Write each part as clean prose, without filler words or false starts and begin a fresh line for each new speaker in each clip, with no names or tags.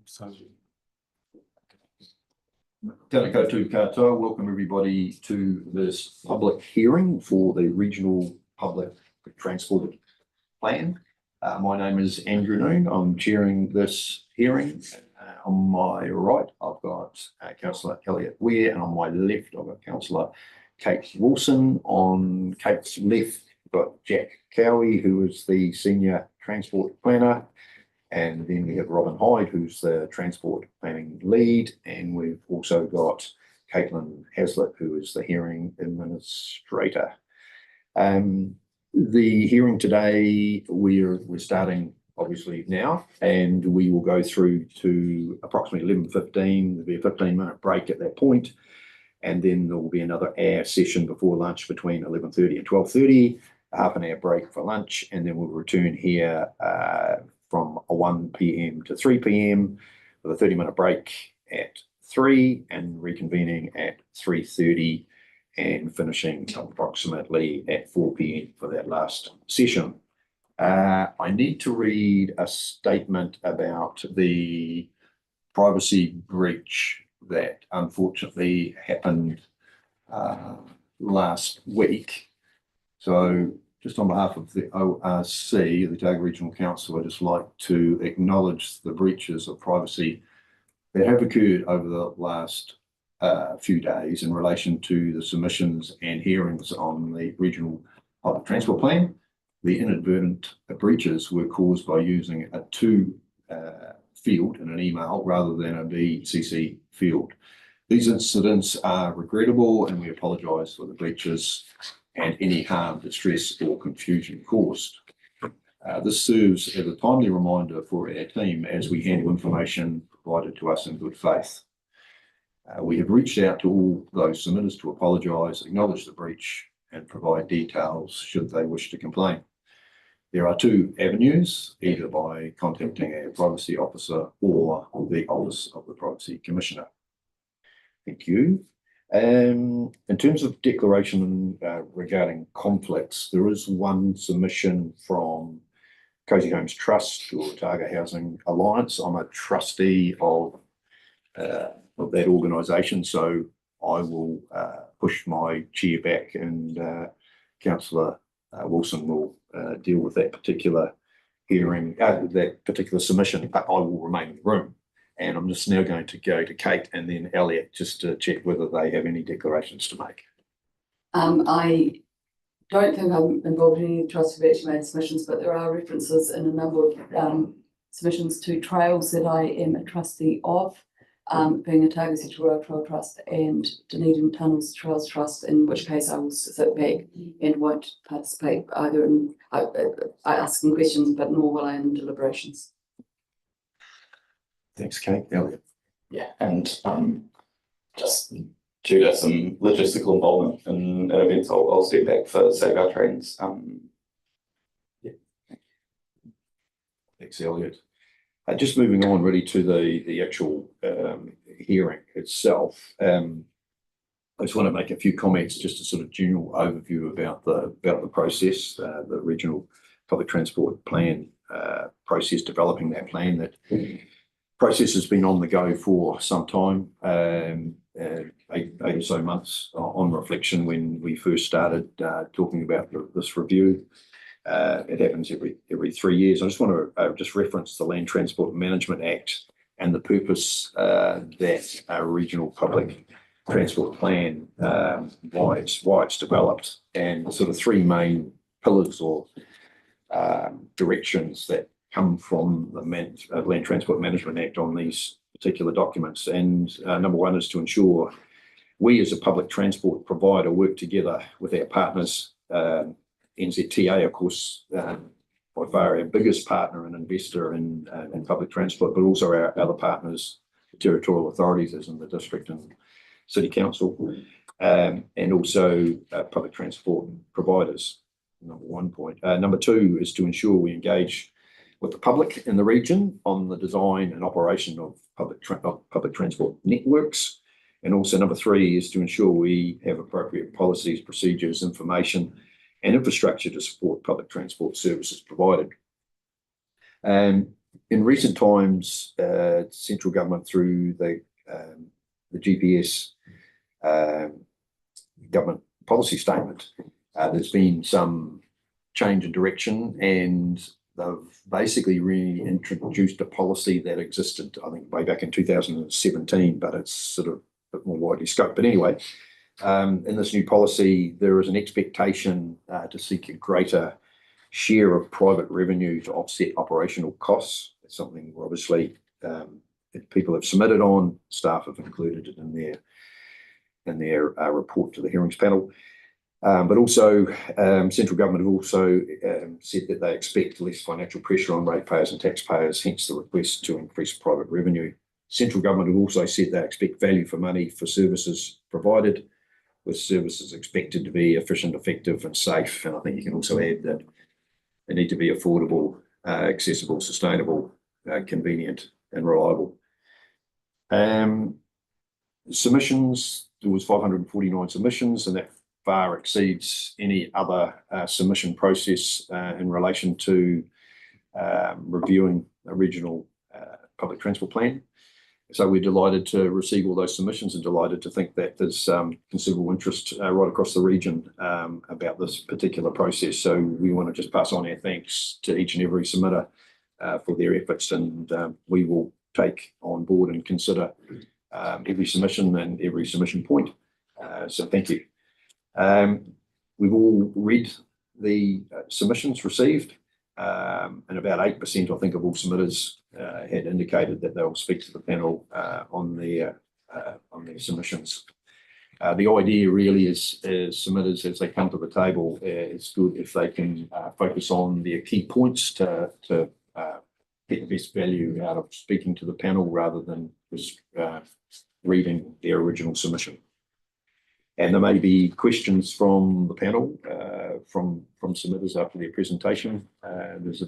Tēnā koutou katoa. Welcome everybody to this public hearing for the Regional Public Transport Plan. My name is Andrew Noon. I'm chairing this hearing. On my right, I've got Councillor Elliot Ware, and on my left, I've got Councillor Kate Wilson. On Kate's left, we've got Jack Cowie, who is the Senior Transport Planner. And then we have Robin Hyde, who's the Transport Planning Lead. And we've also got Caitlin Haslett, who is the Hearing Administrator. The hearing today, we're starting obviously now, and we will go through to approximately 11:15. There'll be a 15-minute break at that point, and then there will be another hour session before lunch between 11:30 and 12:30, a half an hour break for lunch, and then we'll return here from 1 p.m. to 3 p.m. with a 30-minute break at 3 and reconvening at 3:30 and finishing approximately at 4 p.m. for that last session. I need to read a statement about the privacy breach that unfortunately happened last week. So just on behalf of the ORC, the Otago Regional Council, I'd just like to acknowledge the breaches of privacy that have occurred over the last few days in relation to the submissions and hearings on the Regional Public Transport Plan. The inadvertent breaches were caused by using a to field in an email rather than a BCC field. These incidents are regrettable, and we apologise for the breaches and any harm, distress or confusion caused. This serves as a timely reminder for our team as we handle information provided to us in good faith. We have reached out to all those submitters to apologise, acknowledge the breach and provide details should they wish to complain. There are two avenues, either by contacting our privacy officer or the Office of the Privacy Commissioner. Thank you. In terms of declaration regarding conflicts, there is one submission from Cosy Homes Trust or Otago Housing Alliance. I'm a trustee of that organisation, so I will push my chair back, and Councillor Wilson will deal with that particular hearing, that particular submission, but I will remain in the room. And I'm just now going to go to Kate and then Elliot just to check whether they have any declarations to make.
I don't think I'm involved in any trusts who've actually made submissions, but there are references in a number of submissions to trails that I am a trustee of, being Otago Central Rail Trail Trust and Dunedin Tunnels Trails Trust, in which case I will sit back and won't participate either in asking questions, but nor will I in deliberations.
Thanks, Kate. Elliot.
Yeah, and just due to some logistical involvement in events, I'll step back for Save Our Trains.
Yeah. Thanks, Elliot. Just moving on really to the actual hearing itself. I just want to make a few comments, just a sort of general overview about the process, the Regional Public Transport Plan process, developing that plan. That process has been on the go for some time, 8 or so months on reflection when we first started talking about this review. It happens every 3 years. I just want to just reference the Land Transport Management Act and the purpose that a Regional Public Transport Plan, why it's developed, and sort of three main pillars or directions that come from the Land Transport Management Act on these particular documents. And number one is to ensure we as a public transport provider work together with our partners. NZTA, of course, by far our biggest partner and investor in public transport, but also our other partners, territorial authorities as in the district and city council, and also public transport providers. Number one point. Number two is to ensure we engage with the public in the region on the design and operation of public transport networks. And also number three is to ensure we have appropriate policies, procedures, information and infrastructure to support public transport services provided. In recent times, central government through the GPS government policy statement, there's been some change in direction, and they've basically reintroduced a policy that existed, I think, way back in 2017, but it's sort of a bit more widely scoped. But anyway, in this new policy, there is an expectation to seek a greater share of private revenue to offset operational costs. It's something we're obviously that people have submitted on, staff have included it in their report to the hearings panel. But also, central government have also said that they expect less financial pressure on ratepayers and taxpayers, hence the request to increase private revenue. Central government have also said they expect value for money for services provided, with services expected to be efficient, effective and safe. And I think you can also add that they need to be affordable, accessible, sustainable, convenient and reliable. Submissions, there was 549 submissions, and that far exceeds any other submission process in relation to reviewing the regional public transport plan. So we're delighted to receive all those submissions and delighted to think that there's considerable interest right across the region about this particular process. So we want to just pass on our thanks to each and every submitter for their efforts, and we will take on board and consider every submission and every submission point. So thank you. We've all read the submissions received, and about 8%, I think, of all submitters had indicated that they'll speak to the panel on their submissions. The idea really is submitters, as they come to the table, it's good if they can focus on their key points to get the best value out of speaking to the panel rather than just reading their original submission. And there may be questions from the panel, from submitters after their presentation. There's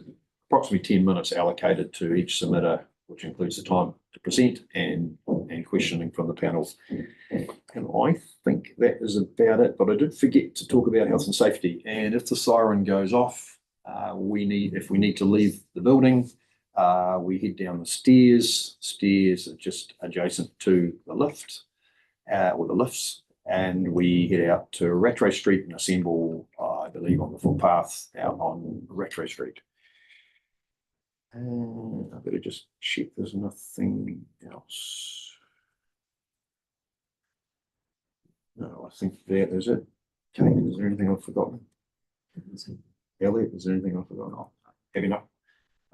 approximately 10 minutes allocated to each submitter, which includes the time to present and questioning from the panel. And I think that is about it, but I did forget to talk about health and safety. And if the siren goes off, if we need to leave the building, we head down the stairs. Stairs are just adjacent to the lift, or the lifts. And we head out to Rattray Street and assemble, I believe, on the footpath out on Rattray Street. And I better just check there's nothing else. No, I think that is it. Okay, is there anything I've forgotten? Elliot, is there anything I've forgotten? Oh, have you not?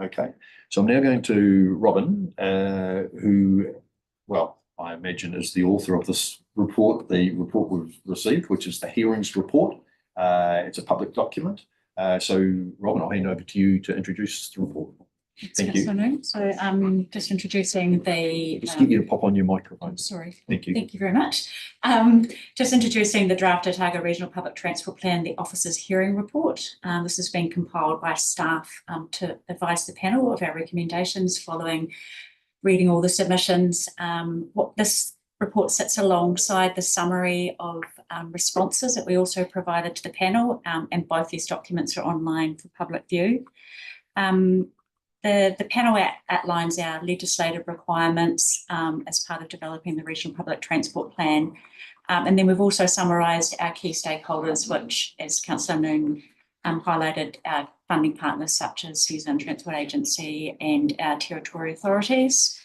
Okay, so I'm now going to Robin, who, well, I imagine is the author of this report, the report we've received, which is the hearings report. It's a public document. So Robin, I'll hand over to you to introduce the report. Thank you.
So just introducing the...
Just get you to pop on your microphone.
Sorry.
Thank you.
Thank you very much. Just introducing the draft Otago Regional Public Transport Plan, the officer's hearing report. This has been compiled by staff to advise the panel of our recommendations following reading all the submissions. What this report sits alongside the summary of responses that we also provided to the panel, and both these documents are online for public view. The panel outlines our legislative requirements as part of developing the Regional Public Transport Plan. And then we've also summarised our key stakeholders, which, as Councillor Noon highlighted, our funding partners such as New Zealand Transport Agency and our territory authorities.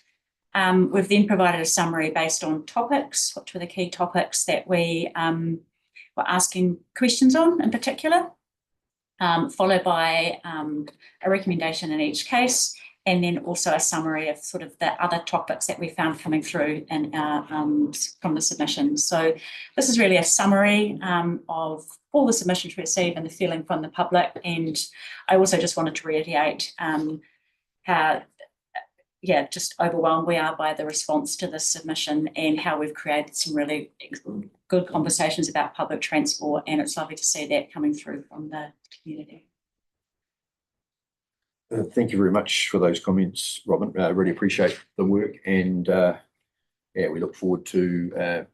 We've then provided a summary based on topics, which were the key topics that we were asking questions on in particular. Followed by a recommendation in each case, and then also a summary of sort of the other topics that we found coming through in our, from the submissions. So this is really a summary of all the submissions received and the feeling from the public. And I also just wanted to reiterate how, just overwhelmed we are by the response to this submission and how we've created some really good conversations about public transport, and it's lovely to see that coming through from the community.
Thank you very much for those comments, Robin. I really appreciate the work, and we look forward to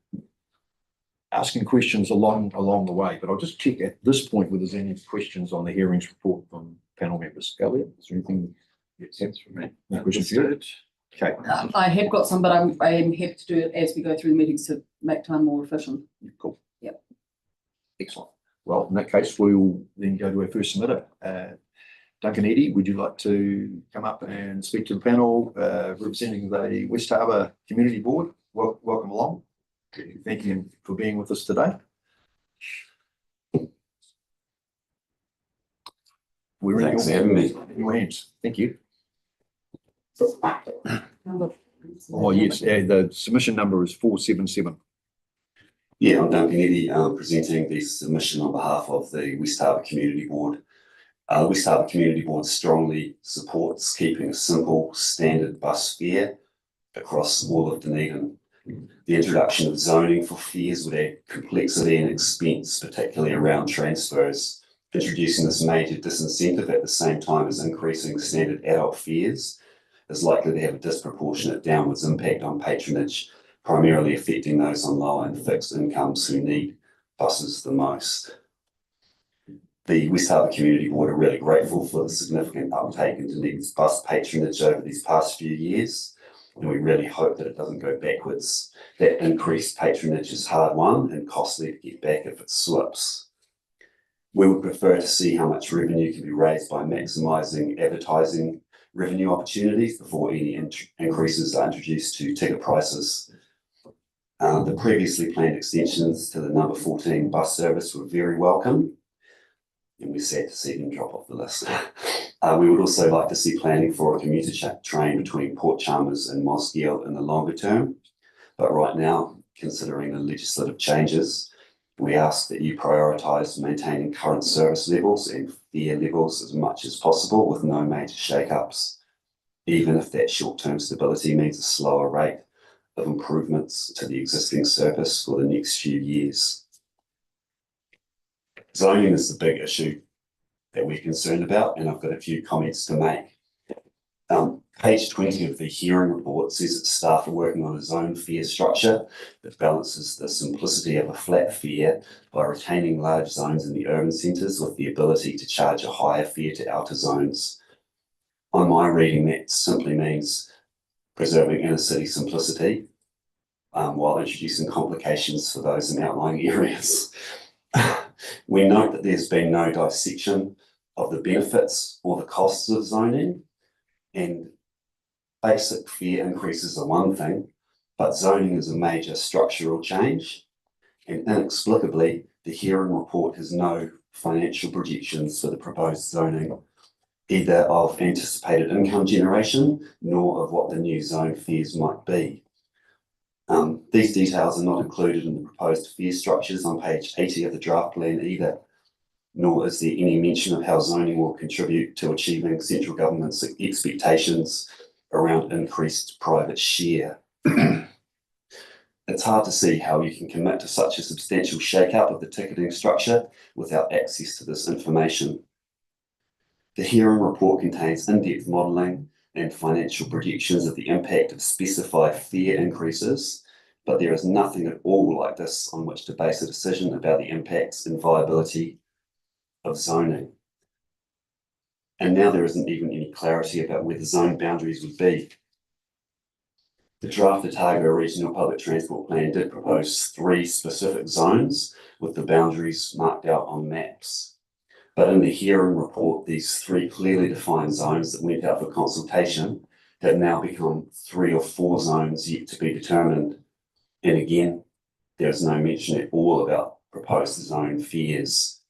asking questions along the way. But I'll just check at this point whether there's any questions on the hearings report from panel members. Elliot, is there anything Yes, from me. No questions for you? Okay.
I have got some, but I am happy to do it as we go through the meetings to make time more efficient.
Cool.
Yep.
Excellent. Well, in that case, we'll then go to our first submitter. Duncan Eddy, would you like to come up and speak to the panel representing the West Harbour Community Board? Welcome along. Thank you for being with us today.
Thanks for having me.
In your hands. Thank you. Oh, yes, the submission number is 477.
Yeah, I'm Duncan Eddy, presenting the submission on behalf of the West Harbour Community Board. West Harbour Community Board strongly supports keeping a simple, standard bus fare across all of Dunedin. The introduction of zoning for fares would add complexity and expense, particularly around transfers. Introducing this major disincentive at the same time as increasing standard adult fares is likely to have a disproportionate downwards impact on patronage, primarily affecting those on lower and fixed incomes who need buses the most. The West Harbour Community Board are really grateful for the significant uptake in Dunedin's bus patronage over these past few years, and we really hope that it doesn't go backwards. That increased patronage is hard won and costly to get back if it slips. We would prefer to see how much revenue can be raised by maximising advertising revenue opportunities before any increases are introduced to ticket prices. The previously planned extensions to the number 14 bus service were very welcome, and we're sad to see them drop off the list. We would also like to see planning for a commuter train between Port Chalmers and Mosgiel in the longer term, but right now, considering the legislative changes, we ask that you prioritise maintaining current service levels and fare levels as much as possible with no major shake-ups, even if that short-term stability means a slower rate of improvements to the existing service for the next few years. Zoning is the big issue that we're concerned about, and I've got a few comments to make. Page 20 of the hearing report says that staff are working on a zone fare structure that balances the simplicity of a flat fare by retaining large zones in the urban centres with the ability to charge a higher fare to outer zones. On my reading, that simply means preserving inner city simplicity while introducing complications for those in outlying areas. We note that there's been no dissection of the benefits or the costs of zoning, and basic fare increases are one thing, but zoning is a major structural change, and inexplicably, the hearing report has no financial projections for the proposed zoning, either of anticipated income generation nor of what the new zone fares might be. These details are not included in the proposed fare structures on page 80 of the draft plan either, nor is there any mention of how zoning will contribute to achieving central government's expectations around increased private share. It's hard to see how you can commit to such a substantial shake-up of the ticketing structure without access to this information. The hearing report contains in-depth modelling and financial projections of the impact of specified fare increases, but there is nothing at all like this on which to base a decision about the impacts and viability of zoning. And now there isn't even any clarity about where the zone boundaries would be. The draft Otago Regional Public Transport Plan did propose 3 specific zones with the boundaries marked out on maps. But in the hearing report, these 3 clearly defined zones that went out for consultation have now become 3 or 4 zones yet to be determined. And again, there's no mention at all about proposed zone fares.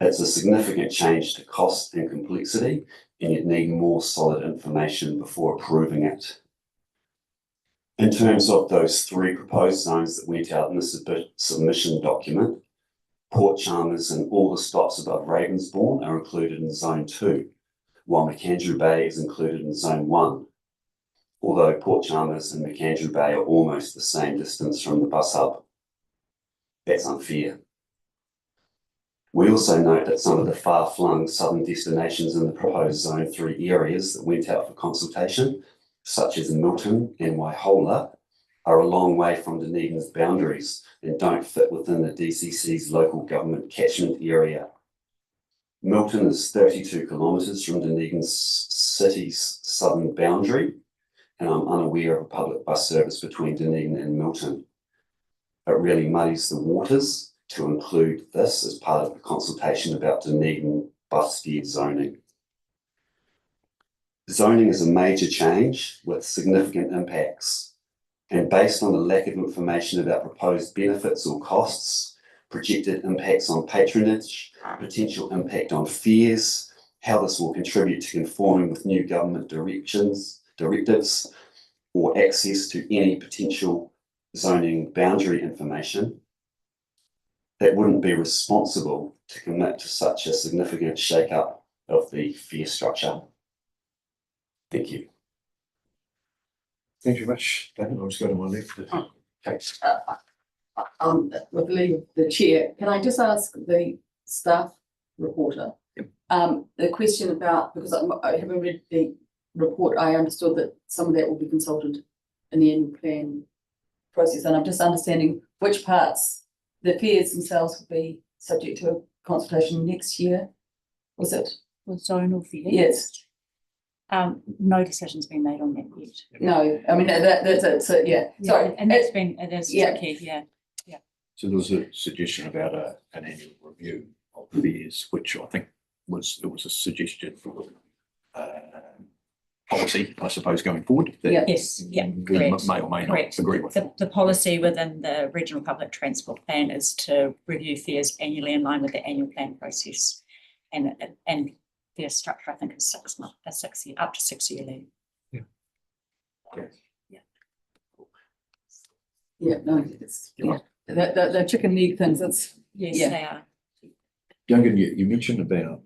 It's a significant change to cost and complexity, and you'd need more solid information before approving it. In terms of those 3 proposed zones that went out in the submission document, Port Chalmers and all the stops above Ravensbourne are included in Zone 2, while McAndrew Bay is included in Zone 1. Although Port Chalmers and McAndrew Bay are almost the same distance from the bus hub. That's unfair. We also note that some of the far-flung southern destinations in the proposed Zone 3 areas that went out for consultation, such as Milton and Waihola, are a long way from Dunedin's boundaries and don't fit within the DCC's local government catchment area. Milton is 32 kilometres from Dunedin's city's southern boundary, and I'm unaware of a public bus service between Dunedin and Milton. It really muddies the waters to include this as part of the consultation about Dunedin bus fare zoning. Zoning is a major change with significant impacts, and based on the lack of information about proposed benefits or costs, projected impacts on patronage, potential impact on fares, how this will contribute to conforming with new government directives, or access to any potential zoning boundary information, that wouldn't be responsible to commit to such a significant shake-up of the fare structure. Thank you.
Thank you very much, David. I'll just go to my left. Okay.
With leave of the chair, can I just ask the staff reporter?
Yep.
The question about, because I haven't read the report, I understood that some of that will be consulted in the annual plan process, and I'm just understanding which parts, the fares themselves will be subject to a consultation next year. Was it?
With zonal fares?
Yes.
No decision's been made on that yet.
No, I mean, that's it, so, yeah, sorry.
And that's been, it is
Yeah.
tricky, yeah.
So there was a suggestion about an annual review of fares, which I think was a suggestion for policy, I suppose, going forward. that
Yeah.
Yes, yeah,
we
correct.
may or may not
Correct.
agree with.
The policy within the regional public transport plan is to review fares annually in line with the annual plan process. And their structure, I think, is 6 months, up to 6 year leave.
Yeah, no, it's, yeah, the chicken and egg things, it's,
Yes,
Yeah.
they are.
Duncan, you mentioned about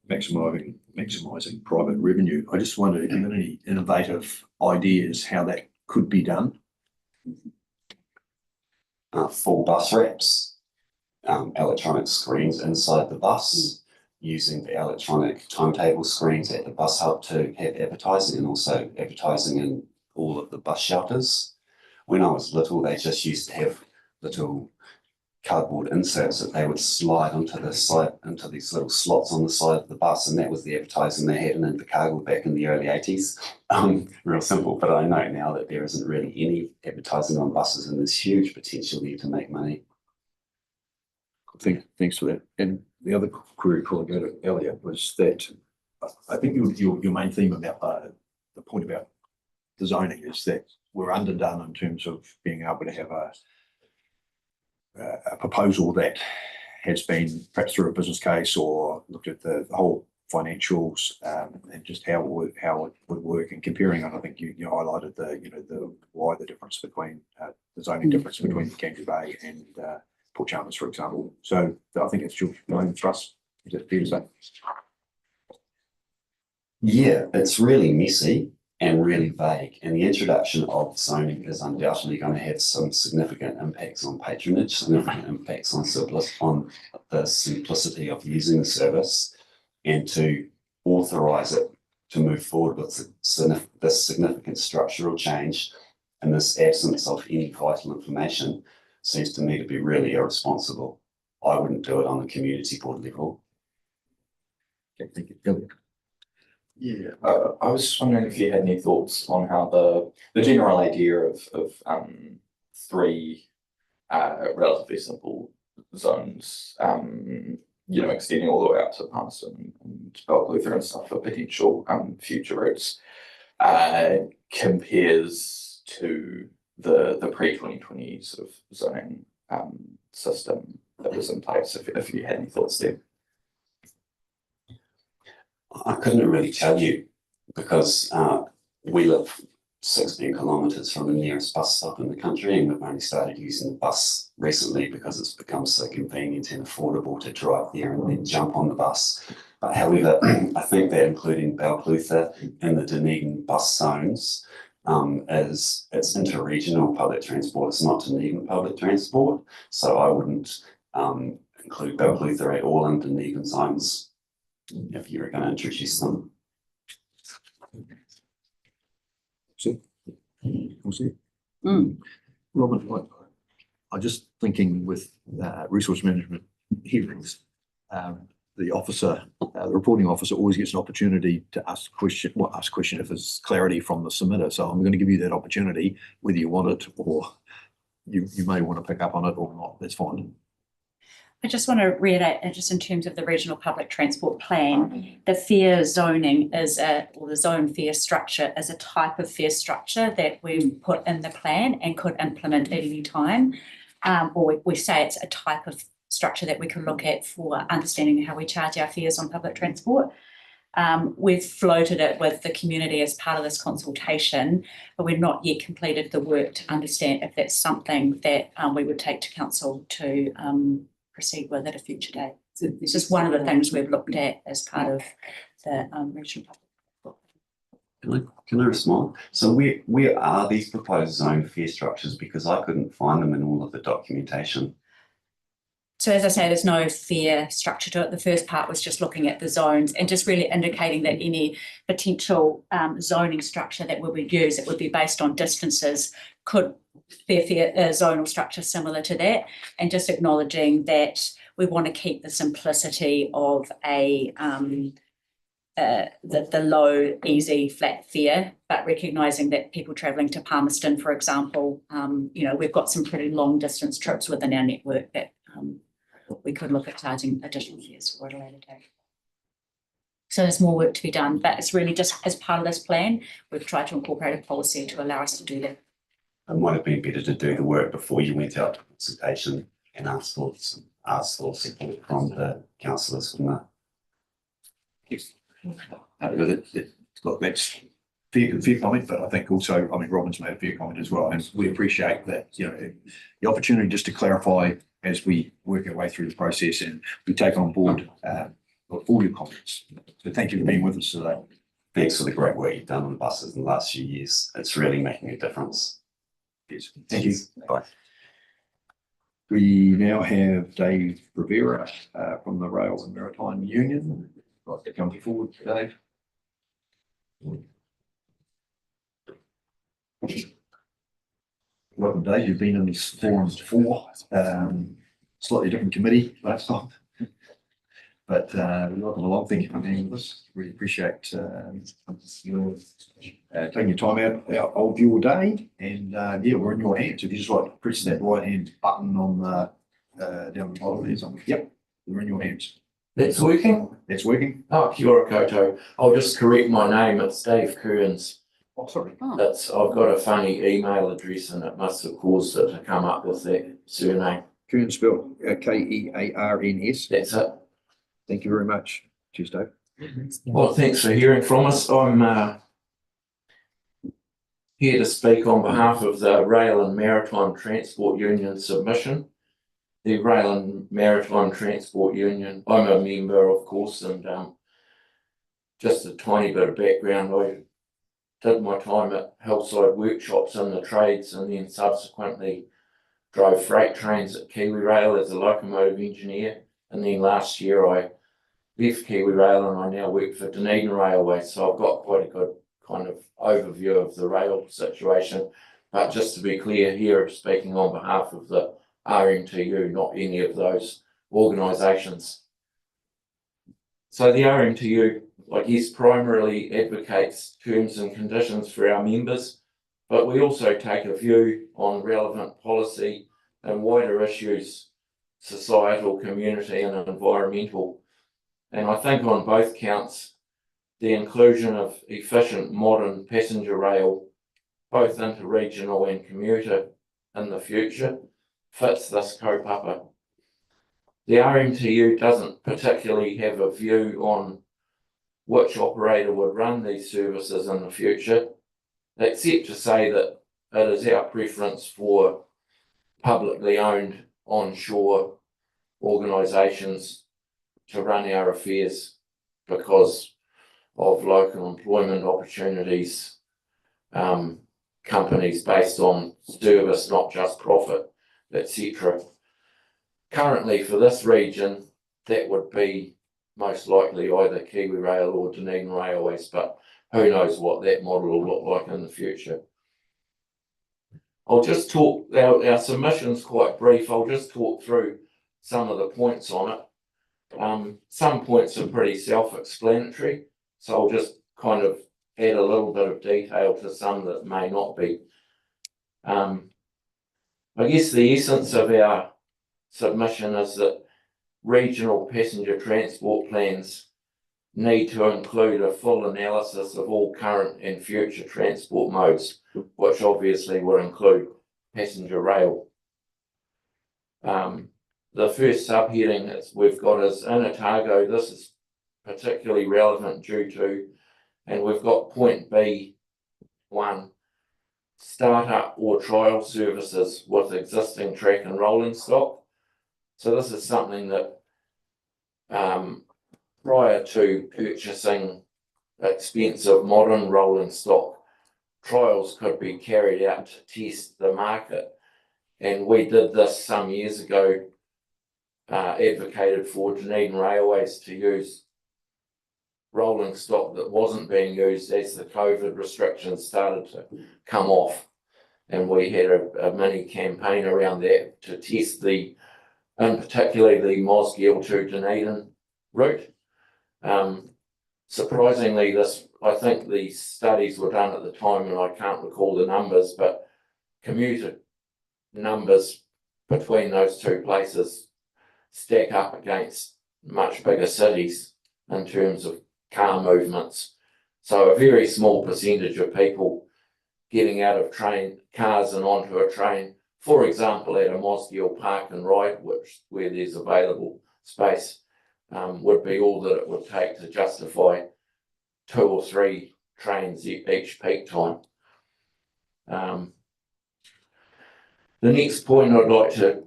maximising private revenue. I just wondered if you had any innovative ideas how that could be done?
Full bus wraps, electronic screens inside the bus, using the electronic timetable screens at the bus hub to have advertising, and also advertising in all of the bus shelters. When I was little, they just used to have little cardboard inserts that they would slide onto the side, into these little slots on the side of the bus, and that was the advertising they had in Invercargill back in the early 80s. Real simple, but I know now that there isn't really any advertising on buses, and there's huge potential there to make money.
Thanks for that. And the other query call I got earlier was that I think your main theme about the point about the zoning is that we're underdone in terms of being able to have a proposal that has been perhaps through a business case or looked at the whole financials and just how it would work, and comparing it. I think you highlighted the difference between the zoning difference between Kangaroo Bay and Port Chalmers, for example. So I think it's your own trust. Is it fair to say?
Yeah, it's really messy and really vague, and the introduction of zoning is undoubtedly going to have some significant impacts on patronage, significant impacts on the simplicity of using the service, and to authorise it to move forward with this significant structural change and this absence of any vital information seems to me to be really irresponsible. I wouldn't do it on the community board level.
Okay, thank you. Elliot.
Yeah, I was just wondering if you had any thoughts on how the general idea of 3 relatively simple zones, extending all the way up to Palmerston and Balclutha and stuff for potential future routes, compares to the pre-2020 sort of zoning system that was in place. If you had any thoughts there.
I couldn't really tell you because we live 16 kilometres from the nearest bus stop in the country, and we've only started using the bus recently because it's become so convenient and affordable to drive there and then jump on the bus. But however, I think that including Balclutha and the Dunedin bus zones it's interregional public transport, it's not Dunedin public transport. So I wouldn't include Balclutha at all in Dunedin zones if you were going to introduce them.
See?
Mm.
Robin, I'm just thinking with resource management hearings, the officer, the reporting officer always gets an opportunity to ask question, ask question if there's clarity from the submitter. So I'm going to give you that opportunity, whether you want it or you may want to pick up on it or not. That's fine.
I just want to reiterate, just in terms of the regional public transport plan, the fare zoning is or the zone fare structure is a type of fare structure that we've put in the plan and could implement at any time. Or we say it's a type of structure that we can look at for understanding how we charge our fares on public transport. We've floated it with the community as part of this consultation, but we've not yet completed the work to understand if that's something that we would take to council to proceed with at a future date. So it's just one of the things we've looked at as part of the regional public.
Can I respond? So where are these proposed zone fare structures? Because I couldn't find them in all of the documentation.
So as I say, there's no fare structure to it. The first part was just looking at the zones and just really indicating that any potential zoning structure that we would use, it would be based on distances, could be a zonal structure similar to that, and just acknowledging that we want to keep the simplicity of a the low, easy, flat fare, but recognising that people travelling to Palmerston, for example, we've got some pretty long distance trips within our network that we could look at charging additional fares for at a later date. So there's more work to be done, but it's really just as part of this plan, we've tried to incorporate a policy to allow us to do that.
It might have been better to do the work before you went out to consultation and ask for support from the councillors from that.
Yes. Look, that's fair comment, but I think also, Robin's made a fair comment as well, and we appreciate that, the opportunity just to clarify as we work our way through the process, and we take on board all your comments. So thank you for being with us today.
Thanks for the great work you've done on the buses in the last few years. It's really making a difference.
Yes. Thank you.
Bye.
We now have Dave Rivera from the Rail and Maritime Union. I'd like to come forward, Dave. Welcome, Dave. You've been in this forum before, slightly different committee last time. But welcome along. Thank you for being with us. Really appreciate your taking your time out of your day. And we're in your hands. If you just like to press that right hand button on the down the bottom there. Yep, we're in your hands.
That's working?
That's working.
Oh, kia ora koutou. I'll just correct my name. It's Dave Kearns.
Oh, sorry.
I've got a funny email address and it must have caused it to come up with that surname.
Kearns spelled Kearns.
That's it.
Thank you very much. Cheers, Dave.
Well, thanks for hearing from us. I'm here to speak on behalf of the Rail and Maritime Transport Union submission. The Rail and Maritime Transport Union, I'm a member, of course, and just a tiny bit of background. I did my time at Hillside Workshops in the trades and then subsequently drove freight trains at Kiwi Rail as a locomotive engineer. And then last year I left Kiwi Rail and I now work for Dunedin Railway. So I've got quite a good kind of overview of the rail situation. But just to be clear here, speaking on behalf of the RMTU, not any of those organisations. So the RMTU, I guess, primarily advocates terms and conditions for our members, but we also take a view on relevant policy and wider issues, societal, community and environmental. And I think on both counts, the inclusion of efficient modern passenger rail, both interregional and commuter in the future, fits this kaupapa. The RMTU doesn't particularly have a view on which operator would run these services in the future, except to say that it is our preference for publicly owned onshore organisations to run our affairs because of local employment opportunities, companies based on service, not just profit, etc. Currently for this region, that would be most likely either Kiwi Rail or Dunedin Railways, but who knows what that model will look like in the future. I'll just talk, our submission's quite brief, I'll just talk through some of the points on it. Some points are pretty self-explanatory, so I'll just kind of add a little bit of detail to some that may not be. I guess the essence of our submission is that regional passenger transport plans need to include a full analysis of all current and future transport modes, which obviously will include passenger rail. The first subheading that we've got is in Otago. This is particularly relevant due to, and we've got point B1, startup or trial services with existing track and rolling stock. So this is something that prior to purchasing expensive modern rolling stock, trials could be carried out to test the market. And we did this some years ago, advocated for Dunedin Railways to use rolling stock that wasn't being used as the COVID restrictions started to come off. And we had a mini campaign around that to test and particularly the Mosgiel to Dunedin route. Surprisingly, I think the studies were done at the time, and I can't recall the numbers, but commuter numbers between those two places stack up against much bigger cities in terms of car movements. So a very small percentage of people getting out of cars and onto a train, for example, at a Mosgiel Park and Ride, where there's available space, would be all that it would take to justify 2 or 3 trains each peak time. The next point I'd like to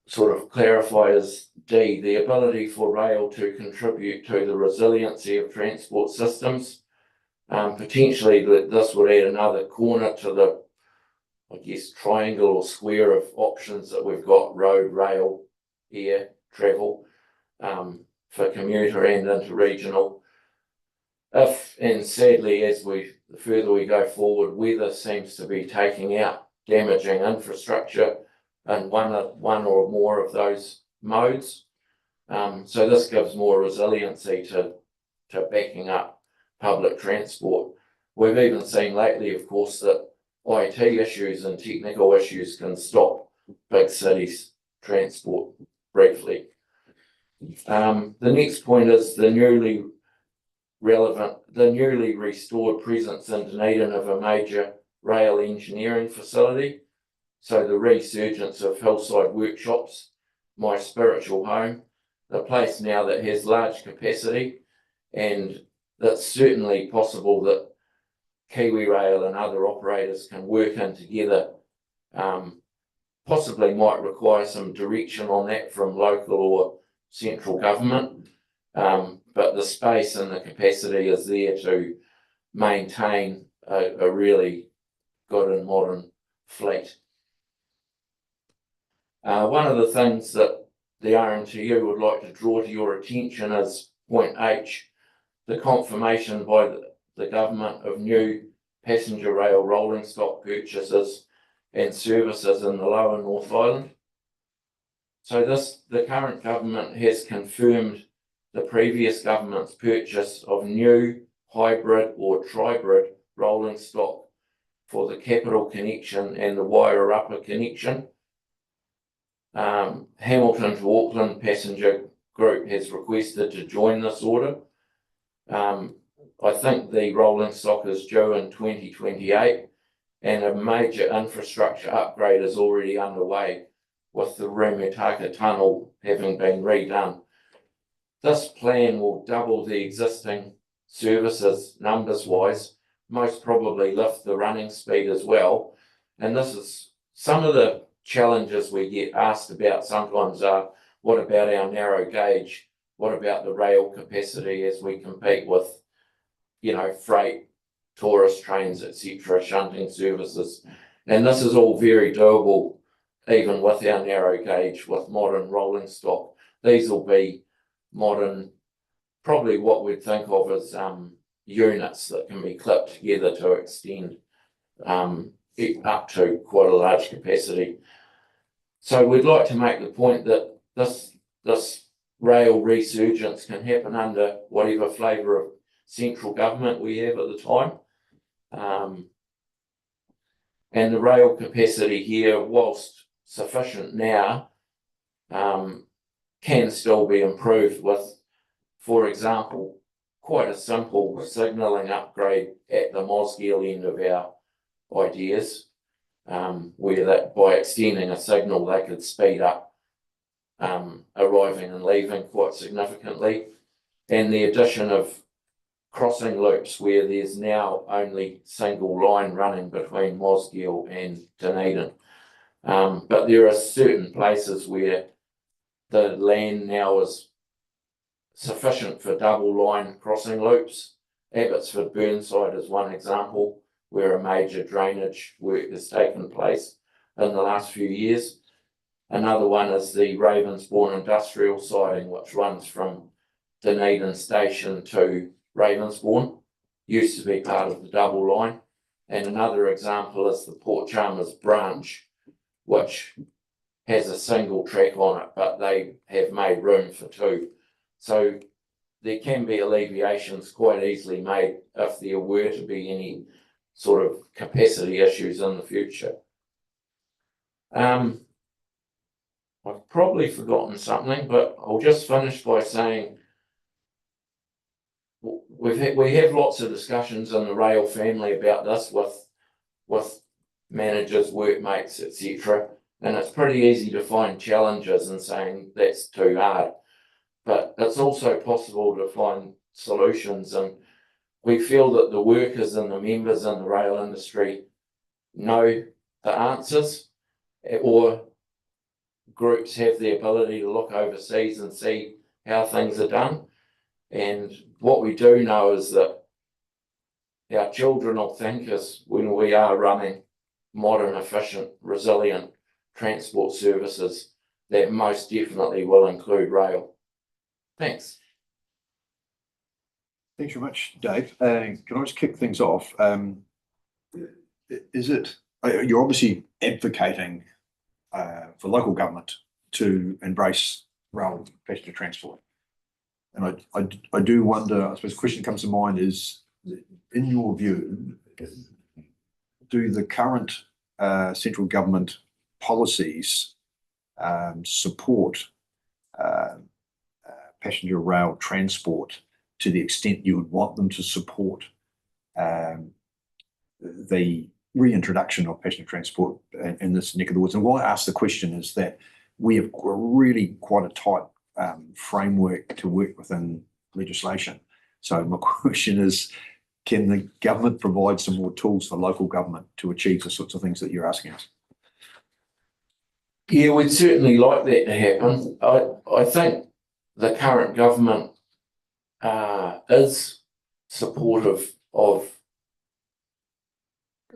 sort of clarify is D, the ability for rail to contribute to the resiliency of transport systems. Potentially this would add another corner to the, I guess, triangle or square of options that we've got: road, rail, air, travel, for commuter and interregional. If, and sadly, the further we go forward, weather seems to be taking out damaging infrastructure in one or more of those modes. So this gives more resiliency to backing up public transport. We've even seen lately, of course, that IT issues and technical issues can stop big cities' transport briefly. The next point is the newly restored presence in Dunedin of a major rail engineering facility. So the resurgence of Hillside Workshops, my spiritual home, the place now that has large capacity, and that's certainly possible that KiwiRail and other operators can work in together. Possibly might require some direction on that from local or central government, but the space and the capacity is there to maintain a really good and modern fleet. One of the things that the RMTU would like to draw to your attention is point H, the confirmation by the government of new passenger rail rolling stock purchases and services in the Lower North Island. So the current government has confirmed the previous government's purchase of new hybrid or tribrid rolling stock for the Capital connection and the Wairarapa connection. Hamilton to Auckland Passenger Group has requested to join this order. I think the rolling stock is due in 2028, and a major infrastructure upgrade is already underway, with the Rumutaka Tunnel having been redone. This plan will double the existing services numbers-wise, most probably lift the running speed as well. And this is some of the challenges we get asked about sometimes are, what about our narrow gauge? What about the rail capacity as we compete with, freight, tourist trains, etc., shunting services? And this is all very doable, even with our narrow gauge, with modern rolling stock. These will be modern, probably what we'd think of as units that can be clipped together to extend up to quite a large capacity. So we'd like to make the point that this rail resurgence can happen under whatever flavour of central government we have at the time. And the rail capacity here, whilst sufficient now, can still be improved with, for example, quite a simple signalling upgrade at the Mosgiel end of our ideas, where that by extending a signal they could speed up arriving and leaving quite significantly, and the addition of crossing loops where there's now only single line running between Mosgiel and Dunedin. But there are certain places where the land now is sufficient for double line crossing loops. Abbotsford Burnside is one example where a major drainage work has taken place in the last few years. Another one is the Ravensbourne industrial siding, which runs from Dunedin station to Ravensbourne, used to be part of the double line. And another example is the Port Chalmers branch, which has a single track on it, but they have made room for two. So there can be alleviations quite easily made if there were to be any sort of capacity issues in the future. I've probably forgotten something, but I'll just finish by saying we have lots of discussions in the rail family about this with managers, workmates, etc. And it's pretty easy to find challenges in saying that's too hard. But it's also possible to find solutions, and we feel that the workers and the members in the rail industry know the answers, or groups have the ability to look overseas and see how things are done. And what we do know is that our children will thank us when we are running modern, efficient, resilient transport services that most definitely will include rail. Thanks.
Thanks very much, Dave. Can I just kick things off? You're obviously advocating for local government to embrace rail passenger transport. And I do wonder, I suppose the question that comes to mind is, in your view, do the current central government policies support passenger rail transport to the extent you would want them to support the reintroduction of passenger transport in this neck of the woods? And why I ask the question is that we have really quite a tight framework to work within legislation. So my question is, can the government provide some more tools for local government to achieve the sorts of things that you're asking us?
Yeah, we'd certainly like that to happen. I think the current government is supportive of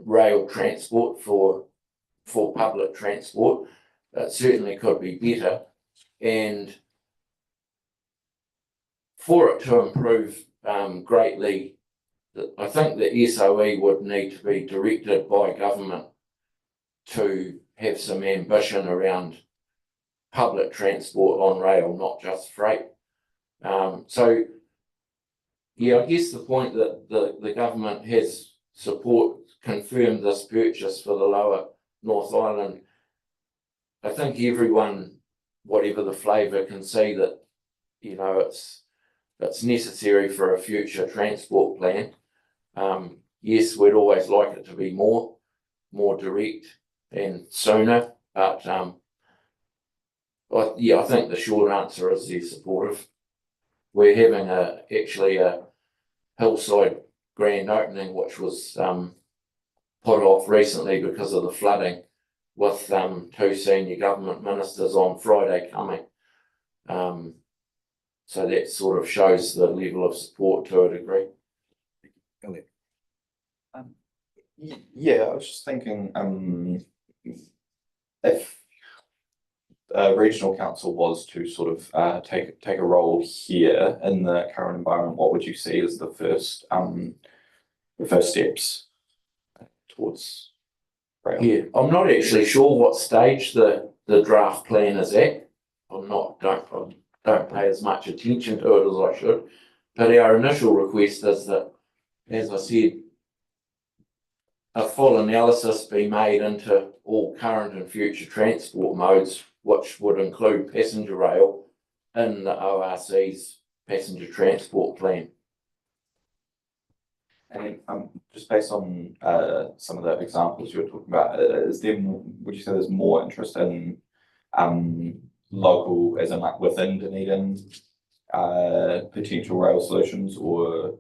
rail transport for public transport. It certainly could be better, and for it to improve greatly, I think the SOE would need to be directed by government to have some ambition around public transport on rail, not just freight. So, yeah, I guess the point that the government has confirmed this purchase for the Lower North Island, I think everyone, whatever the flavour, can see that, you know, it's necessary for a future transport plan. Yes, we'd always like it to be more direct and sooner, but I think the short answer is they're supportive. We're having actually a hillside grand opening, which was put off recently because of the flooding, with two senior government ministers on Friday coming. So that sort of shows the level of support to a degree.
Elliot.
Yeah, I was just thinking, if regional council was to sort of take a role here in the current environment, what would you see as the first steps towards rail?
Yeah, I'm not actually sure what stage the draft plan is at. I don't pay as much attention to it as I should. But our initial request is that, as I said, a full analysis be made into all current and future transport modes, which would include passenger rail in the ORC's passenger transport plan.
And just based on some of the examples you were talking about, is there more, would you say there's more interest in local, as in like within Dunedin, potential rail solutions, or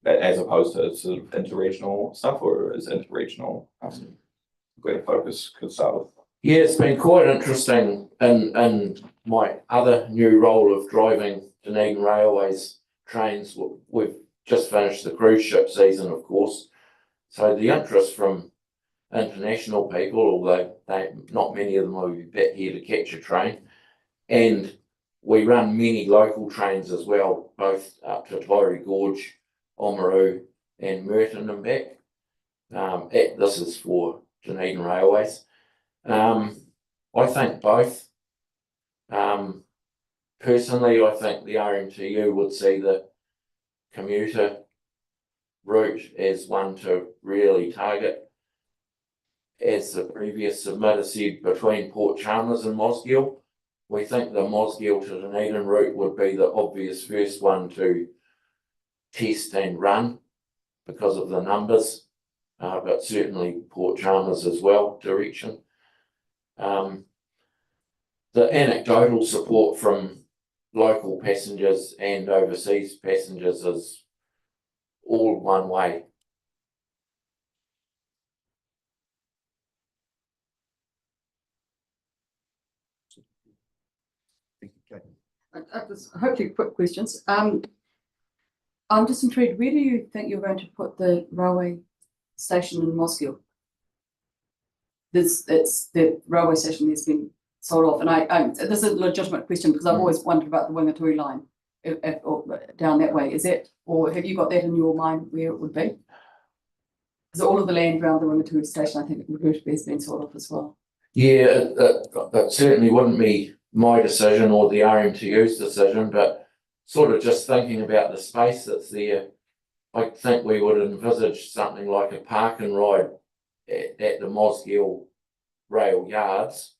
as opposed to sort of interregional stuff, or is interregional where the focus could start with?
Yeah, it's been quite interesting in my other new role of driving Dunedin Railways trains. We've just finished the cruise ship season, of course. So the interest from international people, although not many of them will be back here to catch a train. And we run many local trains as well, both up to Taieri Gorge, Oamaru and Merton and back. This is for Dunedin Railways. I think both. Personally, I think the RMTU would see the commuter route as one to really target. As the previous submitter said, between Port Chalmers and Mosgiel, we think the Mosgiel to Dunedin route would be the obvious first one to test and run because of the numbers, but certainly Port Chalmers as well direction. The anecdotal support from local passengers and overseas passengers is all one way.
Hopefully quick questions. I'm just intrigued, where do you think you're going to put the railway station in Mosgiel? It's the railway station that's been sold off, and this is a legitimate question because I've always wondered about the Wingatui line or down that way. Is it, or have you got that in your mind where it would be? Because all of the land around the Wingatui station, I think it would have been sold off as well.
Yeah, that certainly wouldn't be my decision or the RMTU's decision, but sort of just thinking about the space that's there, I think we would envisage something like a park and ride at the Mosgiel rail yards,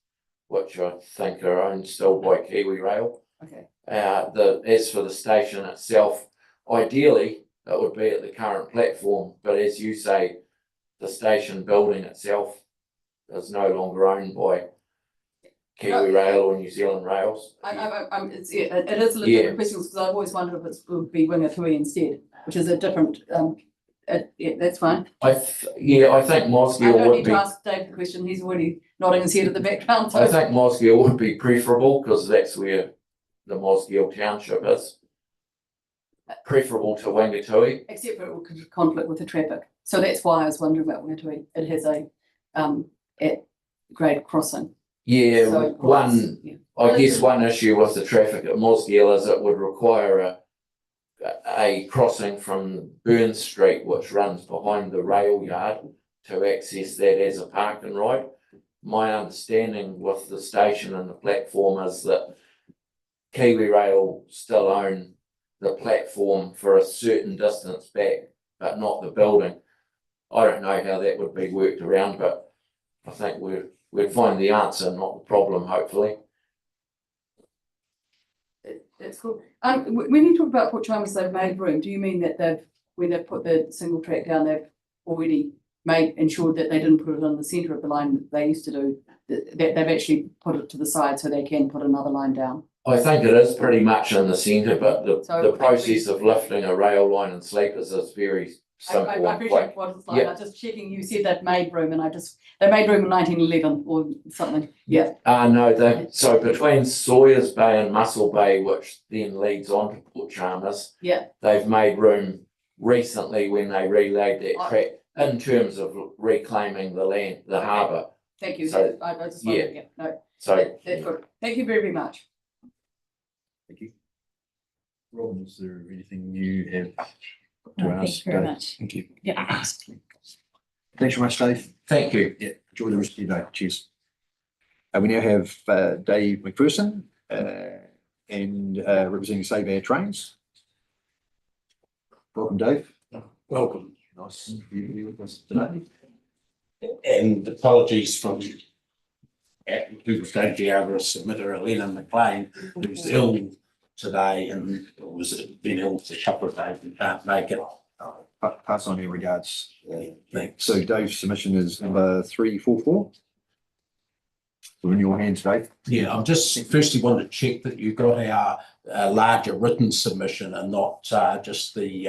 which I think are owned still by Kiwi Rail.
Okay.
As for the station itself, ideally it would be at the current platform, but as you say, the station building itself is no longer owned by Kiwi Rail or New Zealand Rails.
It is a legitimate question because I've always wondered if it would be Wingatui instead, which is a different. Yeah, that's fine.
I think Mosgiel
I don't
would
need
be.
to ask Dave the question. He's already nodding his head at the background. So.
I think Mosgiel would be preferable because that's where the Mosgiel township is. Preferable to Wingatui.
Except for it would conflict with the traffic. So that's why I was wondering about Wingatui. It has a at grade crossing.
Yeah,
so
I guess one issue with the traffic at Mosgiel is it would require a crossing from Burns Street, which runs behind the rail yard, to access that as a park and ride. My understanding with the station and the platform is that Kiwi Rail still own the platform for a certain distance back, but not the building. I don't know how that would be worked around, but I think we'd find the answer, not the problem, hopefully.
That's cool. When you talk about Port Chalmers, they've made room. Do you mean that when they've put the single track down, they've already ensured that they didn't put it on the centre of the line that they used to do? That they've actually put it to the side so they can put another line down.
I think it is pretty much in the centre, but the process of lifting a rail line and sleepers is very simple.
I appreciate what it's like. I'm just checking. You said they've made room, and they made room in 1911 or something. Yeah.
No, so between Sawyers Bay and Mussel Bay, which then leads on to Port Chalmers, they've made room recently when they relayed that track in terms of reclaiming the land, the harbour.
Thank you.
So,
I just wanted
So
that's good. Thank you very, very much.
Thank you. Robin, is there anything you have to
No,
ask?
thank you very
Dave?
much.
Thank you.
Yeah, thanks.
Thanks very much, Dave.
thank you.
Yeah, enjoy the rest of your day. Cheers. We now have Dave McPherson, and representing Save Air Trains. Welcome, Dave.
Welcome,
Nice to be here with us today.
and apologies from who's going to be able to submit her, Elena McLean, who's ill today and was been ill for a couple of days and can't make it.
Pass on your regards.
Thanks.
So Dave's submission is number 344. So in your hands, Dave.
Yeah, I'm just firstly want to check that you got our larger written submission and not just the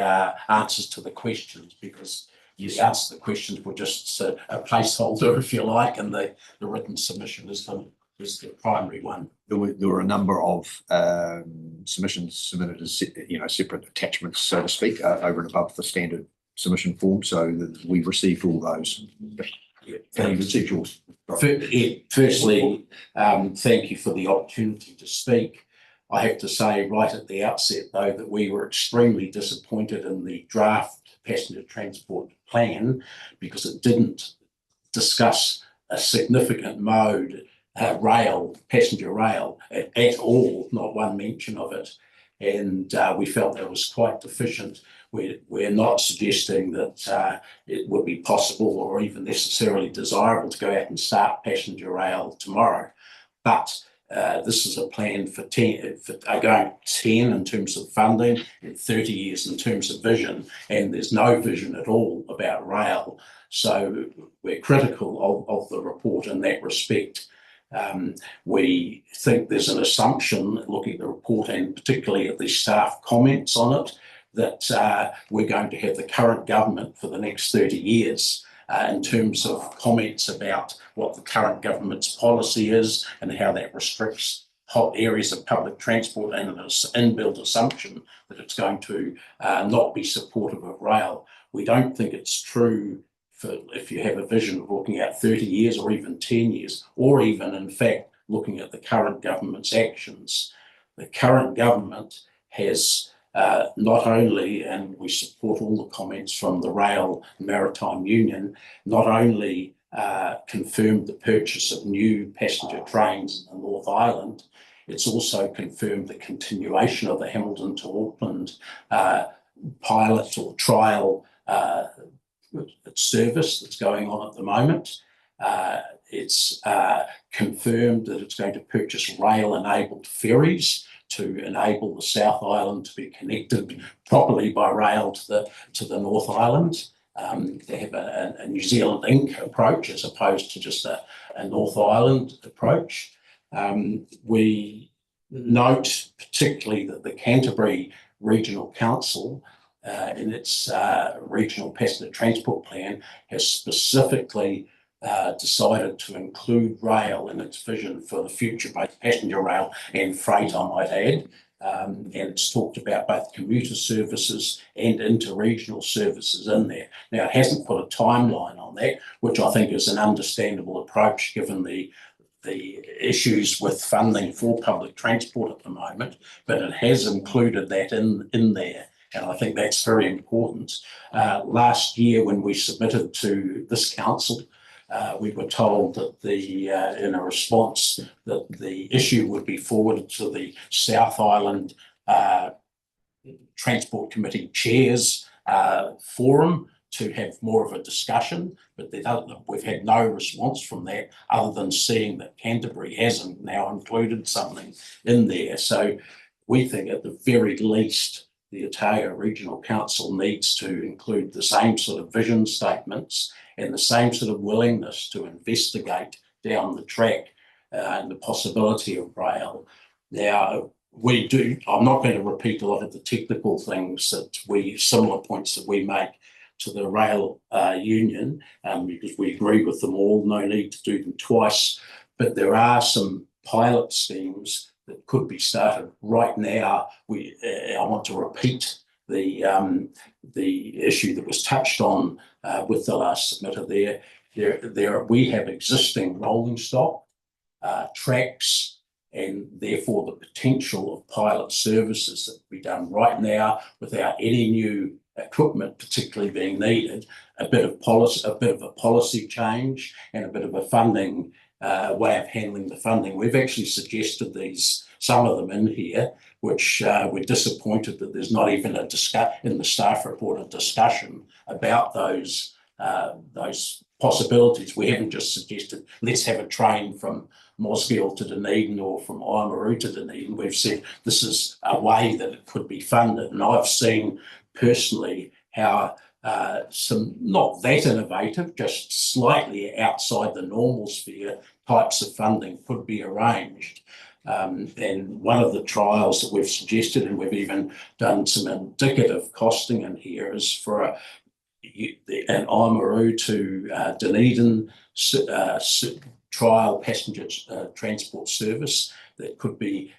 answers to the questions, because you answer the questions were just a placeholder, if you like, and the written submission is the primary one.
There were a number of submissions submitted as separate attachments, so to speak, over and above the standard submission form. So that we've received all those. And you've received yours.
Firstly, thank you for the opportunity to speak. I have to say right at the outset, though, that we were extremely disappointed in the draft passenger transport plan because it didn't discuss a significant mode, passenger rail at all, not one mention of it. And we felt that was quite deficient. We're not suggesting that it would be possible or even necessarily desirable to go out and start passenger rail tomorrow. But this is a plan for going 10 in terms of funding and 30 years in terms of vision, and there's no vision at all about rail. So we're critical of the report in that respect. We think there's an assumption, looking at the report and particularly at the staff comments on it, that we're going to have the current government for the next 30 years in terms of comments about what the current government's policy is and how that restricts whole areas of public transport, and an inbuilt assumption that it's going to not be supportive of rail. We don't think it's true if you have a vision of looking at 30 years or even 10 years, or even in fact looking at the current government's actions. The current government has not only, and we support all the comments from the Rail Maritime Union, not only confirmed the purchase of new passenger trains in the North Island, it's also confirmed the continuation of the Hamilton to Auckland pilot or trial service that's going on at the moment. It's confirmed that it's going to purchase rail-enabled ferries to enable the South Island to be connected properly by rail to the North Island. They have a New Zealand Inc. approach as opposed to just a North Island approach. We note particularly that the Canterbury Regional Council in its regional passenger transport plan has specifically decided to include rail in its vision for the future, both passenger rail and freight, I might add. And it's talked about both commuter services and interregional services in there. Now, it hasn't put a timeline on that, which I think is an understandable approach given the issues with funding for public transport at the moment, but it has included that in there. And I think that's very important. Last year, when we submitted to this council, we were told that in a response that the issue would be forwarded to the South Island Transport Committee Chairs Forum to have more of a discussion, but we've had no response from that other than seeing that Canterbury hasn't now included something in there. So we think at the very least, the Otago Regional Council needs to include the same sort of vision statements and the same sort of willingness to investigate down the track and the possibility of rail. Now, I'm not going to repeat a lot of the technical things similar points that we make to the rail union, because we agree with them all, no need to do them twice, but there are some pilot schemes that could be started right now. I want to repeat the issue that was touched on with the last submitter there. We have existing rolling stock, tracks, and therefore the potential of pilot services that can be done right now without any new equipment particularly being needed, a bit of a policy change and a bit of a funding way of handling the funding. We've actually suggested some of them in here, which we're disappointed that there's not even in the staff report a discussion about those possibilities. We haven't just suggested let's have a train from Mosgiel to Dunedin or from Oamaru to Dunedin. We've said this is a way that it could be funded, and I've seen personally how some not that innovative, just slightly outside the normal sphere types of funding could be arranged. And one of the trials that we've suggested, and we've even done some indicative costing in here, is for an Oamaru to Dunedin trial passenger transport service that could be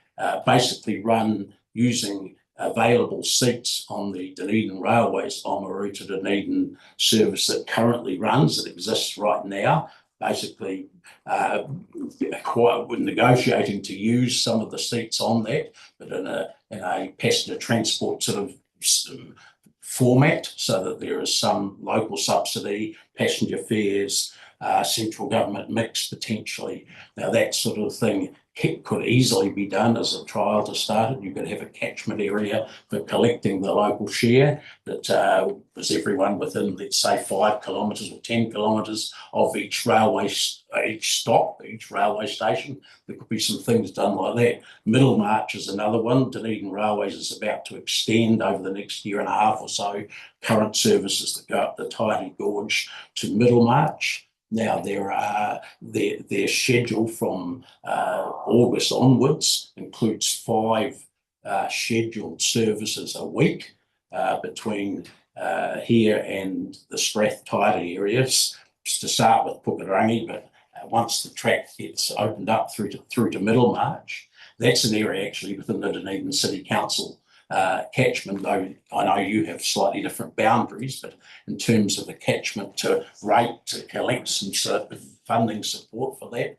basically run using available seats on the Dunedin Railways Oamaru to Dunedin service that currently runs, that exists right now. Basically, we're negotiating to use some of the seats on that, but in a passenger transport sort of format, so that there is some local subsidy, passenger fares, central government mix potentially. Now that sort of thing could easily be done as a trial to start it. You could have a catchment area for collecting the local share that was everyone within, let's say, 5 kilometres or 10 kilometres of each railway stop, each railway station. There could be some things done like that. Middlemarch is another one. Dunedin Railways is about to extend over the next year and a half or so current services that go up the Tidy Gorge to Middlemarch. Now their schedule from August onwards includes 5 scheduled services a week between here and the Strath-Tidy areas, to start with Pukerangi, but once the track gets opened up through to Middlemarch, that's an area actually within the Dunedin City Council catchment, though I know you have slightly different boundaries, but in terms of the catchment to rate to collect some sort of funding support for that,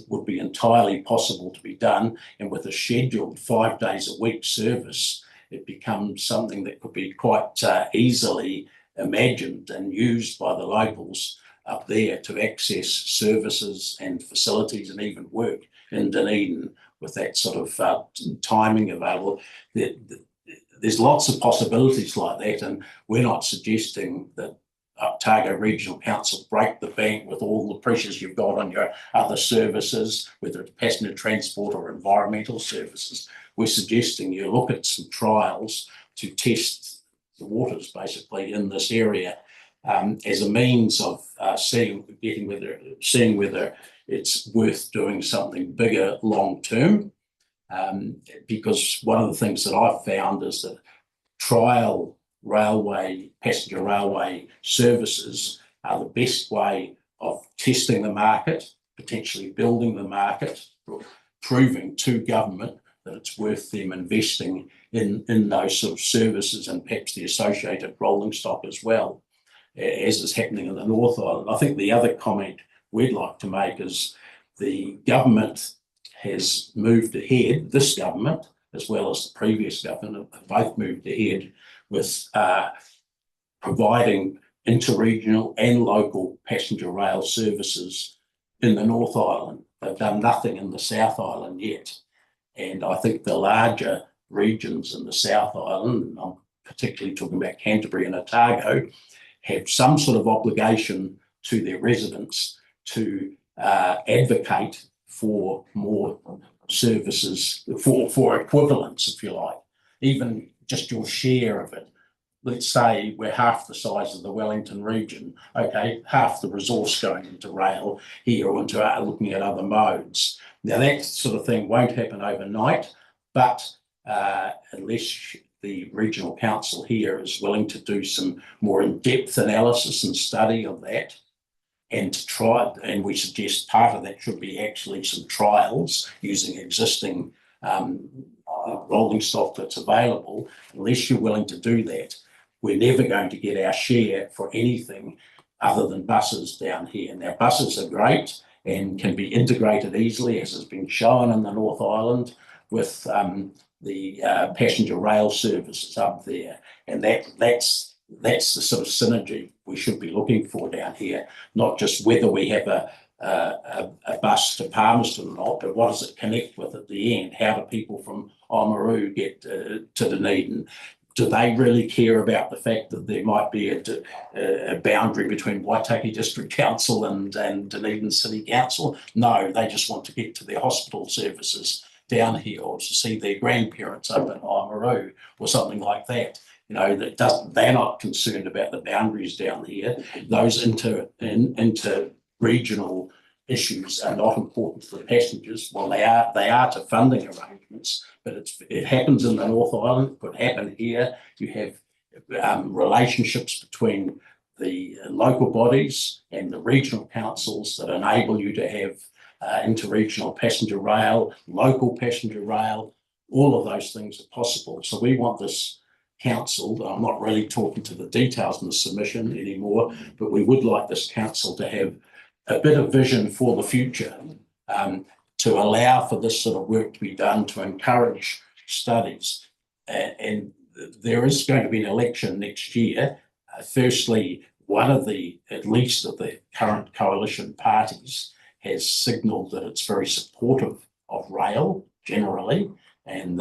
would be entirely possible to be done. And with a scheduled 5 days a week service, it becomes something that could be quite easily imagined and used by the locals up there to access services and facilities and even work in Dunedin with that sort of timing available. There's lots of possibilities like that, and we're not suggesting that Otago Regional Council break the bank with all the pressures you've got on your other services, whether it's passenger transport or environmental services. We're suggesting you look at some trials to test the waters basically in this area as a means of seeing whether it's worth doing something bigger long term. Because one of the things that I've found is that trial passenger railway services are the best way of testing the market, potentially building the market, proving to government that it's worth them investing in those sort of services and perhaps the associated rolling stock as well, as is happening in the North Island. I think the other comment we'd like to make is the government has moved ahead, this government, as well as the previous government, have both moved ahead with providing interregional and local passenger rail services in the North Island. They've done nothing in the South Island yet. And I think the larger regions in the South Island, and I'm particularly talking about Canterbury and Otago, have some sort of obligation to their residents to advocate for more services, for equivalence, if you like, even just your share of it. Let's say we're half the size of the Wellington region, okay, half the resource going into rail here or into looking at other modes. Now that sort of thing won't happen overnight, but unless the regional council here is willing to do some more in-depth analysis and study of that, and to try, and we suggest part of that should be actually some trials using existing rolling stock that's available. Unless you're willing to do that, we're never going to get our share for anything other than buses down here. Now, buses are great and can be integrated easily, as has been shown in the North Island, with the passenger rail services up there. And that's the sort of synergy we should be looking for down here, not just whether we have a bus to Palmerston or not, but what does it connect with at the end? How do people from Oamaru get to Dunedin? Do they really care about the fact that there might be a boundary between Waitaki District Council and Dunedin City Council? No, they just want to get to their hospital services down here, or to see their grandparents up in Oamaru or something like that. You know, they're not concerned about the boundaries down here. Those inter-regional issues are not important for the passengers. Well, they are to funding arrangements, but it happens in the North Island, it could happen here. You have relationships between the local bodies and the regional councils that enable you to have interregional passenger rail, local passenger rail. All of those things are possible. So we want this council, I'm not really talking to the details in the submission anymore, but we would like this council to have a bit of vision for the future, to allow for this sort of work to be done, to encourage studies. And there is going to be an election next year. Firstly, one of at least of the current coalition parties has signalled that it's very supportive of rail generally, and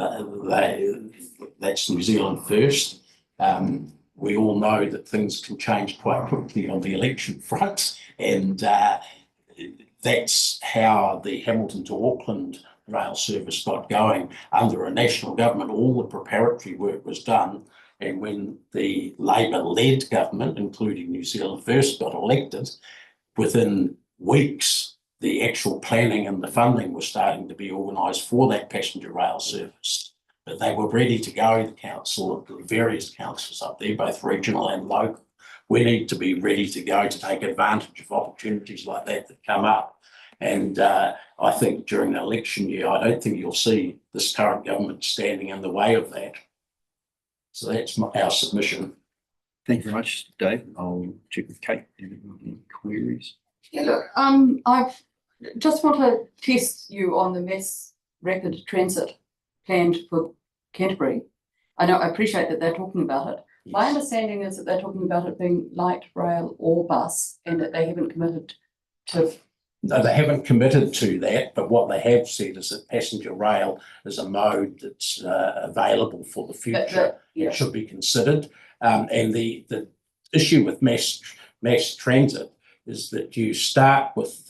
that's New Zealand First. We all know that things can change quite quickly on the election front, and that's how the Hamilton to Auckland rail service got going under a national government. All the preparatory work was done, and when the Labour-led government, including New Zealand First, got elected, within weeks the actual planning and the funding was starting to be organised for that passenger rail service. But they were ready to go, the council, the various councils up there, both regional and local. We need to be ready to go to take advantage of opportunities like that come up. And I think during the election year, I don't think you'll see this current government standing in the way of that. So that's our submission.
Thank you very much, Dave. I'll check with Kate. Any queries?
Yeah, look, I've just want to test you on the mass rapid transit planned for Canterbury. I appreciate that they're talking about it. My understanding is that they're talking about it being light rail or bus, and that they haven't committed to.
No, they haven't committed to that, but what they have said is that passenger rail is a mode that's available for the future. It should be considered. And the issue with mass transit is that you start with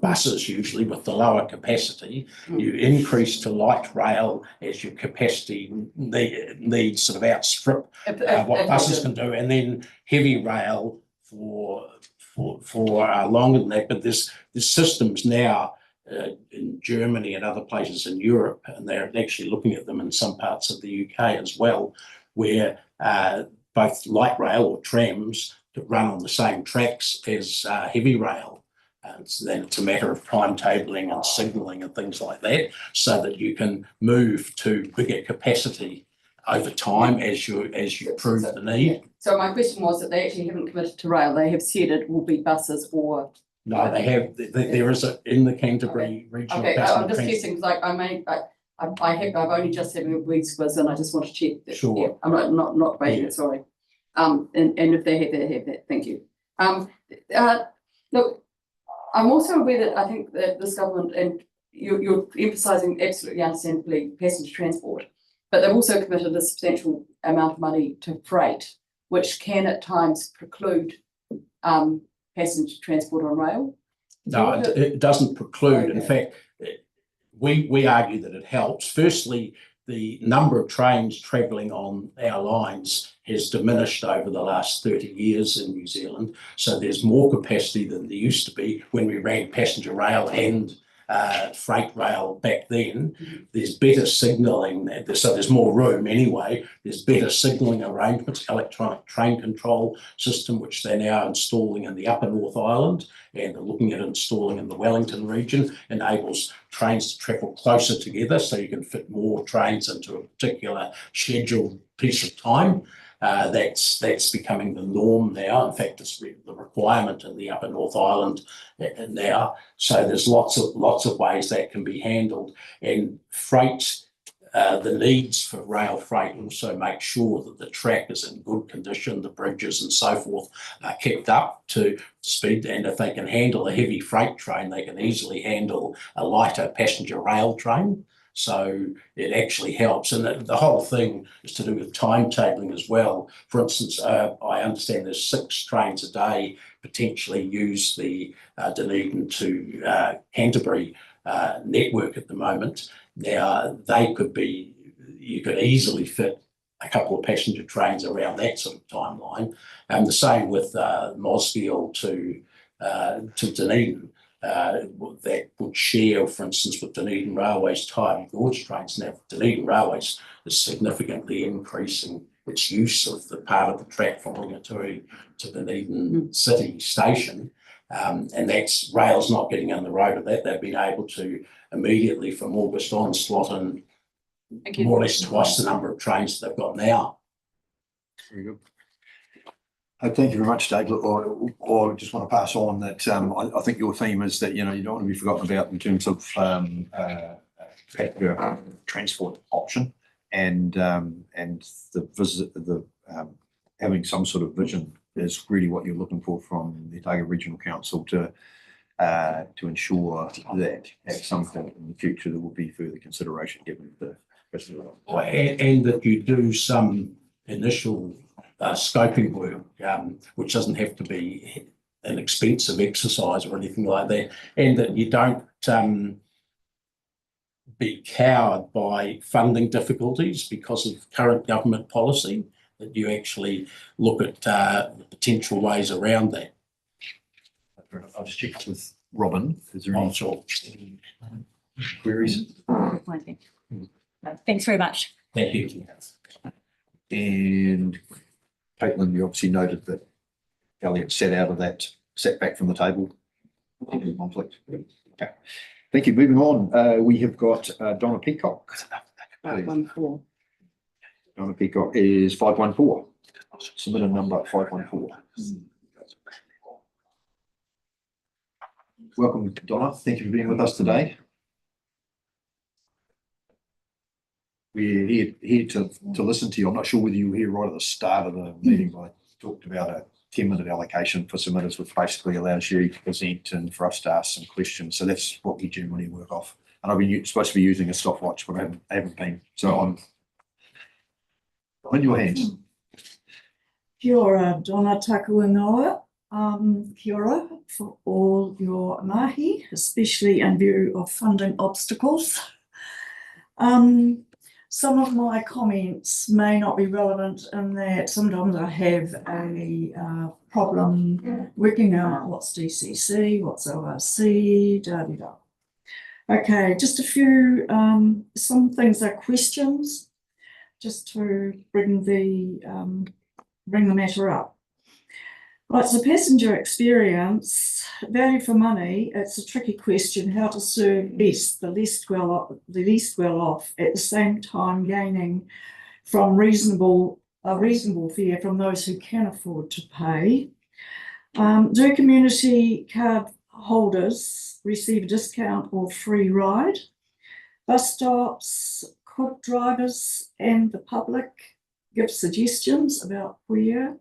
buses, usually with the lower capacity. You increase to light rail as your capacity needs sort of outstrip what buses can do, and then heavy rail for longer than that. But there's systems now in Germany and other places in Europe, and they're actually looking at them in some parts of the UK as well, where both light rail or trams to run on the same tracks as heavy rail. So then it's a matter of timetabling and signalling and things like that, so that you can move to bigger capacity over time as you prove the need.
So my question was that they actually haven't committed to rail. They have said it will be buses or.
No, they have. There is in the Canterbury regional.
Okay, I'm just guessing, like I've only just had a week's quiz, and I just want to check that.
Sure.
Yeah, I'm not debating it, sorry. And if they have that, thank you. Look, I'm also aware that I think that this government, and you're emphasising absolutely understandably passenger transport, but they've also committed a substantial amount of money to freight, which can at times preclude passenger transport on rail.
No, it doesn't preclude.
Okay.
In fact, we argue that it helps. Firstly, the number of trains travelling on our lines has diminished over the last 30 years in New Zealand. So there's more capacity than there used to be when we ran passenger rail and freight rail back then. There's better signalling, so there's more room anyway. There's better signalling arrangements, electronic train control system, which they're now installing in the Upper North Island and are looking at installing in the Wellington region, enables trains to travel closer together so you can fit more trains into a particular scheduled piece of time. That's becoming the norm now. In fact, it's the requirement in the Upper North Island now. So there's lots of ways that can be handled. And freight the needs for rail freight also make sure that the track is in good condition, the bridges and so forth are kept up to speed, and if they can handle a heavy freight train, they can easily handle a lighter passenger rail train. So it actually helps, and the whole thing is to do with timetabling as well. For instance, I understand there's 6 trains a day potentially use the Dunedin to Canterbury network at the moment. Now, you could easily fit a couple of passenger trains around that sort of timeline. And the same with Mosgiel to Dunedin. That would share, for instance, with Dunedin Railway's Tide and Gorge trains. Now, Dunedin Railways is significantly increasing its use of the part of the track from Ringatua to Dunedin City Station. And that's rail's not getting on the road of that. They've been able to immediately from August on slot in more or less twice the number of trains that they've got now.
Very good. Thank you very much, Dave. Look, I just want to pass on that I think your theme is that, you know, you don't want to be forgotten about in terms of passenger transport option and the having some sort of vision is really what you're looking for from the Otago Regional Council to ensure that at some point in the future there will be further consideration given the
and that you do some initial scoping work, which doesn't have to be an expensive exercise or anything like that, and that you don't be cowed by funding difficulties because of current government policy, that you actually look at the potential ways around that.
I'll just check with Robin. Is there any
Sure.
queries?
Thanks very much.
Thank you.
And Caitlin, you obviously noted that Elliot sat back from the table. Conflict. Okay. Thank you. Moving on, we have got Donna Peacock.
514.
Donna Peacock is 514. Submitted number 514. Welcome, Donna. Thank you for being with us today. We're here to listen to you. I'm not sure whether you were here right at the start of the meeting, but I talked about a 10-minute allocation for submitters, which basically allows you to present and for us to ask some questions. So that's what we generally work off. And I've been supposed to be using a stopwatch, but I haven't been. So I'm in your hands.
Kia ora, Donna Takuingoa. Kia ora for all your mahi, especially in view of funding obstacles. Some of my comments may not be relevant in that sometimes I have a problem working out what's DCC, what's ORC, da-da-da. Okay, just a few, some things are questions, just to bring the matter up. Right, so passenger experience, value for money, it's a tricky question, how to serve best, the least well off, at the same time gaining from a reasonable fare from those who can afford to pay. Do community card holders receive a discount or free ride? Bus stops, could drivers and the public give suggestions about where?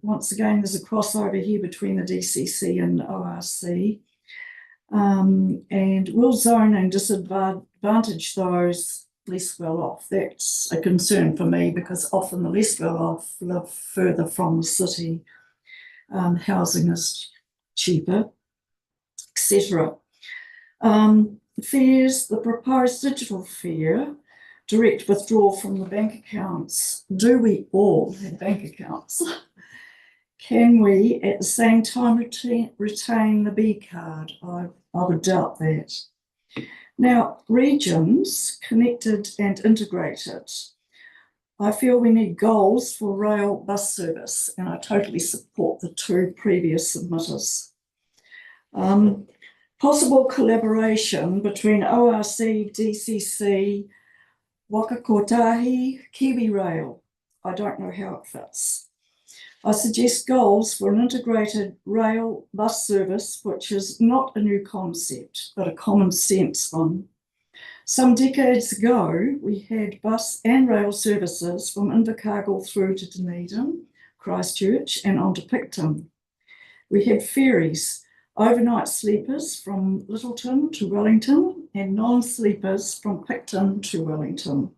Once again, there's a crossover here between the DCC and ORC. And will zoning disadvantage those less well off? That's a concern for me because often the less well off live further from the city. Housing is cheaper, etc. Fares, the proposed digital fare, direct withdrawal from the bank accounts. Do we all have bank accounts? Can we at the same time retain the B card? I would doubt that. Now, regions, connected and integrated. I feel we need goals for rail bus service, and I totally support the 2 previous submitters. Possible collaboration between ORC, DCC, Waka Kotahi, Kiwi Rail. I don't know how it fits. I suggest goals for an integrated rail bus service, which is not a new concept, but a common sense one. Some decades ago, we had bus and rail services from Invercargill through to Dunedin, Christchurch, and on to Picton. We had ferries, overnight sleepers from Littleton to Wellington, and non-sleepers from Picton to Wellington.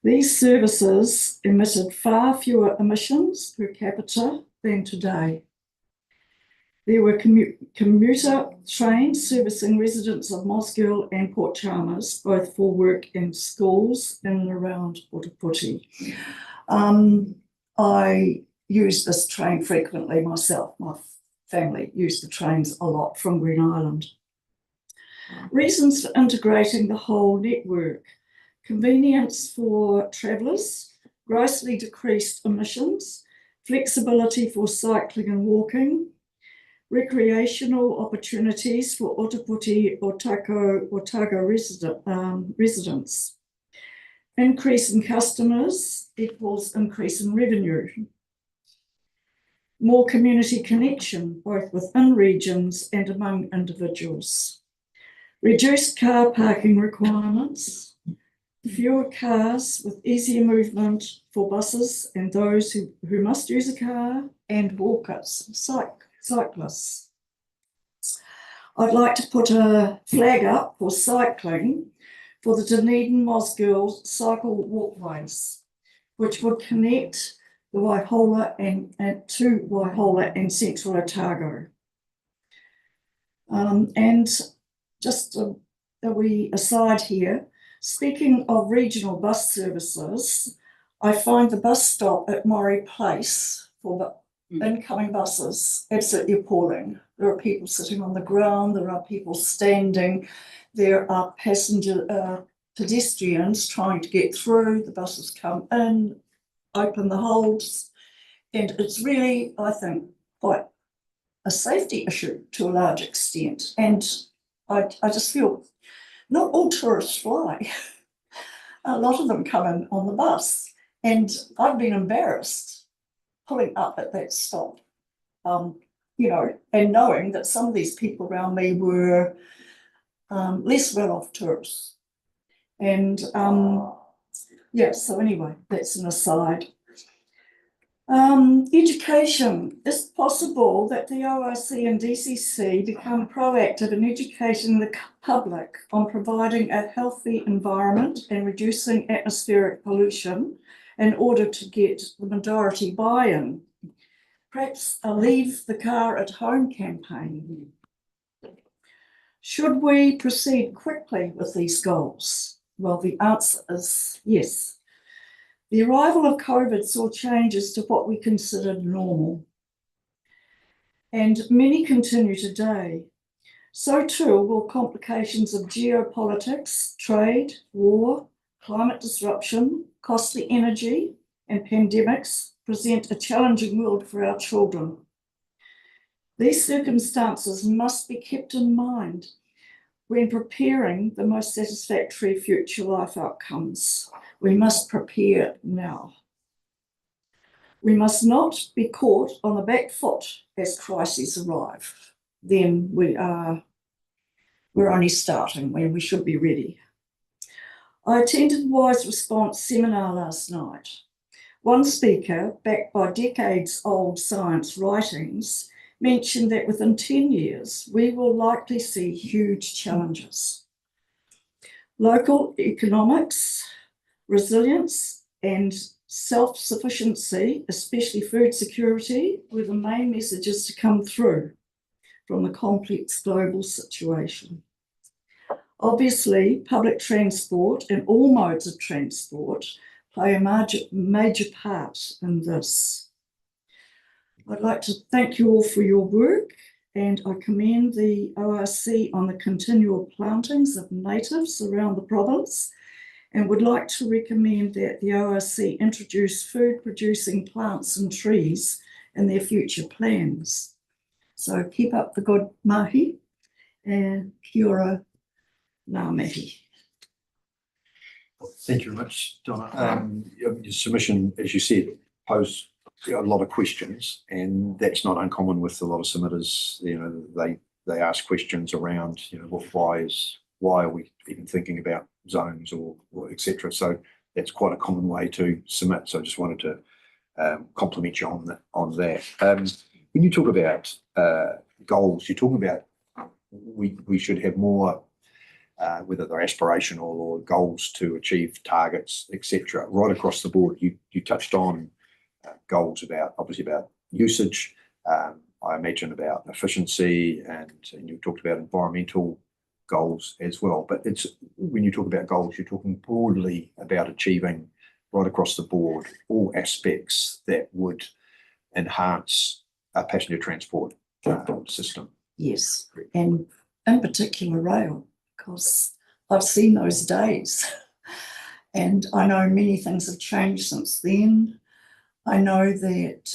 These services emitted far fewer emissions per capita than today. There were commuter trains servicing residents of Mosgiel and Port Chalmers, both for work and schools in and around Ōtepoti. I use this train frequently myself. My family used the trains a lot from Green Island. Reasons for integrating the whole network: convenience for travellers, grossly decreased emissions, flexibility for cycling and walking, recreational opportunities for Ōtepoti Otago residents. Increase in customers equals increase in revenue. More community connection, both within regions and among individuals. Reduced car parking requirements. Fewer cars with easier movement for buses and those who must use a car, and walkers, cyclists. I'd like to put a flag up for cycling for the Dunedin Mosgiel cycle walkways, which would connect the Waihola to Waihola and Central Otago. And just a wee aside here, speaking of regional bus services, I find the bus stop at Maury Place for the incoming buses absolutely appalling. There are people sitting on the ground, there are people standing, there are pedestrians trying to get through, the buses come in, open the holds, and it's really, I think, quite a safety issue to a large extent. And I just feel not all tourists fly. A lot of them come in on the bus, and I've been embarrassed pulling up at that stop, you know, and knowing that some of these people around me were less well-off tourists. And yeah, so anyway, that's an aside. Education. Is it possible that the ORC and DCC become proactive in educating the public on providing a healthy environment and reducing atmospheric pollution in order to get the majority buy-in? Perhaps a leave the car at home campaign. Should we proceed quickly with these goals? Well, the answer is yes. The arrival of COVID saw changes to what we considered normal, and many continue today. So too will complications of geopolitics, trade, war, climate disruption, costly energy, and pandemics present a challenging world for our children. These circumstances must be kept in mind when preparing the most satisfactory future life outcomes. We must prepare now. We must not be caught on the back foot as crises arrive. Then we're only starting when we should be ready. I attended Wise Response seminar last night. One speaker, backed by decades-old science writings, mentioned that within 10 years, we will likely see huge challenges. Local economics, resilience, and self-sufficiency, especially food security, were the main messages to come through from the complex global situation. Obviously, public transport and all modes of transport play a major part in this. I'd like to thank you all for your work, and I commend the ORC on the continual plantings of natives around the province, and would like to recommend that the ORC introduce food-producing plants and trees in their future plans. So keep up the good mahi, and kia ora ngā mihi.
Thank you very much, Donna. Your submission, as you said, posed a lot of questions, and that's not uncommon with a lot of submitters. You know, they ask questions around, you know, why is why are we even thinking about zones or et cetera. So that's quite a common way to submit. So I just wanted to compliment you on that. When you talk about goals, you're talking about we should have more, whether they're aspirational or goals to achieve targets, etc. Right across the board. You touched on goals obviously about usage. I imagine about efficiency, and you talked about environmental goals as well. But it's when you talk about goals, you're talking broadly about achieving right across the board all aspects that would enhance a passenger transport system.
Yes, and in particular rail, because I've seen those days. And I know many things have changed since then. I know that,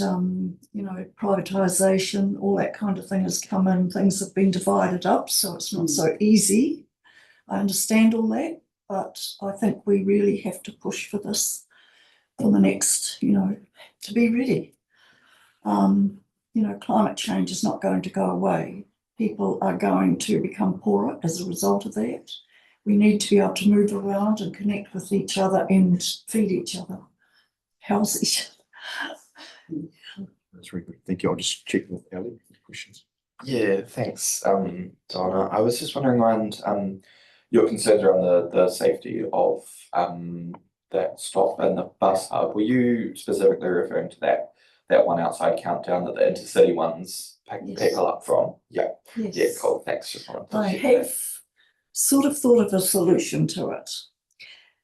privatisation, all that kind of thing has come in. Things have been divided up, so it's not so easy. I understand all that, but I think we really have to push for this for the next, to be ready. Climate change is not going to go away. People are going to become poorer as a result of that. We need to be able to move around and connect with each other and feed each other, house each other.
That's very good. Thank you. I'll just check with Ellie. Questions?
Yeah, thanks, Donna. I was just wondering around your concerns around the safety of that stop and the bus hub. Were you specifically referring to that one outside Countdown that the intercity ones pick
Yes.
people up from? Yeah.
Yes.
Yeah, cool. Thanks. Just wanted to
I
check
have
that.
sort of thought of a solution to it.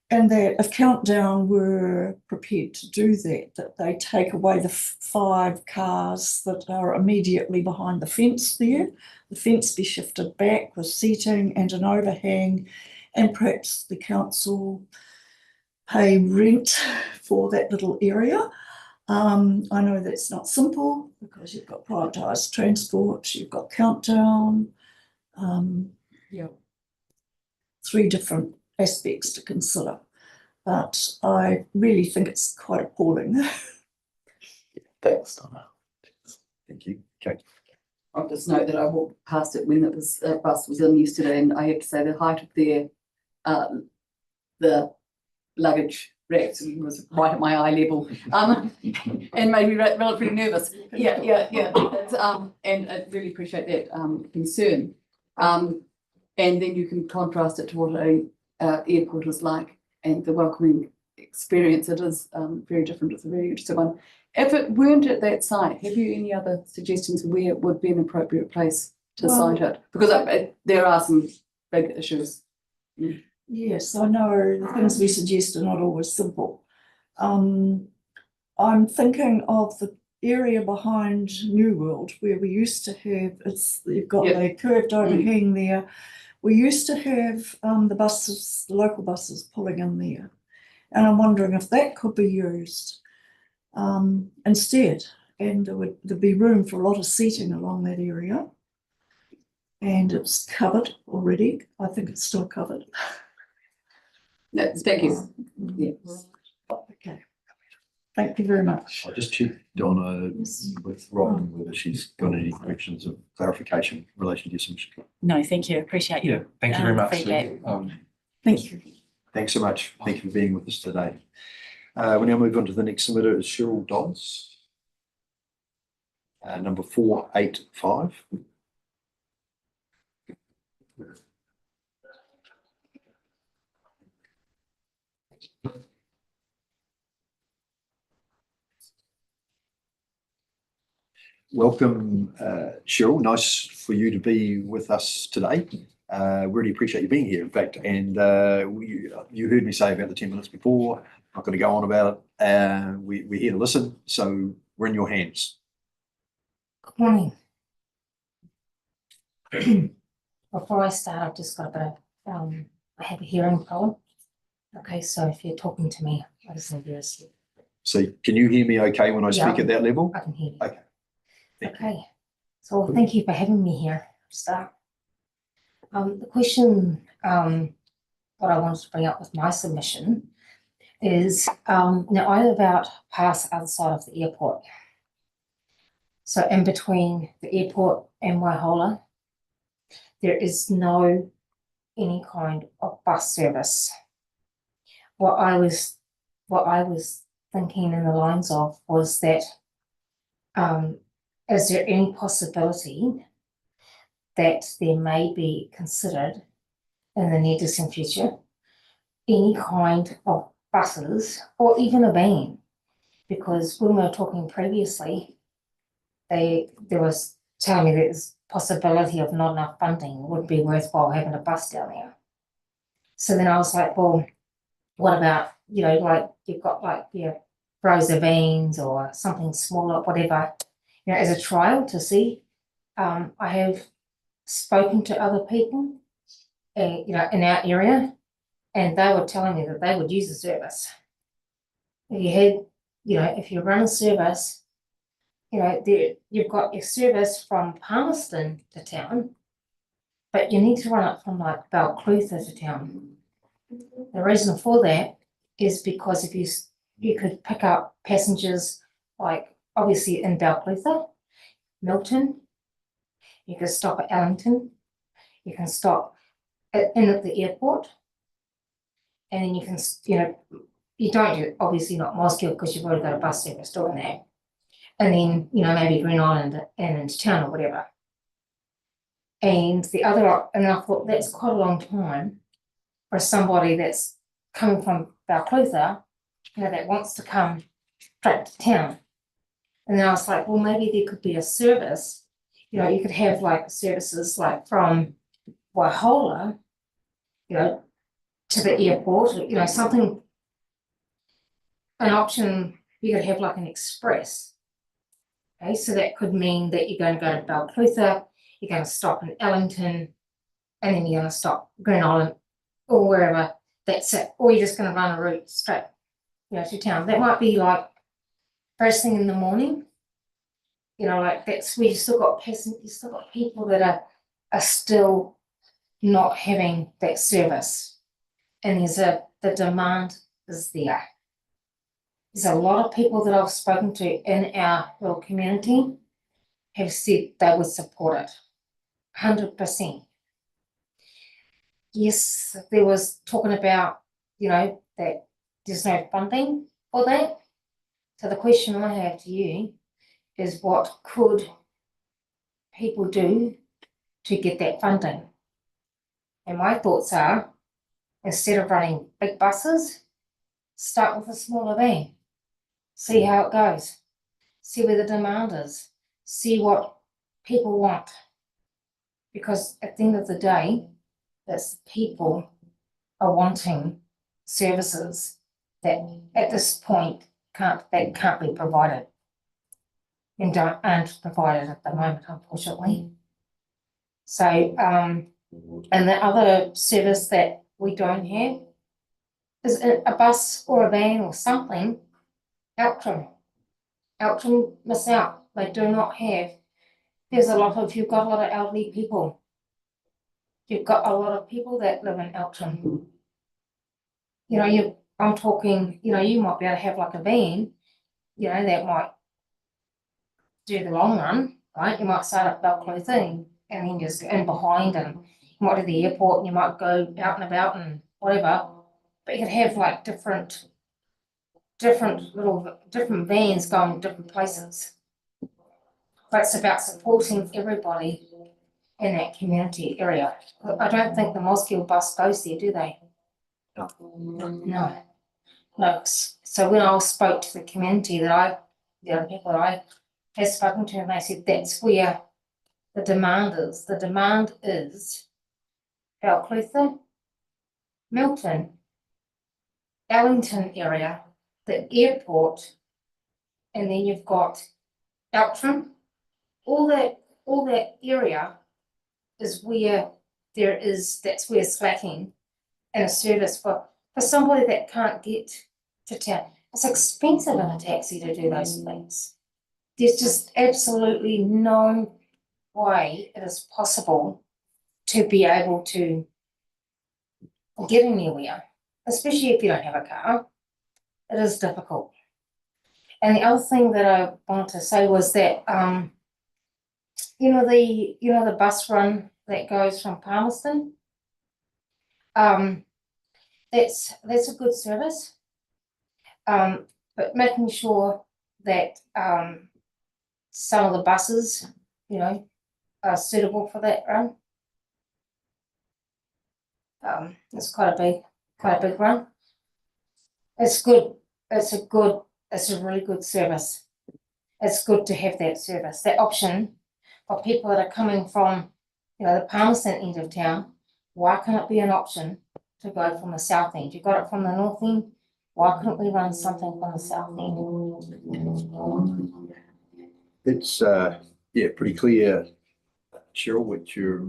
And that if Countdown were prepared to do that they take away the 5 cars that are immediately behind the fence there. The fence be shifted back with seating and an overhang, and perhaps the council pay rent for that little area. I know that's not simple because you've got privatised transport, you've got Countdown, 3 different aspects to consider. But I really think it's quite appalling.
Thanks, Donna.
Thank you. Kate.
I'll just note that I walked past it when bus was in yesterday, and I have to say the height of the luggage racks was right at my eye level, and made me relatively nervous. Yeah. And I really appreciate that concern. And then you can contrast it to what a airport is like, and the welcoming experience. It is very different. It's a very interesting one. If it weren't at that site, have you any other suggestions where it would be an appropriate place to site it? Because there are some big issues.
Yes, I know the things we suggest are not always simple. I'm thinking of the area behind New World where we used to have, you've got a curved overhang there. We used to have the local buses pulling in there. And I'm wondering if that could be used instead. And there'd be room for a lot of seating along that area. And it's covered already. I think it's still covered.
No, thank you.
Yes. Okay. Thank you very much.
I'll just check Donna with Robin whether she's got any questions of clarification in relation to your submission.
No, thank you. Appreciate you.
Yeah, thank you very much.
Feedback.
Thank you.
Thanks so much. Thank you for being with us today. We now move on to the next submitter, is Cheryl Dodds. Number 485. Welcome, Cheryl. Nice for you to be with us today. Really appreciate you being here, in fact. And you heard me say about the 10 minutes before. Not going to go on about it. We're here to listen, so we're in your hands.
Good morning. Before I start, I've just got a bit of, I have a hearing problem. Okay, so if you're talking to me, I just need you to sleep.
So can you hear me okay when I speak
Yeah.
at that level?
I can hear you.
Okay. Thank you.
Okay, so thank you for having me here to start. The question what I wanted to bring up with my submission is now I live out past the other side of the airport. So in between the airport and Waihola, there is no any kind of bus service. What I was thinking in the lines of was that, is there any possibility that there may be considered in the near distant future any kind of buses or even a van? Because when we were talking previously, there was telling me that there's possibility of not enough funding, it would be worthwhile having a bus down there. So then I was like, well, what about, like you've got like your Rosa vans or something smaller, whatever, as a trial to see. I have spoken to other people, in our area, and they were telling me that they would use the service. If you had, if you run a service, you've got your service from Palmerston to town, but you need to run it from like Balclutha to town. The reason for that is because if you could pick up passengers, like obviously in Balclutha, Milton, you could stop at Ellington, you can stop at the airport, and then you can, you don't do obviously not Mosgiel because you've already got a bus service doing that. And then, maybe Green Island and into town or whatever. And and I thought that's quite a long time for somebody that's coming from Balclutha, that wants to come straight to town. And then I was like, well, maybe there could be a service, you could have like services like from Waihola, to the airport, something, an option, you could have like an express. Okay, so that could mean that you're going to go to Balclutha, you're going to stop in Ellington, and then you're going to stop Green Island or wherever. That's it. Or you're just going to run a route straight, to town. That might be like first thing in the morning. Like that's where you still got people that are still not having that service, and the demand is there. There's a lot of people that I've spoken to in our little community have said they would support it, 100%. Yes, there was talking about, that there's no funding for that. So the question I have to you is, what could people do to get that funding? And my thoughts are, instead of running big buses, start with a smaller van. See how it goes. See where the demand is. See what people want. Because at the end of the day, that's the people are wanting services that at this point can't be provided. And aren't provided at the moment, unfortunately. So and the other service that we don't have is a bus or a van or something. Outram miss out. They do not have. You've got a lot of elderly people. You've got a lot of people that live in Outram. I'm talking, you might be able to have like a van, that might do the long run, right? You might start at Balclutha and then just go in behind, and you might do the airport, and you might go out and about and whatever. But you could have like different vans going different places. But it's about supporting everybody in that community area. I don't think the Mosgiel bus goes there, do they? No. So when I spoke to the community the people that I have spoken to, and they said that's where the demand is. The demand is Balclutha, Milton, Ellington area, the airport, and then you've got Outram. All that area is where that's where it's lacking in a service for somebody that can't get to town. It's expensive in a taxi to do those things. There's just absolutely no way it is possible to be able to get anywhere, especially if you don't have a car. It is difficult. And the other thing that I wanted to say was that the bus run that goes from Palmerston, that's a good service. But making sure that, some of the buses, you know, are suitable for that run. It's quite a big run. It's good, it's a really good service. It's good to have that service, that option for people that are coming from, you know, the Palmerston end of town. Why can't it be an option to go from the south end? You got it from the north end, why couldn't we run something from the south end?
It's, yeah, pretty clear, Cheryl, what your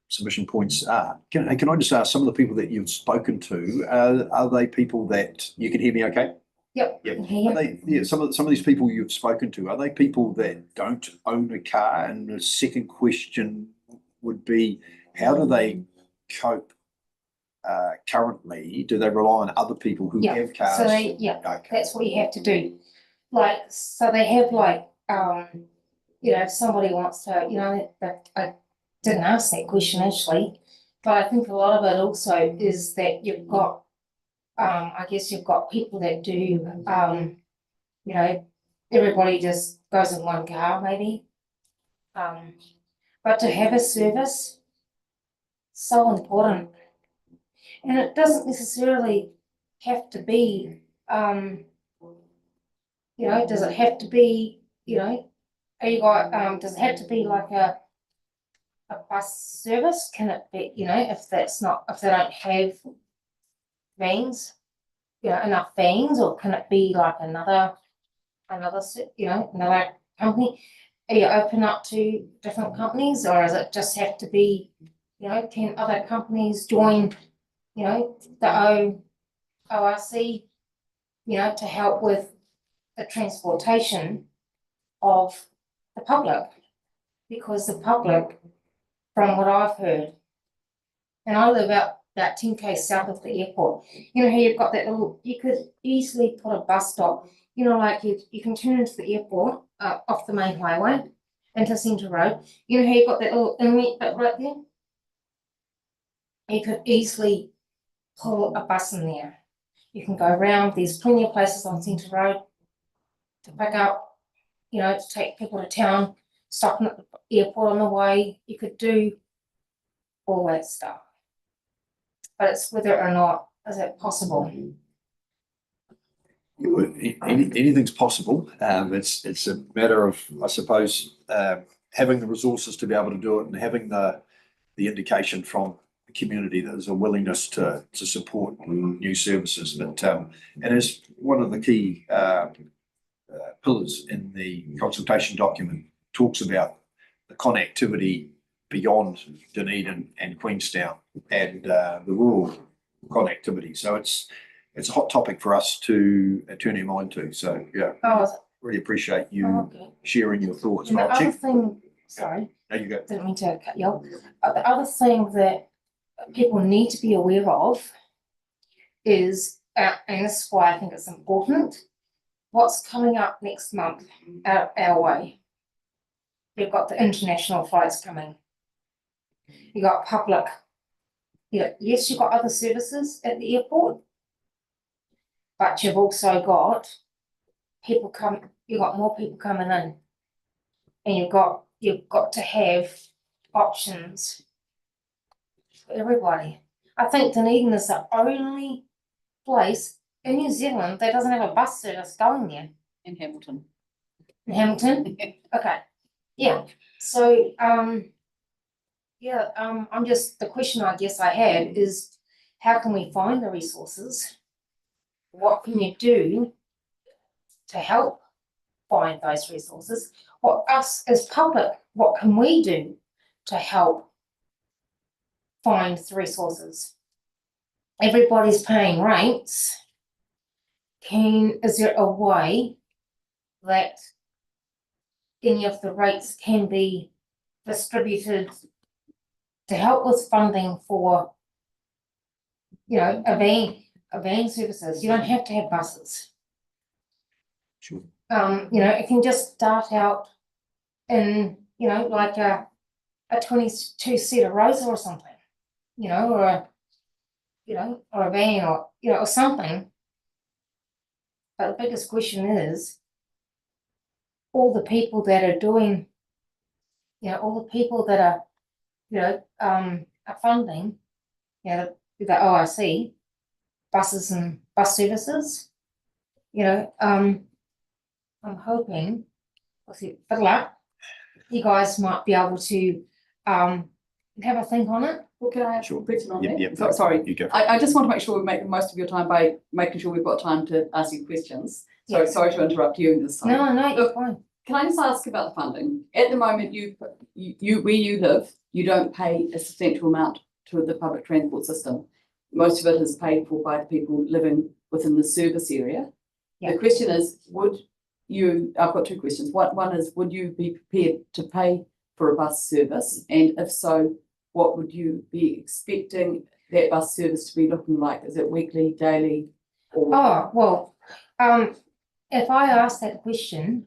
submission points are. Can I just ask, some of the people that you've spoken to, are they people that, you can hear me okay?
Yep.
Yeah.
Here.
Are they, yeah, some of these people you've spoken to, are they people that don't own a car? And the second question would be, how do they cope currently? Do they rely on other people who
Yeah,
have cars?
So they,
Okay.
that's what you have to do. Like, so they have like, you know, if somebody wants to, you know, that I didn't ask that question actually, but I think a lot of it also is that you've got, I guess you've got people that do, you know, everybody just goes in one car maybe. But to have a service, so important. And it doesn't necessarily have to be, you know, does it have to be, you know, are you got, does it have to be like a bus service? Can it be, you know, if that's not, if they don't have vans, you know, enough vans, or can it be like another, you know, another company? Are you open up to different companies, or does it just have to be, you know, can other companies join, you know, the ORC, you know, to help with the transportation of the public? Because the public, from what I've heard, and I live about 10k south of the airport, you know how you've got that little, you could easily put a bus stop, you know, like you can turn into the airport off the main highway into Centre Road, you know how you've got that little inlet bit right there? You could easily pull a bus in there. You can go around, there's plenty of places on Centre Road to pick up, you know, to take people to town, stopping at the airport on the way. You could do all that stuff. But it's whether or not is it possible.
Anything's possible. It's a matter of, I suppose, having the resources to be able to do it, and having the indication from the community that there's a willingness to support new services. But and as one of the key pillars in the consultation document talks about the connectivity beyond Dunedin and Queenstown, and the rural connectivity. So it's a hot topic for us to turn our mind to. So yeah, really appreciate you sharing your thoughts.
And the other thing, sorry,
there you go.
didn't mean to cut you off. The other thing that people need to be aware of is, and this is why I think it's important, what's coming up next month our way. You've got the international flights coming. You got public. Yes, you've got other services at the airport, but you've also got people you've got more people coming in, and you've got to have options for everybody. I think Dunedin is the only place in New Zealand that doesn't have a bus service going there.
In Hamilton.
In Hamilton? Okay. Yeah. So I'm just, the question I guess I have is, how can we find the resources? What can you do to help find those resources? What us as public, what can we do to help find the resources? Everybody's paying rates. Is there a way that any of the rates can be distributed to help with funding for, you know, a van services? You don't have to have buses.
Sure.
You know, it can just start out in, you know, like a 22-seater Rosa or something, you know, or or a van or, or something. But the biggest question is all the people that are doing, all the people that are, are funding, the ORC, buses and bus services, I'm hoping, with good luck, you guys might be able to have a think on it.
Well, can I ask
Sure.
a question on
Yep,
that?
yep.
So- Sorry,
You go.
I just want to make sure we make the most of your time by making sure we've got time to ask you questions. So
Yeah.
sorry to interrupt you this time.
No, you're
Look,
fine.
Can I just ask about the funding? At the moment, you where you live, you don't pay a substantial amount to the public transport system. Most of it is paid for by the people living within the service area.
Yeah.
The question is, I've got two questions. One is, would you be prepared to pay for a bus service? And if so, what would you be expecting that bus service to be looking like? Is it weekly, daily? Or
Oh, well, if I ask that question,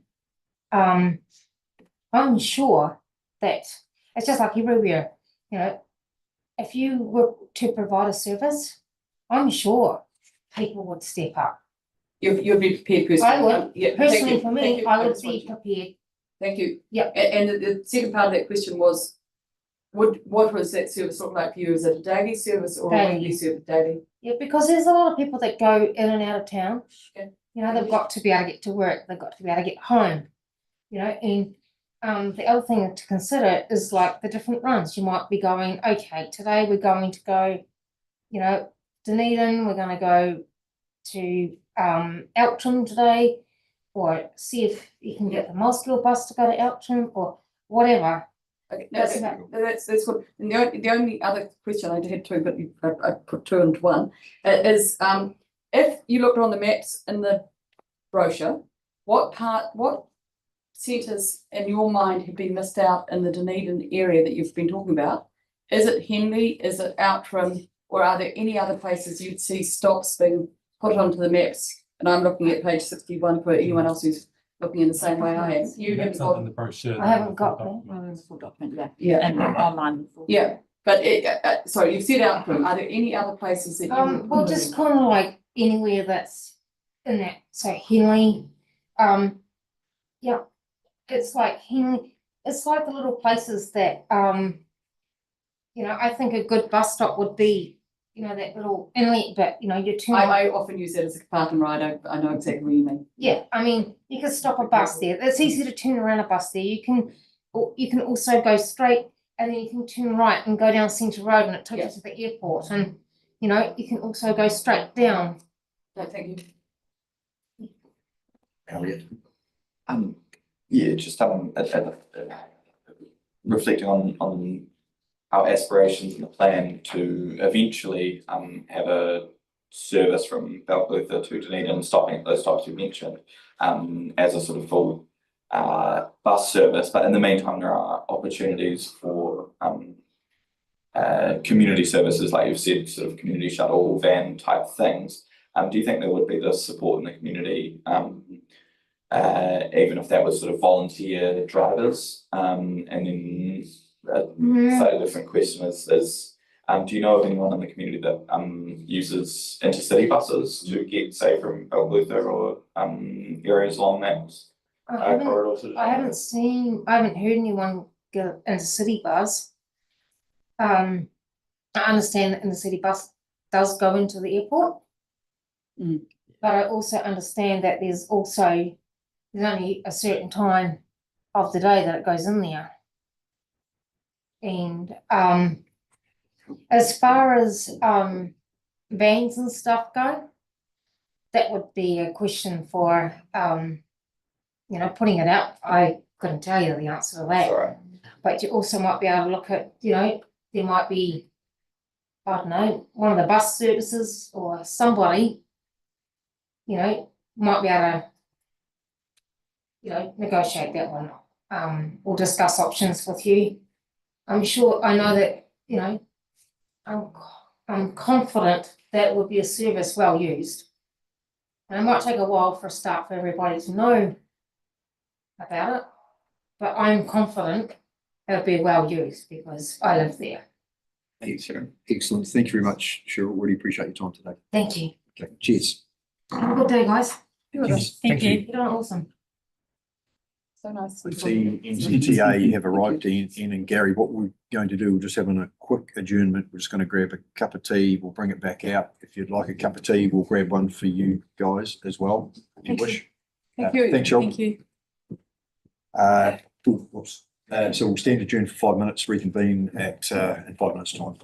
I'm sure that it's just like everywhere, if you were to provide a service, I'm sure people would step up.
you'd be prepared personally?
I would.
Yeah, thank
Personally,
you,
for
thank
me,
you.
I would
just
be
wanted to-
prepared.
Thank you.
Yeah.
And the second part of that question was, what was that service look like for you? Is it a daily service or a
Daily.
weekly service? Daily?
Yeah, because there's a lot of people that go in and out of town.
Okay.
They've got to be able to get to work, they've got to be able to get home, and the other thing to consider is like the different runs. You might be going, okay, today we're going to go, Dunedin, we're going to go to Elton today, or see if you can get the Mosgiel bus to go to Elton or whatever.
Okay,
That's
that's good. And the only other question I had two, but I put two into one, is if you looked on the maps in the brochure, what centres in your mind have been missed out in the Dunedin area that you've been talking about? Is it Henley? Is it Outram? Or are there any other places you'd see stops being put onto the maps? And I'm looking at page 61 for anyone else who's looking in the same way I am. You haven't got.
the brochure.
I haven't got that.
Full document,
Yeah.
and online.
Yeah, but sorry, you've said Outram. Are there any other places that you?
Well, just kind of like anywhere that's in that, so Henley, yeah, it's like Henley, it's like the little places that, I think a good bus stop would be, that little inlet, but, you turn.
I often use that as a park and ride. I know exactly what you mean.
Yeah, I mean, you can stop a bus there. It's easy to turn around a bus there. You can also go straight and then you can turn right and go down Centre Road and it takes you to the airport. And, you can also go straight down.
No, thank you.
Elliot.
Yeah, just reflecting on our aspirations and the plan to eventually have a service from Balclutha to Dunedin, stopping at those stops you mentioned, as a sort of full bus service. But in the meantime, there are opportunities for community services, like you've said, sort of community shuttle van type things. Do you think there would be the support in the community, even if that was sort of volunteer drivers? And then slightly different question is do you know of anyone in the community that uses intercity buses to get, say, from Balclutha or areas along that corridor?
I haven't heard anyone get into city bus. I understand that in the city bus does go into the airport. But I also understand that there's only a certain time of the day that it goes in there. And as far as vans and stuff go, that would be a question for putting it out. I couldn't tell you the answer to that.
Sorry.
But you also might be able to look at, there might be, I don't know, one of the bus services or somebody, might be able to, negotiate that one. Or discuss options with you. I know that, I'm confident that would be a service well used. And it might take a while for a start for everybody to know about it, but I'm confident it'll be well used because I live there.
Excellent. Thank you very much, Cheryl. Really appreciate your time today.
Thank you.
Okay, cheers.
Have a good day, guys.
Cheers.
Thank you.
You're doing awesome.
So nice.
I see NZTA have arrived in, and Gary, what we're going to do, we're just having a quick adjournment. We're just going to grab a cup of tea. We'll bring it back out. If you'd like a cup of tea, we'll grab one for you guys as well. If you
Thank you.
wish.
Thank you.
Thanks, Cheryl.
Thank you.
Whoops. So we'll stand adjourned for 5 minutes, reconvene at in 5 minutes' time.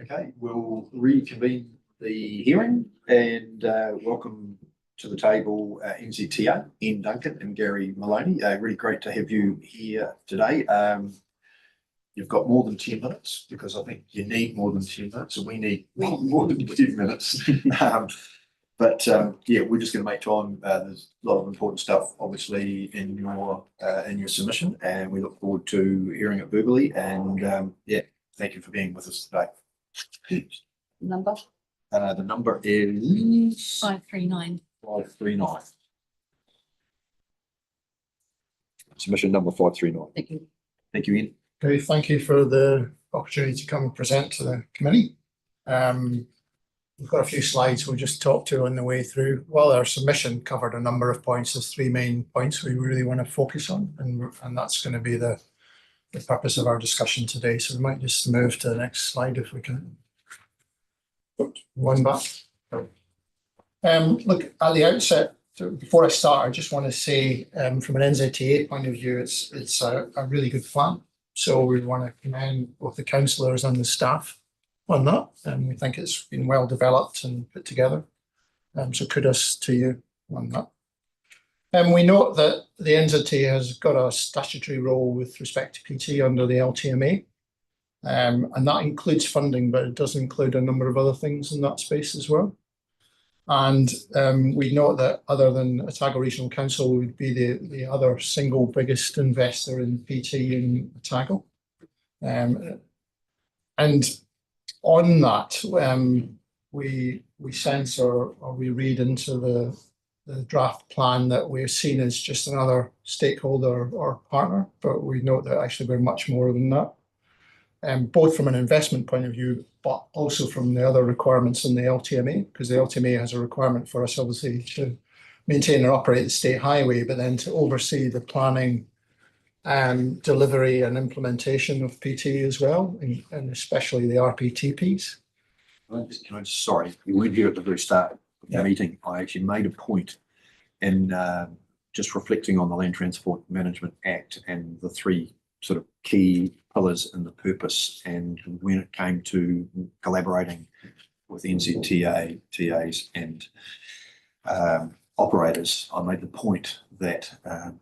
Okay, we'll reconvene the hearing and welcome to the table NZTA, Ian Duncan and Gary Maloney. Really great to have you here today. You've got more than 10 minutes because I think you need more than 10 minutes and we need more than 10 minutes. But yeah, we're just going to make time. There's a lot of important stuff, obviously, in your submission, and we look forward to hearing it verbally. And yeah, thank you for being with us today.
Number?
The number is
539.
539. Submission number 539.
Thank you.
Thank you, Ian.
Okay, thank you for the opportunity to come and present to the committee. We've got a few slides we'll just talk to on the way through. While our submission covered a number of points, there's three main points we really want to focus on, and that's going to be the purpose of our discussion today. So we might just move to the next slide if we can. One back. Look, at the outset, before I start, I just want to say from an NZTA point of view, it's a really good plan. So we want to commend both the councillors and the staff on that, and we think it's been well developed and put together. So kudos to you on that. And we note that the NZTA has got a statutory role with respect to PT under the LTMA, and that includes funding, but it does include a number of other things in that space as well. And we note that other than Otago Regional Council would be the other single biggest investor in PT in Otago. And on that, we sense or we read into the draft plan that we're seen as just another stakeholder or partner, but we note that actually we're much more than that. Both from an investment point of view, but also from the other requirements in the LTMA, because the LTMA has a requirement for us obviously to maintain and operate the state highway, but then to oversee the planning and delivery and implementation of PT as well, and especially the RPTPs.
Sorry, you weren't here at the very start of the meeting. I actually made a point in just reflecting on the Land Transport Management Act and the three sort of key pillars in the purpose. And when it came to collaborating with NZTA, TAs and operators, I made the point that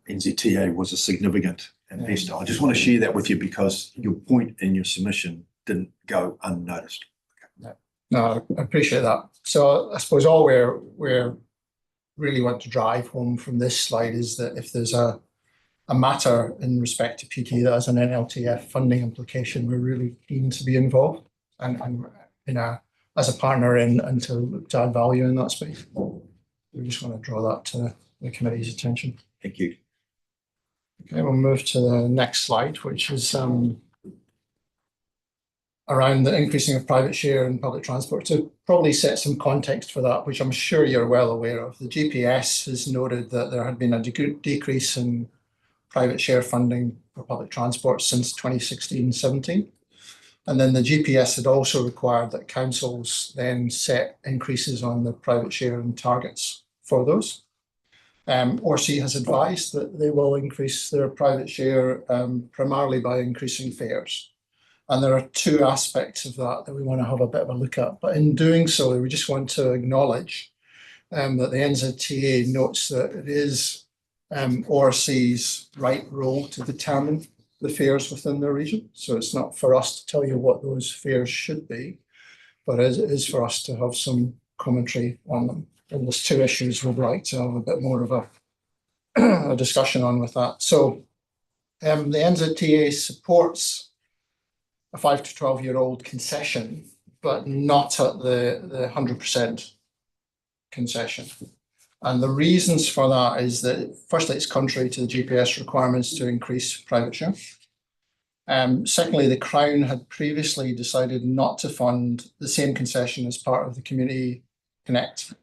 NZTA was a significant investor. I just want to share that with you because your point in your submission didn't go unnoticed.
No, I appreciate that. So I suppose all we're really want to drive home from this slide is that if there's a matter in respect to PT that has an NLTF funding implication, we're really keen to be involved and as a partner and to add value in that space. We just want to draw that to the committee's attention.
Thank you.
Okay, we'll move to the next slide, which is around the increasing of private share in public transport. To probably set some context for that, which I'm sure you're well aware of, the GPS has noted that there had been a decrease in private share funding for public transport since 2016-17. And then the GPS had also required that councils then set increases on the private share and targets for those. ORC has advised that they will increase their private share primarily by increasing fares. And there are two aspects of that we want to have a bit of a look at. But in doing so, we just want to acknowledge that the NZTA notes that it is ORC's right role to determine the fares within their region. So it's not for us to tell you what those fares should be, but it is for us to have some commentary on them. And there's two issues we'd like to have a bit more of a discussion on with that. So the NZTA supports a 5 to 12-year-old concession, but not at the 100% concession. And the reasons for that is that, firstly, it's contrary to the GPS requirements to increase private share. Secondly, the Crown had previously decided not to fund the same concession as part of the Community Connect.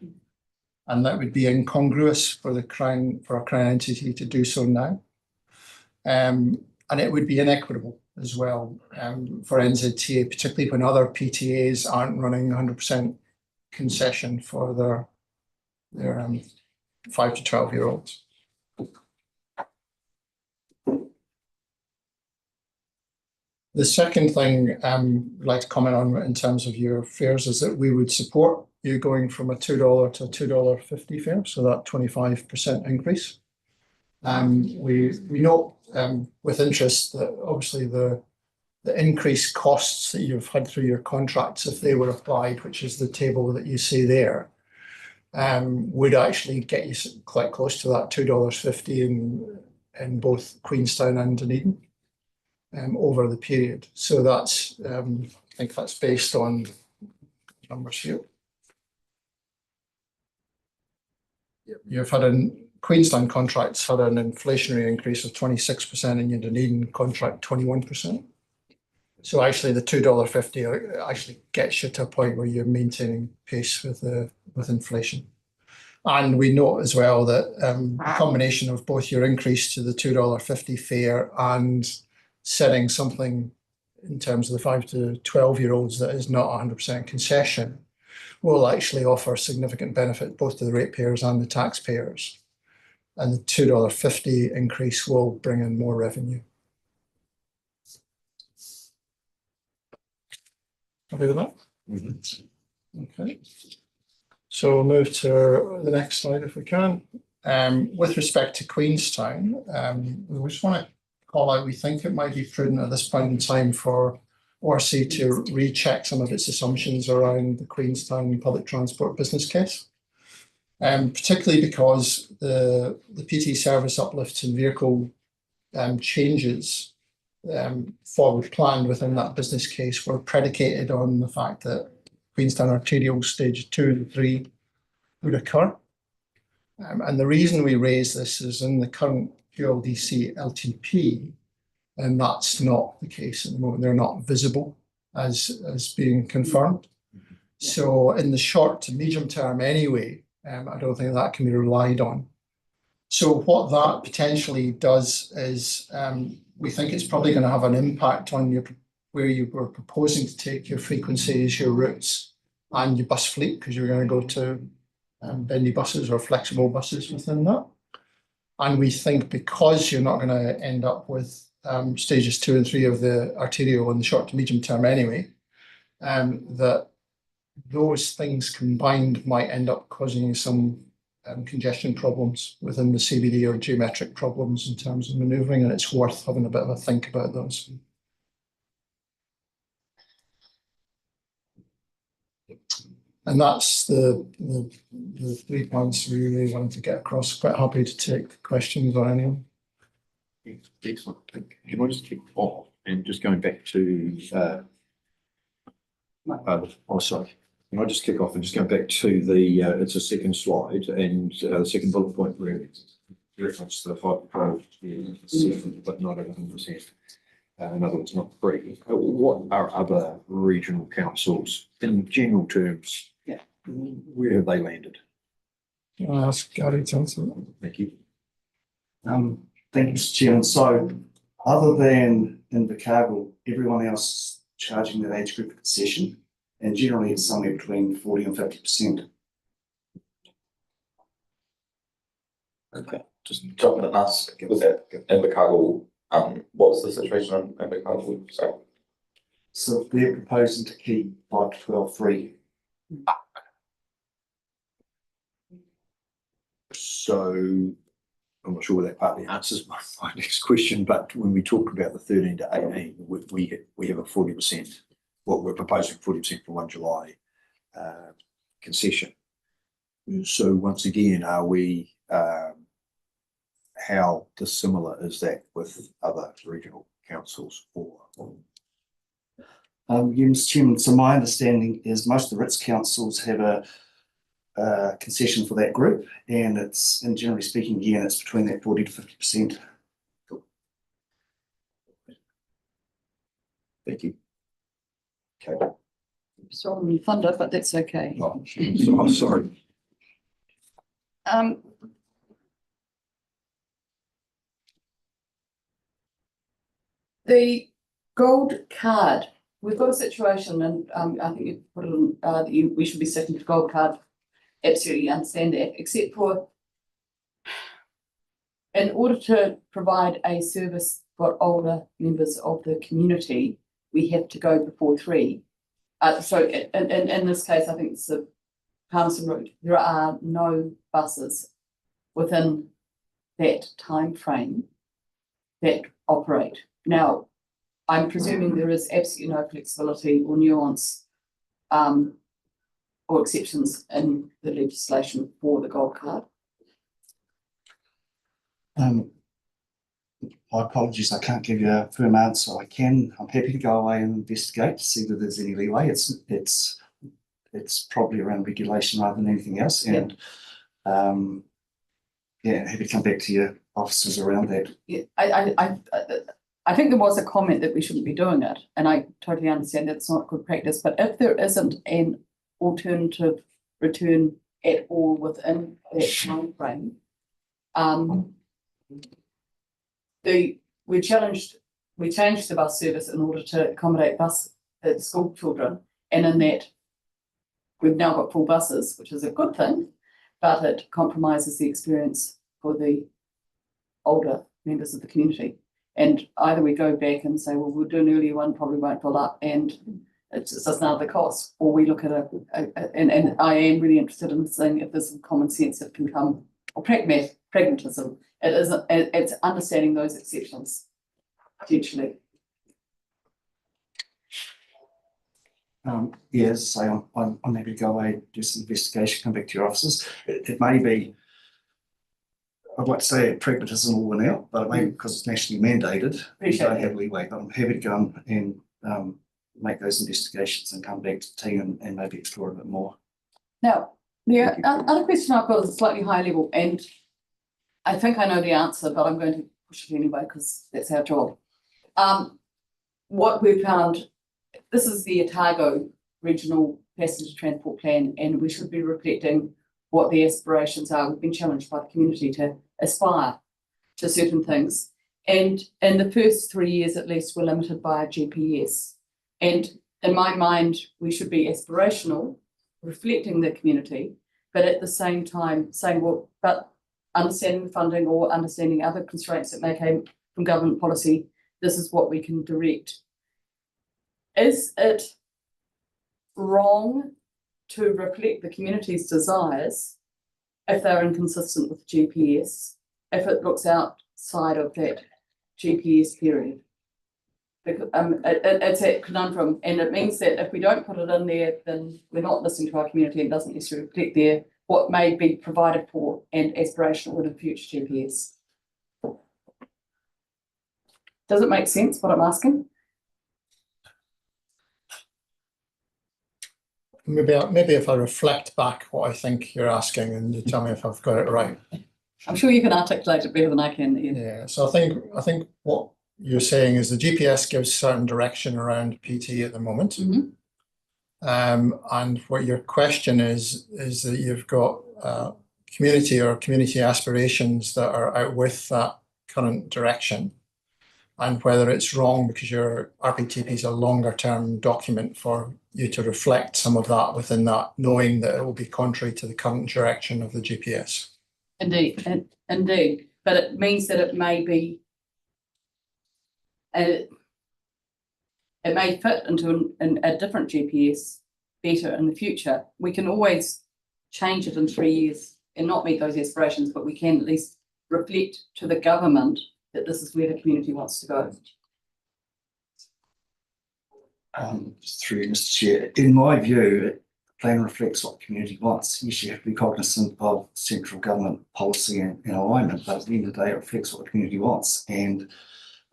And that would be incongruous for the Crown, for a Crown entity to do so now. And it would be inequitable as well for NZTA, particularly when other PTAs aren't running 100% concession for their 5 to 12-year-olds. The second thing I'd like to comment on in terms of your fares is that we would support you going from a $2 to a $2.50 fare, so that 25% increase. We note with interest that obviously the increased costs that you've had through your contracts, if they were applied, which is the table that you see there, would actually get you quite close to that $2.50 in both Queenstown and Dunedin over the period. So that's, I think that's based on numbers here. You've had Queenstown contracts had an inflationary increase of 26% and your Dunedin contract 21%. So actually the $2.50 actually gets you to a point where you're maintaining pace with inflation. And we note as well that a combination of both your increase to the $2.50 fare and setting something in terms of the 5 to 12-year-olds that is not 100% concession will actually offer significant benefit both to the ratepayers and the taxpayers. And the $2.50 increase will bring in more revenue. Happy with that? Okay. So we'll move to the next slide if we can. With respect to Queenstown, we just want to call out, we think it might be prudent at this point in time for ORC to recheck some of its assumptions around the Queenstown public transport business case. Particularly because the PT service uplifts and vehicle changes forward planned within that business case were predicated on the fact that Queenstown Arterial Stage 2 and 3 would occur. And the reason we raise this is in the current QLDC LTP, and that's not the case at the moment. They're not visible as being confirmed. So in the short to medium term anyway, I don't think that can be relied on. So what that potentially does is we think it's probably going to have an impact on where you were proposing to take your frequencies, your routes, and your bus fleet, because you're going to go to bendy buses or flexible buses within that. And we think because you're not going to end up with stages 2 and 3 of the arterial in the short to medium term anyway, that those things combined might end up causing you some congestion problems within the CBD or geometric problems in terms of manoeuvring, and it's worth having a bit of a think about those. And that's the 3 points we really wanted to get across. Quite happy to take questions on any of them.
Excellent. Can I just kick off and just going back to sorry. Can I just kick off and just go back to the it's a second slide and the second bullet point where reference to the 5 but not 100%. In other words, not free. What are other regional councils in general terms? Yeah, where have they landed?
I'll ask Gary to answer that.
Thank you.
Thank you, Mr. Chairman. So other than Invercargill, everyone else charging that age group concession, and generally it's somewhere between 40 and 50%.
Okay, just jumping and ask, was that Invercargill, what was the situation on Invercargill? Sorry.
So they're proposing to keep 5 to 12 free.
So I'm not sure whether that partly answers my next question, but when we talk about the 13 to 18, we have a 40%, what we're proposing 40% for 1 July concession. So once again, are we, how dissimilar is that with other regional councils or?
Yeah, Mr. Chairman, so my understanding is most of the Ritz councils have a concession for that group, and it's, and generally speaking, again, it's between that 40 to 50%.
Cool. Thank you. Okay.
Sorry, thunder, but that's okay.
Oh, so, sorry.
The gold card, we've got a situation, and I think you put it on that we should be sticking to gold card. Absolutely understand that, except for in order to provide a service for older members of the community, we have to go before 3. So in this case, I think it's the Palmerston route, there are no buses within that time frame that operate. Now, I'm presuming there is absolutely no flexibility or nuance or exceptions in the legislation for the gold card.
My apologies, I can't give you a firm answer. I'm happy to go away and investigate to see whether there's any leeway. It's probably around regulation rather than anything else. And happy to come back to your officers around that.
Yeah, I think there was a comment that we shouldn't be doing it, and I totally understand that's not good practice. But if there isn't an alternative return at all within that time frame, we changed the bus service in order to accommodate school children, and in that we've now got full buses, which is a good thing, but it compromises the experience for the older members of the community. And either we go back and say, well, we'll do an earlier one, probably won't fill up, and it just doesn't have the cost, or we look at and I am really interested in seeing if there's some common sense that can come, or pragmatism. It's understanding those exceptions, potentially.
Yes, I'm happy to go away, do some investigation, come back to your officers. It may be, I'd like to say pragmatism will win out, but it may be because it's nationally mandated. We don't have leeway, but I'm happy to go and make those investigations and come back to the team and maybe explore a bit more.
Now, the other question I've got is a slightly high level, and I think I know the answer, but I'm going to push it anyway because that's our job. What we've found, this is the Otago Regional Passenger Transport Plan, and we should be reflecting what the aspirations are. We've been challenged by the community to aspire to certain things. And in the first 3 years, at least, we're limited by a GPS. And in my mind, we should be aspirational, reflecting the community, but at the same time saying, well, but understanding the funding or understanding other constraints that may come from government policy, this is what we can direct. Is it wrong to reflect the community's desires if they're inconsistent with GPS, if it looks outside of that GPS period? Because it's a conundrum, and it means that if we don't put it in there, then we're not listening to our community and doesn't necessarily reflect there what may be provided for and aspirational in a future GPS. Does it make sense what I'm asking?
Maybe if I reflect back what I think you're asking and you tell me if I've got it right.
I'm sure you can articulate it better than I can, Ian.
Yeah, so I think what you're saying is the GPS gives certain direction around PT at the moment.
Mm-hmm.
And what your question is that you've got community aspirations that are out with that current direction, and whether it's wrong because your RPTP is a longer term document for you to reflect some of that within that, knowing that it will be contrary to the current direction of the GPS.
Indeed, indeed, but it means that it may be, it may fit into a different GPS better in the future. We can always change it in 3 years and not meet those aspirations, but we can at least reflect to the government that this is where the community wants to go.
Through Mr. Chair, in my view, the plan reflects what the community wants. Yes, you have to be cognizant of central government policy and alignment, but at the end of the day, it reflects what the community wants. And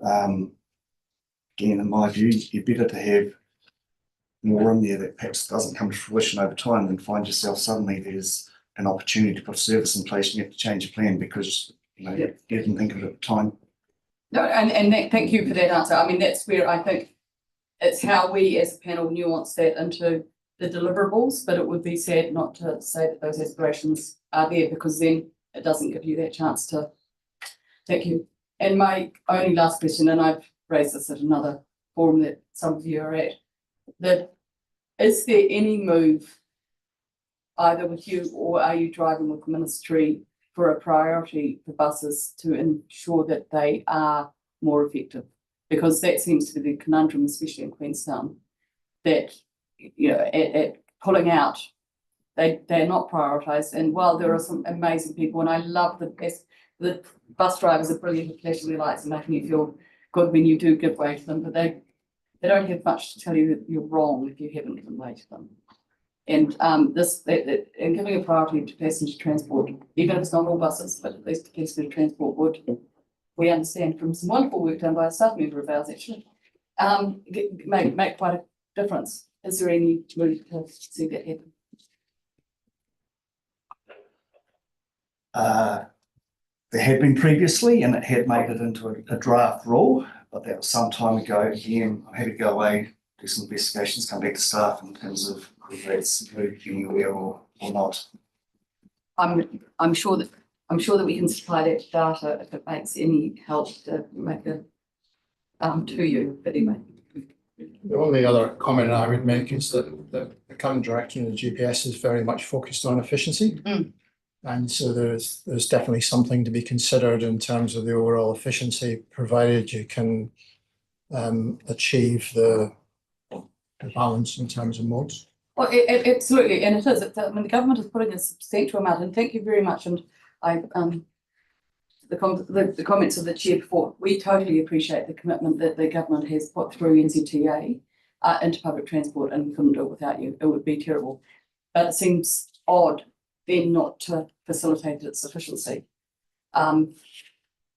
again, in my view, you're better to have more in there that perhaps doesn't come to fruition over time than find yourself suddenly there's an opportunity to put service in place and you have to change your plan because you didn't think of it at the time.
No, thank you for that answer. I mean, that's where I think it's how we as a panel nuance that into the deliverables, but it would be sad not to say that those aspirations are there because then it doesn't give you that chance to. Thank you. And my only last question, and I've raised this at another forum that some of you are at, is there any move either with you or are you driving with the ministry for a priority for buses to ensure that they are more effective? Because that seems to be the conundrum, especially in Queenstown, that, at pulling out, they're not prioritised. And while there are some amazing people, and I love the bus drivers are brilliant with flashing their lights and making you feel good when you do give way to them, but they don't have much to tell you that you're wrong if you haven't given way to them. And and giving a priority to passenger transport, even if it's not all buses, but at least passenger transport would, we understand from some wonderful work done by a staff member of ours actually, make quite a difference. Is there any move to see that happen?
There had been previously, and it had made it into a draft rule, but that was some time ago. Again, I'm happy to go away, do some investigations, come back to staff in terms of whether it's moved anywhere or not.
I'm sure that we can supply that data if it makes any help to make it to you, but anyway.
The only other comment I would make is that the current direction of the GPS is very much focused on efficiency. And so there's definitely something to be considered in terms of the overall efficiency, provided you can achieve the balance in terms of modes.
Well, absolutely, and it is. The government is putting a substantial amount, and thank you very much. And I, the comments of the chair before, we totally appreciate the commitment that the government has put through NZTA into public transport, and we couldn't do it without you. It would be terrible. But it seems odd then not to facilitate its efficiency in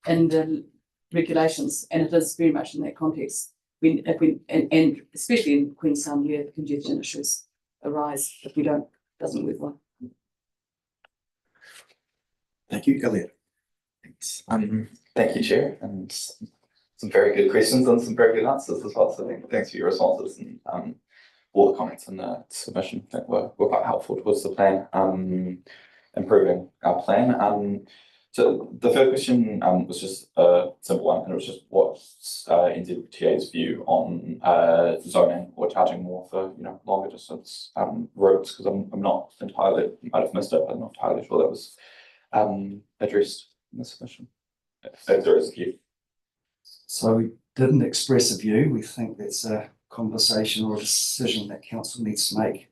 the regulations, and it is very much in that context. And especially in Queenstown where the congestion issues arise if we doesn't work well.
Thank you, Elliot.
Thanks. Thank you, Chair, and some very good questions and some very good answers as well. So thanks for your responses and all the comments in the submission that were quite helpful towards the plan, improving our plan. So the first question was just a simple one, and it was just what's NZTA's view on zoning or charging more for longer distance routes, because I'm not entirely, you might have missed it, but I'm not entirely sure that was addressed in the submission. If there is a view.
So we didn't express a view. We think that's a conversation or a decision that council needs to make.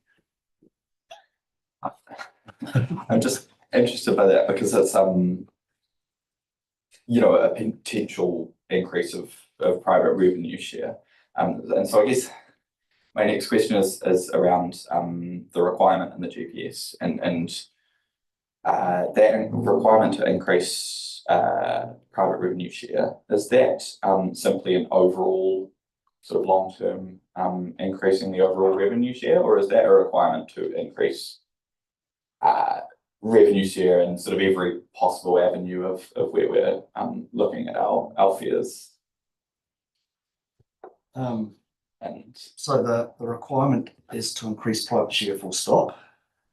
I'm just interested by that because it's a potential increase of private revenue share, and so I guess my next question is around the requirement in the GPS and that requirement to increase private revenue share. Is that simply an overall sort of long-term increasing the overall revenue share, or is that a requirement to increase revenue share in sort of every possible avenue of where we're looking at our fares?
And so the requirement is to increase private share full stop.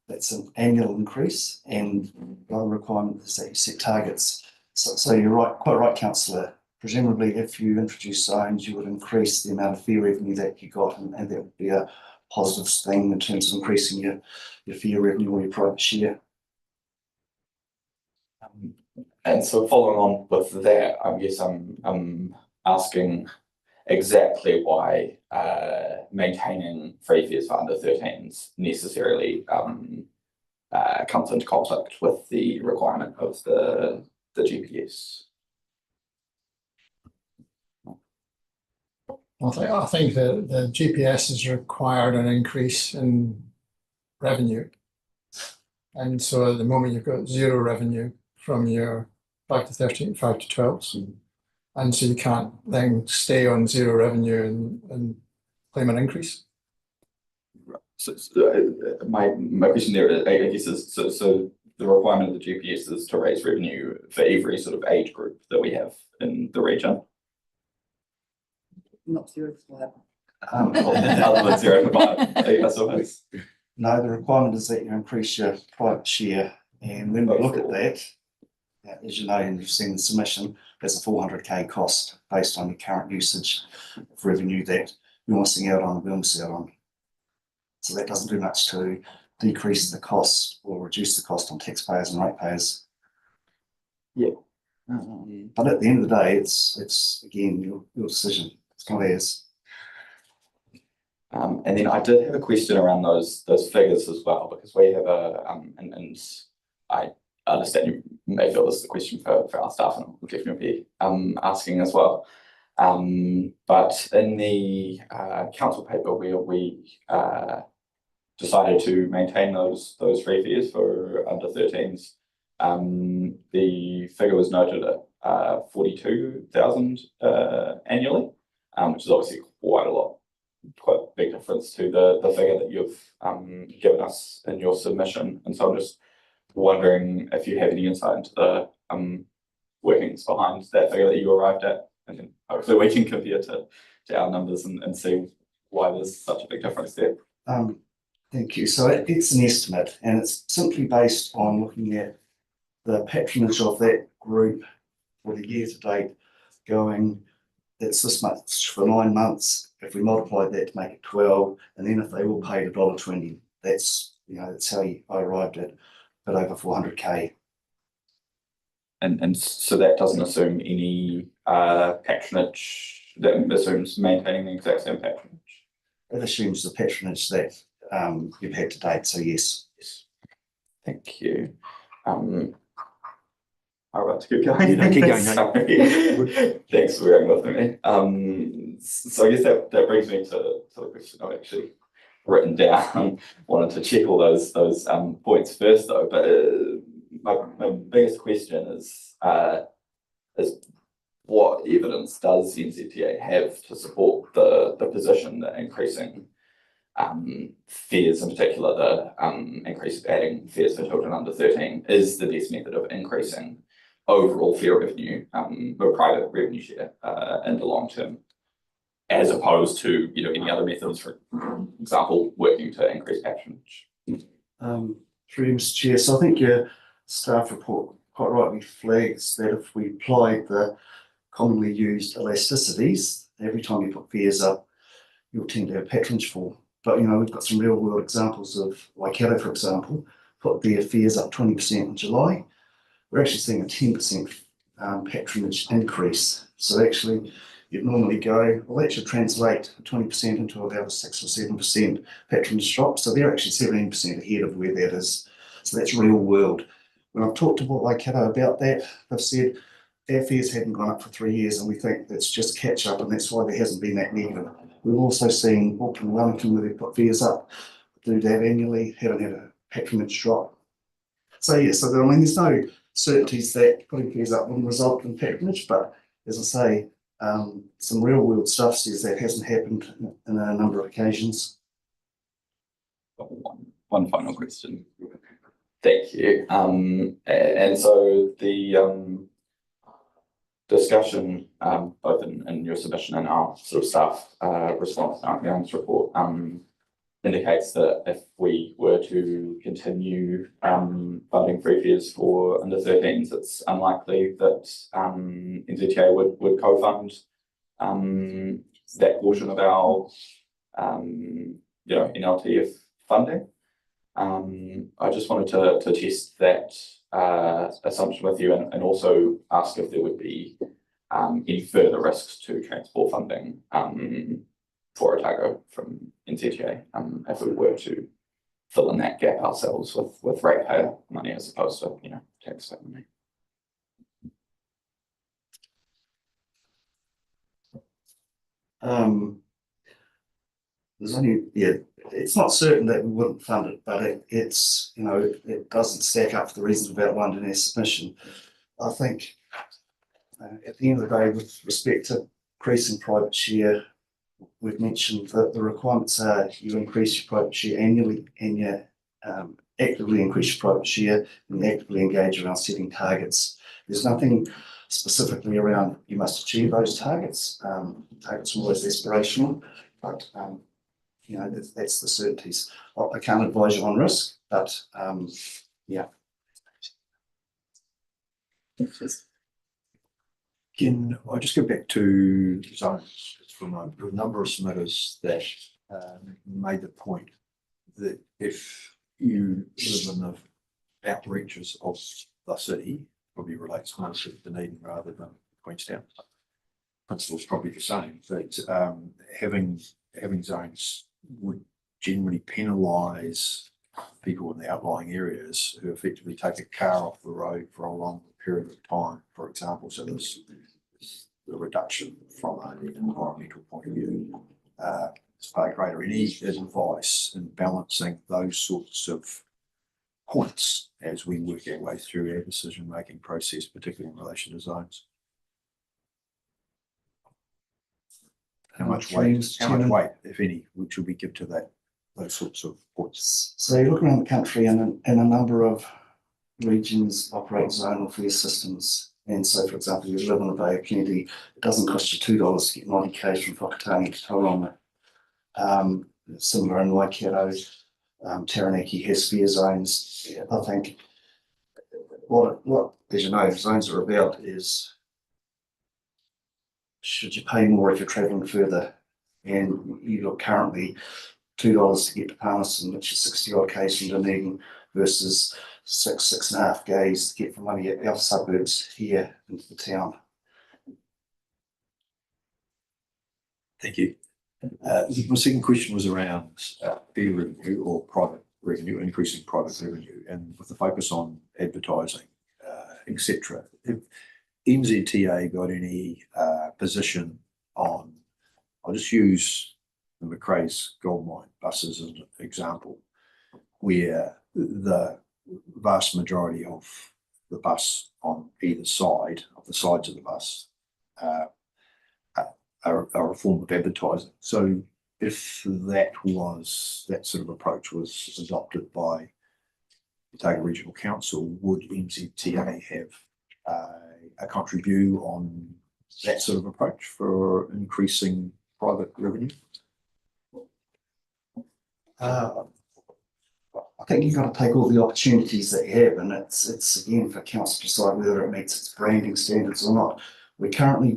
That's an annual increase, and the other requirement is that you set targets. So you're right, quite right, councillor. Presumably, if you introduce zones, you would increase the amount of fare revenue that you got, and that would be a positive thing in terms of increasing your fare revenue or your private share.
And so following on with that, I guess I'm asking exactly why maintaining free fares for under 13s necessarily comes into conflict with the requirement of the GPS.
I think the GPS has required an increase in revenue. And so at the moment you've got zero revenue from your 5 to 13, 5 to 12s. And so you can't then stay on zero revenue and claim an increase.
So my question there, I guess, is so the requirement of the GPS is to raise revenue for every sort of age group that we have in the region.
Not zero to five.
Other than 0 to 5, I suppose.
No, the requirement is that you increase your private share, and when we look at that, as you know, and you've seen the submission, there's a 400k cost based on the current usage of revenue that you're missing out on, we're missing out on. So that doesn't do much to decrease the cost or reduce the cost on taxpayers and ratepayers.
Yeah.
But at the end of the day, it's again your decision. Claire's.
And then I did have a question around those figures as well, because we have and I understand you may feel this is a question for our staff, and we'll definitely be asking as well. But in the council paper where we decided to maintain those free fares for under 13s, the figure was noted at 42,000 annually, which is obviously quite a big difference to the figure that you've given us in your submission. And so I'm just wondering if you have any insight into the workings behind that figure that you arrived at, and then hopefully we can compare to our numbers and see why there's such a big difference there.
Thank you. So it's an estimate, and it's simply based on looking at the patronage of that group for the year to date, going, it's this much for 9 months. If we multiply that to make it 12, and then if they all paid $1.20, that's, that's how I arrived at a bit over 400K.
And so that doesn't assume any patronage, that assumes maintaining the exact same patronage.
It assumes the patronage that you've had to date, so yes.
Thank you. I'm about to keep going.
Keep going.
Sorry. Thanks for bearing with me. So I guess that brings me to the question I've actually written down. Wanted to check all those points first though, but my biggest question is what evidence does NZTA have to support the position that increasing fares, in particular the increase of adding fares for children under 13, is the best method of increasing overall fare revenue, or private revenue share in the long term, as opposed to any other methods, for example, working to increase patronage?
Through Mr. Chair, so I think your staff report quite rightly flags that if we applied the commonly used elasticities, every time you put fares up, you'll tend to have patronage fall. But we've got some real world examples of Waikato, for example, put their fares up 20% in July. We're actually seeing a 10% patronage increase. So actually, you'd normally go, well, that should translate 20% into about a 6 or 7% patronage drop. So they're actually 17% ahead of where that is. So that's real world. When I've talked to Waikato about that, they've said their fares hadn't gone up for 3 years, and we think that's just catch up, and that's why there hasn't been that negative. We've also seen Auckland and Wellington, where they've put fares up, do that annually, haven't had a patronage drop. So there's no certainties that putting fares up wouldn't result in patronage, but as I say, some real world stuff says that hasn't happened in a number of occasions.
One final question. Thank you. And so the discussion, both in your submission and our sort of staff response to our Young's report, indicates that if we were to continue funding free fares for under 13s, it's unlikely that NZTA would co-fund that portion of our NLTF funding. I just wanted to test that assumption with you, and also ask if there would be any further risks to transport funding for Otago from NZTA if we were to fill in that gap ourselves with ratepayer money as opposed to taxpayer money.
It's not certain that we wouldn't fund it, but it's it doesn't stack up for the reasons we've outlined in our submission. I think at the end of the day, with respect to increasing private share, we've mentioned that the requirements are you increase your private share annually, and you actively increase your private share, and you actively engage around setting targets. There's nothing specifically around you must achieve those targets. Targets are always aspirational, but that's the certainties. I can't advise you on risk, but yeah.
Can I just go back to zones from a number of submitters that made the point that if you live in the outreaches of the city, probably relates more to Dunedin rather than Queenstown. principle is probably the same, that having zones would generally penalise people in the outlying areas who effectively take a car off the road for a long period of time, for example. So there's the reduction from an environmental point of view is far greater. Any advice in balancing those sorts of points as we work our way through our decision-making process, particularly in relation to zones? How much weight, if any, should we give to those sorts of points?
So you look around the country and a number of regions operate zonal fare systems. And so, for example, you live in the Bay of Plenty, it doesn't cost you $2 to get 90 k's from Whakatane to Tauranga. Similar in Waikato, Taranaki has fare zones. Yeah, I think what, as you know, zones are about is, should you pay more if you're travelling further? And you look currently $2 to get to Palmerston, which is 60 odd k's from Dunedin, versus 6.5 k's to get from one of our suburbs here into the town.
Thank you. My second question was around fare revenue or private revenue, increasing private revenue, and with the focus on advertising, etc. Have NZTA got any position on, I'll just use the Macraes Gold Mine buses as an example, where the vast majority of the bus on either side of the sides of the bus are a form of advertising. So if that sort of approach was adopted by the Otago Regional Council, would NZTA have a contribute on that sort of approach for increasing private revenue?
I think you've got to take all the opportunities that you have, and it's again for council to decide whether it meets its branding standards or not. We're currently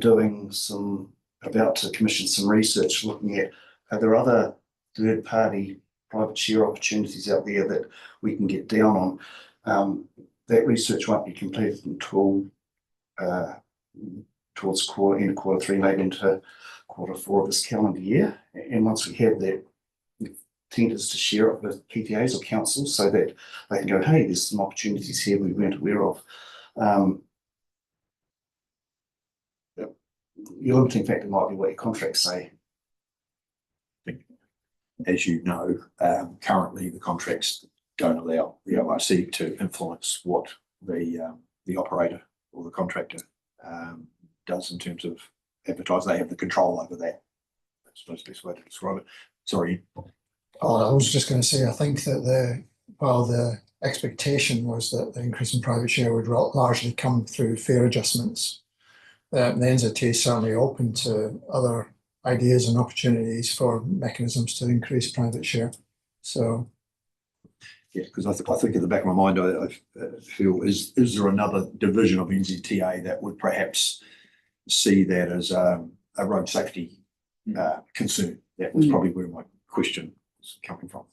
about to commission some research looking at, are there other third-party private share opportunities out there that we can get down on? That research won't be completed until towards end of quarter 3, maybe into quarter 4 of this calendar year. And once we have that, the intent is to share it with PTAs or councils so that they can go, hey, there's some opportunities here we weren't aware of. Your limiting factor might be what your contracts say.
As you know, currently the contracts don't allow the ORC to influence what the operator or the contractor does in terms of advertise. They have the control over that. That's the best way to describe it. Sorry.
Oh, I was just going to say, I think that while the expectation was that the increase in private share would largely come through fare adjustments, the NZTA is certainly open to other ideas and opportunities for mechanisms to increase private share. So,
yeah, because I think at the back of my mind, I feel is there another division of NZTA that would perhaps see that as a road safety concern? That was probably where my question was coming from.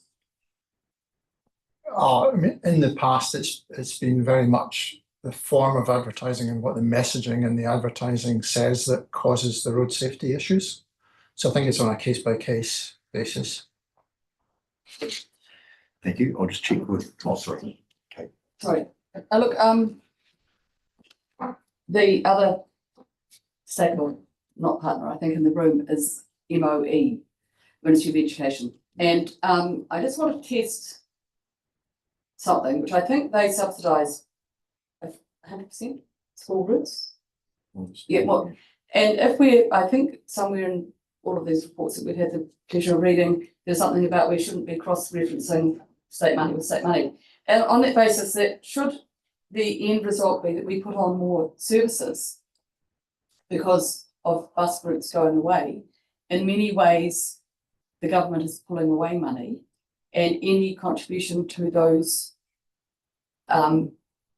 I mean, in the past, it's been very much the form of advertising and what the messaging and the advertising says that causes the road safety issues. So I think it's on a case-by-case basis.
Thank you. I'll just check with. Oh, sorry. Okay.
Sorry. Look, the other stakeholder, not partner, I think in the room is MOE, Ministry of Education, and I just want to test something which I think they subsidise 100% school routes. Yeah, well, and I think somewhere in all of these reports that we've had the pleasure of reading, there's something about we shouldn't be cross-referencing state money with state money. And on that basis, that should the end result be that we put on more services because of bus routes going away, in many ways, the government is pulling away money, and any contribution to those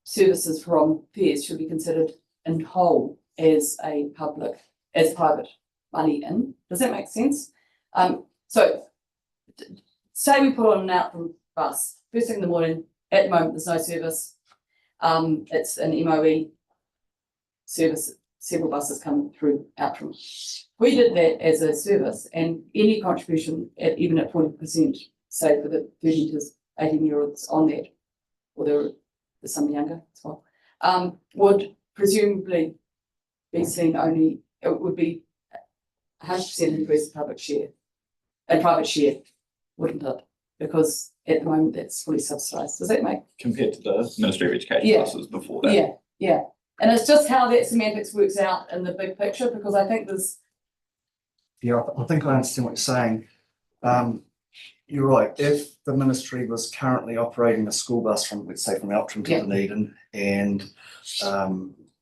services from fares should be considered in whole as private money in. Does that make sense? So say we put on an outbound bus, first thing in the morning, at the moment there's no service, it's an MOE service several buses come through Outram. We did that as a service, and any contribution at even at 40%, say for the 13 to 18-year-olds on that, or there's some younger as well, would presumably be seen only, it would be 100% increase in public share, and private share, wouldn't it? Because at the moment that's fully subsidised. Does that make?
Compared to the Ministry of Education
Yeah.
buses before that.
Yeah, yeah. And it's just how that semantics works out in the big picture, because I think there's.
Yeah, I think I understand what you're saying. You're right. If the ministry was currently operating a school bus from, let's say, from Outram to
Yeah.
Dunedin, and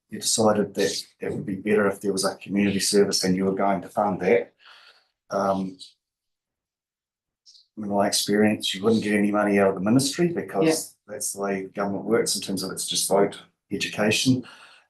you decided that it would be better if there was a community service and you were going to fund that. In my experience, you wouldn't get any money out of the ministry because that's the way government works in terms of it's just vote education.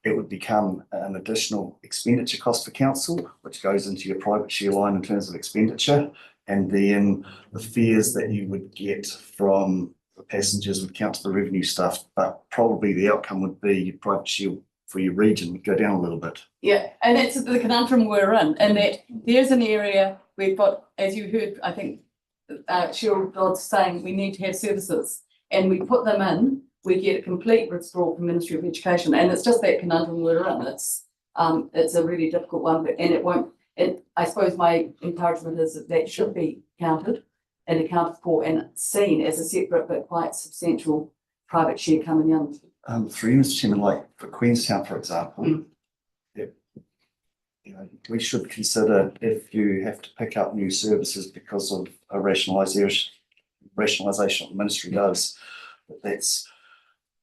It would become an additional expenditure cost for council, which goes into your private share line in terms of expenditure. And then the fares that you would get from the passengers would count to the revenue stuff, but probably the outcome would be your private share for your region would go down a little bit.
Yeah, and that's the conundrum we're in, and that there's an area we've got, as you heard, I think, Cheryl Dodds saying we need to have services, and we put them in, we get a complete withdrawal from Ministry of Education, and it's just that conundrum we're in. It's a really difficult one, but and it won't. And I suppose my encouragement is that should be counted and accounted for and seen as a separate but quite substantial private share coming in.
Through you, Mr. Chairman, like for Queenstown, for example, you know, we should consider if you have to pick up new services because of a rationalisation the ministry does, that's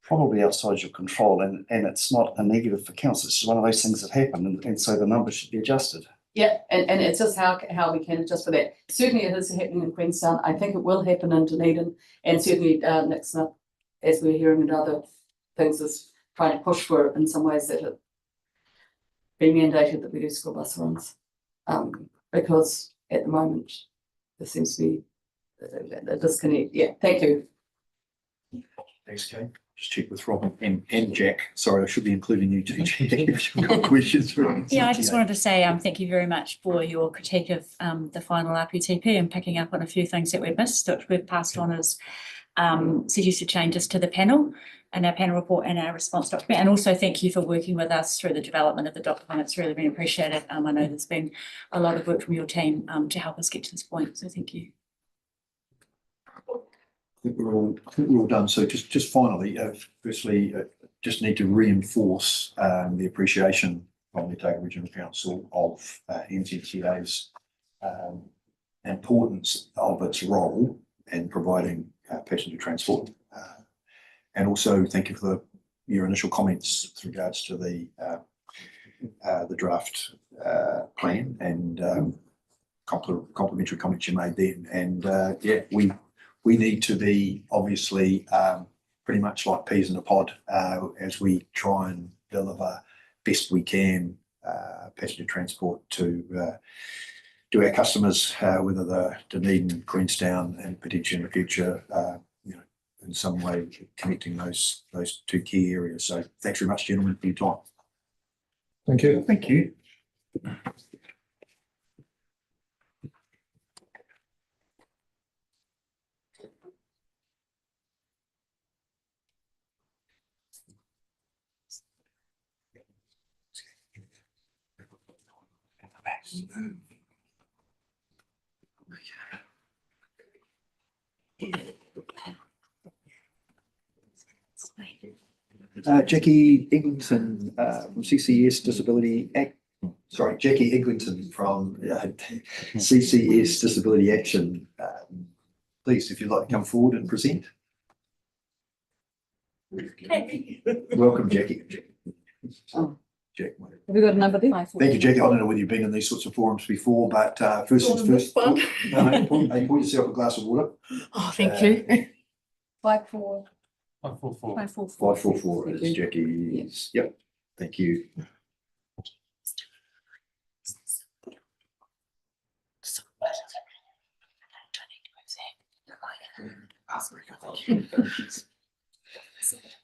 probably outside your control, and it's not a negative for council. It's just one of those things that happen, and so the numbers should be adjusted.
Yeah, and it's just how we can adjust for that. Certainly it is happening in Queenstown. I think it will happen in Dunedin, and certainly Nick Smith, as we're hearing in other things, is trying to push for it in some ways that it be mandated that we do school bus runs. Because at the moment there seems to be a disconnect. Yeah, thank you.
Thanks, Kate. Just check with Rob and Jack. Sorry, I should be including you too. If you've got questions for
Yeah, I just wanted to say thank you very much for your critique of the final RPTP and picking up on a few things that we've missed, which we've passed on as suggested changes to the panel and our panel report and our response document. And also thank you for working with us through the development of the document. It's really been appreciated. I know there's been a lot of work from your team to help us get to this point. So thank you.
I think we're all done. So just finally, firstly, just need to reinforce the appreciation from the Otago Regional Council of NZTA's importance of its role in providing passenger transport. And also thank you for your initial comments with regards to the draft plan and complimentary comments you made then. And yeah, we need to be obviously pretty much like peas in a pod as we try and deliver best we can passenger transport to our customers, whether they're Dunedin, Queenstown, and potentially in the future, you know, in some way connecting those two key areas. So thanks very much, gentlemen, for your time.
Thank you.
Thank you. Jackie Eglinton from CCS Disability Act. Sorry, Jackie Eglinton from CCS Disability Action. Please, if you'd like to come forward and present. Welcome, Jackie. Jack.
Have we got a number there?
Thank you, Jackie. I don't know whether you've been in these sorts of forums before, but first things first. Pour yourself a glass of water.
Oh, thank you.
544.
544.
544 is Jackie's. Yep. Thank you.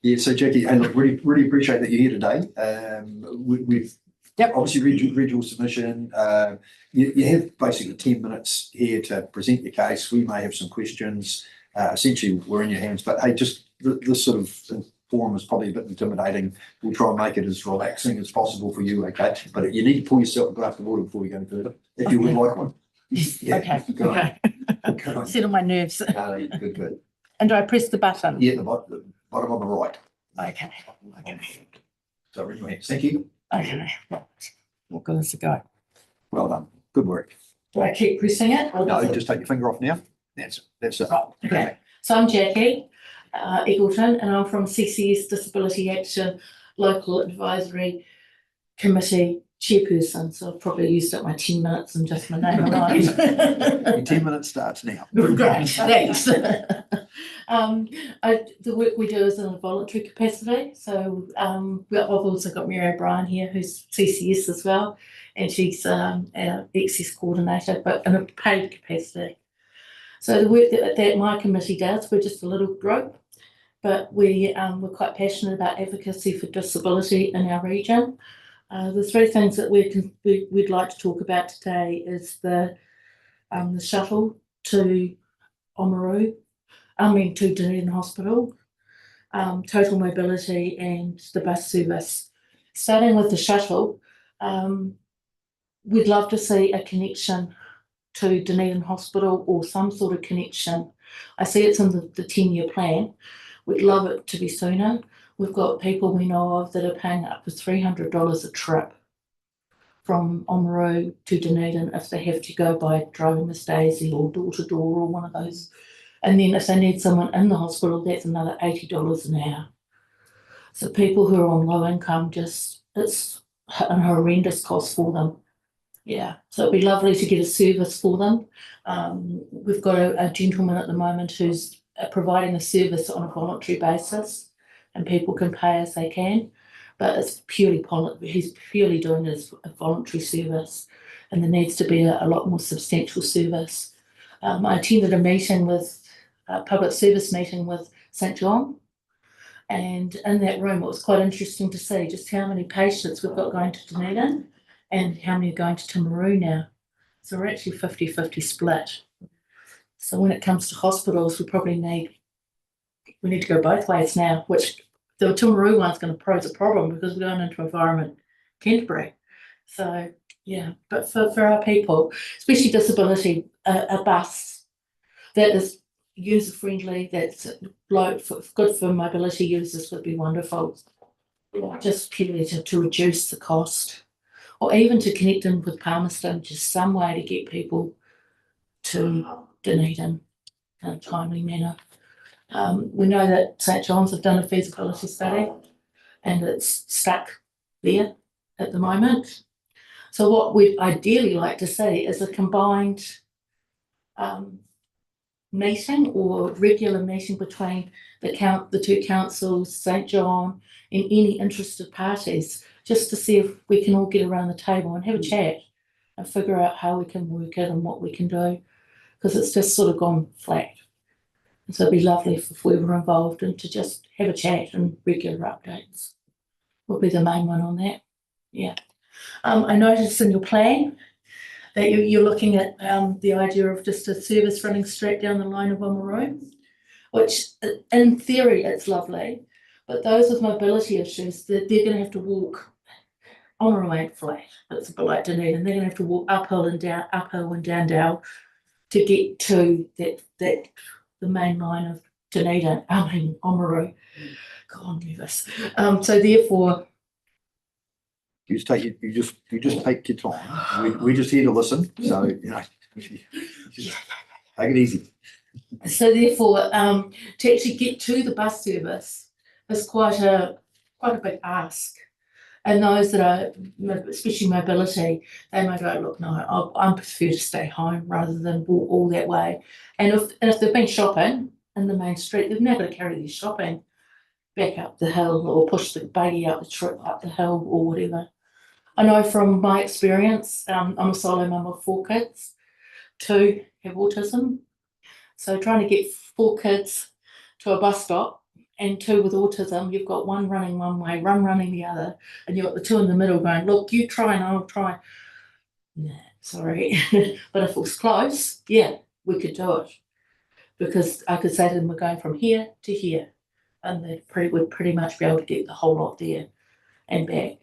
Yeah, so Jackie, and look, really appreciate that you're here today. We've
Yep.
Obviously, read your submission. You have basically 10 minutes here to present your case. We may have some questions. Essentially, we're in your hands. But hey, just this sort of forum is probably a bit intimidating. We'll try and make it as relaxing as possible for you, okay? But you need to pour yourself a glass of water before we go further, if you would like one. Yeah,
Okay,
go on.
okay.
Go on.
Settle my nerves.
Good, good.
And do I press the button?
Yeah, the bottom on the right.
Okay, okay,
So, in your hands. Thank you.
okay. What good is it go?
Well done. Good work.
Do I keep pressing it? Or
No,
does it-
just take your finger off now. That's it.
Right, okay. So I'm Jackie Eagleton, and I'm from CCS Disability Action Local Advisory Committee Chairperson. So I've probably used up my 10 minutes and just my name alone.
Your 10 minutes starts now.
Great, thanks. The work we do is in a voluntary capacity. So I've also got Mary O'Brien here, who's CCS as well, and she's our access coordinator, but in a paid capacity. So the work that my committee does, we're just a little group, but we're quite passionate about advocacy for disability in our region. The three things that we'd like to talk about today is the shuttle to to Dunedin Hospital, total mobility, and the bus service. Starting with the shuttle, we'd love to see a connection to Dunedin Hospital or some sort of connection. I see it's in the 10-year plan. We'd love it to be sooner. We've got people we know of that are paying up to $300 a trip from Oamaru to Dunedin if they have to go by driving Miss Daisy or door to door or one of those. And then if they need someone in the hospital, that's another $80 an hour. So people who are on low income, it's a horrendous cost for them. Yeah, so it'd be lovely to get a service for them. We've got a gentleman at the moment who's providing a service on a voluntary basis, and people can pay as they can, but it's he's purely doing this a voluntary service, and there needs to be a lot more substantial service. I attended a public service meeting with St John, and in that room it was quite interesting to see just how many patients we've got going to Dunedin and how many are going to Timaru now. So we're actually 50-50 split. So when it comes to hospitals, we need to go both ways now, which the Timaru one's going to pose a problem because we're going into environment Canterbury. So yeah, but for our people, especially disability, a bus that is user friendly, that's good for mobility users would be wonderful. Just purely to reduce the cost, or even to connect in with Palmerston, just some way to get people to Dunedin in a timely manner. We know that St John's have done a feasibility study and it's stuck there at the moment. So what we'd ideally like to see is a combined meeting or regular meeting between the two councils, St John, and any interested parties, just to see if we can all get around the table and have a chat and figure out how we can work it and what we can do, because it's just sort of gone flat. And so it'd be lovely if we were involved and to just have a chat and regular updates would be the main one on that. Yeah. I noticed in your plan that you're looking at the idea of just a service running straight down the line of Oamaru, which in theory it's lovely, but those with mobility issues, they're going to have to walk. Oamaru ain't flat, it's a bit like Dunedin. They're going to have to walk uphill and down Dale to get to the main line of Dunedin. Oamaru. God, I'm nervous. So therefore,
You just take your time. We're just here to listen. So just take it easy.
So therefore, to actually get to the bus service is quite a big ask. And those that are, especially mobility, they might go, look, no, I prefer to stay home rather than walk all that way. And if they've been shopping in the main street, they've now got to carry their shopping back up the hill or push the buggy up the hill or whatever. I know from my experience, I'm a solo mum of 4 kids, 2 have autism. So trying to get 4 kids to a bus stop and two with autism, you've got one running one way, one running the other, and you've got the two in the middle going, look, you try and I'll try. Nah, sorry. But if it was close, yeah, we could do it. Because I could say to them, we're going from here to here. And would pretty much be able to get the whole lot there and back.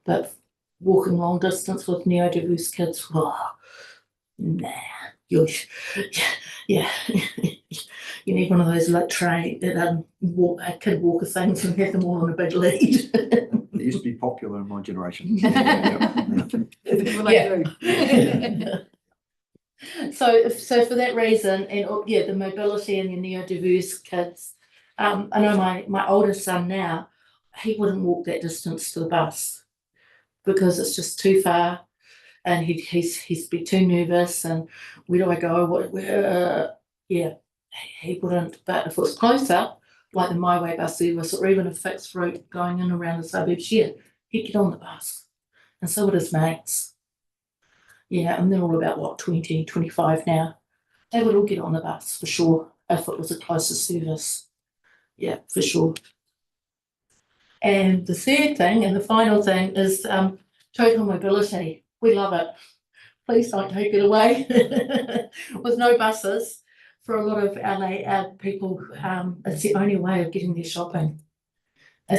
But walking long distance with neurodiverse kids, oh, nah, yeah. You need one of those like kid walker things and have them all on a big lead.
It used to be popular in my generation.
So for that reason, and yeah, the mobility and the neurodiverse kids, I know my oldest son now, he wouldn't walk that distance to the bus because it's just too far, and he's be too nervous. And where do I go? Yeah, he wouldn't. But if it was closer, like the My Way bus service, or even a fixed route going in around the suburbs, yeah, he'd get on the bus, and so would his mates. Yeah, and they're all about what, 20, 25 now. They would all get on the bus for sure if it was a closer service. Yeah, for sure. And the third thing and the final thing is total mobility. We love it. Please don't take it away. With no buses, for a lot of LA people, it's the only way of getting their shopping. And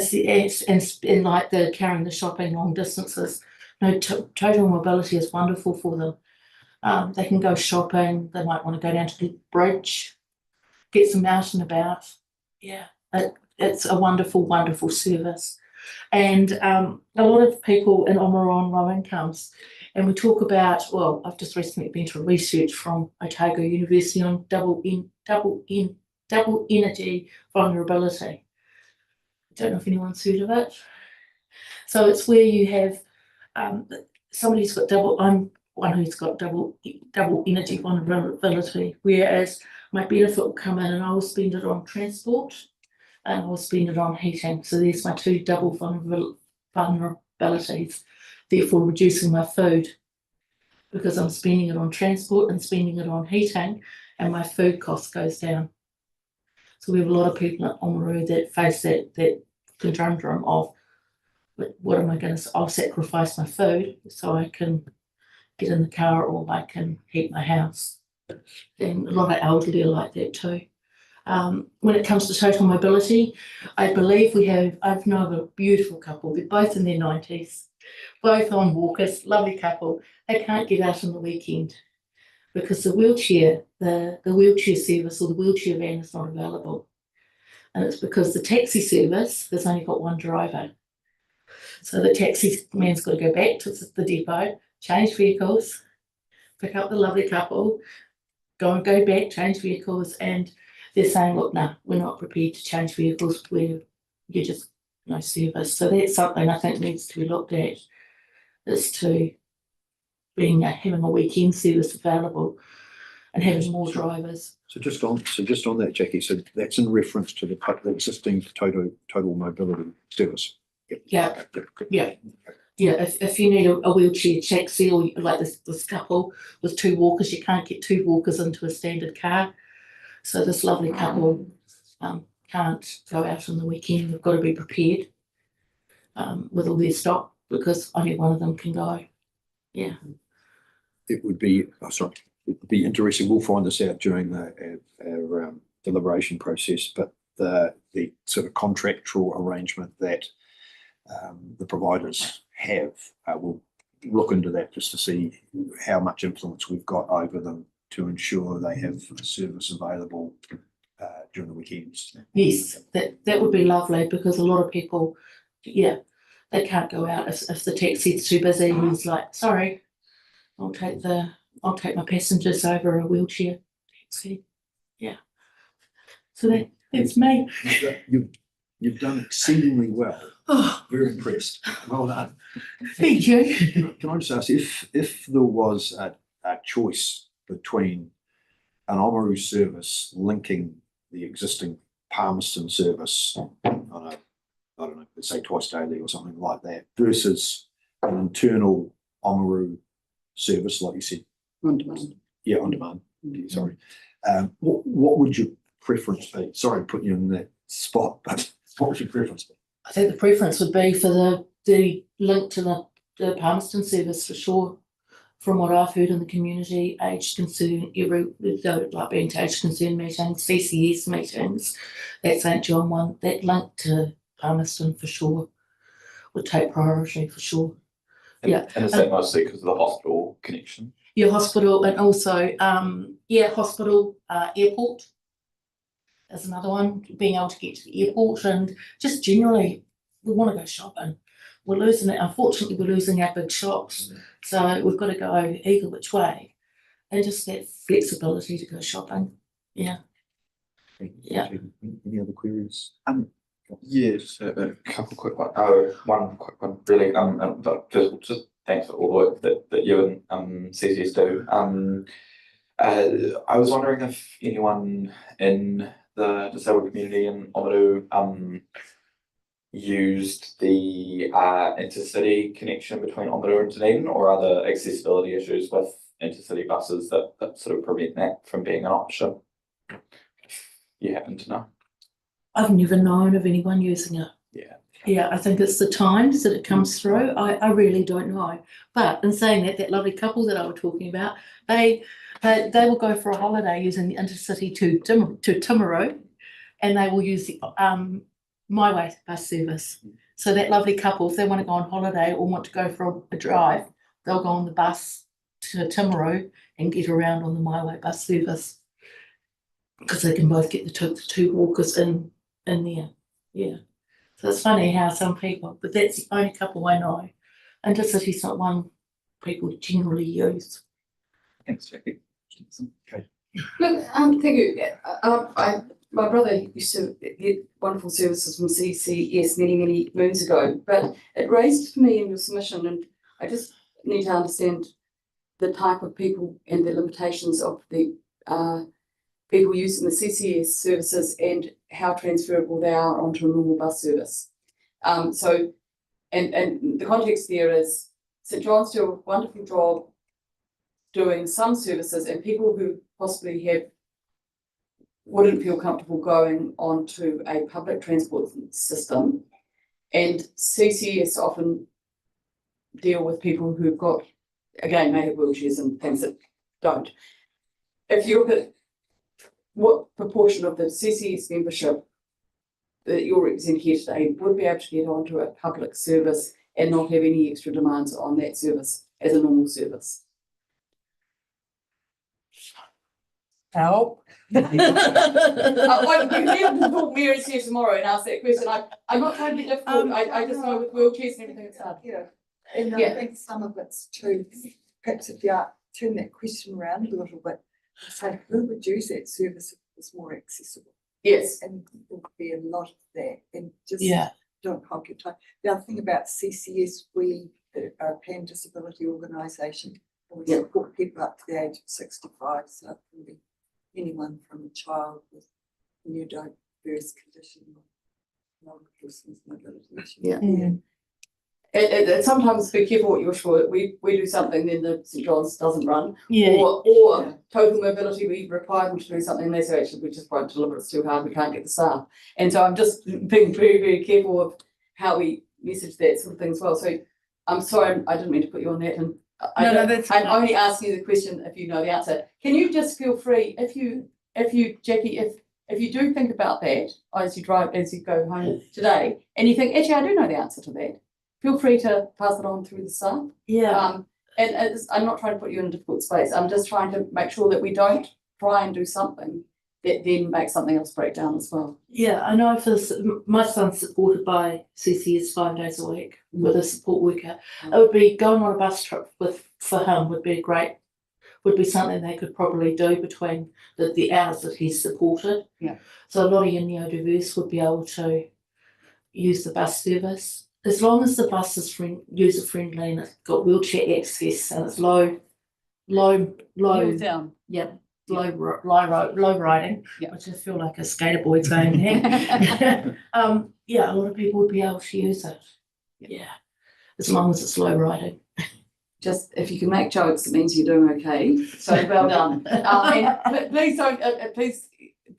like the carrying the shopping long distances. No, total mobility is wonderful for them. They can go shopping. They might want to go down to the bridge, get some out and about. Yeah, it's a wonderful, wonderful service. And a lot of people in Oamaru on low incomes, and we talk about, well, I've just recently been to research from Otago University on double energy vulnerability. I don't know if anyone's heard of it. So it's where you have somebody who's got I'm one who's got double energy vulnerability, whereas my benefit will come in and I will spend it on transport and I will spend it on heating. So there's my two double vulnerabilities, therefore reducing my food because I'm spending it on transport and spending it on heating, and my food cost goes down. So we have a lot of people at Oamaru that face that conundrum of, what am I going to? I'll sacrifice my food so I can get in the car or I can heat my house. And a lot of elderly are like that too. When it comes to total mobility, I believe I've known a beautiful couple. They're both in their 90s, both on walkers, lovely couple. They can't get out on the weekend because the wheelchair service or the wheelchair van is not available. And it's because the taxi service has only got one driver. So the taxi man's got to go back to the depot, change vehicles, pick up the lovely couple, go back, change vehicles, and they're saying, look, no, we're not prepared to change vehicles where you just no service. So that's something I think needs to be looked at, is to having a weekend service available and having more drivers.
So just on that, Jackie, so that's in reference to the existing total mobility service.
Yeah. If you need a wheelchair taxi, or like this couple with two walkers, you can't get two walkers into a standard car. So this lovely couple can't go out on the weekend. They've got to be prepared with all their stock because only one of them can go. Yeah.
It would be interesting. We'll find this out during our deliberation process, but the sort of contractual arrangement that the providers have, we'll look into that just to see how much influence we've got over them to ensure they have a service available during the weekends.
Yes, that would be lovely because a lot of people, they can't go out if the taxi's too busy. He's like, sorry, I'll take my passengers over a wheelchair taxi. Yeah. So that's me.
You've done exceedingly well.
Oh,
Very impressed. Well done.
thank you.
Can I just ask, if there was a choice between an Oamaru service linking the existing Palmerston service on I don't know, let's say twice daily or something like that, versus an internal Oamaru service, like you said?
On demand.
Yeah, on demand. Sorry. What would your preference be? Sorry to put you in that spot, but what would your preference be?
I think the preference would be for the link to the Palmerston service for sure. From what I've heard in the community, aged concern, like being to aged concern meetings, CCS meetings, that St John one, that link to Palmerston for sure would take priority for sure. Yeah.
And is that mostly because of the hospital connection?
Your hospital and also, hospital, airport is another one, being able to get to the airport and just generally, we want to go shopping. We're losing it, unfortunately, we're losing our big shops. So we've got to go either which way and just that flexibility to go shopping. Yeah. Yeah.
Any other queries?
Yes, a couple quick one. Oh, one quick one, really. But just thanks for all the work that you and CCS do. I was wondering if anyone in the disabled community in Oamaru used the intercity connection between Oamaru and Dunedin, or are there accessibility issues with intercity buses that sort of prevent that from being an option? If you happen to know.
I've never known of anyone using it.
Yeah.
Yeah, I think it's the times that it comes through. I really don't know. But in saying that, that lovely couple that I was talking about, they will go for a holiday using the intercity to Timaru, and they will use the My Way bus service. So that lovely couple, if they want to go on holiday or want to go for a drive, they'll go on the bus to Timaru and get around on the My Way bus service, because they can both get the two walkers in there. Yeah. So it's funny how some people, but that's the only couple I know. Intercity's not one people generally use.
Thanks, Jackie.
Okay.
Look, thank you. My brother used to get wonderful services from CCS many moons ago, but it raised for me in your submission, and I just need to understand the type of people and the limitations of the people using the CCS services and how transferable they are onto a normal bus service. So, and the context there is St John's do a wonderful job doing some services, and people who possibly wouldn't feel comfortable going onto a public transport system, and CCS often deal with people who've got, again, may have wheelchairs and things that don't. If you look at what proportion of the CCS membership that you're representing here today would be able to get onto a public service and not have any extra demands on that service as a normal service?
Help.
Well, you have to talk Mary's here tomorrow and ask that question. I'm not trying to be difficult. I just know with wheelchairs and everything it's hard.
Yeah, and
Yeah.
I think some of it's too, perhaps if you turn that question around a little bit, say who would use that service if it was more accessible?
Yes.
And there would be a lot of that, and just don't hold your time. The other thing about CCS, we are a pan disability organisation, and we support people up to the age of 65, so it can be anyone from a child with neurodiverse condition or non-person's mobility issue.
Yeah. And sometimes be careful what you wish for. We do something, then the St John's doesn't run.
Yeah.
Or total mobility, we require them to do something and they say, actually, we just won't deliver, it's too hard, we can't get the staff. And so I'm just being very careful of how we message that sort of thing as well. So I'm sorry, I didn't mean to put you on that. And I'm only asking you the question if you know the answer. Can you just feel free, if you Jackie, if you do think about that as you go home today, and you think, actually, I do know the answer to that, feel free to pass it on through the staff.
Yeah.
And I'm not trying to put you in a difficult space. I'm just trying to make sure that we don't try and do something that then makes something else break down as well.
Yeah, I know my son's supported by CCS 5 days a week with a support worker. It would be going on a bus trip for him would be something they could probably do between the hours that he's supported.
Yeah.
So a lot of your neurodiverse would be able to use the bus service. As long as the bus is user friendly and it's got wheelchair access and it's low
down.
Yeah, low riding, which I feel like a skater boy saying there. Yeah, a lot of people would be able to use it. Yeah, as long as it's low riding.
Just if you can make jokes, it means you're doing okay. So well done. And please don't,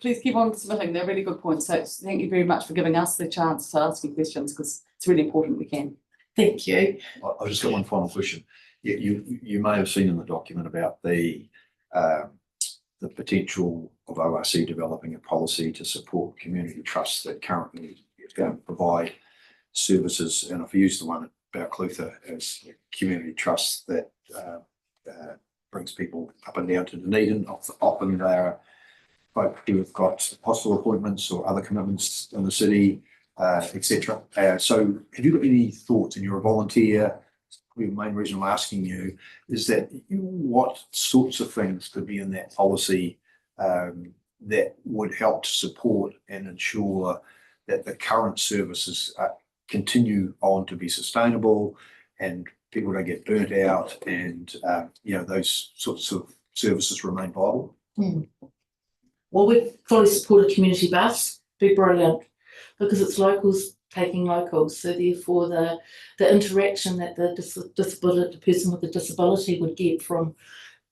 please keep on submitting. They're really good points. So thank you very much for giving us the chance to ask you questions because it's really important we can.
Thank you.
I've just got one final question. You may have seen in the document about the potential of ORC developing a policy to support community trusts that currently provide services. And I've used the one about Clutha as a community trust that brings people up and down to Dunedin. Often they're folk who have got hospital appointments or other commitments in the city, etc. So have you got any thoughts, and you're a volunteer? The main reason I'm asking you is that what sorts of things could be in that policy that would help to support and ensure that the current services continue on to be sustainable and people don't get burnt out, and those sorts of services remain viable?
Well, we fully support a community bus. Be brilliant because it's locals taking locals. So therefore, the interaction that the person with a disability would get from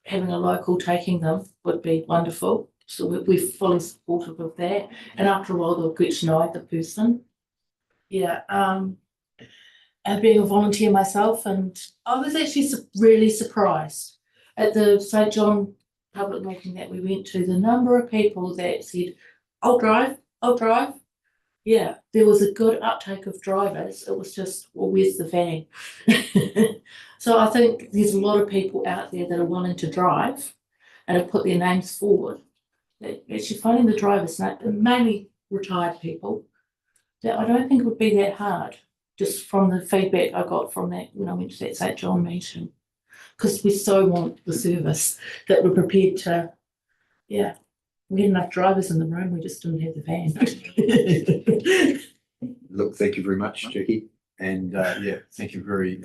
having a local taking them would be wonderful. So we're fully supportive of that. And after a while, they'll get to know the person. Yeah. And being a volunteer myself, and I was actually really surprised at the St. John public meeting that we went to, the number of people that said, I'll drive. Yeah, there was a good uptake of drivers. It was just, well, where's the van? So I think there's a lot of people out there that are wanting to drive and have put their names forward. They're actually finding the drivers, mainly retired people, that I don't think would be that hard, just from the feedback I got from that when I went to that St. John meeting. Because we so want the service that we're prepared to, we had enough drivers in the room, we just didn't have the van.
Look, thank you very much, Jackie. And thank you very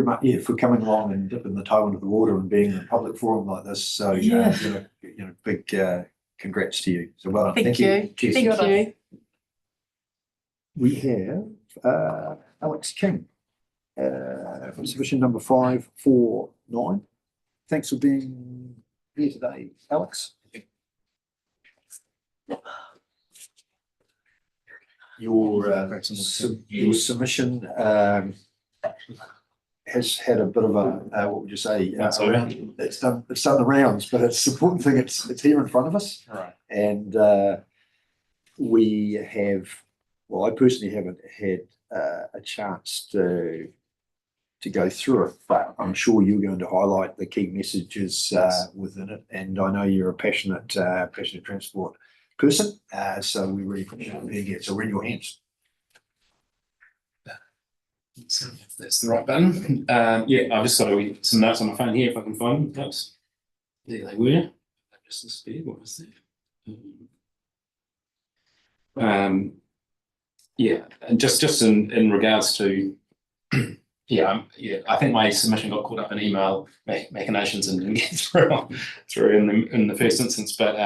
much for coming along and dipping the toe into the water and being in a public forum like this. So big congrats to you. So well done.
Thank you.
Cheers.
Thank you.
We have Alex King from submission number 549. Thanks for being here today, Alex. Your submission has had a bit of a what would you say? It's done the rounds, but it's the important thing. It's here in front of us,
right? And
we have. Well, I personally haven't had a chance to go through it, but I'm sure you're going to highlight the key messages within it. And I know you're a passionate transport person, so we really appreciate being here. So we're in your hands.
So if that's the right button. I've just got some notes on my phone here if I can find them. Oops. There they were. Just disappeared. What was that? And just in regards to I think my submission got caught up in email machinations and didn't get through in the first instance, but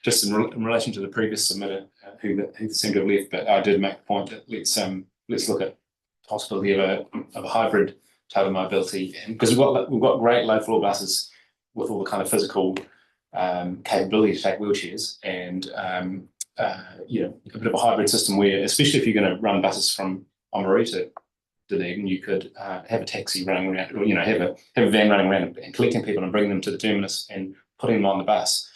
just in relation to the previous submitter who seemed to have left, but I did make the point that let's look at the possibility of a hybrid total mobility, because we've got great low floor buses with all the kind of physical capability to take wheelchairs, and a bit of a hybrid system where, especially if you're going to run buses from Oamaru to Dunedin, you could have a taxi running around, or have a van running around and collecting people and bringing them to the terminus and putting them on the bus,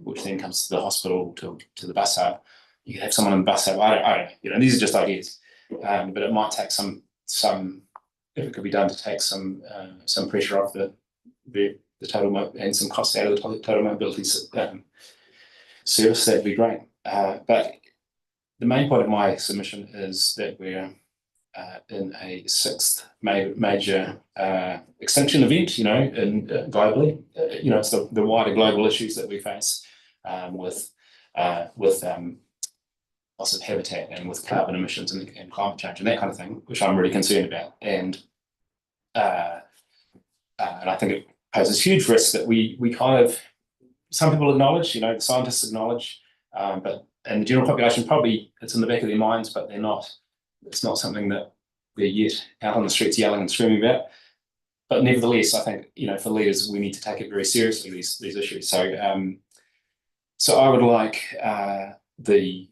which then comes to the hospital to the bus hub. You could have someone in the bus hub. I don't know. These are just ideas, but it might take some if it could be done to take some pressure off the total and some costs out of the total mobility service. That'd be great. But the main point of my submission is that we're in a sixth major extinction event, and globally, it's the wider global issues that we face with loss of habitat and with carbon emissions and climate change and that kind of thing, which I'm really concerned about. And I think it poses huge risk that we kind of, some people acknowledge, the scientists acknowledge, and the general population probably it's in the back of their minds, but they're not. It's not something that they're yet out on the streets yelling and screaming about. But nevertheless, I think for leaders we need to take it very seriously, these issues. So So I would like the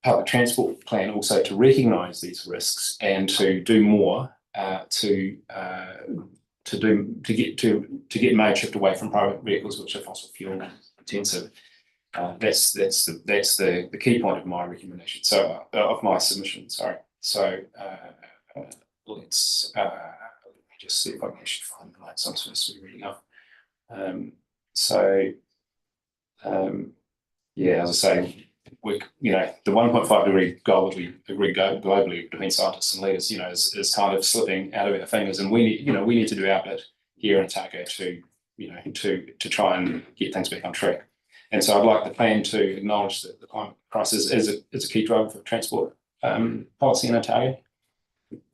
public transport plan also to recognise these risks and to do more to get mode shift away from private vehicles which are fossil fuel intensive. That's the key point of my recommendation. So of my submission. Sorry. So let's just see if I can actually find the notes I'm supposed to be reading up. Yeah, as I say, the 1.5 degree goal that we agree globally between scientists and leaders, is kind of slipping out of our fingers, and we need to do our bit here in Otago to try and get things back on track. And so I'd like the plan to acknowledge that the climate crisis is a key driver for transport policy in Otago.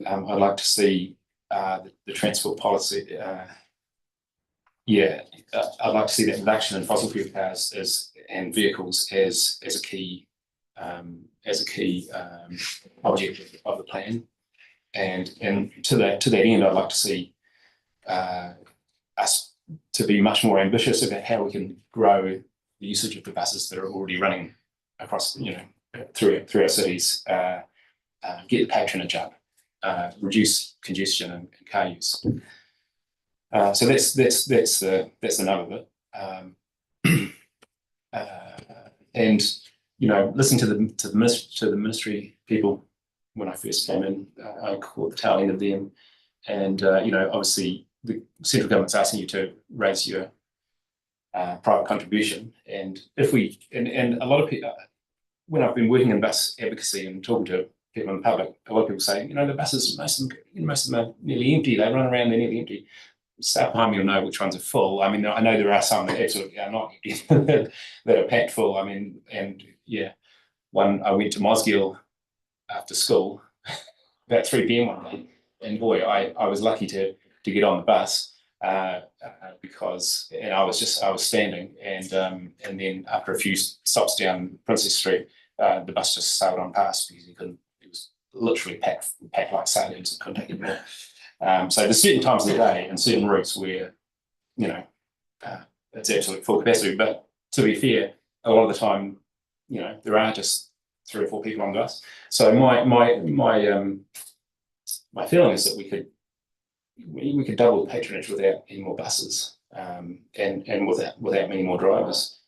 I'd like to see the transport policy. I'd like to see that reduction in fossil fuel cars and vehicles as a key objective of the plan, and to that end, I'd like to see us to be much more ambitious about how we can grow the usage of the buses that are already running across, through our cities, get the patronage up, reduce congestion and car use. So that's the nub of it. And listen to the ministry people when I first came in. I caught the tail end of them, and obviously the central government's asking you to raise your private contribution, and a lot of people, when I've been working in bus advocacy and talking to people in the public, a lot of people say, the buses, most of them are nearly empty. They run around, they're nearly empty. Staff behind me will know which ones are full. I mean, I know there are some that absolutely are not that are packed full. I mean, and yeah, I went to Mosgiel after school about 3 p.m. one day, and boy, I was lucky to get on the bus because I was standing, and then after a few stops down Princess Street, the bus just sailed on past because it was literally packed like sardines and couldn't take it more. So there's certain times of the day and certain routes where, it's absolutely full capacity. But to be fair, a lot of the time, there are just 3 or 4 people on the bus. So my feeling is that we could double the patronage without any more buses, and without many more drivers,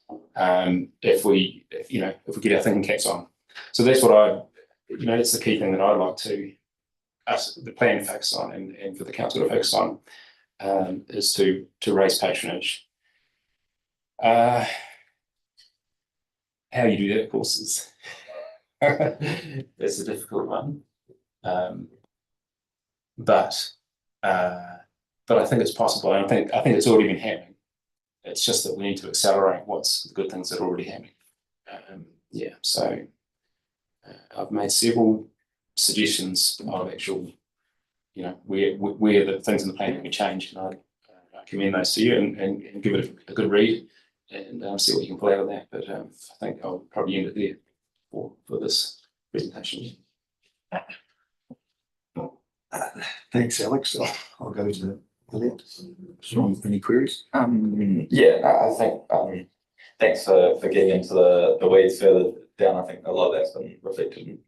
if we get our thinking caps on. So that's what that's the key thing that I'd like the plan to focus on, and for the council to focus on, is to raise patronage. How you do that, of course, is it's a difficult one, but I think it's possible, and I think it's already been happening. It's just that we need to accelerate what's the good things that are already happening. So I've made several suggestions of actual, where the things in the plan can be changed, and I commend those to you, and give it a good read, and see what you can pull out of that. But I think I'll probably end it there for this presentation.
Thanks, Alex. I'll go to Elliot. Any queries?
I think thanks for getting into the weeds further down. I think a lot of that's been reflected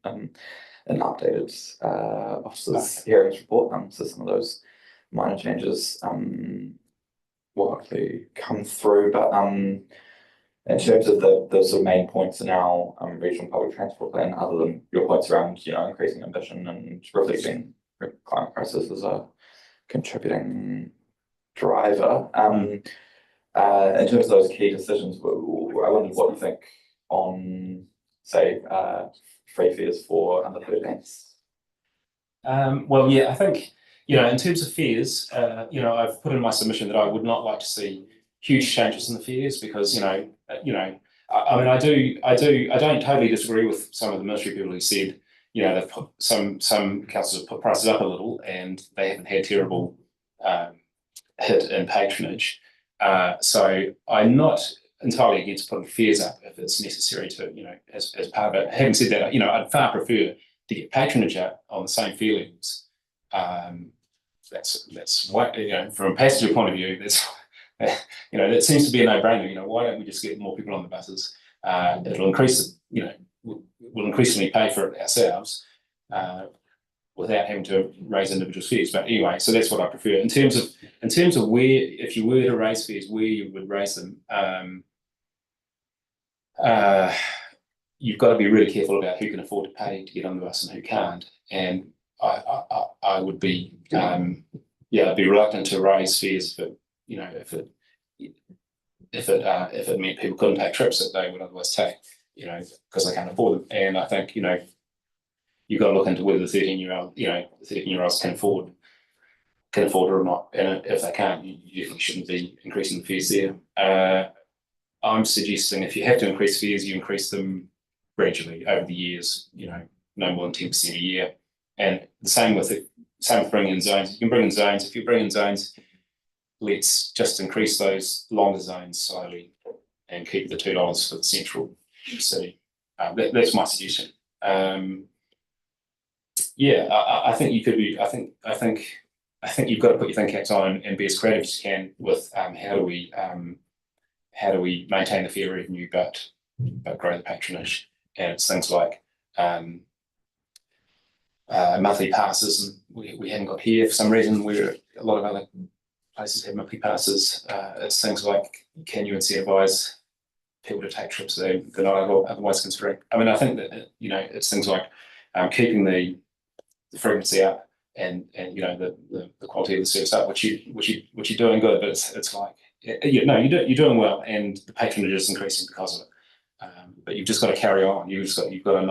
in updated officers' hearings report. So some of those minor changes will hopefully come through. But in terms of the sort of main points in our regional public transport plan, other than your points around increasing ambition and reflecting climate crisis as a contributing driver, in terms of those key decisions, I wondered what you think on, say, free fares for under 13s.
Well, yeah, I think, in terms of fares, I've put in my submission that I would not like to see huge changes in the fares, because, I don't totally disagree with some of the ministry people who said, they've put some councils have put prices up a little, and they haven't had terrible hit in patronage. So I'm not entirely against putting fares up if it's necessary to, as part of it. Having said that, I'd far prefer to get patronage up on the same fare levels. That's what, from a passenger point of view, that's that seems to be a no-brainer. Why don't we just get more people on the buses? It'll increase, we'll increasingly pay for it ourselves, without having to raise individual fares. But anyway, so that's what I prefer. In terms of where, if you were to raise fares, where you would raise them, you've got to be really careful about who can afford to pay to get on the bus and who can't. And I would be, I'd be reluctant to raise fares if it meant people couldn't take trips that they would otherwise take, because they can't afford them. And I think, you've got to look into whether the 13-year-olds can afford it or not. And if they can't, you definitely shouldn't be increasing the fares there. I'm suggesting if you have to increase fares, you increase them gradually over the years, no more than 10% a year. And the same with bringing in zones. You can bring in zones. If you bring in zones, let's just increase those longer zones slowly and keep the $2 for the central city. That's my suggestion. I think you could be. I think you've got to put your think caps on and be as creative as you can with how do we maintain the fare revenue but grow the patronage. And it's things like monthly passes, and we haven't got here for some reason. Where a lot of other places have monthly passes. It's things like, can you incentivize people to take trips they're not otherwise considering? I mean, I think that it's things like keeping the frequency up and the quality of the service up, which you're doing good, but it's like you're doing well, and the patronage is increasing because of it. But you've just got to carry on. You've got to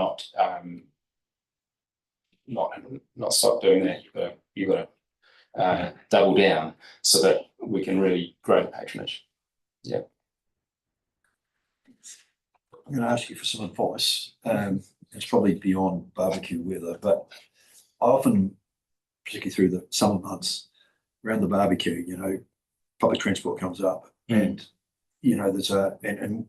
not stop doing that. You've got to double down so that we can really grow the patronage. Yeah.
I'm going to ask you for some advice. It's probably beyond barbecue weather, but I often, particularly through the summer months, around the barbecue, public transport comes up, and there's and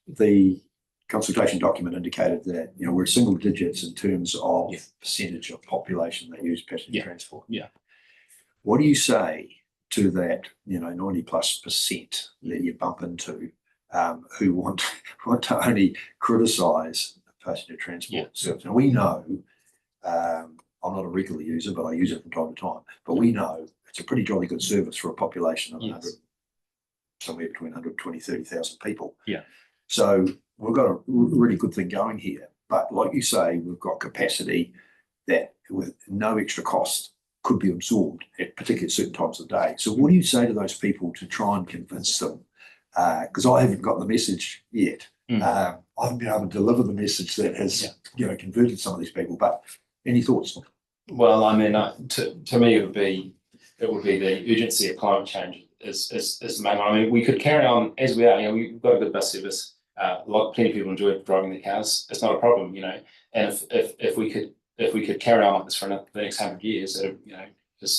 the consultation document indicated that we're single digits in terms of percentage of population that use passenger transport.
Yeah.
What do you say to that 90+% that you bump into who want to only criticise passenger transport service? And we know, I'm not a regular user, but I use it from time to time. But we know it's a pretty jolly good service for a population of 100, somewhere between 120, 30,000 people.
Yeah.
So we've got a really good thing going here. But like you say, we've got capacity that with no extra cost could be absorbed at particularly certain times of the day. So what do you say to those people to try and convince them? Because I haven't got the message yet. I haven't been able to deliver the message that has converted some of these people. But any thoughts?
Well, I mean, to me, it would be the urgency of climate change is the main one. I mean, we could carry on as we are. We've got a good bus service. Plenty of people enjoy driving their cars. It's not a problem, And if we could carry on like this for the next 100 years,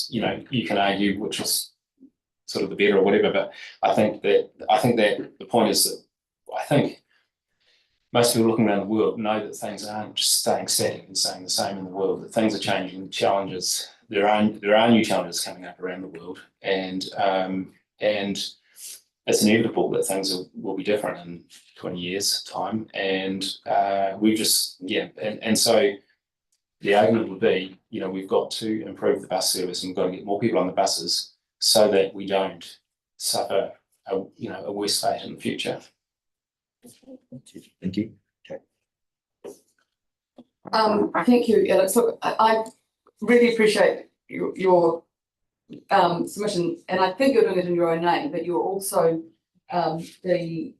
you can argue which is sort of the better or whatever. But I think that the point is that I think most people looking around the world know that things aren't just staying static and staying the same in the world. That things are changing. Challenges. There are new challenges coming up around the world, and it's inevitable that things will be different in 20 years' time. And we just and so the argument would be, we've got to improve the bus service, and we've got to get more people on the buses so that we don't suffer a worse fate in the future.
Thank you. Okay.
Thank you, Alex. Look, I really appreciate your submission, and I think you're doing it in your own name, but you're also the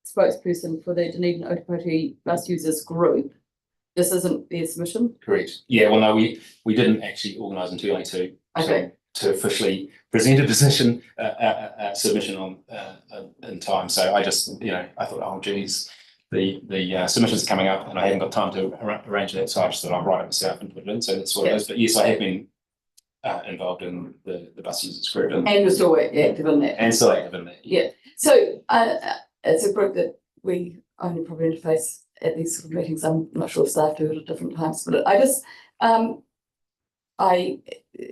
spokesperson for the Dunedin Otepoti Bus Users Group. This isn't their submission?
Correct. Yeah, well, no, we didn't actually organise internally to officially present a position submission on in time. So I just, I thought, oh, geez, the submission's coming up, and I haven't got time to arrange that, so I just thought I'll write it myself and put it in. So that's what it is. But yes, I have been involved in the bus users group, and
you're still active in that.
And still active in that.
Yeah. So it's a group that we only probably interface at these sort of meetings. I'm not sure if staff do it at different times, but I just I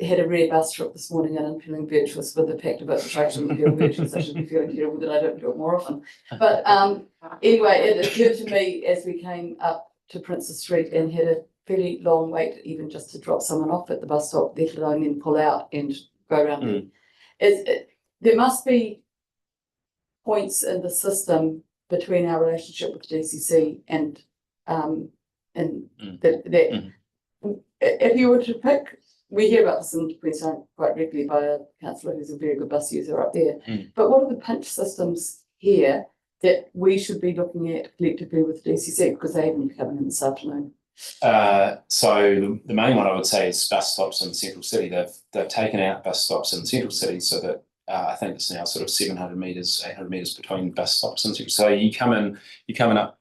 had a rare bus trip this morning and I'm feeling virtuous with the fact of it, which I shouldn't feel virtuous, I should be feeling terrible that I don't do it more often. But anyway, it occurred to me as we came up to Princess Street and had a fairly long wait even just to drop someone off at the bus stop, let alone then pull out and go around. There must be points in the system between our relationship with DCC and that if you were to pick, we hear about this in Queensland quite regularly by a councillor who's a very good bus user up there. But what are the pinch systems here that we should be looking at collectively with DCC, because they haven't come in this afternoon?
So the main one I would say is bus stops in the central city. They've taken out bus stops in the central city so that I think it's now sort of 700 metres, 800 metres between bus stops and so you're coming up.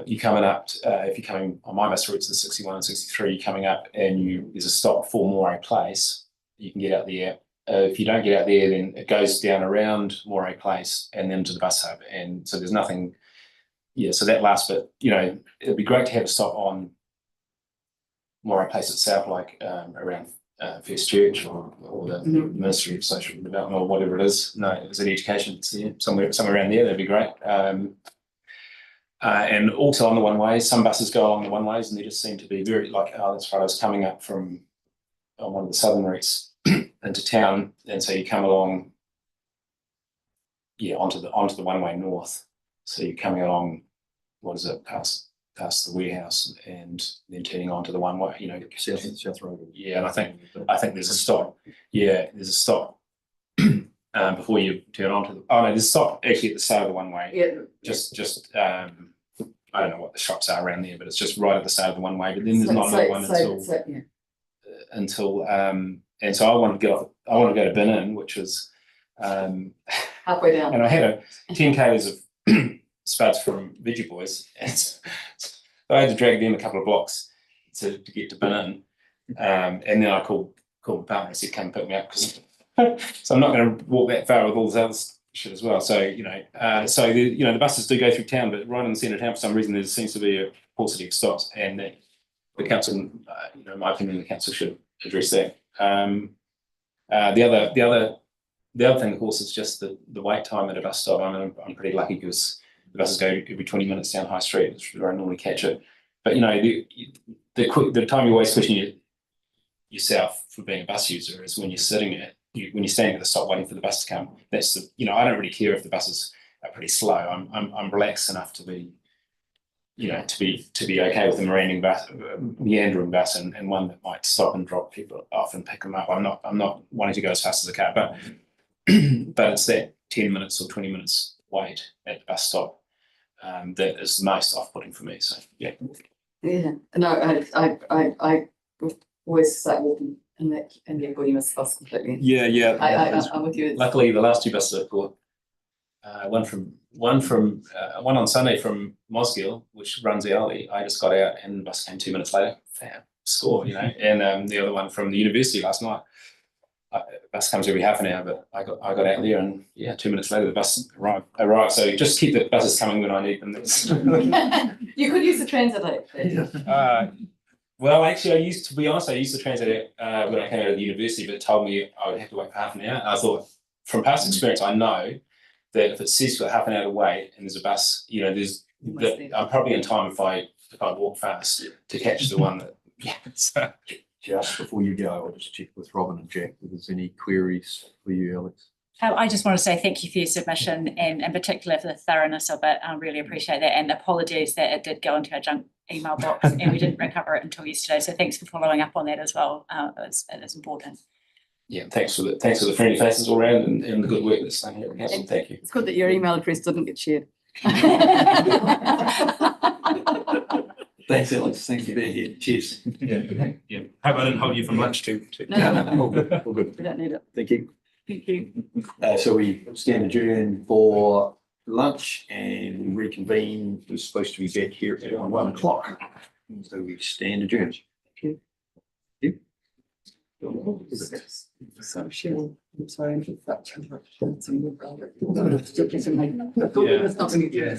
You're coming up. If you're coming on my bus routes, the 61 and 63, you're coming up, and there's a stop for Moray Place. You can get out there. If you don't get out there, then it goes down around Moray Place and then to the bus hub. And so there's nothing. Yeah. So that last bit, it'd be great to have a stop on Moray Place itself, like around First Church or the Ministry of Social Development or whatever it is. No, it was in education. It's somewhere around there. That'd be great. And also on the one way, some buses go along the one ways and they just seem to be very that's right. I was coming up from on one of the southern routes into town, and so you come along, onto the one way north. So you're coming along, past the warehouse and then turning onto the one way, South Road. Yeah, and I think there's a stop. Yeah, there's a stop before you turn onto there's a stop actually at the start of the one way.
Yeah.
Just I don't know what the shops are around there, but it's just right at the start of the one way. But then there's not another one until and so I wanted to get off. I wanted to go to Binnin, which was
halfway down,
and I had a 10 k's of spuds from Veggie Boys, and so I had to drag them a couple of blocks to get to Binnin, and then I called my partner and said, "Come and pick me up," because so I'm not going to walk that far with all this other shit as well. So the buses do go through town, but right in the centre of town for some reason there seems to be a paucity of stops, and the council, in my opinion, the council should address that. The other thing, of course, is just the wait time at a bus stop. I mean, I'm pretty lucky because the buses go every 20 minutes down High Street, which I normally catch it. But the time you always question yourself for being a bus user is when you're when you're standing at the stop waiting for the bus to come. That's I don't really care if the buses are pretty slow. I'm relaxed enough to be to be okay with the meandering bus and one that might stop and drop people off and pick them up. I'm not wanting to go as fast as a car, but it's that 10 minutes or 20 minutes wait at the bus stop that is the most off-putting for me. So yeah.
Yeah. No, I always start walking and therefore you miss the bus completely.
Yeah.
I'm with you.
Luckily, the last two buses I caught, one on Sunday from Mosgiel, which runs early. I just got out and the bus came 2 minutes later. Damn, score, And the other one from the university last night. The bus comes every half an hour, but I got out there and 2 minutes later the bus arrived. So just keep the buses coming when I need them.
You could use the transit app.
Well, actually, I used the transit app when I came out of the university, but it told me I would have to wait for half an hour. I thought, from past experience, I know that if it says for half an hour to wait and there's a bus, I'm probably in time if I walk fast to catch the one that. Yeah. So.
Just before you go, I'll just check with Robin and Jack if there's any queries for you, Alex.
I just want to say thank you for your submission and in particular for the thoroughness of it. I really appreciate that, and apologies that it did go into our junk email box and we didn't recover it until yesterday. So thanks for following up on that as well. It is important.
Yeah, thanks for the friendly faces all around and the good work that's done here at the council. Thank you.
It's good that your email address didn't get shared.
Thanks, Alex. Thanks for being here. Cheers.
Yeah. Hope I didn't hold you from lunch too.
No.
All good.
We don't need it.
Thank you.
Thank you.
So we stand adjourned for lunch and we reconvene. We're supposed to be back here at 1 o'clock. So we stand adjourned.
Thank you. So Cheryl, I'm sorry, I'm just that interruption. Yeah.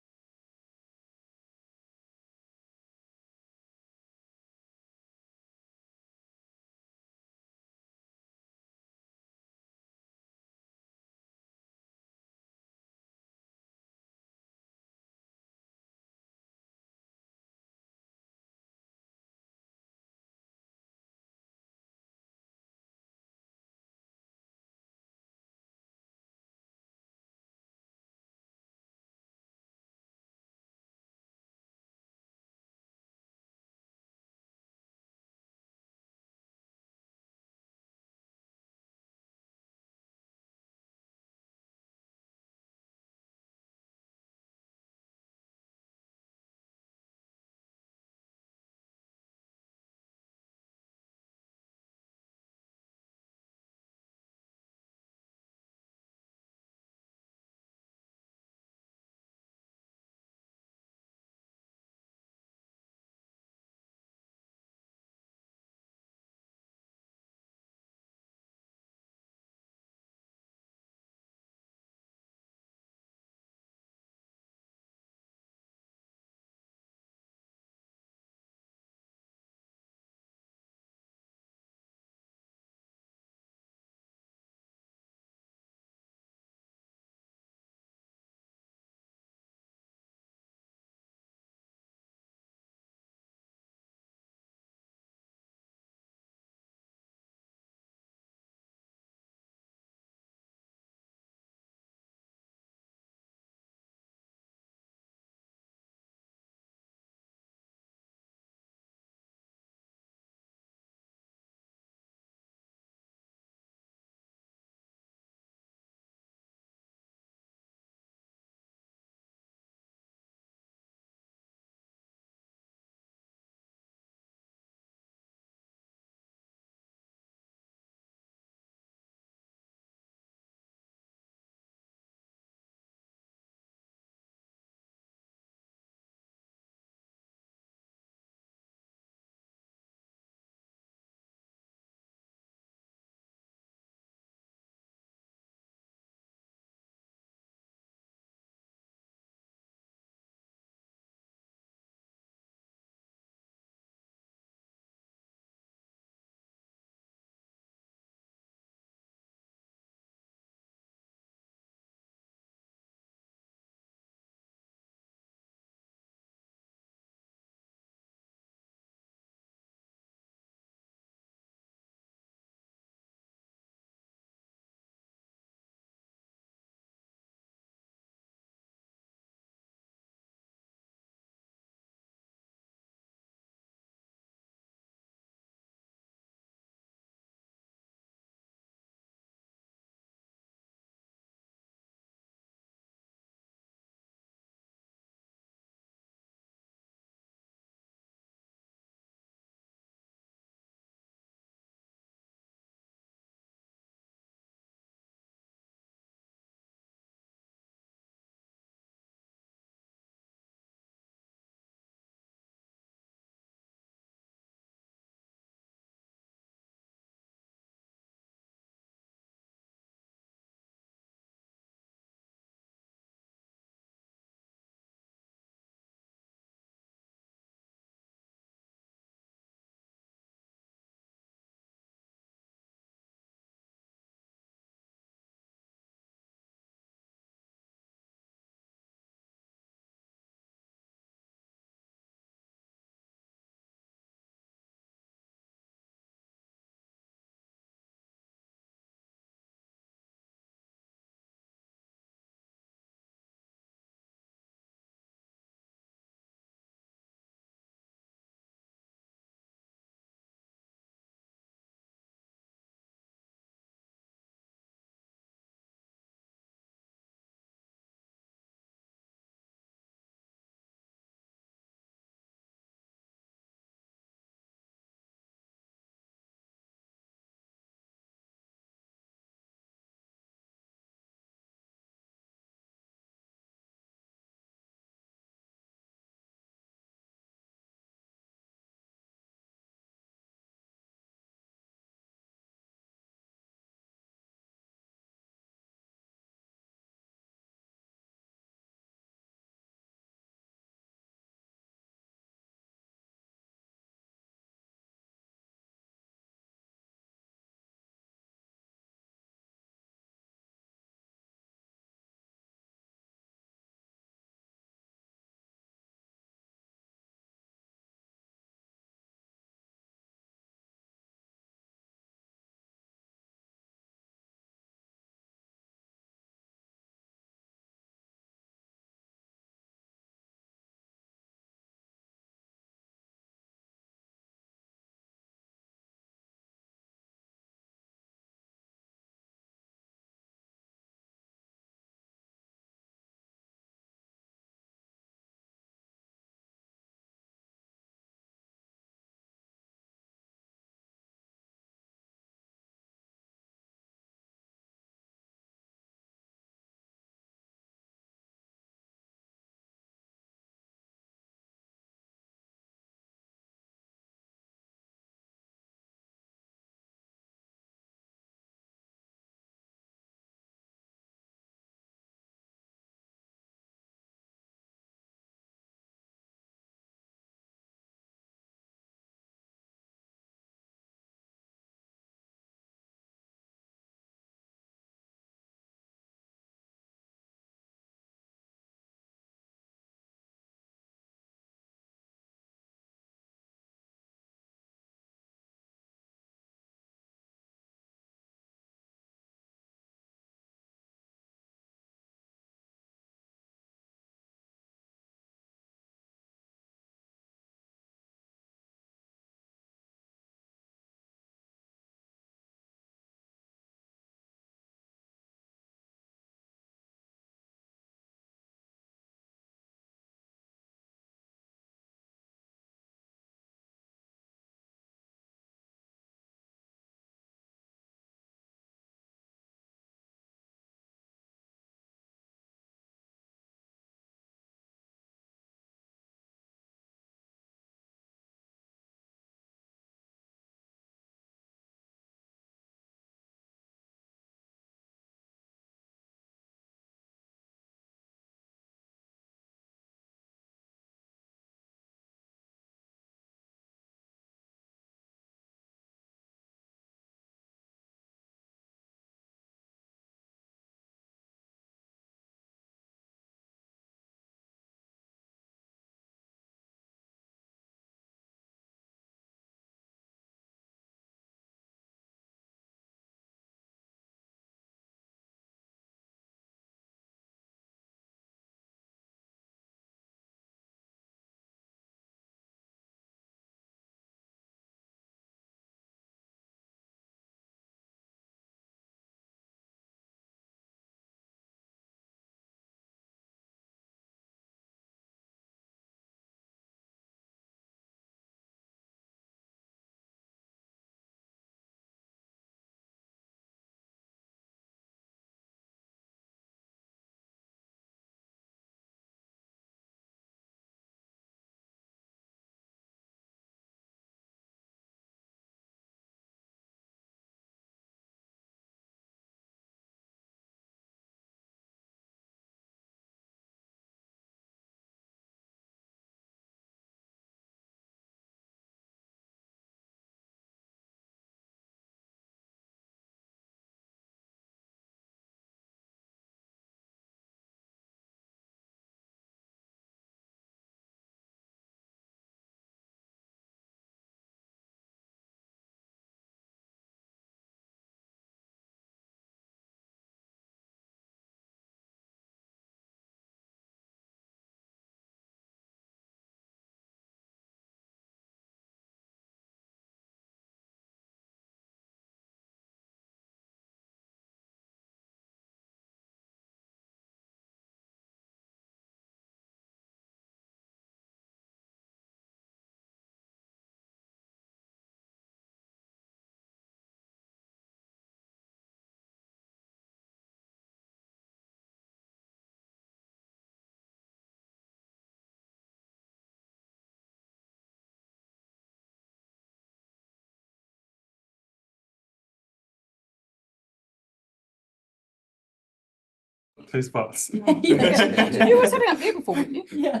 two spots.
You were sitting up there before, weren't you?
Yeah.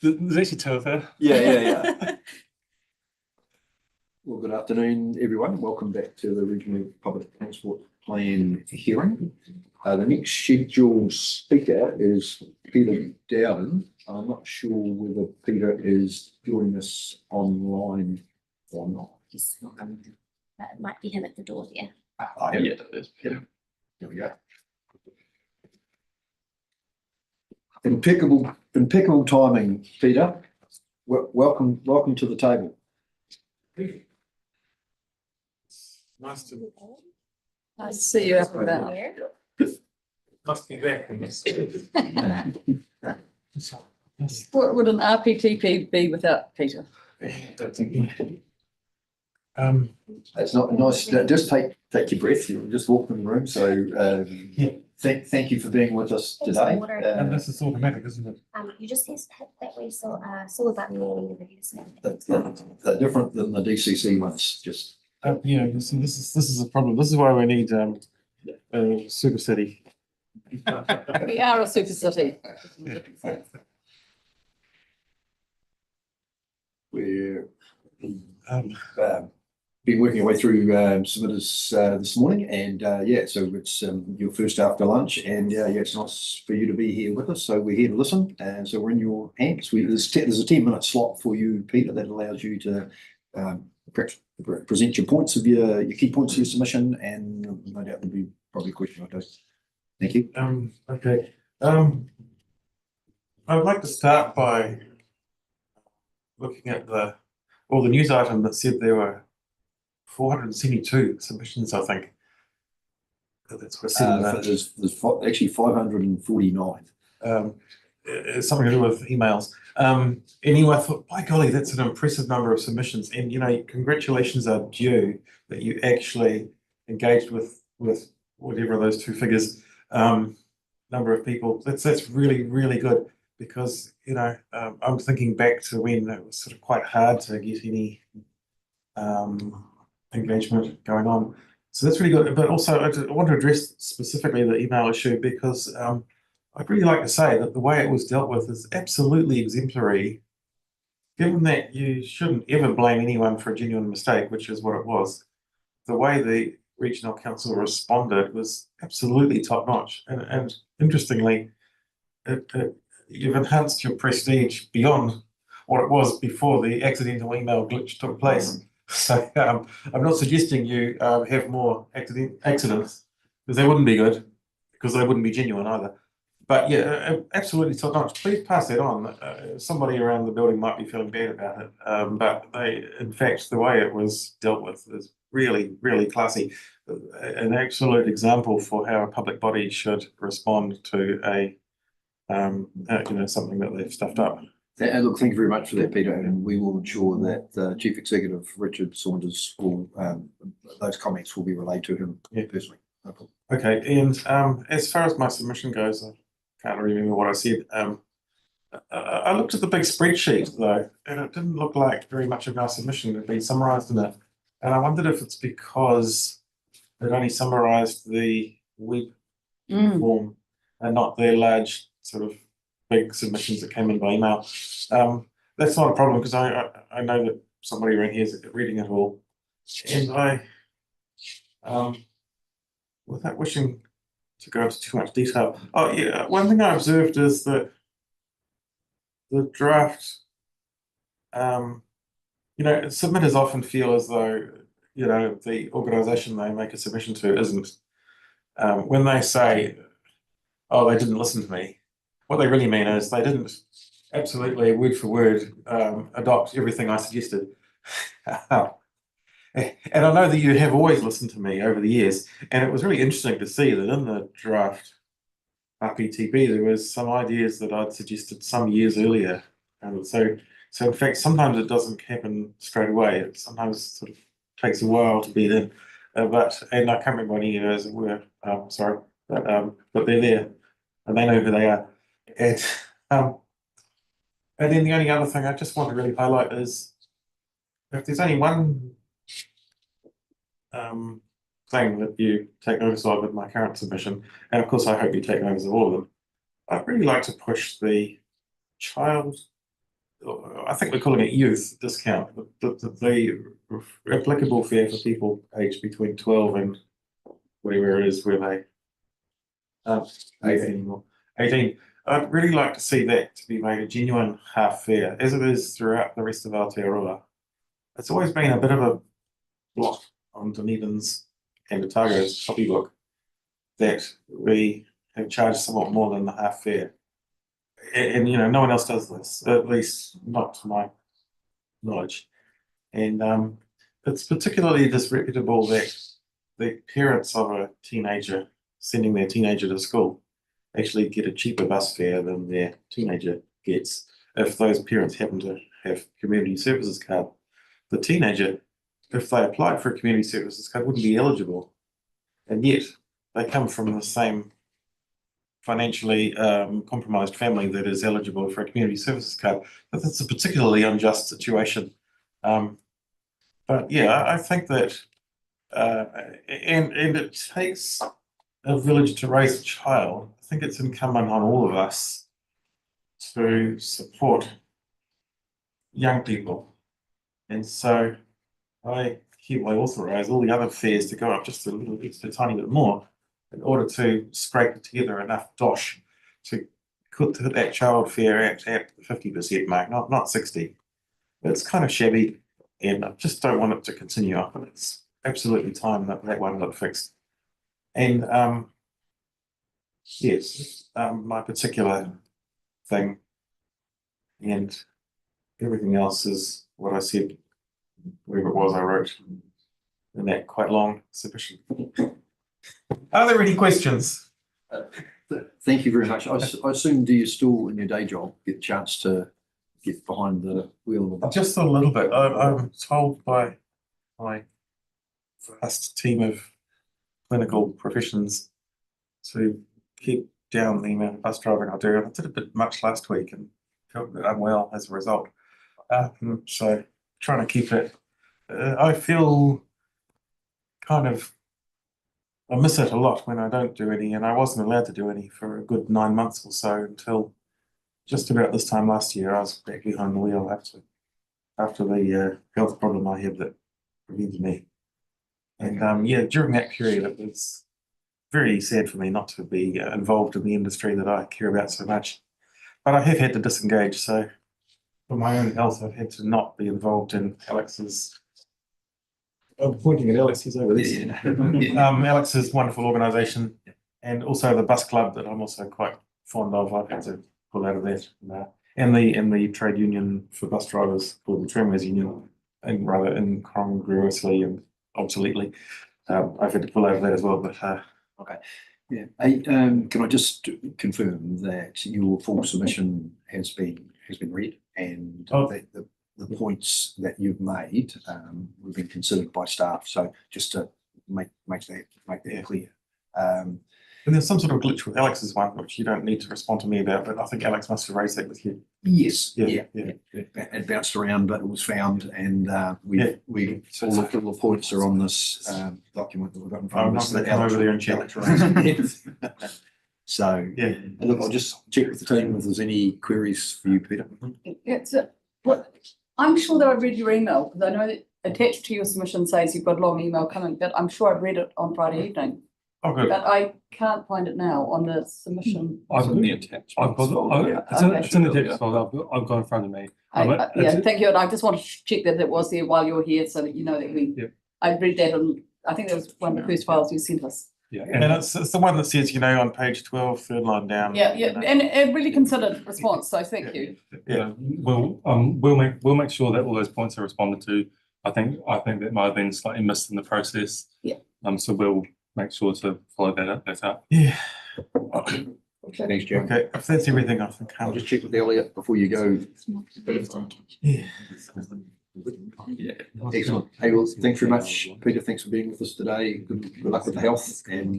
There's actually two of her.
Yeah. Well, good afternoon, everyone. Welcome back to the Regional Public Transport Plan hearing. The next scheduled speaker is Peter Dowden. I'm not sure whether Peter is joining us online or not.
He's not coming. That might be him at the door there.
Yeah, it is Peter. There we go. Impeccable timing, Peter. Welcome to the table.
Nice to
Nice to see you up and about.
Nice to be back.
What would an RPTP be without Peter?
It's not nice. Just take your breath. You just walk in the room. So thank you for being with us today.
And this is automatic, isn't it?
You just hit that way, so silver button will be ready to send.
They're different than the DCC ones. Just
Yeah, this is a problem. This is why we need Super City.
We are a super city.
We're been working our way through submitters this morning, and so it's your first after lunch, and it's nice for you to be here with us. So we're here to listen, and so we're in your hands. There's a 10-minute slot for you, Peter, that allows you to present your points of your key points of your submission, and no doubt there'll be probably a question or two. Thank you.
Okay. I'd like to start by looking at the news item that said there were 472 submissions, I think. That's what it said in that.
There's actually 549.
It's something to do with emails. Anyway, I thought, by golly, that's an impressive number of submissions. And, congratulations are due that you actually engaged with whatever those two figures, number of people. That's really, really good because, I'm thinking back to when it was sort of quite hard to get any engagement going on. So that's really good. But also, I want to address specifically the email issue because I'd really like to say that the way it was dealt with is absolutely exemplary, given that you shouldn't ever blame anyone for a genuine mistake, which is what it was. The way the regional council responded was absolutely top notch. And interestingly, you've enhanced your prestige beyond what it was before the accidental email glitch took place. So I'm not suggesting you have more accidents, because they wouldn't be good, because they wouldn't be genuine either. But yeah, absolutely top notch. Please pass that on. Somebody around the building might be feeling bad about it, but in fact, the way it was dealt with is really, really classy. An absolute example for how a public body should respond to something that they've stuffed up.
And look, thank you very much for that, Peter, and we will ensure that Chief Executive Richard Saunders will, those comments will be relayed to him personally. No problem.
Okay, and as far as my submission goes, I can't remember what I said. I looked at the big spreadsheet though, and it didn't look like very much of our submission had been summarised in it. And I wondered if it's because it only summarised the web form and not the large sort of big submissions that came in by email. That's not a problem because I know that somebody around here is reading it all. And without wishing to go into too much detail, one thing I observed is that the draft, submitters often feel as though, the organisation they make a submission to isn't. When they say, oh, they didn't listen to me, what they really mean is they didn't absolutely word for word adopt everything I suggested. And I know that you have always listened to me over the years, and it was really interesting to see that in the draft RPTP there was some ideas that I'd suggested some years earlier. And so in fact, sometimes it doesn't happen straight away. It sometimes sort of takes a while to be in. And I can't remember any of those that were, sorry, but they're there, and they know who they are. And then the only other thing I just want to really highlight is if there's only one
thing that you take notice of in my current submission, and of course I hope you take notice of all of them. I'd really like to push the child, I think we're calling it youth discount, the applicable fare for people aged between 12 and whatever it is, where they 18 or 18. I'd really like to see that to be made a genuine half fare, as it is throughout the rest of Aotearoa. It's always been a bit of a block on Dunedin's and Otago's copybook that we have charged somewhat more than the half fare. And you know, no one else does this, at least not to my knowledge. And it's particularly disreputable that the parents of a teenager sending their teenager to school actually get a cheaper bus fare than their teenager gets if those parents happen to have community services card. The teenager, if they applied for a community services card, wouldn't be eligible, and yet they come from the same financially compromised family that is eligible for a community services card. But that's a particularly unjust situation. But yeah, I think that, and it takes a village to raise a child. I think it's incumbent on all of us to support young people. And so I hereby authorise all the other fares to go up just a little bit, a tiny bit more, in order to scrape together enough dosh to put that child fare at the 50% mark, not 60. It's kind of shabby, and I just don't want it to continue up. And it's absolutely time that that one got fixed. And yes, my particular thing and everything else is what I said, whatever it was I wrote in that quite long submission. Are there any questions?
Thank you very much. I assume, do you still, in your day job, get a chance to get behind the wheel?
Just a little bit. I'm told by my vast team of clinical professions to keep down the amount of bus driving I do. I did a bit much last week and felt a bit unwell as a result. So trying to keep it. I feel kind of, I miss it a lot when I don't do any, and I wasn't allowed to do any for a good 9 months or so until just about this time last year. I was back behind the wheel after the health problem I had that prevented me. And yeah, during that period, it was very sad for me not to be involved in the industry that I care about so much. But I have had to disengage, so for my own health, I've had to not be involved in Alex's. I'm pointing at Alex, he's over there. Alex's wonderful organisation, and also the bus club that I'm also quite fond of. I've had to pull out of that, and the trade union for bus drivers, called the Tramways Union, and rather incongruously and obsoletely, I've had to pull out of that as well. But
okay, yeah. Can I just confirm that your full submission has been read, and that the points that you've made have been considered by staff? So just to make that clear. And
there's some sort of glitch with Alex's one, which you don't need to respond to me about, but I think Alex must have raised that with you.
Yes, yeah. It bounced around, but it was found, and we all the points are on this document that we've got in front of us.
Come over there and check.
So yeah, look, I'll just check with the team if there's any queries for you, Peter.
I'm sure that I read your email, because I know that attached to your submission says you've got a long email coming, but I'm sure I read it on Friday evening.
Oh, good.
But I can't find it now on the submission.
I've got the attachment. It's in the text file. I've got in front of me.
Yeah, thank you. And I just want to check that it was there while you're here, so that you know that we. I read that, and I think that was one of the first files you sent us.
Yeah, and it's the one that says, on page 12, third line down.
Yeah, and a really considered response. So thank you.
Yeah, we'll make sure that all those points are responded to. I think that might have been slightly missed in the process.
Yeah.
So we'll make sure to follow that up.
Yeah.
Okay. Thanks, Joe.
Okay, if that's everything, I think
I'll just check with Elliot before you go.
Yeah.
Excellent. Hey, well, thanks very much, Peter. Thanks for being with us today. Good luck with the health, and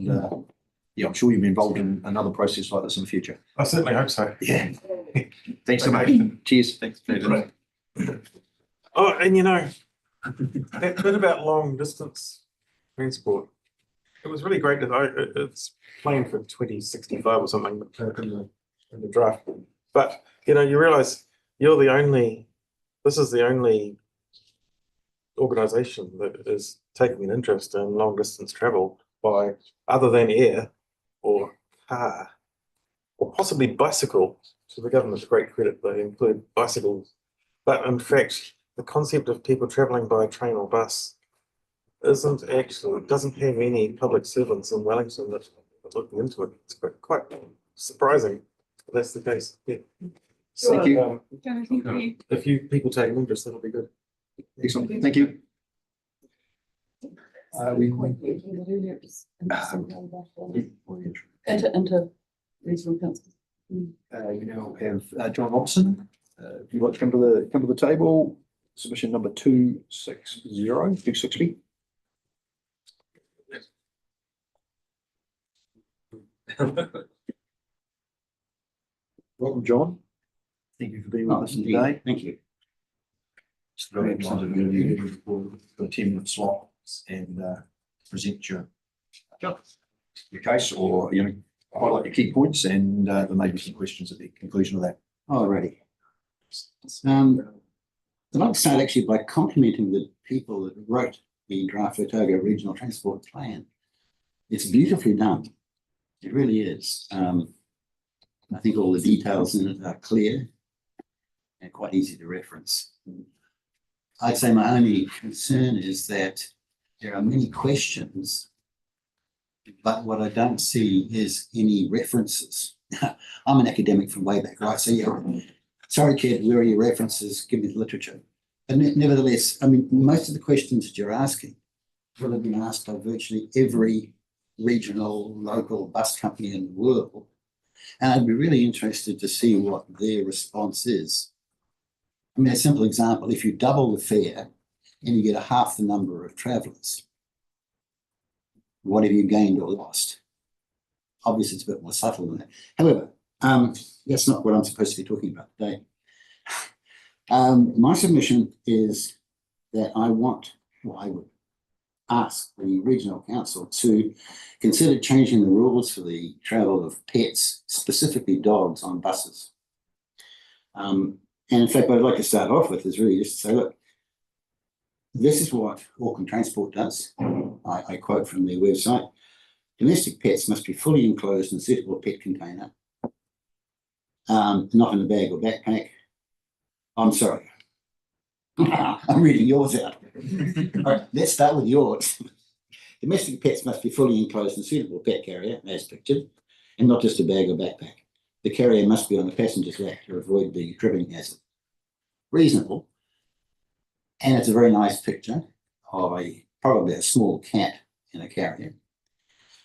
yeah, I'm sure you'll be involved in another process like this in the future.
I certainly hope so.
Yeah. Thanks so much. Cheers. Thanks, Peter.
Oh, and that bit about long distance transport, It was really great that it's planned for 2065 or something in the draft. But, you know, you realise this is the only organisation that is taking an interest in long distance travel by, other than air or car, or possibly bicycle. To the government's great credit, they include bicycles. But in fact, the concept of people travelling by train or bus doesn't have any public servants in Wellington that are looking into it. It's quite surprising if that's the case. Yeah.
Thank you.
Thank you.
If you people take an interest, that'll be good.
Excellent, thank you. We
Into regional council.
we now have John Robson. If you'd like to come to the table, submission number 260. Welcome, John. Thank you for being with us today.
Thank you.
It's very excited to be here for a 10-minute slot and present your case, or highlight your key points, and there may be some questions at the conclusion of that.
Alrighty. I'd like to start actually by complimenting the people that wrote the draft Otago Regional Transport Plan. It's beautifully done. It really is. I think all the details in it are clear and quite easy to reference. I'd say my only concern is that there are many questions, but what I don't see is any references. I'm an academic from way back, right? So yeah, sorry kid, where are your references? Give me the literature. But nevertheless, I mean, most of the questions that you're asking will have been asked by virtually every regional, local bus company in the world. And I'd be really interested to see what their response is. I mean, a simple example, if you double the fare and you get a half the number of travellers, what have you gained or lost? Obviously, it's a bit more subtle than that. However, that's not what I'm supposed to be talking about today. My submission is that I would ask the Regional Council to consider changing the rules for the travel of pets, specifically dogs, on buses. And in fact, what I'd like to start off with is really just to say, look, this is what Auckland Transport does. I quote from their website: domestic pets must be fully enclosed in a suitable pet container, not in a bag or backpack. I'm sorry. I'm reading yours out. All right, let's start with yours. Domestic pets must be fully enclosed in a suitable pet carrier, as pictured, and not just a bag or backpack. The carrier must be on the passenger's lap to avoid the tripping hazard. Reasonable. And it's a very nice picture of probably a small cat in a carrier.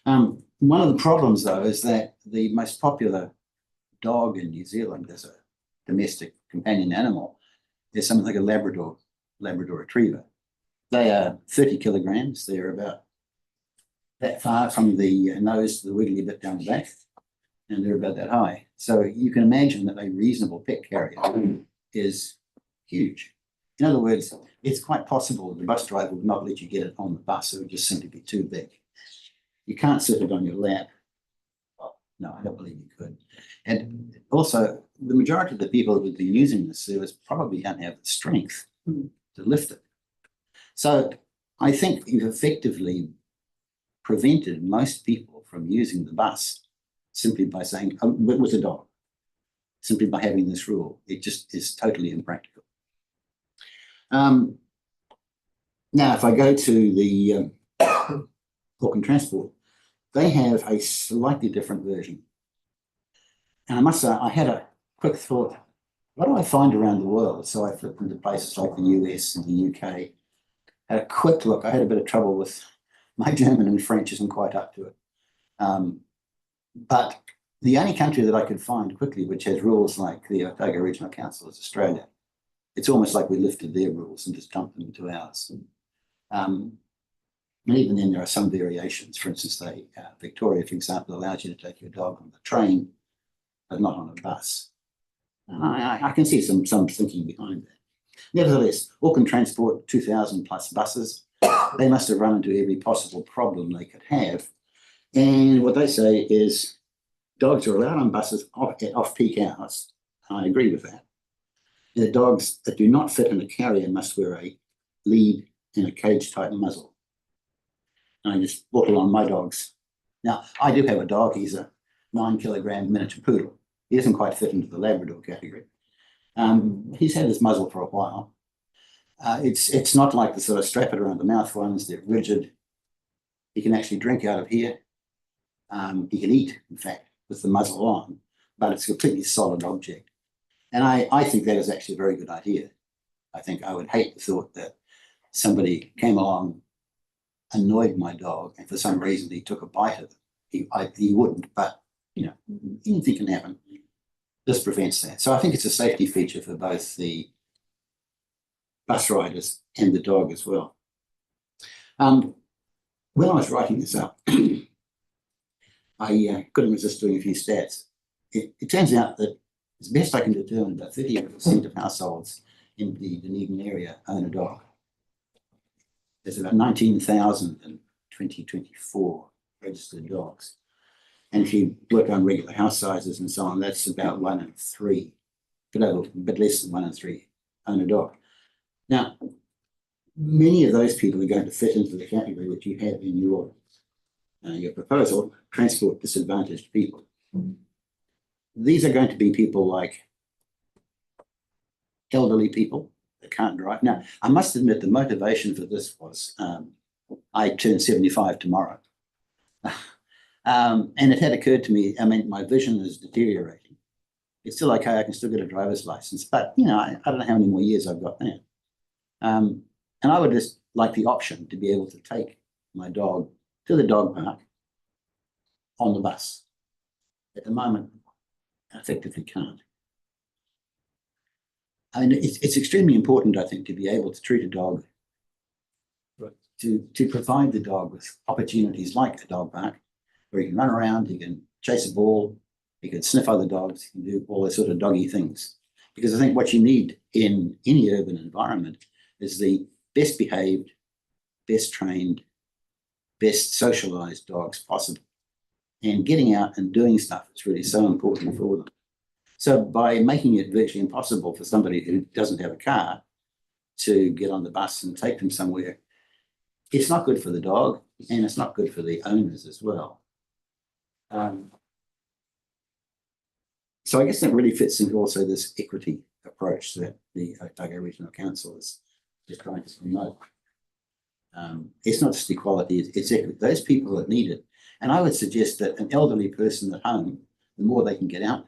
One of the problems, though, is that the most popular dog in New Zealand as a domestic companion animal is something like a Labrador Retriever. They are 30 kilograms. They're about that far from the nose to the wiggly bit down the back, and they're about that high. So you can imagine that a reasonable pet carrier is huge. In other words, it's quite possible that the bus driver would not let you get it on the bus. It would just simply be too big. You can't sit it on your lap. Oh, no, I don't believe you could. And also, the majority of the people that would be using this service probably don't have the strength to lift it. So I think you've effectively prevented most people from using the bus simply by saying, oh, with a dog, simply by having this rule. It just is totally impractical. Now, if I go to the Auckland Transport, they have a slightly different version. And I must say, I had a quick thought, what do I find around the world? So I flipped into places like the US and the UK, had a quick look. I had a bit of trouble with my German and French isn't quite up to it. But the only country that I could find quickly which has rules like the Otago Regional Council is Australia. It's almost like we lifted their rules and just dumped them into ours. And even then, there are some variations. For instance, Victoria, for example, allows you to take your dog on the train, but not on a bus. I can see some thinking behind that. Nevertheless, Auckland Transport, 2,000 plus buses. they must have run into every possible problem they could have. And what they say is dogs are allowed on buses at off-peak hours. I agree with that. The dogs that do not fit in a carrier must wear a lead and a cage-type muzzle. And I just walk along my dogs. Now, I do have a dog. He's a 9-kilogram miniature poodle. He doesn't quite fit into the Labrador category. He's had his muzzle for a while. It's not like the sort of strap it around the mouth ones. They're rigid. He can actually drink out of here. He can eat, in fact, with the muzzle on, but it's a completely solid object. And I think that is actually a very good idea. I think I would hate the thought that somebody came along, annoyed my dog, and for some reason he took a bite of it. He wouldn't, but you know, anything can happen. This prevents that. So I think it's a safety feature for both the bus riders and the dog as well. When I was writing this up, I couldn't resist doing a few stats. It turns out that as best I can determine, about 38% of households in the Dunedin area own a dog. There's about 19,000 in 2024 registered dogs. And if you work on regular house sizes and so on, that's about 1 in 3, but less than 1 in 3 own a dog. Now, many of those people are going to fit into the category that you have in your proposal, transport disadvantaged people. These are going to be people like elderly people that can't drive. Now, I must admit the motivation for this was I turn 75 tomorrow. And it had occurred to me, I mean, my vision is deteriorating. It's still okay, I can still get a driver's license, but you know, I don't know how many more years I've got now. And I would just like the option to be able to take my dog to the dog park on the bus. At the moment, I effectively can't. And it's extremely important, I think, to be able to treat a dog, to provide the dog with opportunities like a dog park, where he can run around, he can chase a ball, he can sniff other dogs, he can do all those sort of doggy things. Because I think what you need in any urban environment is the best behaved, best trained, best socialized dogs possible. And getting out and doing stuff is really so important for them. So by making it virtually impossible for somebody who doesn't have a car to get on the bus and take them somewhere, it's not good for the dog and it's not good for the owners as well. So I guess that really fits into also this equity approach that the Otago Regional Council is trying to promote. It's not just equality, it's equity. Those people that need it. And I would suggest that an elderly person at home, the more they can get out,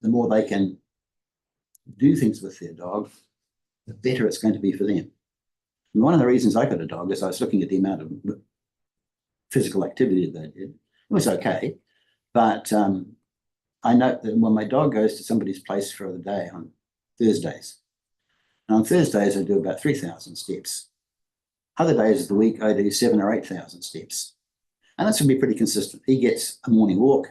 the more they can do things with their dog, the better it's going to be for them. And one of the reasons I got a dog is I was looking at the amount of physical activity that they did. It was okay, but I note that when my dog goes to somebody's place for the day on Thursdays, and on Thursdays I do about 3,000 steps. Other days of the week I do 7,000 or 8,000 steps. And that's going to be pretty consistent. He gets a morning walk,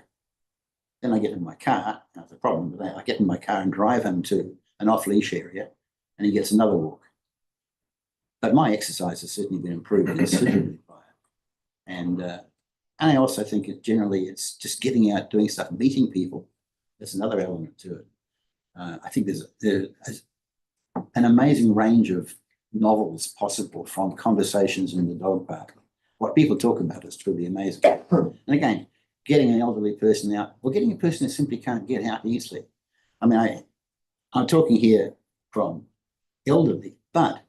then I get in my car. Now, the problem with that, I get in my car and drive him to an off-leash area, and he gets another walk. But my exercise has certainly been improving considerably by it. And I also think it's just getting out, doing stuff, meeting people. There's another element to it. I think there's an amazing range of novels possible from conversations in the dog park. What people talk about is truly amazing. And again, getting an elderly person out, or getting a person that simply can't get out easily. I mean, I'm talking here from elderly, but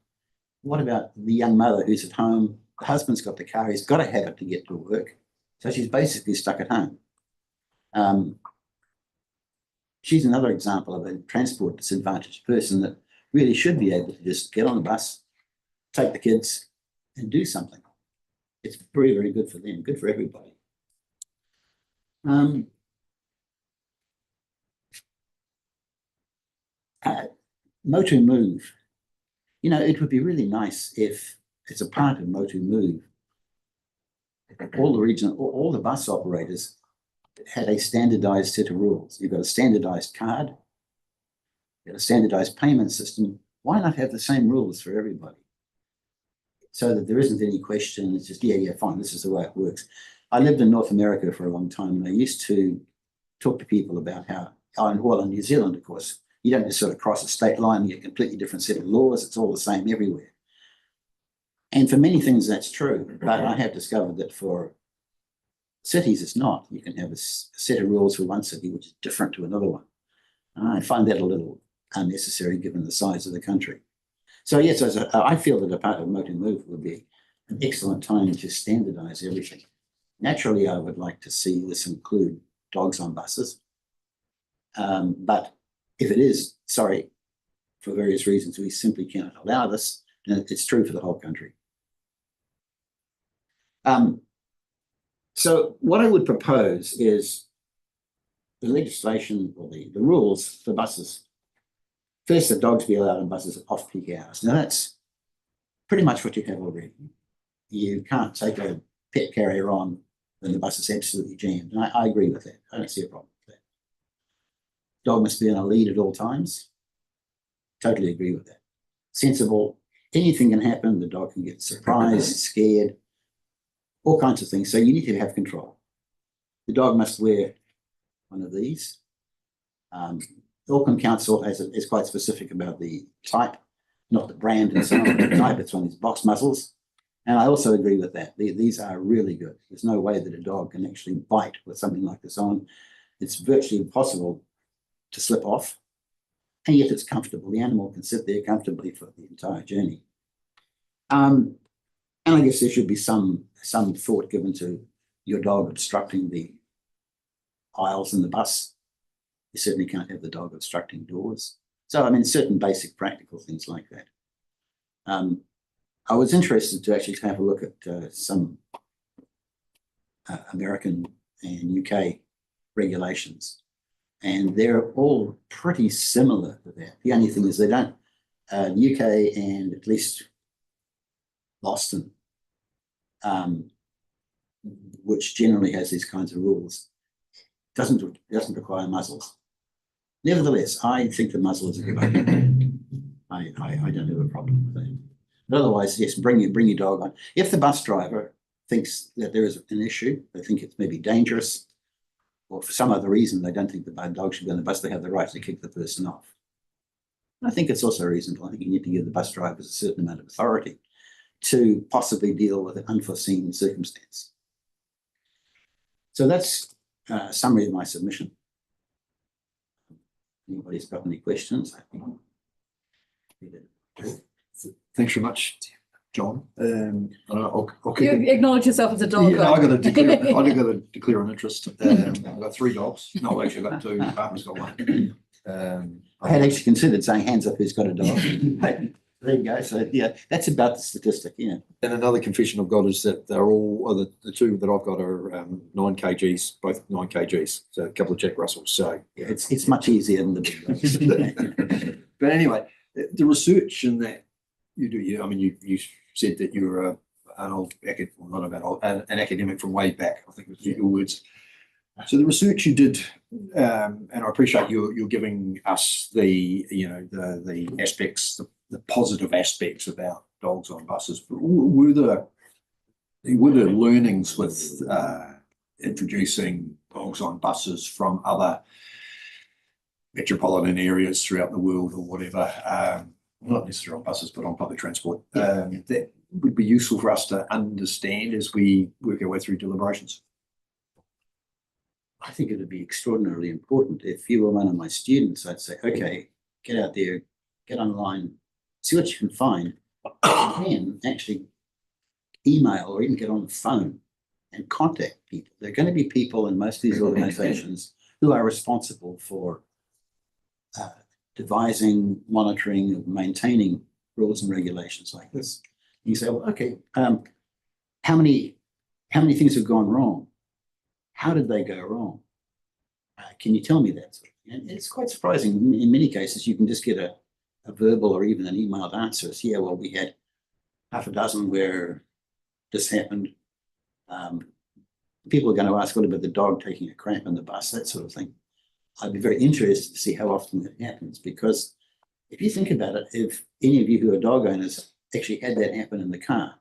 what about the young mother who's at home? The husband's got the car, he's got to have it to get to work. So she's basically stuck at home. She's another example of a transport disadvantaged person that really should be able to just get on the bus, take the kids, and do something. It's very, very good for them, good for everybody. Motu Move. You know, it would be really nice if, as a part of Motu Move, all the bus operators had a standardized set of rules. You've got a standardized card, you've got a standardized payment system. Why not have the same rules for everybody? so that there isn't any question. It's just, yeah, fine, this is the way it works. I lived in North America for a long time, and I used to talk to people about how, well, in New Zealand, of course, you don't just sort of cross a state line and get a completely different set of laws. It's all the same everywhere. And for many things, that's true. But I have discovered that for cities, it's not. You can have a set of rules for one city, which is different to another one. And I find that a little unnecessary given the size of the country. So yes, I feel that a part of Motu Move would be an excellent time to standardise everything. Naturally, I would like to see this include dogs on buses. But if it is, sorry, for various reasons, we simply cannot allow this, and it's true for the whole country. So what I would propose is the legislation or the rules for buses. First, that dogs be allowed on buses at off-peak hours. Now, that's pretty much what you have already. You can't take a pet carrier on when the bus is absolutely jammed. And I agree with that. I don't see a problem with that. Dog must be on a lead at all times. Totally agree with that. Sensible. Anything can happen. The dog can get surprised, scared, all kinds of things. So you need to have control. The dog must wear one of these. The Auckland Council is quite specific about the type, not the brand and so on, but the type. It's on these box muzzles. And I also agree with that. These are really good. There's no way that a dog can actually bite with something like this on. It's virtually impossible to slip off. And yet it's comfortable. The animal can sit there comfortably for the entire journey. And I guess there should be some thought given to your dog obstructing the aisles in the bus. You certainly can't have the dog obstructing doors. So, I mean, certain basic practical things like that. I was interested to actually have a look at some American and UK regulations, and they're all pretty similar to that. The only thing is they don't, UK and at least Boston, which generally has these kinds of rules, doesn't require muzzles. Nevertheless, I think the muzzle is a good idea. I don't have a problem with that. But otherwise, yes, bring your dog on. If the bus driver thinks that there is an issue, they think it's maybe dangerous, or for some other reason they don't think the dog should be on the bus, they have the right to kick the person off. I think it's also reasonable. I think you need to give the bus drivers a certain amount of authority to possibly deal with an unforeseen circumstance. So that's a summary of my submission. Anybody's got any questions? I think.
Thanks very much, John. I'll
You acknowledge yourself as a dog.
Yeah, I got to declare an interest. I've got 3 dogs. No, actually, I've got 2. My partner's got 1.
I had actually considered saying hands up who's got a dog. There you go. So yeah, that's about the statistic. Yeah.
And another confession I've got is that they're all the 2 that I've got are 9 kgs, both 9 kgs. So a couple of Jack Russells. So
yeah, it's much easier than the big dogs.
But anyway, the research in that you do, I mean, you said that you're an old academic, well, not about old, an academic from way back. I think was your words. So the research you did, and I appreciate you're giving us the aspects, the positive aspects about dogs on buses. But were there learnings with introducing dogs on buses from other metropolitan areas throughout the world or whatever? Not necessarily on buses, but on public transport. That would be useful for us to understand as we work our way through deliberations.
I think it would be extraordinarily important. If you were one of my students, I'd say, okay, get out there, get online, see what you can find, and actually email or even get on the phone and contact people. There are going to be people in most of these organizations who are responsible for devising, monitoring, maintaining rules and regulations like this. You say, well, okay, how many things have gone wrong? How did they go wrong? Can you tell me that? And it's quite surprising. In many cases, you can just get a verbal or even an emailed answer. So, yeah, well, we had half a dozen where this happened. People are going to ask, what about the dog taking a crap on the bus, that sort of thing. I'd be very interested to see how often that happens, because if you think about it, if any of you who are dog owners actually had that happen in the car,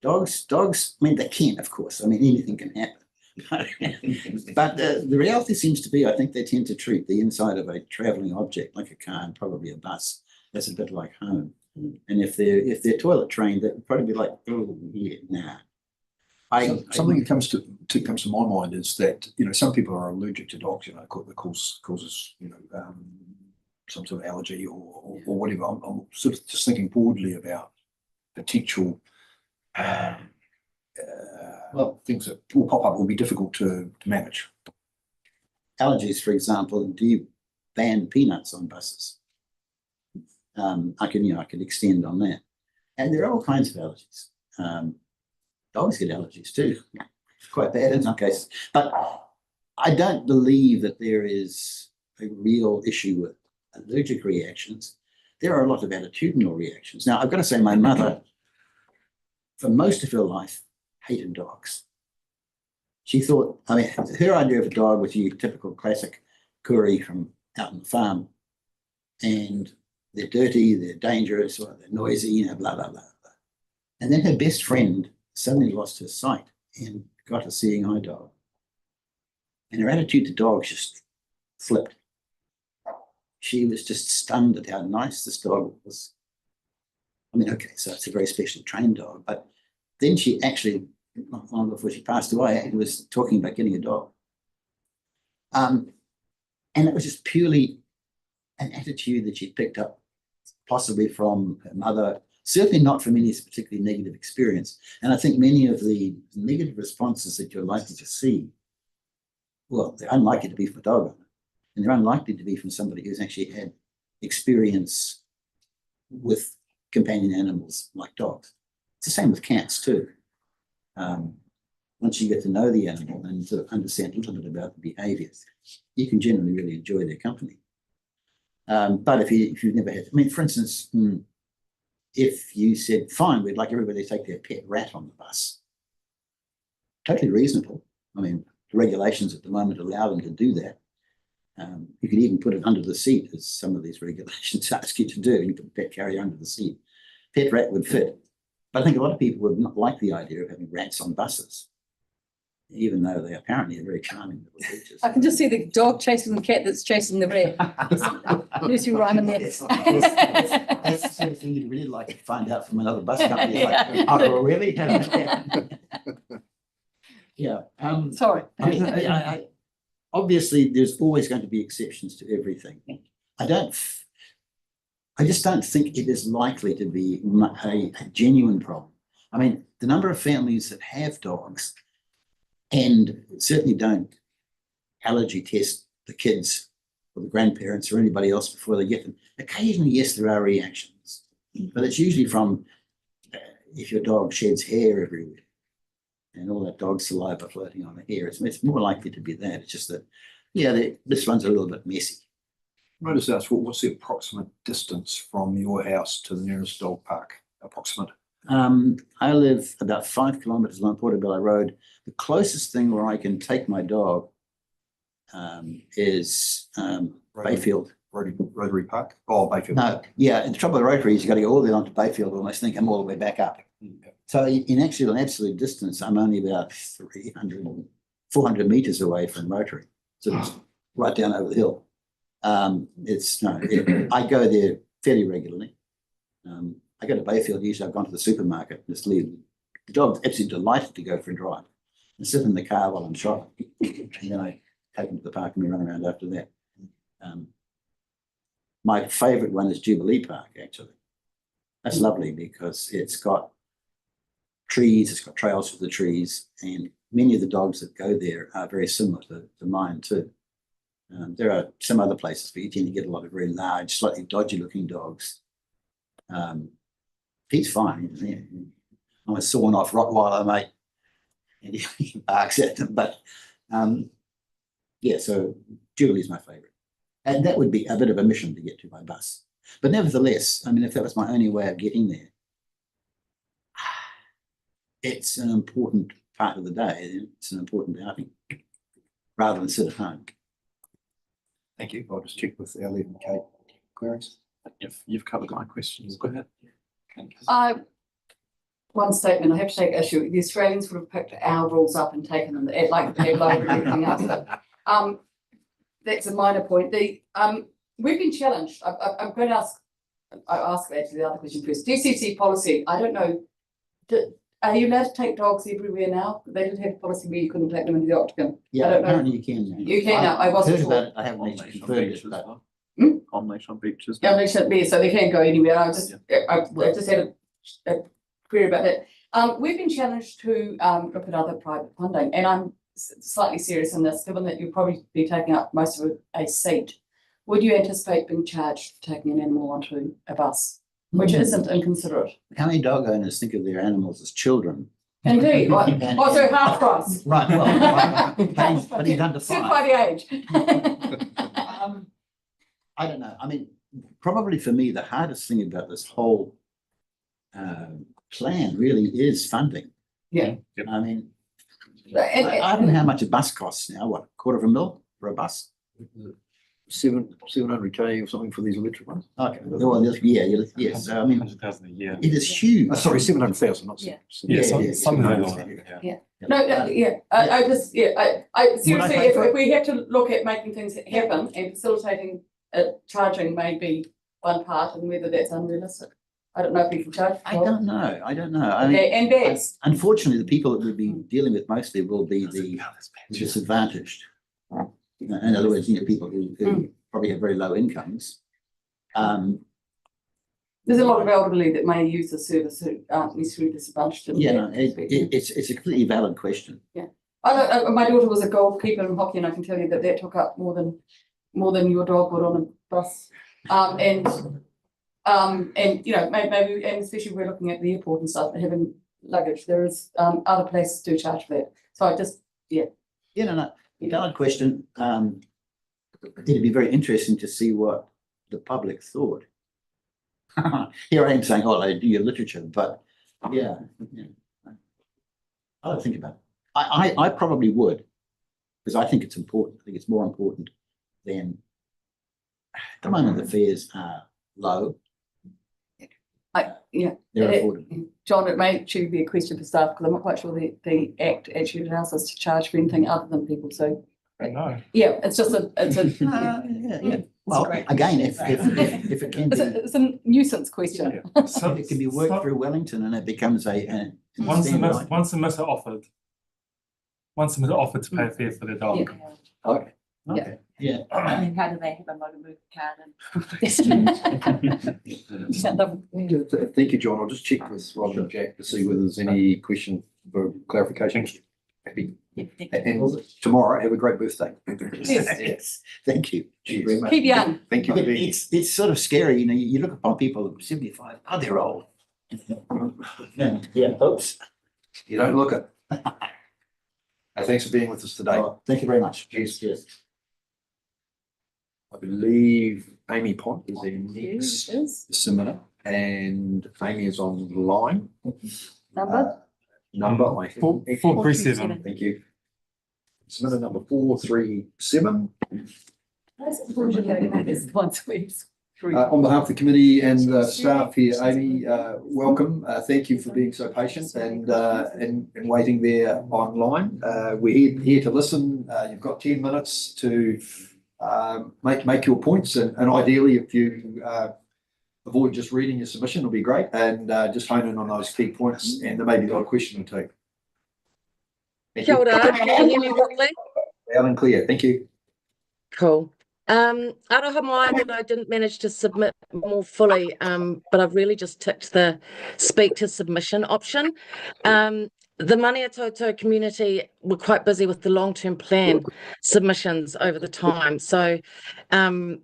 Dogs, I mean, they can, of course. I mean, anything can happen. But the reality seems to be, I think they tend to treat the inside of a traveling object like a car and probably a bus as a bit like home. And if they're toilet trained, that would probably be like, oh yeah, nah.
Something that comes to my mind is that, you know, some people are allergic to dogs, you know, that causes, you know, some sort of allergy or whatever. I'm sort of just thinking broadly about potential well, things that will pop up will be difficult to manage.
Allergies, for example, do you ban peanuts on buses? I can extend on that. And there are all kinds of allergies. Dogs get allergies too. It's quite bad in some cases. But I don't believe that there is a real issue with allergic reactions. There are a lot of attitudinal reactions. Now, I've got to say, my mother, for most of her life, hated dogs. She thought, I mean, her idea of a dog was your typical classic Koori from out on the farm. And they're dirty, they're dangerous, or they're noisy, you know, blah, blah, blah, blah. And then her best friend suddenly lost her sight and got a seeing eye dog. And her attitude to dogs just flipped. She was just stunned at how nice this dog was. I mean, okay, so it's a very specially trained dog, but then she actually, not long before she passed away, was talking about getting a dog. And it was just purely an attitude that she picked up, possibly from her mother, certainly not from any particularly negative experience. And I think many of the negative responses that you're likely to see, well, they're unlikely to be from a dog owner, and they're unlikely to be from somebody who's actually had experience with companion animals like dogs. It's the same with cats too. Once you get to know the animal and sort of understand a little bit about the behavior, you can generally really enjoy their company. But if you've never had, I mean, for instance, if you said, fine, we'd like everybody to take their pet rat on the bus, totally reasonable. I mean, the regulations at the moment allow them to do that. You can even put it under the seat, as some of these regulations ask you to do. You put a pet carrier under the seat. Pet rat would fit. But I think a lot of people would not like the idea of having rats on buses, even though they apparently are very calming little creatures.
I can just see the dog chasing the cat that's chasing the rat. Lucy Ryman there.
That's the sort of thing you'd really like to find out from another bus company. Like, oh, really? Yeah.
Sorry.
I mean, I obviously, there's always going to be exceptions to everything. I just don't think it is likely to be a genuine problem. I mean, the number of families that have dogs and certainly don't allergy test the kids or the grandparents or anybody else before they get them. Occasionally, yes, there are reactions, but it's usually from if your dog sheds hair everywhere and all that dog saliva floating on the hair. It's more likely to be that. It's just that, yeah, this one's a little bit messy.
Can I just ask, what's the approximate distance from your house to the nearest dog park? Approximate?
I live about 5 kilometres along Portobello Road. The closest thing where I can take my dog is Bayfield.
Rotary Park? Oh, Bayfield.
No, yeah, and the trouble with Rotary is you've got to go all the way onto Bayfield almost, think I'm all the way back up. So in actually an absolute distance, I'm only about 400 metres away from Rotary. So it's right down over the hill. I go there fairly regularly. I go to Bayfield, usually I've gone to the supermarket, just leave. The dog's absolutely delighted to go for a drive and sit in the car while I'm shopping. And then I take him to the park and we run around after that. My favourite one is Jubilee Park, actually. That's lovely because it's got trees, it's got trails for the trees, and many of the dogs that go there are very similar to mine too. There are some other places where you tend to get a lot of very large, slightly dodgy looking dogs. He's fine. I'm a sawn off Rottweiler, mate. And he barks at them. But yeah, so Jubilee's my favourite. And that would be a bit of a mission to get to by bus. But nevertheless, I mean, if that was my only way of getting there, it's an important part of the day. It's an important outing rather than sit at home.
Thank you. I'll just check with Elliot and Kate. Queries?
If you've covered my questions, go ahead.
one statement, I have to take issue. The Australians would have picked our rules up and taken them, like the headline and everything else. But, that's a minor point. We've been challenged. I'm going to ask actually the other question first. DCC policy, I don't know. Are you allowed to take dogs everywhere now? They did have a policy where you couldn't take them into the Octagon. I
Yeah,
don't know.
apparently you can now.
You can now. I wasn't
heard
sure.
about it. I haven't actually confirmed it, but
On leash on beaches.
Yeah, they shouldn't be, so they can't go anywhere. I just had a query about that. We've been challenged to look at other private funding, and I'm slightly serious in this, given that you'll probably be taking up most of a seat. Would you anticipate being charged for taking an animal onto a bus, which isn't inconsiderate?
how many dog owners think of their animals as children?
Indeed. Also half price.
Right, well, but he's under
Sit
5.
by the age.
I don't know. I mean, probably for me, the hardest thing about this whole plan really is funding.
Yeah.
I mean, I don't know how much a bus costs now. What, $250,000 for a bus?
700K or something for these electric ones.
Okay. Well, yes. So, I mean,
100,000 a year.
it is huge.
Sorry, 700,000, not.
Yeah.
Something like that,
Yeah. I seriously, if we have to look at making things happen and facilitating charging may be one part, and whether that's unrealistic. I don't know if we can charge.
I don't know. I mean,
Okay, and bags.
unfortunately, the people that we'll be dealing with mostly will be the disadvantaged. In other words, people who probably have very low incomes.
There's a lot of elderly that may use the service who aren't necessarily disadvantaged.
Yeah, no, it's a completely valid question.
Yeah, my daughter was a goalkeeper in hockey, and I can tell you that took up more than your dog would on a bus. And maybe, and especially we're looking at the airport and stuff, having luggage. There is other places do charge for that. So I just
Valid question. It'd be very interesting to see what the public thought. Here I am saying, oh, I do your literature, but yeah. I'll think about it. I probably would, because I think it's important. I think it's more important than at the moment the fares are low. They're affordable.
John, it may actually be a question for staff, because I'm not quite sure the Act actually allows us to charge for anything other than people, so.
No.
Yeah, it's just
Well, again, if it can be.
It's a nuisance question.
So it can be worked through Wellington and it becomes
once the miss are offered to pay a fare for their dog.
Okay.
Yeah.
I mean, how do they have a motor move card
Thank you, John. I'll just check with Rob and Jack to see whether there's any question for clarification. Happy. And tomorrow, have a great birthday.
Yes.
Thank you.
Cheers.
Keep young.
Thank you.
But it's sort of scary, you look upon people who are 75, oh, they're old. Yeah, oops.
You don't look it. Thanks for being with us today.
Thank you very much.
Cheers. I believe Amy Pont is in next. Similar, and Amy is online. Number I think.
437.
Thank you. Submitter number 437. On behalf of the committee and staff here, Amy, welcome. Thank you for being so patient and waiting there online. We're here to listen. You've got 10 minutes to make your points, and ideally, if you avoid just reading your submission, it'll be great, and just hone in on those key points, and there may be a question or two.
Kia ora, can you hear me properly?
Loud and clear, thank you.
Cool. Aroha mai that I didn't manage to submit more fully, but I've really just ticked the speak to submission option. The Maniatoto community were quite busy with the long-term plan submissions over the time. So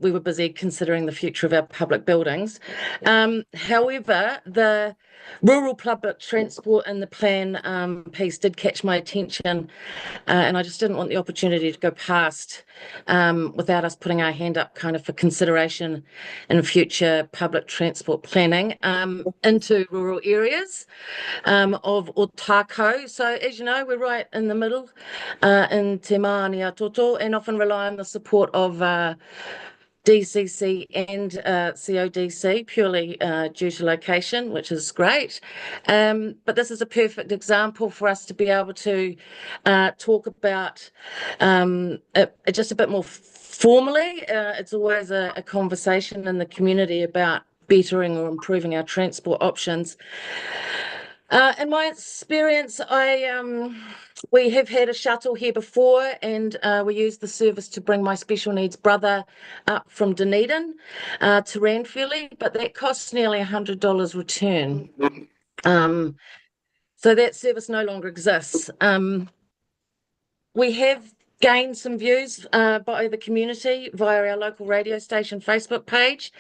we were busy considering the future of our public buildings. However, the rural public transport in the plan piece did catch my attention, and I just didn't want the opportunity to go past without us putting our hand up kind of for consideration in future public transport planning into rural areas of Otako. So as you know, we're right in the middle in Te Maniatoto, and often rely on the support of DCC and CODC purely due to location, which is great. But this is a perfect example for us to be able to talk about just a bit more formally. It's always a conversation in the community about bettering or improving our transport options. In my experience, we have had a shuttle here before, and we used the service to bring my special needs brother up from Dunedin to Ranfurly, but that costs nearly $100 return. So that service no longer exists. We have gained some views by the community via our local radio station Facebook page.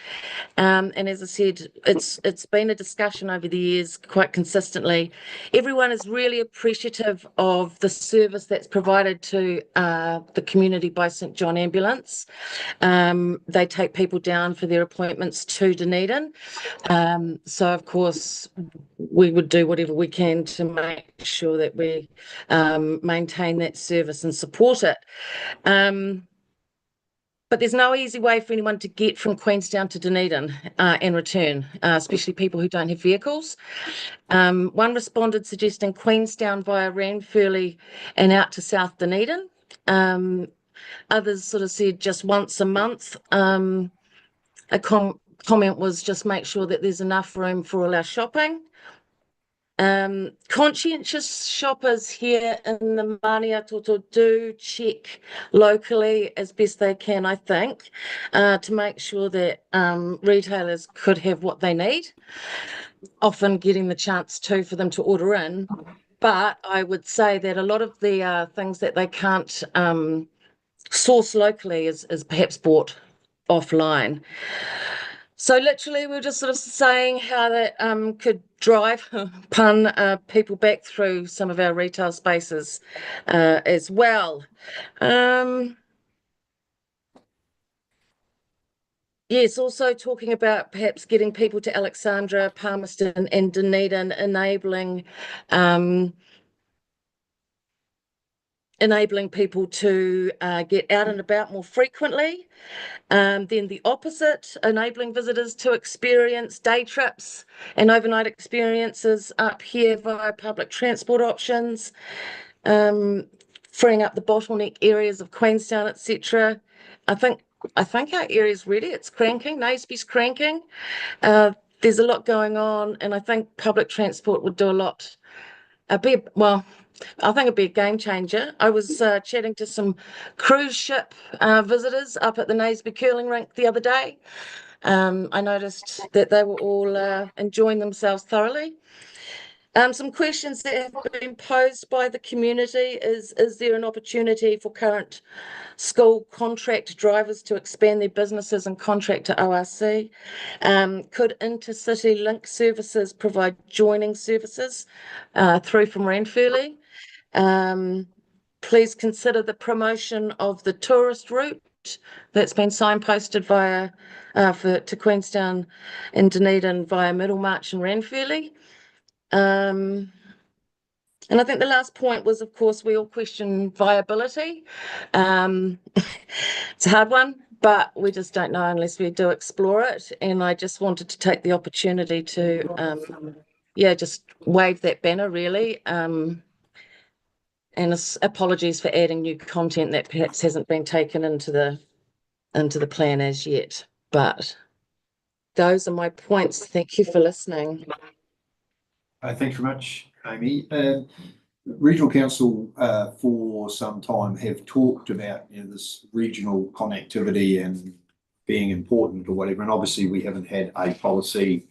And as I said, it's been a discussion over the years quite consistently. Everyone is really appreciative of the service that's provided to the community by St John Ambulance. They take people down for their appointments to Dunedin. So of course, we would do whatever we can to make sure that we maintain that service and support it. But there's no easy way for anyone to get from Queenstown to Dunedin and return, especially people who don't have vehicles. One responded suggesting Queenstown via Ranfurly and out to South Dunedin. Others sort of said just once a month. A comment was just make sure that there's enough room for all our shopping. Conscientious shoppers here in the Maniatoto do check locally as best they can, I think, to make sure that retailers could have what they need, often getting the chance for them to order in. But I would say that a lot of the things that they can't source locally is perhaps bought offline. So literally, we're just sort of saying how that could drive, people back through some of our retail spaces as well. Yes, also talking about perhaps getting people to Alexandra, Palmerston and Dunedin, enabling people to get out and about more frequently. Then the opposite, enabling visitors to experience day trips and overnight experiences up here via public transport options, freeing up the bottleneck areas of Queenstown, etc. I think our area's ready. It's cranking. Naseby's cranking. There's a lot going on, and I think public transport would do a lot. I think it'd be a game changer. I was chatting to some cruise ship visitors up at the Naseby curling rink the other day. I noticed that they were all enjoying themselves thoroughly. Some questions that have been posed by the community is there an opportunity for current school contract drivers to expand their businesses and contract to ORC? Could intercity link services provide joining services through from Ranfurly? Please consider the promotion of the tourist route that's been signposted to Queenstown and Dunedin via Middlemarch and Ranfurly. And I think the last point was, of course, we all question viability. It's a hard one, but we just don't know unless we do explore it. And I just wanted to take the opportunity to, just wave that banner, really. And apologies for adding new content that perhaps hasn't been taken into the plan as yet. But those are my points. Thank you for listening.
Thanks very much, Amy. Regional Council for some time have talked about this regional connectivity and being important or whatever, and obviously we haven't had a policy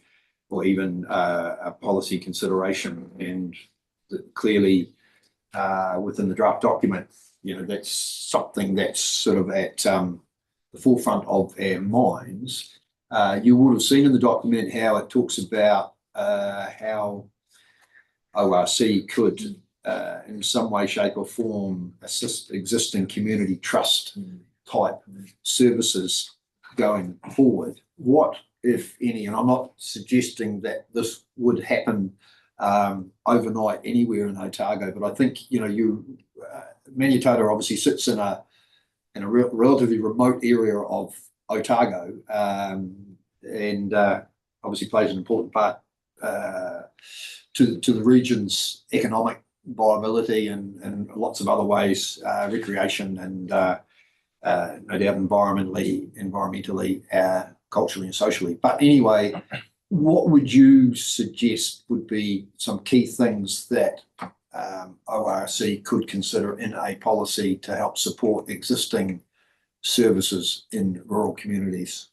or even a policy consideration, and clearly within the draft document, that's something that's sort of at the forefront of our minds. You would have seen in the document how it talks about how ORC could, in some way, shape or form, assist existing community trust type services going forward. What, if any, and I'm not suggesting that this would happen overnight anywhere in Otago, but I think, Maniatoto obviously sits in a relatively remote area of Otago, and obviously plays an important part to the region's economic viability and lots of other ways, recreation and no doubt environmentally, culturally and socially. But anyway, what would you suggest would be some key things that ORC could consider in a policy to help support existing services in rural communities?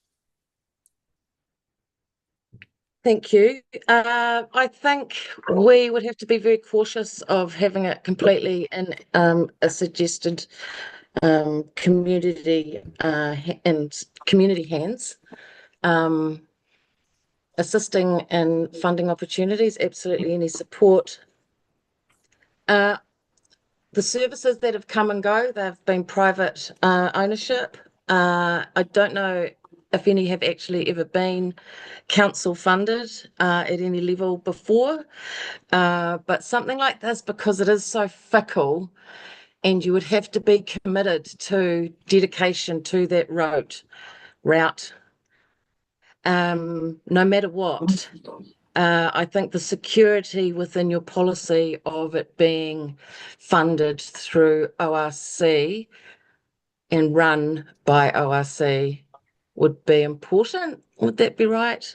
Thank you. I think we would have to be very cautious of having it completely in a suggested community and community hands. Assisting in funding opportunities, absolutely any support. The services that have come and go, they've been private ownership. I don't know if any have actually ever been council funded at any level before, but something like this, because it is so fickle, and you would have to be committed to dedication to that route, no matter what. I think the security within your policy of it being funded through ORC and run by ORC would be important. Would that be right?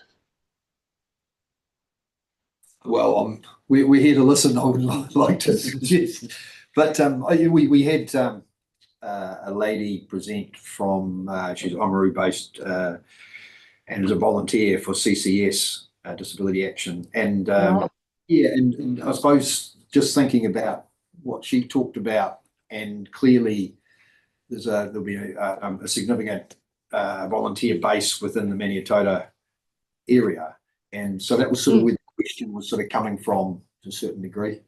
Well, we're here to listen. I would like to suggest, but we had a lady present from she's Oamaru based and is a volunteer for CCS Disability Action, and yeah, and I suppose just thinking about what she talked about, and clearly there'll be a significant volunteer base within the Maniatota area, and so that was sort of where the question was sort of coming from to a certain degree.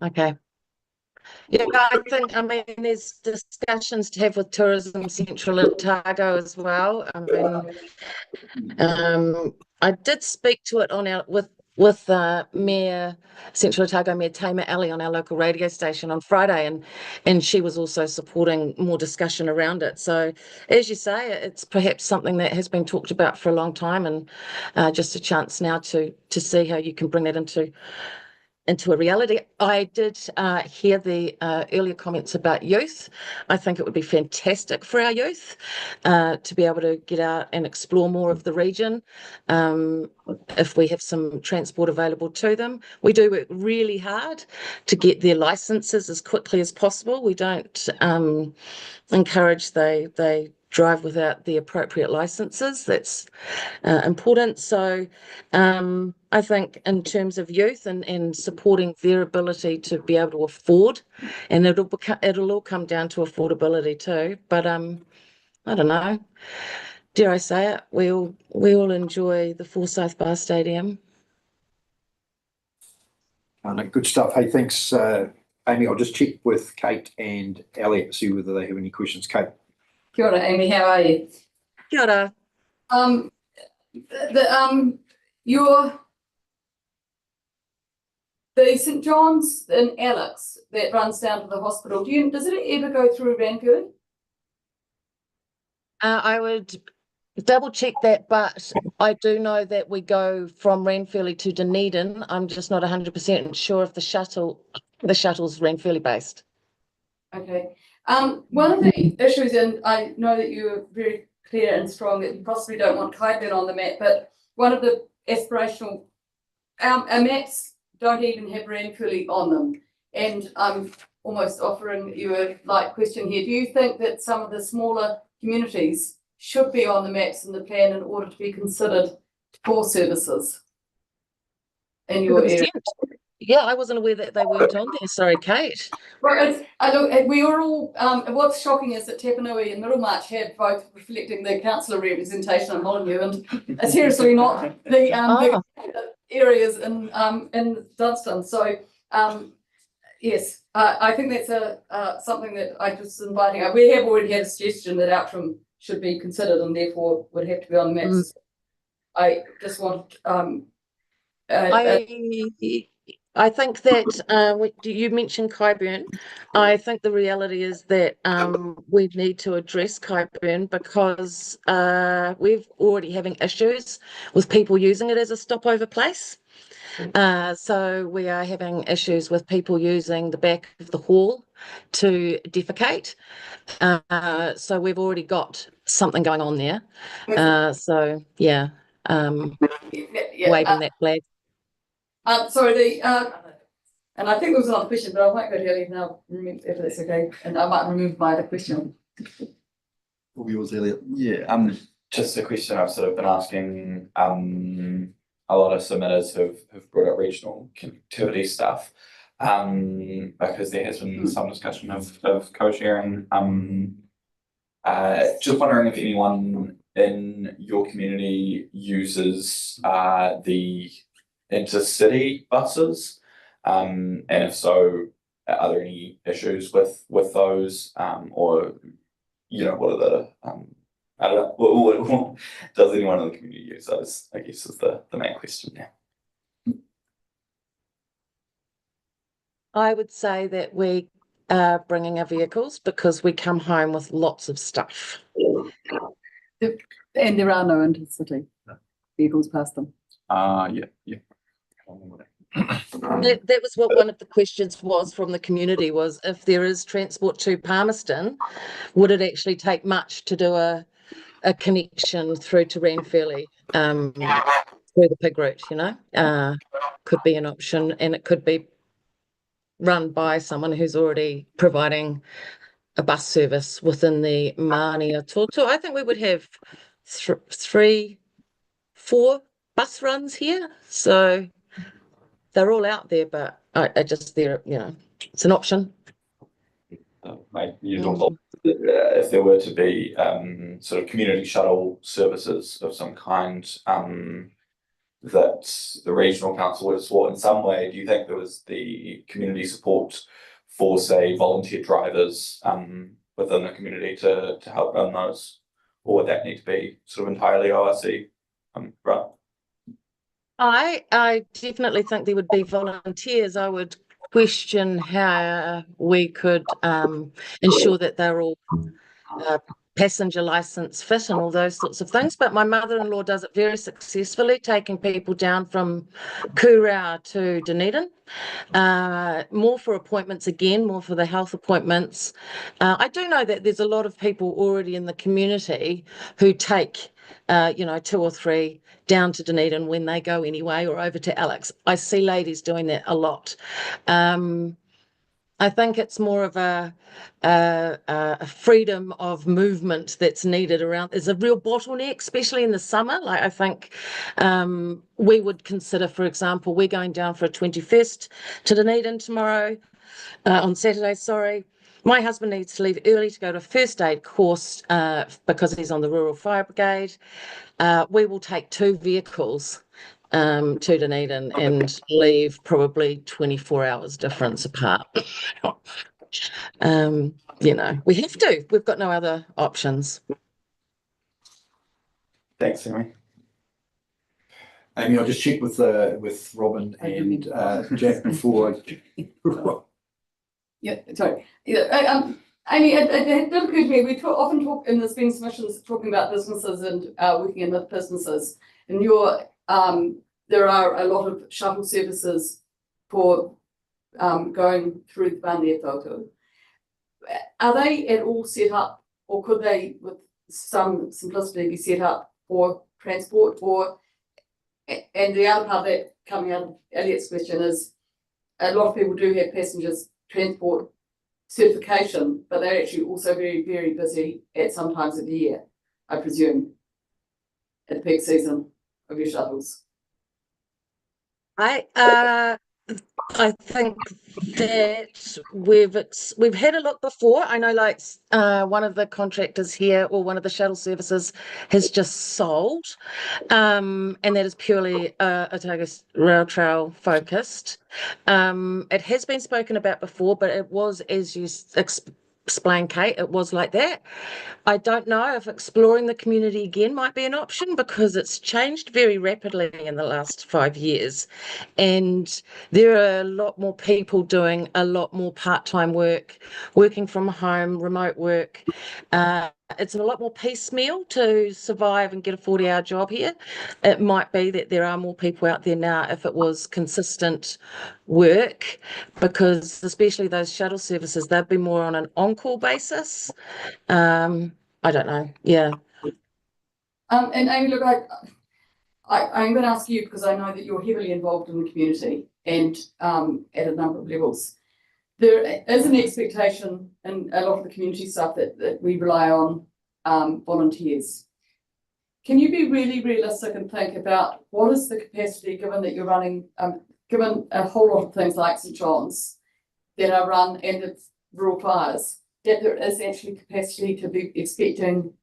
Okay. Yeah, I mean, there's discussions to have with Tourism Central Otago as well. I mean, I did speak to it on our with Mayor Central Otago, Mayor Tamer Ali on our local radio station on Friday, and she was also supporting more discussion around it. So, as you say, it's perhaps something that has been talked about for a long time, and just a chance now to see how you can bring that into a reality. I did hear the earlier comments about youth. I think it would be fantastic for our youth to be able to get out and explore more of the region if we have some transport available to them. We do work really hard to get their licenses as quickly as possible. We don't encourage they drive without the appropriate licenses. That's important. So I think in terms of youth and supporting their ability to be able to afford, and it'll all come down to affordability too. But I don't know. Dare I say it? We all enjoy the Forsyth Bar Stadium.
Good stuff. Hey, thanks, Amy. I'll just check with Kate and Elliot to see whether they have any questions. Kate.
Kia ora, Amy, how are you?
Kia ora.
The St John's in Alex that runs down to the hospital, does it ever go through Ranfurly?
I would double check that, but I do know that we go from Ranfurly to Dunedin. I'm just not 100% sure if the shuttle's Ranfurly based.
Okay. One of the issues, and I know that you're very clear and strong that you possibly don't want Kaipēr on the map, but one of the aspirational, our maps don't even have Ranfurly on them. And I'm almost offering you a light question here. Do you think that some of the smaller communities should be on the maps in the plan in order to be considered for services in your area?
Yeah, I wasn't aware that they weren't on there. Sorry, Kate.
Well, look, we are all, what's shocking is that Tapanui and Middlemarch have both reflecting the councillor representation in Molyneux, and seriously not the areas in Dunstan. So, yes, I think that's something that I just inviting. We have already had a suggestion that Outram should be considered and therefore would have to be on the maps. I just want
I think that you mentioned Kyburn. I think the reality is that we need to address Kyburn because we're already having issues with people using it as a stopover place. So we are having issues with people using the back of the hall to defecate. So we've already got something going on there. So yeah, waving that flag.
Sorry, and I think there was another question, but I might go to Elliot now, if that's okay, and I might remove my other question.
All yours, Elliot.
Yeah, just a question I've sort of been asking, a lot of submitters have brought up regional connectivity stuff. Because there has been some discussion of co-sharing. Just wondering if anyone in your community uses the intercity buses, and if so, are there any issues with those, or what are the I don't know, what does anyone in the community use those? I guess is the main question now.
I would say that we are bringing our vehicles because we come home with lots of stuff.
And there are no intercity vehicles past them.
Yeah.
That was what one of the questions was from the community, was if there is transport to Palmerston, would it actually take much to do a connection through to Ranfurly through the pig route, could be an option, and it could be run by someone who's already providing a bus service within the Maniatoto. I think we would have 3, 4 bus runs here, so they're all out there, but I just it's an option.
If there were to be sort of community shuttle services of some kind that the regional council would have sought in some way, do you think there was the community support for, say, volunteer drivers within the community to help run those, or would that need to be sort of entirely ORC run?
I definitely think there would be volunteers. I would question how we could ensure that they're all passenger license fit and all those sorts of things. But my mother-in-law does it very successfully, taking people down from Kurau to Dunedin, more for appointments again, more for the health appointments. I do know that there's a lot of people already in the community who take 2 or 3 down to Dunedin when they go anyway, or over to Alex. I see ladies doing that a lot. I think it's more of a freedom of movement that's needed around. There's a real bottleneck, especially in the summer. Like I think we would consider, for example, we're going down for a 21st to Dunedin tomorrow, on Saturday, sorry. My husband needs to leave early to go to a first aid course because he's on the Rural Fire Brigade. We will take 2 vehicles to Dunedin and leave probably 24 hours difference apart. We have to. We've got no other options.
Thanks, Amy.
Amy, I'll just check with Robin and Jack before.
Yeah, sorry. Amy, it did occur to me, we often talk in the spending submissions talking about businesses and working in with businesses. And there are a lot of shuttle services for going through the Maniatoto. Are they at all set up, or could they, with some simplicity, be set up for transport? And the other part of that, coming out of Elliot's question, is a lot of people do have passengers transport certification, but they're actually also very, very busy at some times of the year, I presume, at the peak season of your shuttles.
I think that we've had a look before. I know, like one of the contractors here, or one of the shuttle services, has just sold, and that is purely Otago Rail Trail focused. It has been spoken about before, but it was, as you explained, Kate, it was like that. I don't know if exploring the community again might be an option because it's changed very rapidly in the last 5 years. And there are a lot more people doing a lot more part-time work, working from home, remote work. It's a lot more piecemeal to survive and get a 40-hour job here. It might be that there are more people out there now if it was consistent work, because especially those shuttle services, they've been more on an on-call basis. I don't know. Yeah.
And Amy, look, I'm going to ask you because I know that you're heavily involved in the community and at a number of levels. There is an expectation in a lot of the community stuff that we rely on volunteers. Can you be really realistic and think about what is the capacity, given that you're running, given a whole lot of things like St John's that are run and it's rural fires, that there is actually capacity to be expecting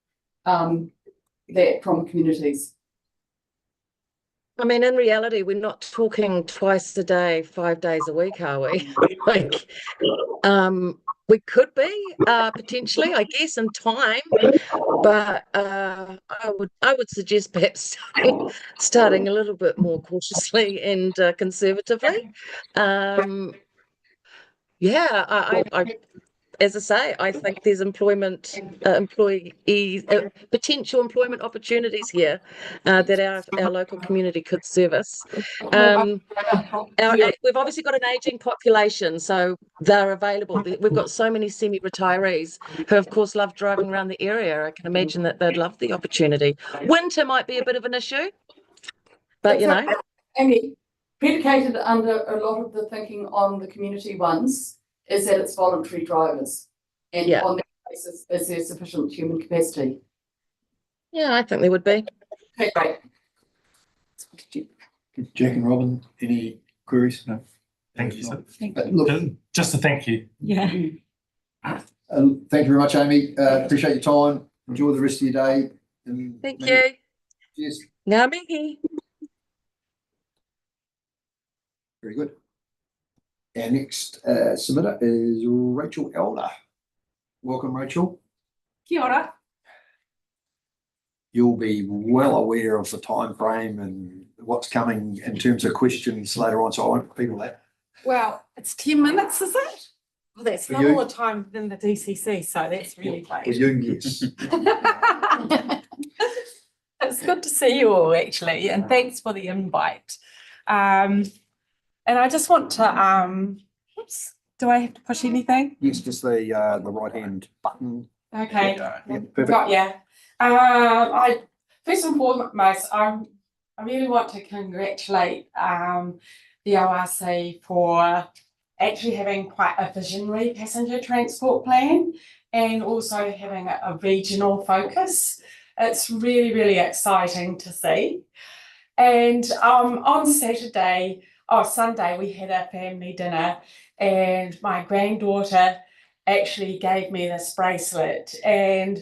that from communities?
I mean, in reality, we're not talking twice a day, 5 days a week, are we? Like, we could be potentially, I guess, in time, but I would suggest perhaps starting a little bit more cautiously and conservatively. Yeah, I as I say, I think there's potential employment opportunities here that our local community could service. We've obviously got an ageing population, so they're available. We've got so many semi-retirees who, of course, love driving around the area. I can imagine that they'd love the opportunity. Winter might be a bit of an issue, but you know.
Amy, predicated under a lot of the thinking on the community ones is that it's voluntary drivers. And on that basis, is there sufficient human capacity?
Yeah, I think there would be.
Okay, great.
Jack and Robin, any queries? No.
Thank you, sir.
Look,
Just a thank you.
Yeah.
thank you very much, Amy. Appreciate your time. Enjoy the rest of your day. And
Thank you.
Cheers.
Ngā mihi.
Very good. Our next submitter is Rachel Elder. Welcome, Rachel.
Kia ora.
You'll be well aware of the time frame and what's coming in terms of questions later on, so I won't put people that.
Well, it's 10 minutes, is it? Well, that's
For
not
you.
all the time in the DCC, so that's really
For
great.
you, yes.
It's good to see you all, actually, and thanks for the invite. And I just want to, oops, do I have to push anything?
Yes, just the right hand button.
Okay,
Yeah, perfect.
got ya. I first and foremost, I really want to congratulate the ORC for actually having quite a visionary passenger transport plan and also having a regional focus. It's really, really exciting to see. And on Sunday, we had a family dinner and my granddaughter actually gave me this bracelet, and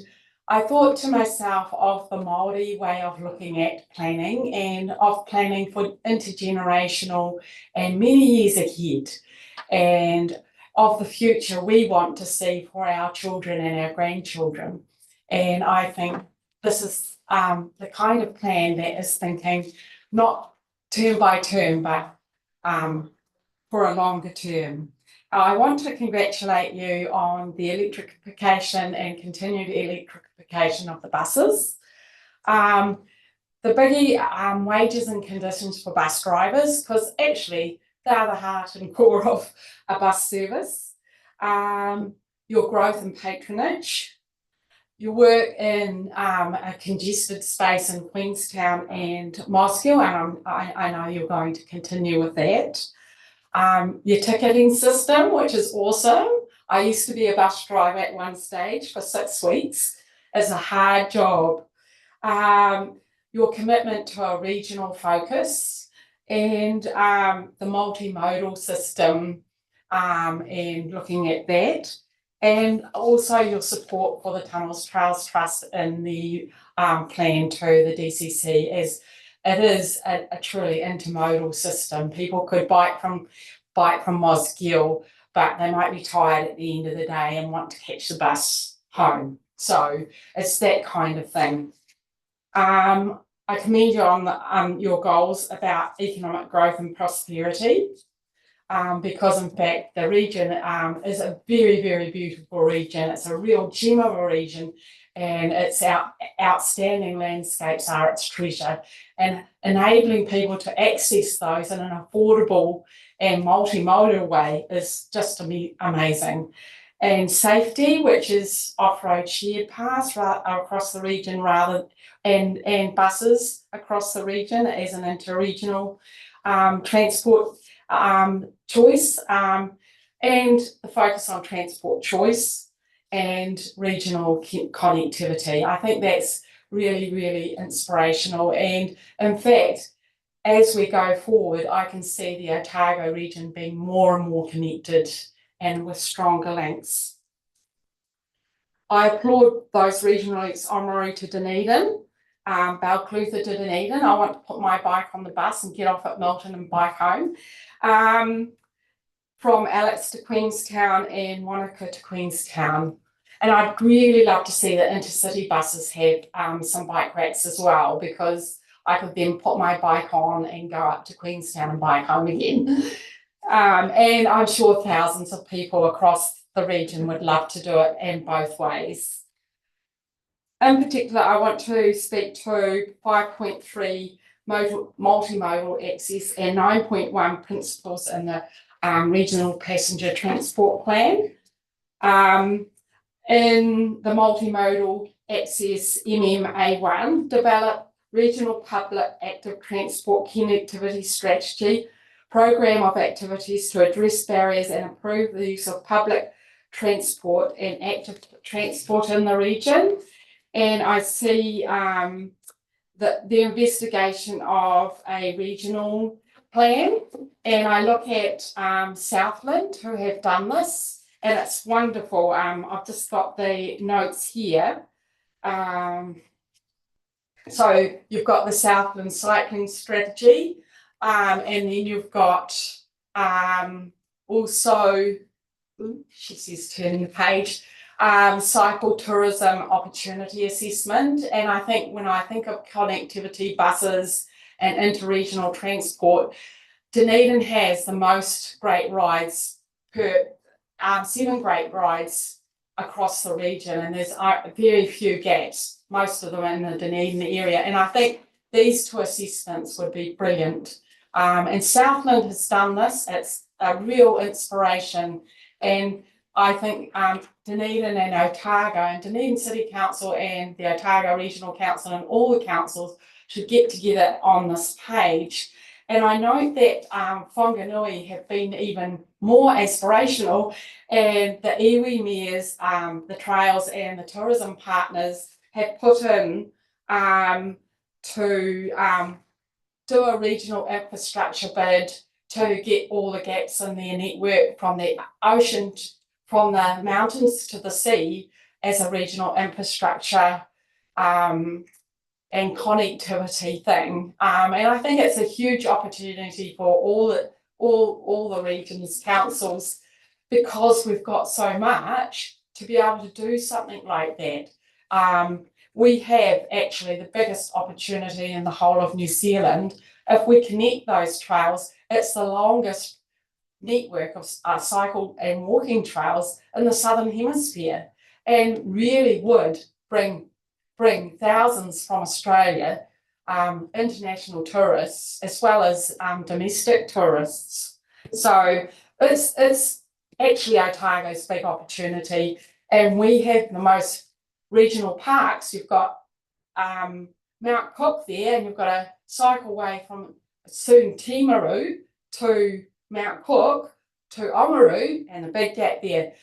I thought to myself of the Māori way of looking at planning and of planning for intergenerational and many years ahead, and of the future we want to see for our children and our grandchildren. And I think this is the kind of plan that is thinking not term by term, but for a longer term. I want to congratulate you on the electrification and continued electrification of the buses. The biggie, wages and conditions for bus drivers, because actually they are the heart and core of a bus service. Your growth and patronage, your work in a congested space in Queenstown and Mosgiel, and I know you're going to continue with that. Your ticketing system, which is awesome. I used to be a bus driver at one stage for 6 weeks. It's a hard job. Your commitment to a regional focus and the multimodal system and looking at that. And also your support for the Tunnels Trails Trust in the plan to the DCC, as it is a truly intermodal system. People could bike from Mosgiel, but they might be tired at the end of the day and want to catch the bus home. So it's that kind of thing. I commend you on the, your goals about economic growth and prosperity, because in fact the region is a very, very beautiful region. It's a real gem of a region, and its outstanding landscapes are its treasure, and enabling people to access those in an affordable and multimodal way is just amazing. And safety, which is off-road shared paths across the region and buses across the region as an interregional transport choice, and the focus on transport choice and regional connectivity. I think that's really, really inspirational. And in fact, as we go forward, I can see the Otago region being more and more connected and with stronger links. I applaud those regional links Oamaru to Dunedin, Balclutha to Dunedin. I want to put my bike on the bus and get off at Milton and bike home. From Alex to Queenstown and Wanaka to Queenstown. And I'd really love to see that intercity buses have some bike racks as well, because I could then put my bike on and go up to Queenstown and bike home again. And I'm sure thousands of people across the region would love to do it in both ways. In particular, I want to speak to 5.3 multimodal access and 9.1 principles in the regional passenger transport plan. In the multimodal access MMA1, develop regional public active transport connectivity strategy, program of activities to address barriers and improve the use of public transport and active transport in the region. And I see the investigation of a regional plan, and I look at Southland, who have done this, and it's wonderful. I've just got the notes here. So you've got the Southland cycling strategy, and then you've got also, she says turning the page, cycle tourism opportunity assessment. And I think when I think of connectivity, buses and interregional transport, Dunedin has the most great rides per 7 great rides across the region, and there's very few gaps, most of them in the Dunedin area. And I think these two assessments would be brilliant. And Southland has done this. It's a real inspiration. And I think Dunedin and Otago and Dunedin City Council and the Otago Regional Council and all the councils should get together on this page. And I know that Whanganui have been even more aspirational, and the iwi mayors, the trails and the tourism partners have put in to do a regional infrastructure bid to get all the gaps in their network from the ocean, from the mountains to the sea as a regional infrastructure and connectivity thing. And I think it's a huge opportunity for all the regions, councils, because we've got so much to be able to do something like that. We have actually the biggest opportunity in the whole of New Zealand. If we connect those trails, it's the longest network of cycle and walking trails in the Southern Hemisphere, and really would bring thousands from Australia, international tourists, as well as domestic tourists. So it's actually Otago's big opportunity, and we have the most regional parks. You've got Mount Cook there, and you've got a cycleway from soon Timaru to Mount Cook to Oamaru, and a big gap there.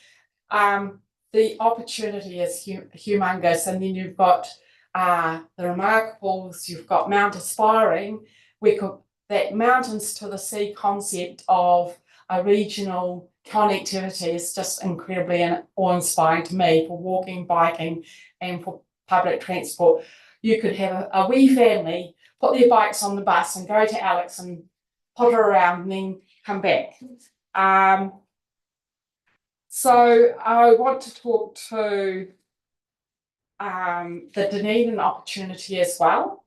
The opportunity is humongous. And then you've got the Remarkables, you've got Mount Aspiring. That mountains to the sea concept of a regional connectivity is just incredibly awe-inspiring to me for walking, biking, and for public transport. You could have a wee family put their bikes on the bus and go to Alex and potter around and then come back. So I want to talk to the Dunedin opportunity as well.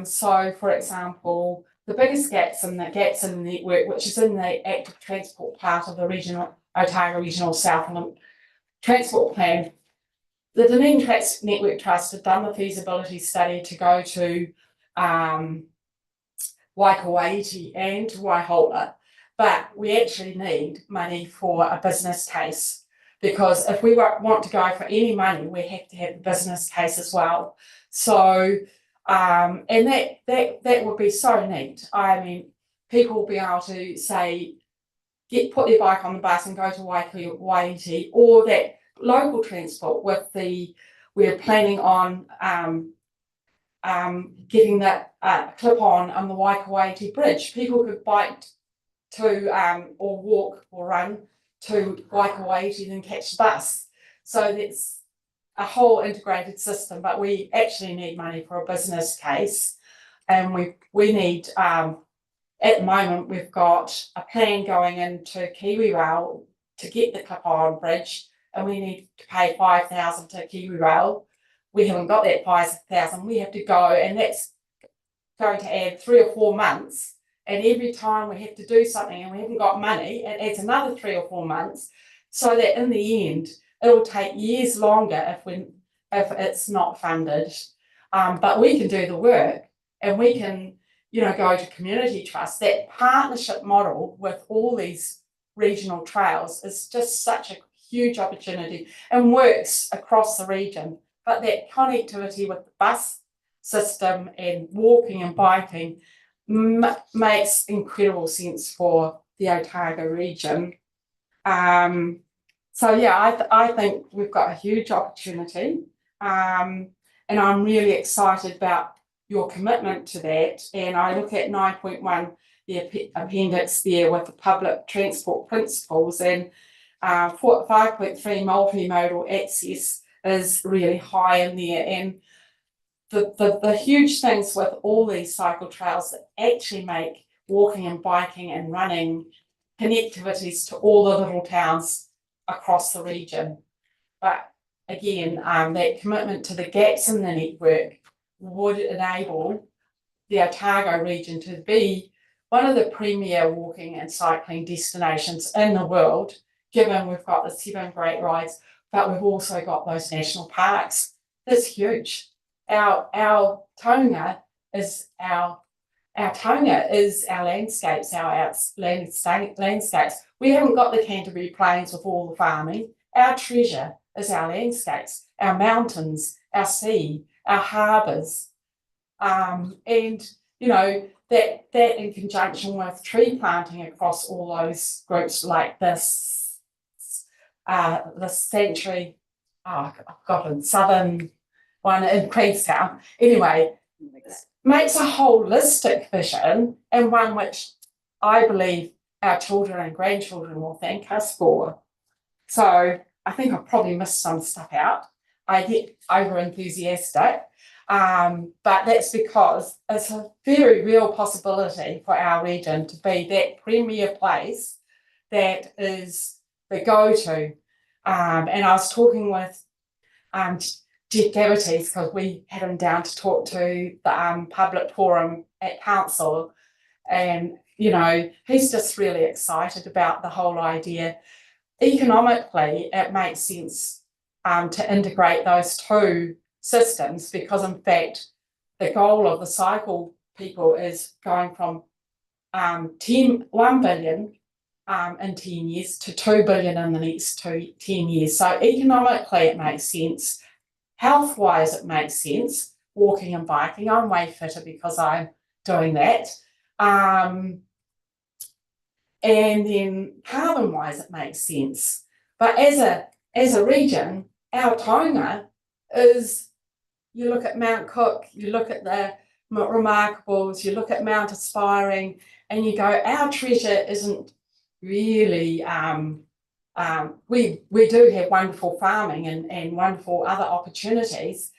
So for example, the biggest gaps in the network, which is in the active transport part of the Otago Regional Southland Transport Plan. The Dunedin Network Trust had done the feasibility study to go to Waikawaiti and Waihola, but we actually need money for a business case, because if we want to go for any money, we have to have a business case as well. So, and that would be so neat. I mean, people will be able to say, put their bike on the bus and go to Waikawaiti, or that local transport we're planning on getting that clip on the Waikawaiti Bridge. People could bike to or walk or run to Waikawaiti and catch the bus. So that's a whole integrated system, but we actually need money for a business case. And we need, at the moment, we've got a plan going into KiwiRail to get the clip-on bridge, and we need to pay 5,000 to KiwiRail. We haven't got that 5,000. We have to go, and that's going to add 3 or 4 months. And every time we have to do something and we haven't got money, it adds another 3 or 4 months. So that in the end, it will take years longer if it's not funded. But we can do the work, and we can, go to community trust. That partnership model with all these regional trails is just such a huge opportunity and works across the region. But that connectivity with the bus system and walking and biking makes incredible sense for the Otago region. So yeah, I think we've got a huge opportunity, and I'm really excited about your commitment to that. And I look at 9.1, the appendix there with the public transport principles, and 5.3 multimodal access is really high in there. And the huge things with all these cycle trails that actually make walking and biking and running connectivities to all the little towns across the region. But again, that commitment to the gaps in the network would enable the Otago region to be one of the premier walking and cycling destinations in the world, given we've got the 7 great rides, but we've also got those national parks. That's huge. Our taonga is our landscapes, our landscapes. We haven't got the Canterbury Plains with all the farming. Our treasure is our landscapes, our mountains, our sea, our harbours. And that in conjunction with tree planting across all those groups, like this the sanctuary, I've forgotten, southern one in Queenstown. Anyway, makes a holistic vision, and one which I believe our children and grandchildren will thank us for. So I think I've probably missed some stuff out. I get over enthusiastic, but that's because it's a very real possibility for our region to be that premier place that is the go-to. And I was talking with Jeff Gavities, because we had him down to talk to the public forum at council, and he's just really excited about the whole idea. Economically, it makes sense to integrate those two systems, because in fact the goal of the cycle people is going from 1 billion in 10 years to 2 billion in the next 10 years. So economically it makes sense. Health-wise it makes sense, walking and biking. I'm way fitter because I'm doing that. And then carbon-wise it makes sense. But as a region, our taonga is, you look at Mount Cook, you look at the Remarkables, you look at Mount Aspiring, and you go, our treasure isn't really, we do have wonderful farming and wonderful other opportunities,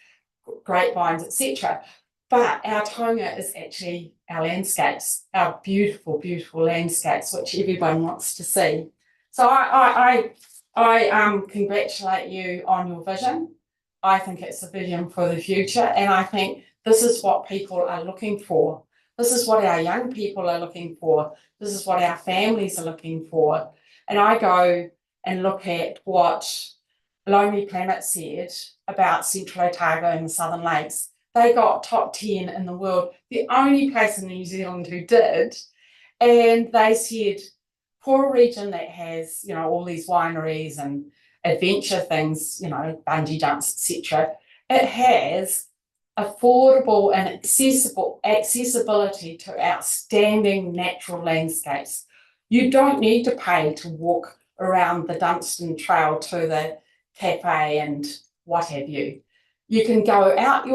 grapevines, etc. But our taonga is actually our landscapes, our beautiful, beautiful landscapes, which everyone wants to see. So I I congratulate you on your vision. I think it's a vision for the future, and I think this is what people are looking for. This is what our young people are looking for. This is what our families are looking for. And I go and look at what Lonely Planet said about Central Otago and the Southern Lakes. They got top 10 in the world, the only place in New Zealand who did. And they said, for a region that has, you know, all these wineries and adventure things, you know, bungee jumps, etc., it has affordable and accessibility to outstanding natural landscapes. You don't need to pay to walk around the Dunstan Trail to the cafe and what have you. You can go out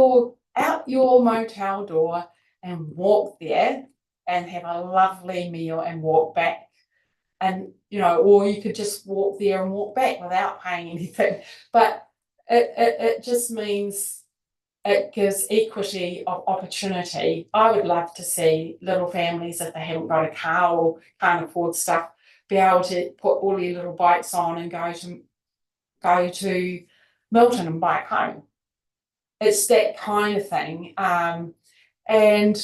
your motel door and walk there and have a lovely meal and walk back. And, you know, or you could just walk there and walk back without paying anything. But it just means it gives equity of opportunity. I would love to see little families, if they haven't got a car or can't afford stuff, be able to put all their little bikes on and go to Milton and bike home. It's that kind of thing. And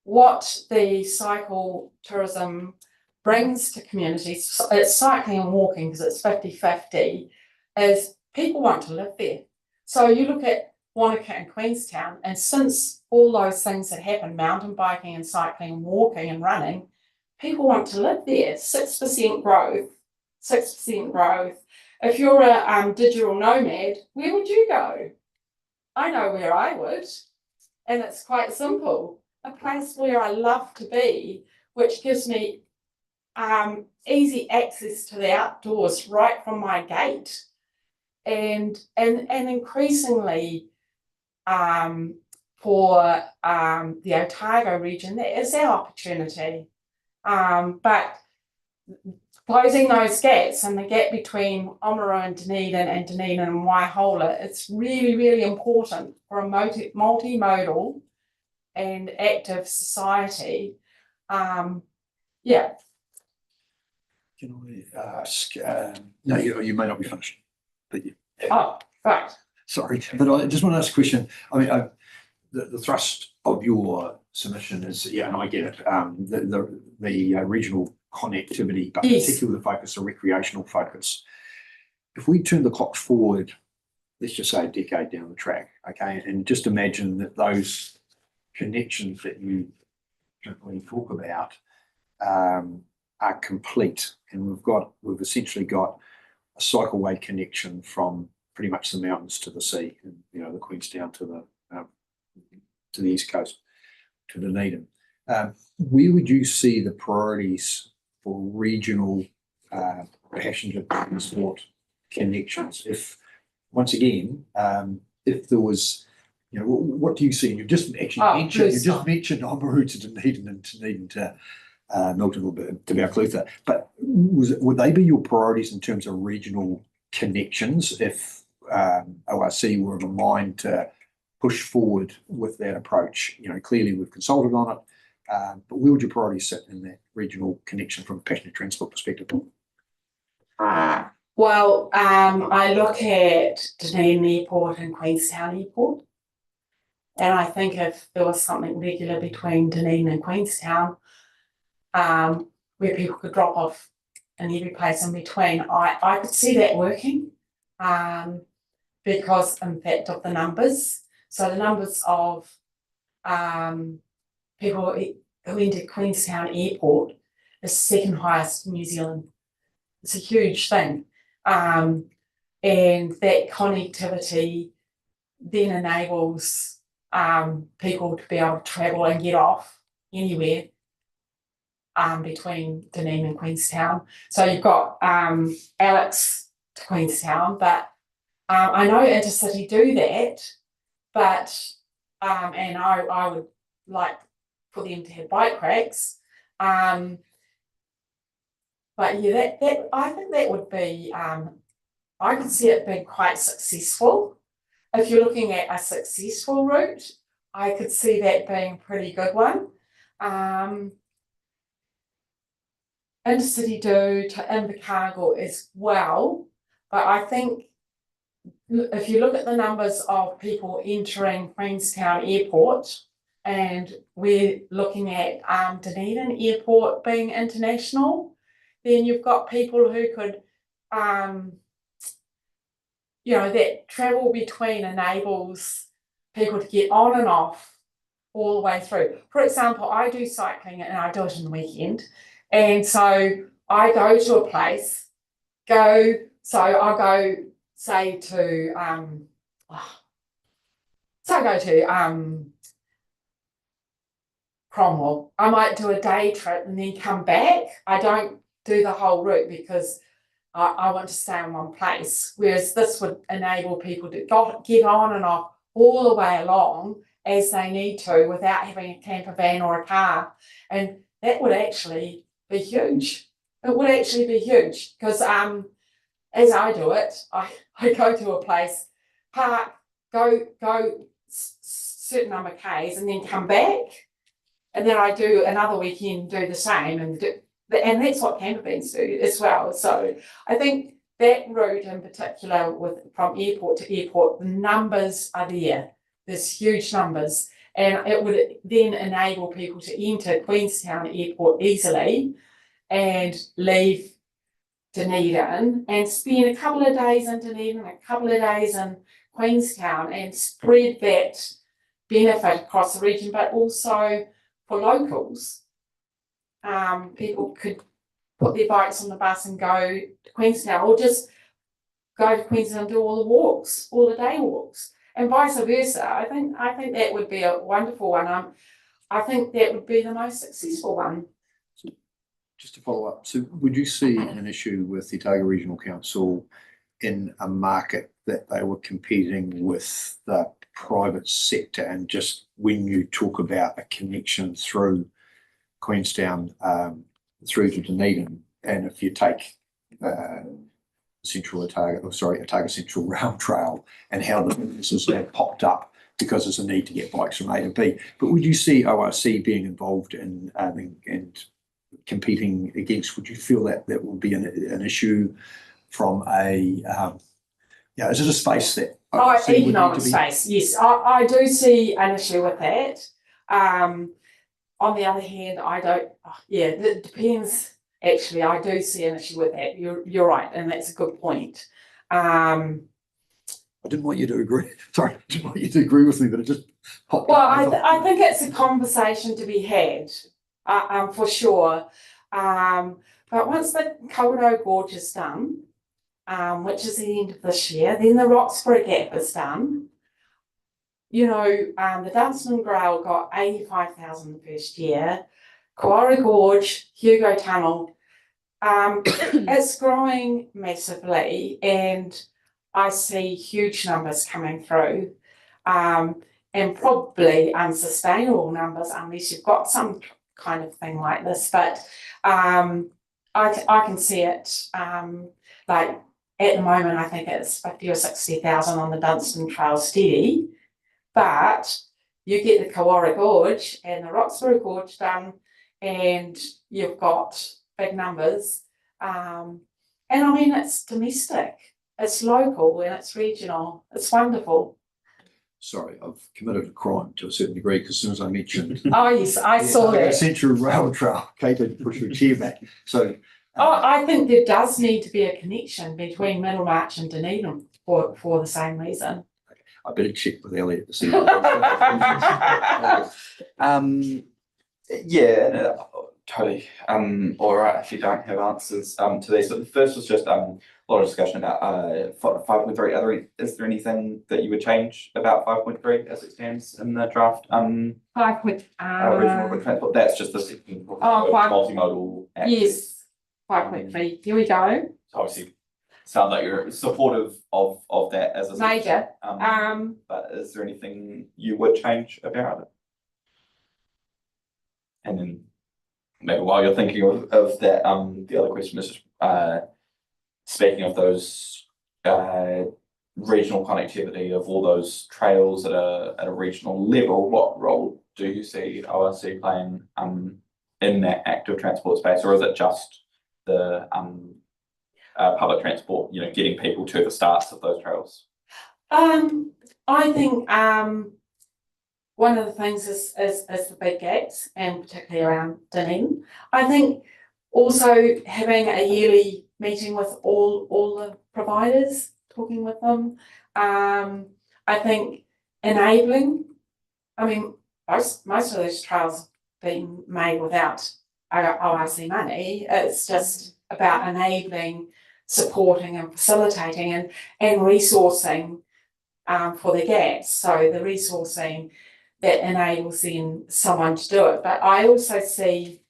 what the cycle tourism brings to communities, it's cycling and walking because it's 50-50, is people want to live there. So you look at Wanaka and Queenstown, and since all those things that happened, mountain biking and cycling and walking and running, people want to live there. 6% growth, 6% growth. If you're a digital nomad, where would you go? I know where I would, and it's quite simple. A place where I love to be, which gives me easy access to the outdoors right from my gate, and increasingly for the Otago region, that is our opportunity. But closing those gaps and the gap between Oamaru and Dunedin and Waihola, it's really, really important for a multimodal and active society. Yeah.
Can I ask, no, you may not be finished, but you.
Oh, right.
Sorry, but I just want to ask a question. I mean, the thrust of your submission is, yeah, and I get it, the regional connectivity, but
Yes.
particularly the focus, the recreational focus. If we turn the clocks forward, let's just say a decade down the track, okay, and just imagine that those connections that you generally talk about are complete, and we've essentially got a cycleway connection from pretty much the mountains to the sea, and you know, the Queenstown to the east coast to Dunedin. Where would you see the priorities for regional passenger transport connections? If once again, if there was, you know, what do you see? And you've just actually mentioned Oamaru to Dunedin and Dunedin to Milton, to Mount Clutha, but would they be your priorities in terms of regional connections if ORC were of a mind to push forward with that approach? You know, clearly we've consulted on it, but where would your priorities sit in that regional connection from a passenger transport perspective?
Well, I look at Dunedin Airport and Queenstown Airport, and I think if there was something regular between Dunedin and Queenstown, where people could drop off in every place in between, I could see that working, because in fact of the numbers. So the numbers of people who enter Queenstown Airport is second highest in New Zealand. It's a huge thing. And that connectivity then enables people to be able to travel and get off anywhere between Dunedin and Queenstown. So you've got Alex to Queenstown, but I know Intercity do that, but and I would like for them to have bike racks. But yeah, that I think that would be I could see it being quite successful. If you're looking at a successful route, I could see that being a pretty good one. intercity do to Invercargill as well. But I think if you look at the numbers of people entering Queenstown Airport, and we're looking at Dunedin Airport being international, then you've got people who could, that travel between enables people to get on and off all the way through. For example, I do cycling and I do it in the weekend. And so I go to a place, I'll go say to Cromwell. I might do a day trip and then come back. I don't do the whole route because I want to stay in one place. Whereas this would enable people to get on and off all the way along as they need to without having a camper van or a car. And that would actually be huge. It would actually be huge because as I do it, I go to a place, park, go certain number of Ks and then come back. And then I do another weekend, do the same. And that's what camper vans do as well. So I think that route in particular from airport to airport, the numbers are there. There's huge numbers. And it would then enable people to enter Queenstown Airport easily and leave Dunedin and spend a couple of days in Dunedin, a couple of days in Queenstown and spread that benefit across the region, but also for locals. People could put their bikes on the bus and go to Queenstown or just go to Queenstown and do all the walks, all the day walks, and vice versa. I think that would be a wonderful one. I think that would be the most successful one.
Just to follow up, so would you see an issue with the Otago Regional Council in a market that they were competing with the private sector, and just when you talk about a connection through Queenstown through to Dunedin, and if you take Otago Central Rail Trail and how the businesses have popped up because there's a need to get bikes from A to B, but would you see ORC being involved in and competing against? Would you feel that that will be an issue from a is it a space that
economic space? Yes, I do see an issue with that. On the other hand, I don't. It depends. Actually, I do see an issue with that. You're right, and that's a good point.
I didn't want you to agree. Sorry, I didn't want you to agree with me, but it just popped
well,
up.
I think it's a conversation to be had, for sure. But once the Kawerau Gorge is done, which is the end of this year, then the Roxburgh Gap is done. The Dunstan Grail got 85,000 the first year. Kawerau Gorge, Hugo Tunnel, it's growing massively, and I see huge numbers coming through, and probably unsustainable numbers unless you've got some kind of thing like this. But I can see it. Like at the moment, I think it's 50 or 60,000 on the Dunstan Trail steady. But you get the Kawerau Gorge and the Roxburgh Gorge done, and you've got big numbers. And I mean, it's domestic, it's local, and it's regional. It's wonderful.
Sorry, I've committed a crime to a certain degree because as soon as I mentioned.
Oh yes, I saw that.
Central Rail Trail. Kate had pushed her chair back. So.
I think there does need to be a connection between Middlemarch and Dunedin for the same reason.
I better check with Elliot to see.
Totally. All right, if you don't have answers to these. So the first was just a lot of discussion about 5.3. Is there anything that you would change about 5.3 as it stands in the draft?
Regional
urban transport. That's just the multimodal.
Yes, 5.3. Here we go.
So obviously, sound like you're supportive of that as a
major.
But is there anything you would change about it? And then maybe while you're thinking of that, the other question is just speaking of those regional connectivity of all those trails at a regional level, what role do you see ORC playing in that active transport space, or is it just the public transport, you know, getting people to the starts of those trails?
I think one of the things is the big gaps, and particularly around Dunedin. I think also having a yearly meeting with all the providers, talking with them. I think enabling. I mean, most of those trials being made without ORC money. It's just about enabling, supporting, and facilitating, and resourcing for the gaps. So the resourcing that enables then someone to do it. But I also see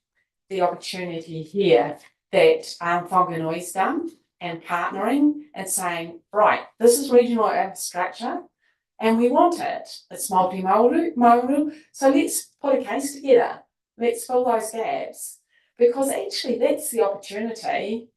the opportunity here that Whanganoi's done, and partnering and saying, right, this is regional infrastructure and we want it. It's multimodal. So let's put a case together. Let's fill those gaps, because actually that's the opportunity.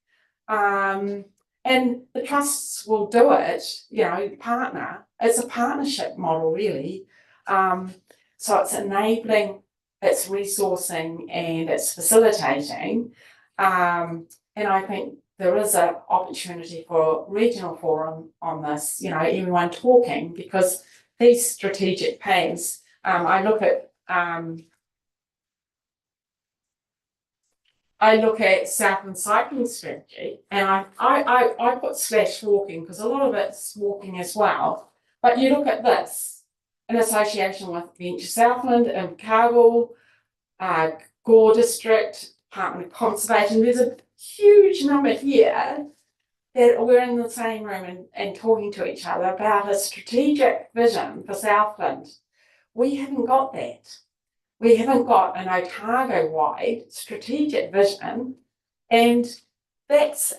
And the trusts will do it, you know, partner. It's a partnership model, really. So it's enabling, it's resourcing, and it's facilitating. And I think there is an opportunity for regional forum on this, you know, everyone talking, because these strategic plans, I look at Southland Cycling Strategy, and I put / walking, because a lot of it's walking as well. But you look at this in association with Venture Southland, Invercargill, Gore District, Department of Conservation. There's a huge number here that we're in the same room and talking to each other about a strategic vision for Southland. We haven't got that. We haven't got an Otago-wide strategic vision, and that's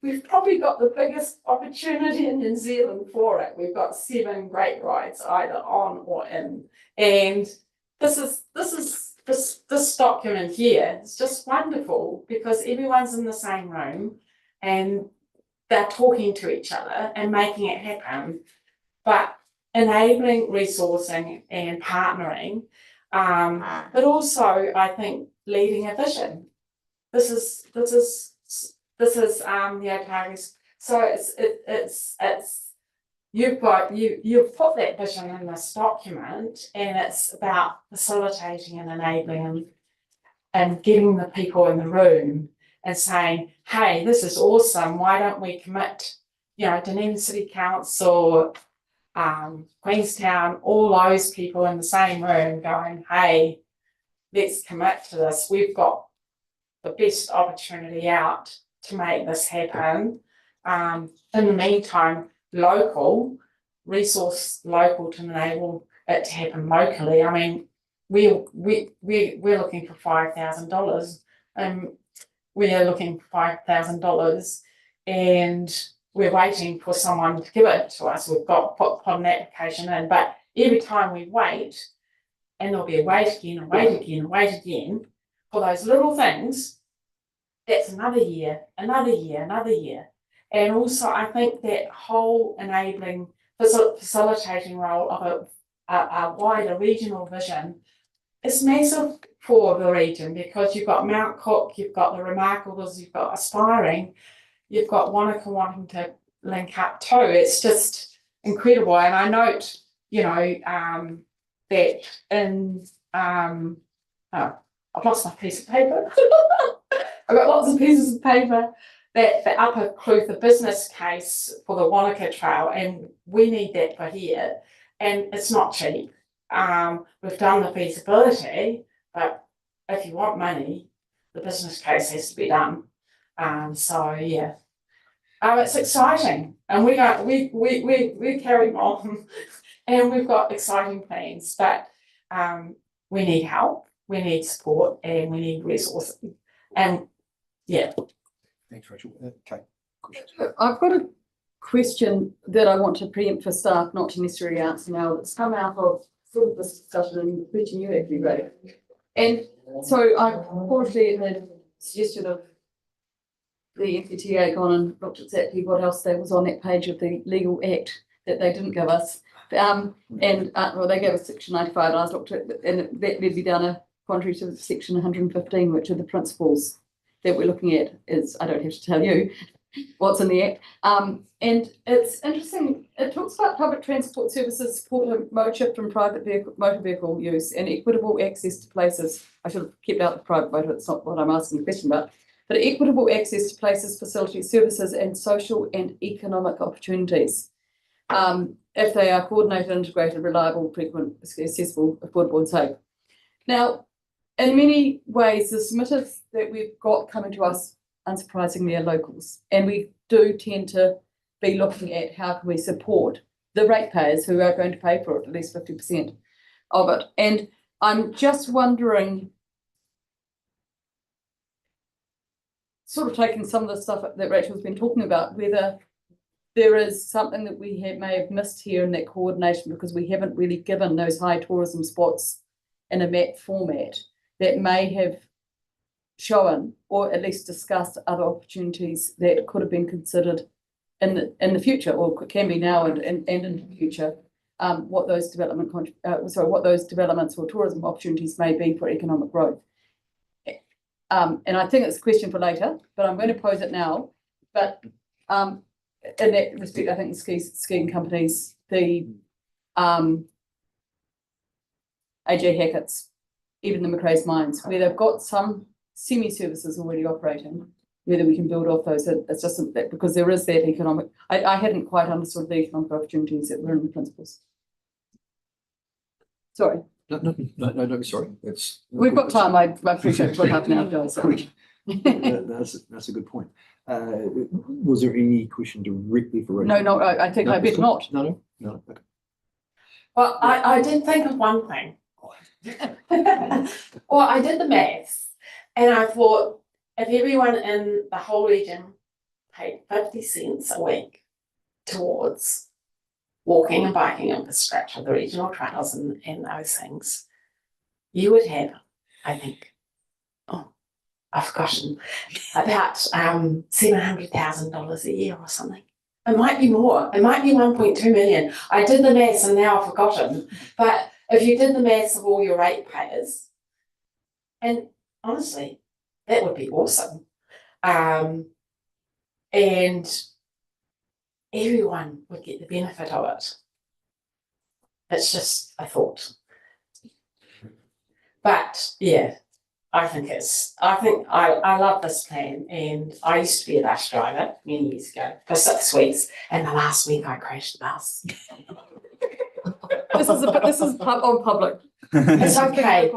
we've probably got the biggest opportunity in New Zealand for it. We've got 7 great rides either on or in, and this document here is just wonderful, because everyone's in the same room and they're talking to each other and making it happen, but enabling, resourcing, and partnering. But also, I think, leading a vision. This is the Otago's. So you've put that vision in this document, and it's about facilitating and enabling and getting the people in the room and saying, hey, this is awesome, why don't we commit, you know, Dunedin City Council, Queenstown, all those people in the same room going, hey, let's commit to this. We've got the best opportunity out to make this happen. In the meantime, resource local to enable it to happen locally. I mean, we're looking for $5,000, and we're looking for $5,000, and we're waiting for someone to give it to us. We've got put an application in, but every time we wait, and there'll be a wait again, and wait again, and wait again for those little things. That's another year, another year, another year. And also, I think that whole enabling, facilitating role of a wider regional vision is massive for the region, because you've got Mount Cook, you've got the Remarkables, you've got Aspiring, you've got Wanaka wanting to link up too. It's just incredible. And I note, you know, that in, I've lost my piece of paper. I've got lots of pieces of paper. That the Upper Clutha business case for the Wanaka Trail, and we need that for here, and it's not cheap. We've done the feasibility, but if you want money, the business case has to be done. So yeah, it's exciting, and we carry on, and we've got exciting plans, but we need help, we need support, and we need resources, and yeah.
Thanks, Rachel. Okay.
I've got a question that I want to preempt for staff, not to necessarily answer now. That's come out of sort of this discussion and question you actually wrote. And so I unfortunately had suggestion of the FPTA gone and looked exactly what else there was on that page of the legal act that they didn't give us. Well, they gave us section 95, and I looked at it, and that led me down a contrary to section 115, which are the principles. that we're looking at is, I don't have to tell you what's in the act. And it's interesting, it talks about public transport services, support mode shift from motor vehicle use and equitable access to places. I should have kept out the private motor, it's not what I'm asking the question about. But equitable access to places, facilities, services, and social and economic opportunities. If they are coordinated, integrated, reliable, frequent, accessible, affordable, and safe. Now, in many ways, the submitters that we've got coming to us, unsurprisingly, are locals, and we do tend to be looking at how can we support the ratepayers who are going to pay for it, at least 50% of it. And I'm just wondering, sort of taking some of the stuff that Rachel's been talking about, whether there is something that we may have missed here in that coordination, because we haven't really given those high tourism spots in a map format that may have shown or at least discussed other opportunities that could have been considered in the future, or can be now and in the future. What those developments or tourism opportunities may be for economic growth. And I think it's a question for later, but I'm going to pose it now. But in that respect, I think the skiing companies, the AJ Hackett's, even the Macrae's Mines, where they've got some semi-services already operating, whether we can build off those. It's just that because there is that economic, I hadn't quite understood the economic opportunities that were in the principles. Sorry.
No, don't be sorry.
We've got time. I appreciate we've got half an hour to go. Sorry.
That's a good point. Was there any question directly for Rachel?
No, I think I bet not.
No. Okay.
Well, I did think of one thing. Well, I did the maths and I thought if everyone in the whole region paid 50 cents a week towards walking and biking infrastructure, the regional trails and those things, you would have, I think, I've forgotten, about $700,000 a year or something. It might be more. It might be 1.2 million. I did the maths and now I've forgotten. But if you did the maths of all your ratepayers, and honestly, that would be awesome. And everyone would get the benefit of it. It's just a thought. But yeah, I love this plan, and I used to be a bus driver many years ago for 6 weeks, and the last week I crashed the bus.
This is on public.
It's okay. It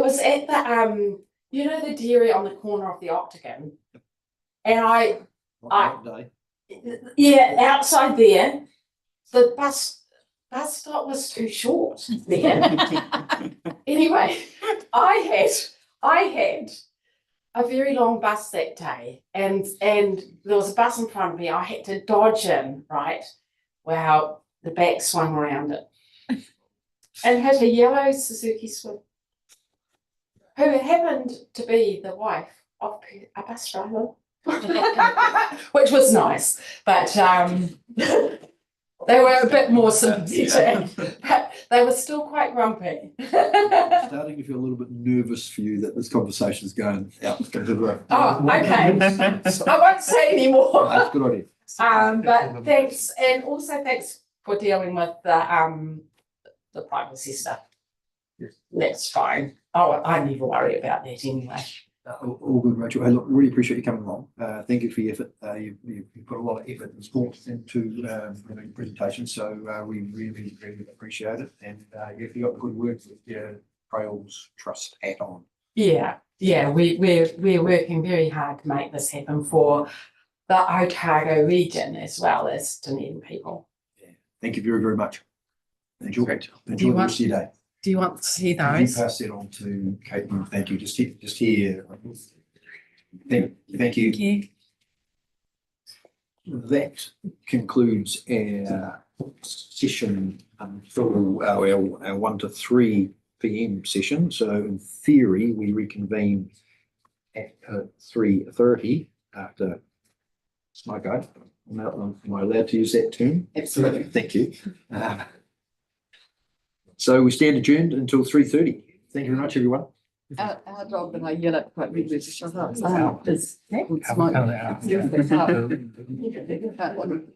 was at the the dairy on the corner of the Octagon, and outside there, the bus stop was too short there. Anyway, I had a very long bus that day, and there was a bus in front of me. I had to dodge in, right? Wow, the back swung around it and hit a yellow Suzuki Swift, who happened to be the wife of a bus driver, which was nice, but they were a bit more sympathetic. They were still quite grumpy.
I'm starting to feel a little bit nervous for you that this conversation is going out.
Oh, okay. I won't say any more.
That's a good idea.
But thanks, and also thanks for dealing with the privacy stuff.
Yes.
That's fine. Oh, I never worry about that anyway.
All good, Rachel. Hey, look, really appreciate you coming along. Thank you for your effort. You put a lot of effort and thought into the presentation, so we really appreciate it. And you got good work with your Trails Trust hat on.
Yeah, we're working very hard to make this happen for the Otago region as well as Dunedin people.
Yeah. Thank you very much. Enjoy the rest of your day.
Do you want to see
You
those?
pass that on to Caitlin. Thank you. Just here. Thank you. That concludes our session for our 1 to 3 p.m. session. So in theory, we reconvene at 3:30 after smoke out. Am I allowed to use that term?
Absolutely.
Thank you. So we stand adjourned until 3:30. Thank you very much, everyone.
Our dog that I yell at quite regularly to shut up, so is.
Have a count it out.
That one.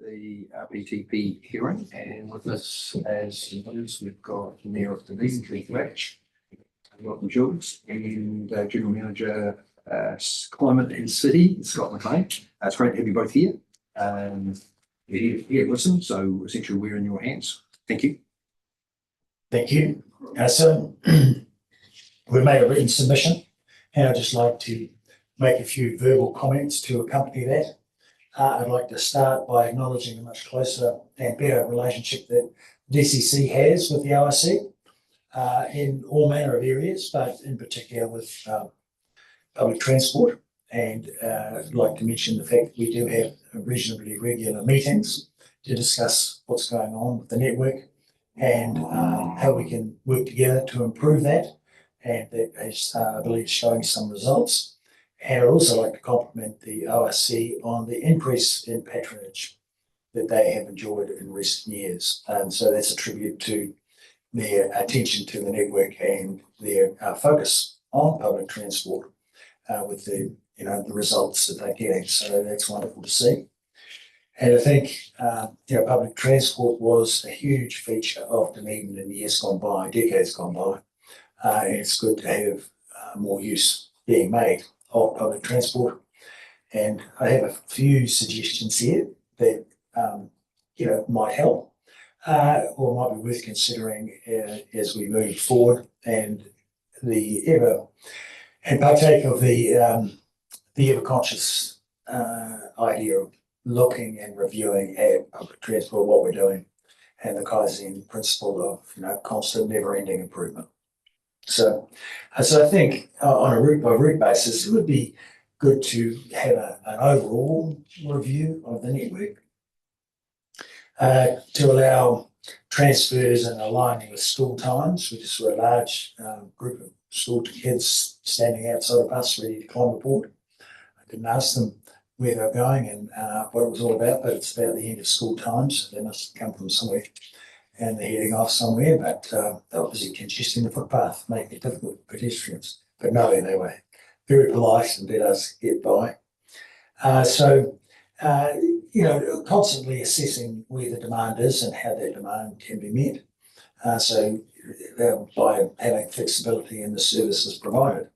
the RPTP hearing, and with us as notes, we've got Mayor of Dunedin, Keith Latch, welcome Jules, and General Manager Climate and City, Scott McLean. It's great to have you both here. You're here to listen, so essentially we're in your hands. Thank you.
Thank you. So we made a written submission, and I'd just like to make a few verbal comments to accompany that. I'd like to start by acknowledging the much closer and better relationship that DCC has with the ORC in all manner of areas, but in particular with public transport. And I'd like to mention the fact that we do have reasonably regular meetings to discuss what's going on with the network and how we can work together to improve that. And that is, I believe, showing some results. And I'd also like to compliment the ORC on the increase in patronage that they have enjoyed in recent years. And so that's a tribute to their attention to the network and their focus on public transport with the results that they're getting. So that's wonderful to see. And I think public transport was a huge feature of Dunedin in years gone by, decades gone by. And it's good to have more use being made of public transport. And I have a few suggestions here that might help or might be worth considering as we move forward and partake of the ever conscious idea of looking and reviewing at public transport, what we're doing, and the Kaizen principle of constant, never-ending improvement. So I think on a route by route basis, it would be good to have an overall review of the network to allow transfers and aligning with school times. We just saw a large group of school kids standing outside a bus ready to climb aboard. I didn't ask them where they were going and what it was all about, but it's about the end of school times. So they must have come from somewhere and they're heading off somewhere, but they're obviously congesting the footpath, making it difficult for pedestrians. But no, they were very polite and let us get by. Constantly assessing where the demand is and how that demand can be met. By having flexibility in the services provided.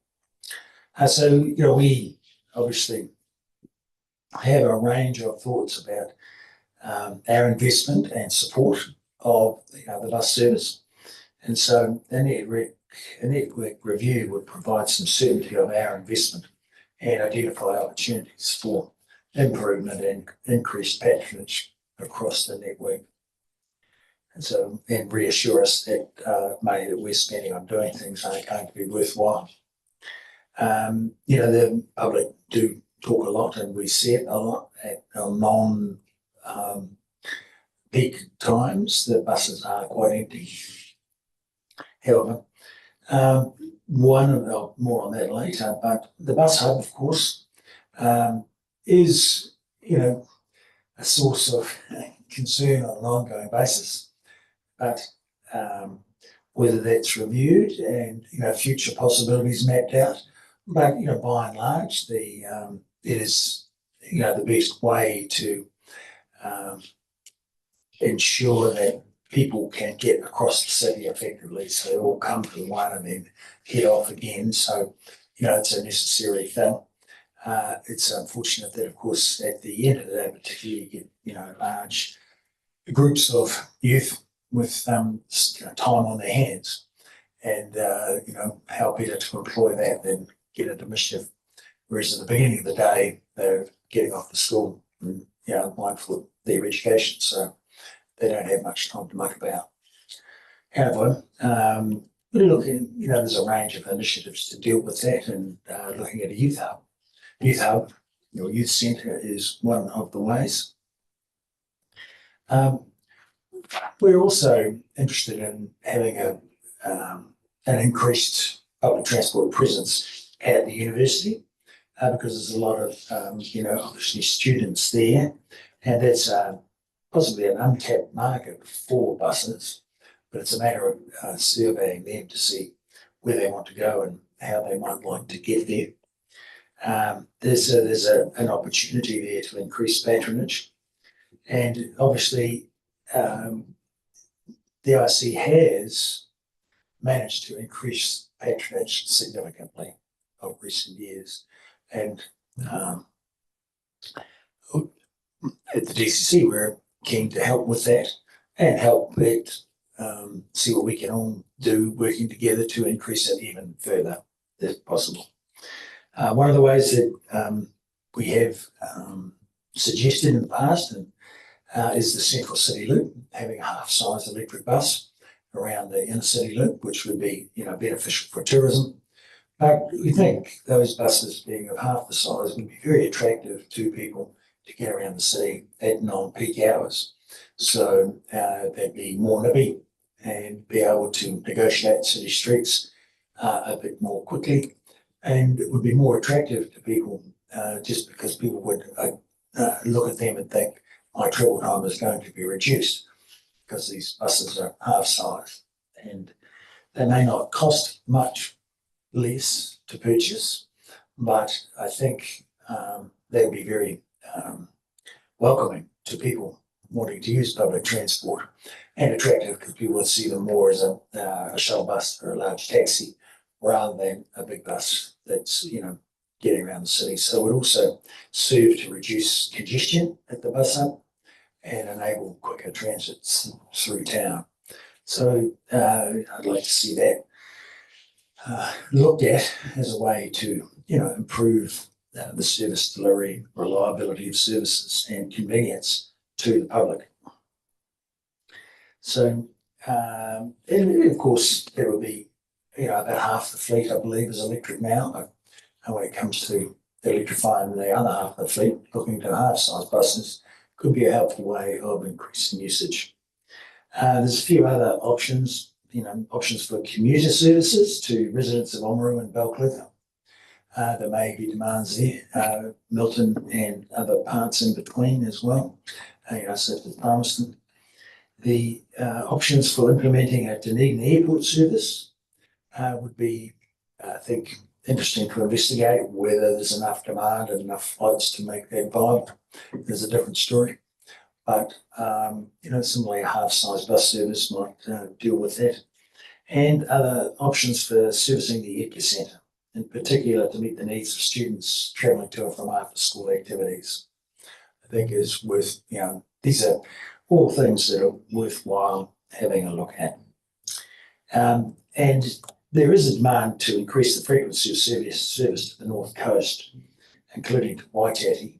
We obviously have a range of thoughts about our investment and support of the bus service. And so a network review would provide some certainty of our investment and identify opportunities for improvement and increased patronage across the network. And reassure us that money that we're spending on doing things aren't going to be worthwhile. The public do talk a lot, and we see it a lot at non peak times. The buses are quite empty. However, more on that later. But the bus hub, of course, is a source of concern on an ongoing basis. But whether that's reviewed and future possibilities mapped out, but by and large, it is the best way to ensure that people can get across the city effectively. So they all come to one and then head off again. So it's a necessary thing. It's unfortunate that, of course, at the end of the day, particularly you get large groups of youth with time on their hands, and how better to employ that than get into mischief. Whereas at the beginning of the day, they're getting off to school and mindful of their education, so they don't have much time to muck about. However, there's a range of initiatives to deal with that, and looking at a youth hub. Youth centre is one of the ways. We're also interested in having an increased public transport presence at the university because there's a lot of, obviously students there, and that's possibly an untapped market for buses, but it's a matter of surveying them to see where they want to go and how they might like to get there. There's an opportunity there to increase patronage. And obviously, the IC has managed to increase patronage significantly of recent years. And at the DCC, we're keen to help with that and help it see what we can all do working together to increase it even further if possible. One of the ways that we have suggested in the past is the Central City Loop, having a half-size electric bus around the inner city loop, which would be, beneficial for tourism. But we think those buses being of half the size would be very attractive to people to get around the city at non-peak hours. So they'd be more nippy and be able to negotiate city streets a bit more quickly, and it would be more attractive to people just because people would look at them and think my travel time is going to be reduced because these buses are half size, and they may not cost much less to purchase, but I think they would be very welcoming to people wanting to use public transport, and attractive because people would see them more as a shuttle bus or a large taxi rather than a big bus that's getting around the city. So it would also serve to reduce congestion at the bus hub and enable quicker transits through town. So I'd like to see that looked at as a way to improve the service delivery, reliability of services and convenience to the public. So and of course there will be about half the fleet, I believe, is electric now. And when it comes to electrifying the other half of the fleet, looking to half-size buses could be a helpful way of increasing usage. There's a few other options, options for commuter services to residents of Oamaru and Balcliffe. There may be demands there, Milton and other parts in between as well, such as Palmerston. The options for implementing a Dunedin Airport service would be, I think, interesting to investigate whether there's enough demand and enough flights to make that viable. There's a different story. But, similarly, a half-size bus service might deal with that. And other options for servicing the Edgar Centre, in particular to meet the needs of students travelling to and from after-school activities. I think is worth, these are all things that are worthwhile having a look at. And there is a demand to increase the frequency of service to the North Coast, including to Waitati.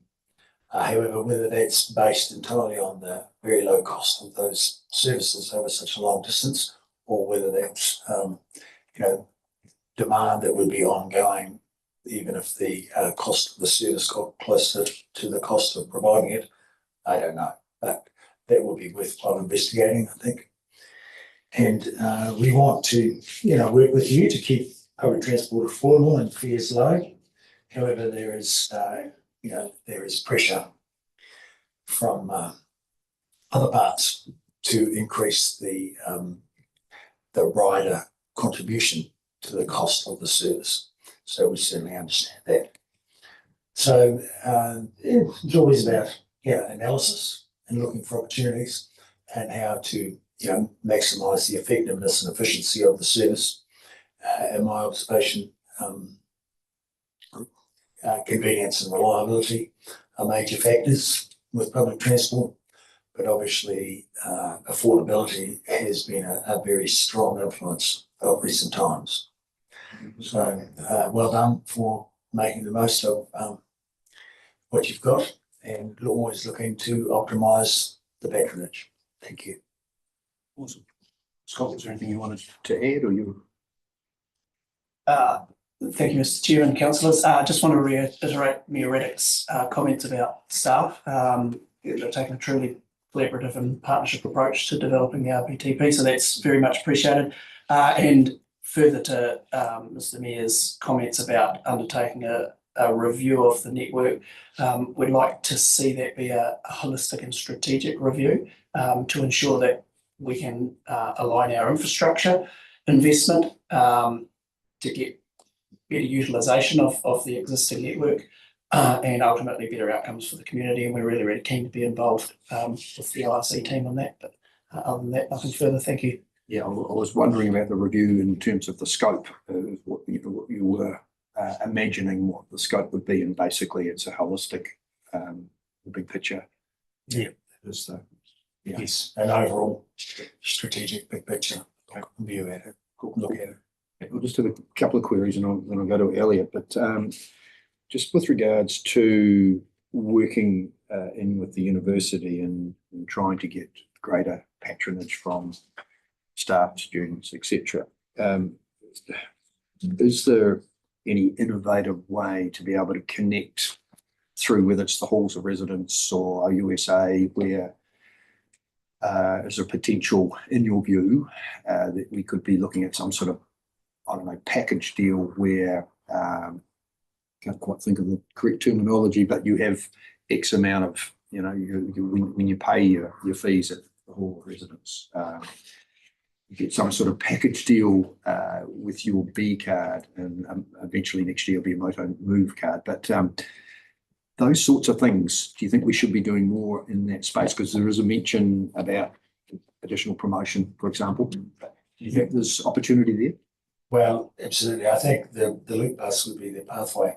However, whether that's based entirely on the very low cost of those services over such a long distance, or whether that's demand that would be ongoing, even if the cost of the service got closer to the cost of providing it, I don't know. But that would be worthwhile investigating, I think. And we want to, work with you to keep public transport affordable and fares low. However, there is pressure from other parts to increase the rider contribution to the cost of the service. So we certainly understand that. So it's always about analysis and looking for opportunities and how to maximise the effectiveness and efficiency of the service. In my observation, convenience and reliability are major factors with public transport, but obviously affordability has been a very strong influence of recent times. So well done for making the most of what you've got and always looking to optimise the patronage. Thank you.
Awesome. Scott, was there anything you wanted to add, or you?
Thank you, Mr. Chair and councillors. I just want to reiterate Mayor Reddick's comments about staff. They've taken a truly collaborative and partnership approach to developing the RPTP, so that's very much appreciated. And further to Mr. Mayor's comments about undertaking a review of the network, we'd like to see that be a holistic and strategic review to ensure that we can align our infrastructure investment to get better utilisation of the existing network, and ultimately better outcomes for the community. And we're really, really keen to be involved with the LRC team on that. But other than that, nothing further. Thank you.
Yeah, I was wondering about the review in terms of the scope of what you were imagining what the scope would be, and basically it's a holistic, the big picture.
Yeah,
it is the
yes, an overall strategic big picture view at it, look at it.
We'll just have a couple of queries and then I'll go to Elliot, but just with regards to working in with the university and trying to get greater patronage from staff, students, etc. Is there any innovative way to be able to connect through, whether it's the halls of residence or USA, where is there potential, in your view, that we could be looking at some sort of, I don't know, package deal where, can't quite think of the correct terminology, but you have X amount of, when you pay your fees at the hall of residence, you get some sort of package deal with your B card, and eventually next year will be a Moto Move card. But those sorts of things, do you think we should be doing more in that space? Because there is a mention about additional promotion, for example. Do you think there's opportunity there?
Well, absolutely. I think the loop bus would be the pathway,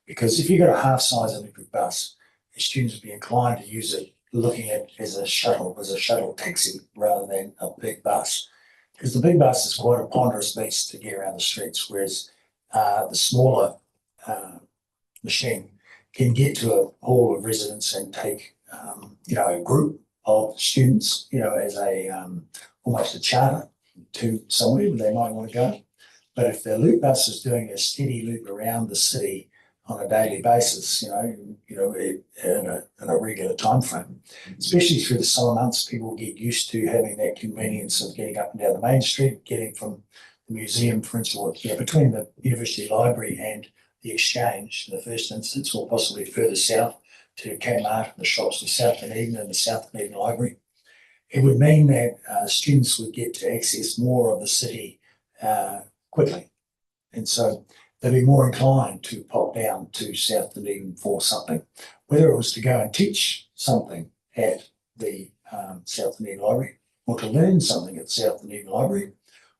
because if you've got a half size electric bus, the students would be inclined to use it, looking at it as a shuttle taxi rather than a big bus. Because the big bus is quite a ponderous beast to get around the streets, whereas the smaller machine can get to a hall of residence and take a group of students, as a almost a charter to somewhere where they might want to go. But if the loop bus is doing a steady loop around the city on a daily basis, in a regular time frame, especially through the summer months, people get used to having that convenience of getting up and down the main street, getting from the museum, for instance, between the university library and the exchange, in the first instance, or possibly further south to Kmart and the shops to South Dunedin and the South Dunedin Library. It would mean that students would get to access more of the city quickly. And so they'd be more inclined to pop down to South Dunedin for something, whether it was to go and teach something at the South Dunedin Library, or to learn something at South Dunedin Library,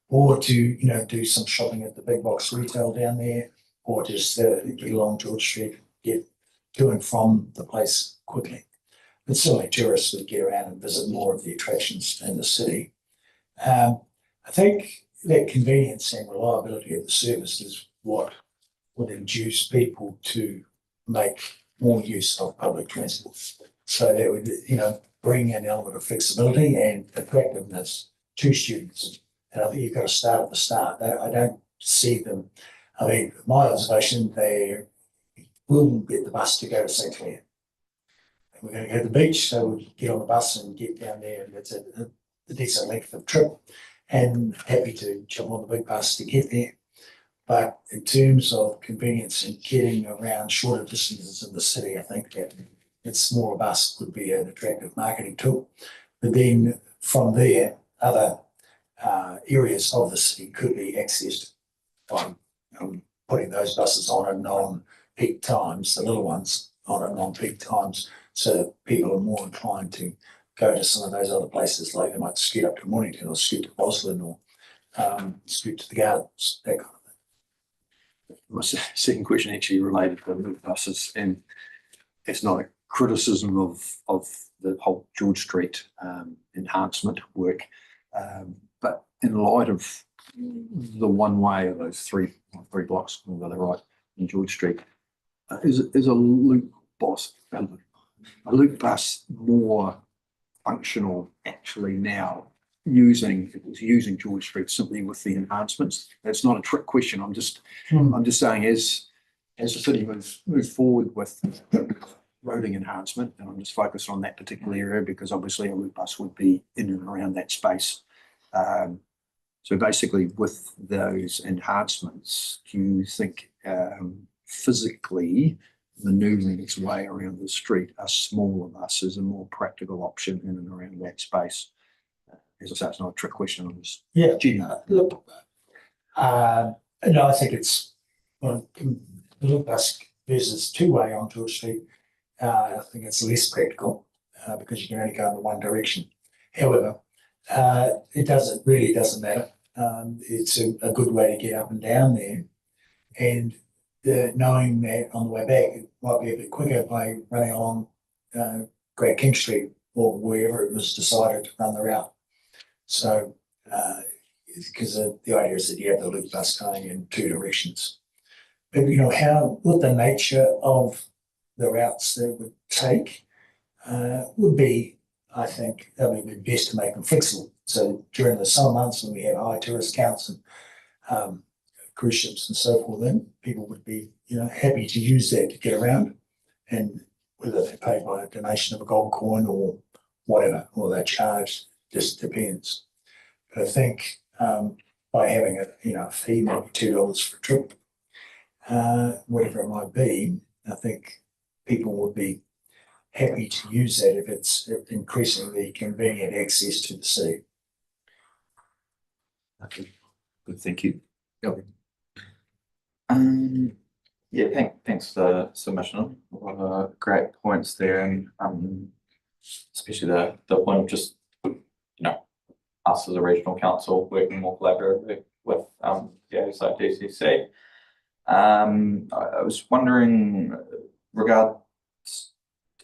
or to do some shopping at the big box retail down there, or just get along George Street, get to and from the place quickly. But certainly tourists would get around and visit more of the attractions in the city. I think that convenience and reliability of the service is what would induce people to make more use of public transport. So that would, bring an element of flexibility and attractiveness to students. And I think you've got to start at the start. I don't see them. I mean, my observation, they will get the bus to go to St Clair. And we're going to go to the beach, so we'll get on the bus and get down there, and it's a decent length of trip, and happy to jump on the big bus to get there. But in terms of convenience and getting around shorter distances in the city, I think that a smaller bus would be an attractive marketing tool. But then from there, other areas of the city could be accessed by putting those buses on at non-peak times, the little ones on at non-peak times, so that people are more inclined to go to some of those other places, like they might scoot up to Mornington or scoot to Roslyn or scoot to the Gardens, that kind of thing.
My second question actually related to the buses, and it's not a criticism of the whole George Street enhancement work, but in light of the one way of those three blocks on the other right in George Street, is a loop bus more functional actually now using George Street simply with the enhancements? That's not a trick question. I'm just saying as the city moves forward with roading enhancement, and I'm just focused on that particular area because obviously a loop bus would be in and around that space. So basically with those enhancements, do you think physically manoeuvring its way around the street, a smaller bus is a more practical option in and around that space? As I say, it's not a trick question. I'm just
look, no, I think it's the loop bus versus two-way onto a street, I think it's less practical, because you can only go in one direction. However, it really doesn't matter. It's a good way to get up and down there. And knowing that on the way back, it might be a bit quicker by running along Great King Street or wherever it was decided to run the route. So, because the idea is that you have the loop bus going in two directions. But what the nature of the routes that it would take would be, I think, it would be best to make them flexible. So during the summer months when we have high tourist counts and cruise ships and so forth, then people would be, happy to use that to get around, and whether they pay by a donation of a gold coin or whatever, or they're charged, just depends. But I think by having a fee, maybe $2 for a trip, whatever it might be, I think people would be happy to use that if it's increasing the convenient access to the sea.
Okay, good, thank you. Thanks for the submission. A lot of great points there, and especially the one of just us as a regional council working more collaboratively with the ASI DCC. I was wondering, regards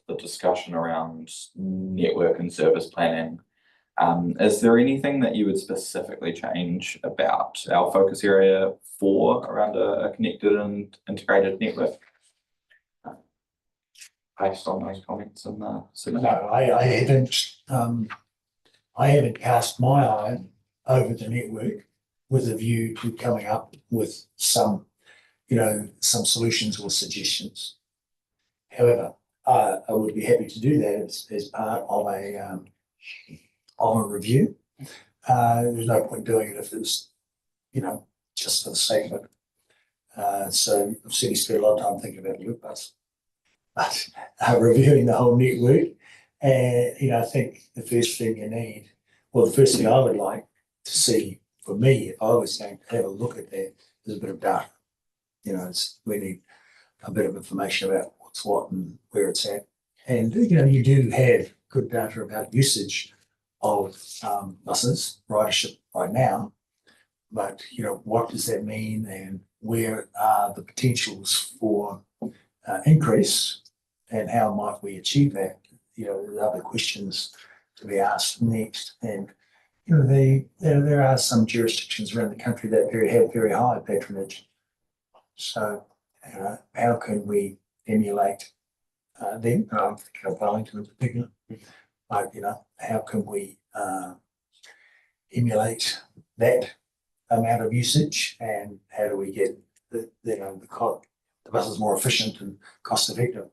the discussion around network and service planning, is there anything that you would specifically change about our focus area around a connected and integrated network? Based on those comments and the submission.
No, I haven't cast my eye over the network with a view to coming up with some solutions or suggestions. However, I would be happy to do that as part of a review. There's no point doing it if it's, just for the sake of it. So I've certainly spent a lot of time thinking about loop bus, but reviewing the whole network. And, I think the first thing I would like to see, for me, if I was going to have a look at that, is a bit of data. We need a bit of information about what's what and where it's at. And, you do have good data about usage of buses, ridership right now. But, what does that mean, and where are the potentials for increase, and how might we achieve that? There are other questions to be asked next. And, there are some jurisdictions around the country that have very high patronage. So, how can we emulate them? I'm thinking of Wellington in particular. But, how can we emulate that amount of usage, and how do we get the buses more efficient and cost effective?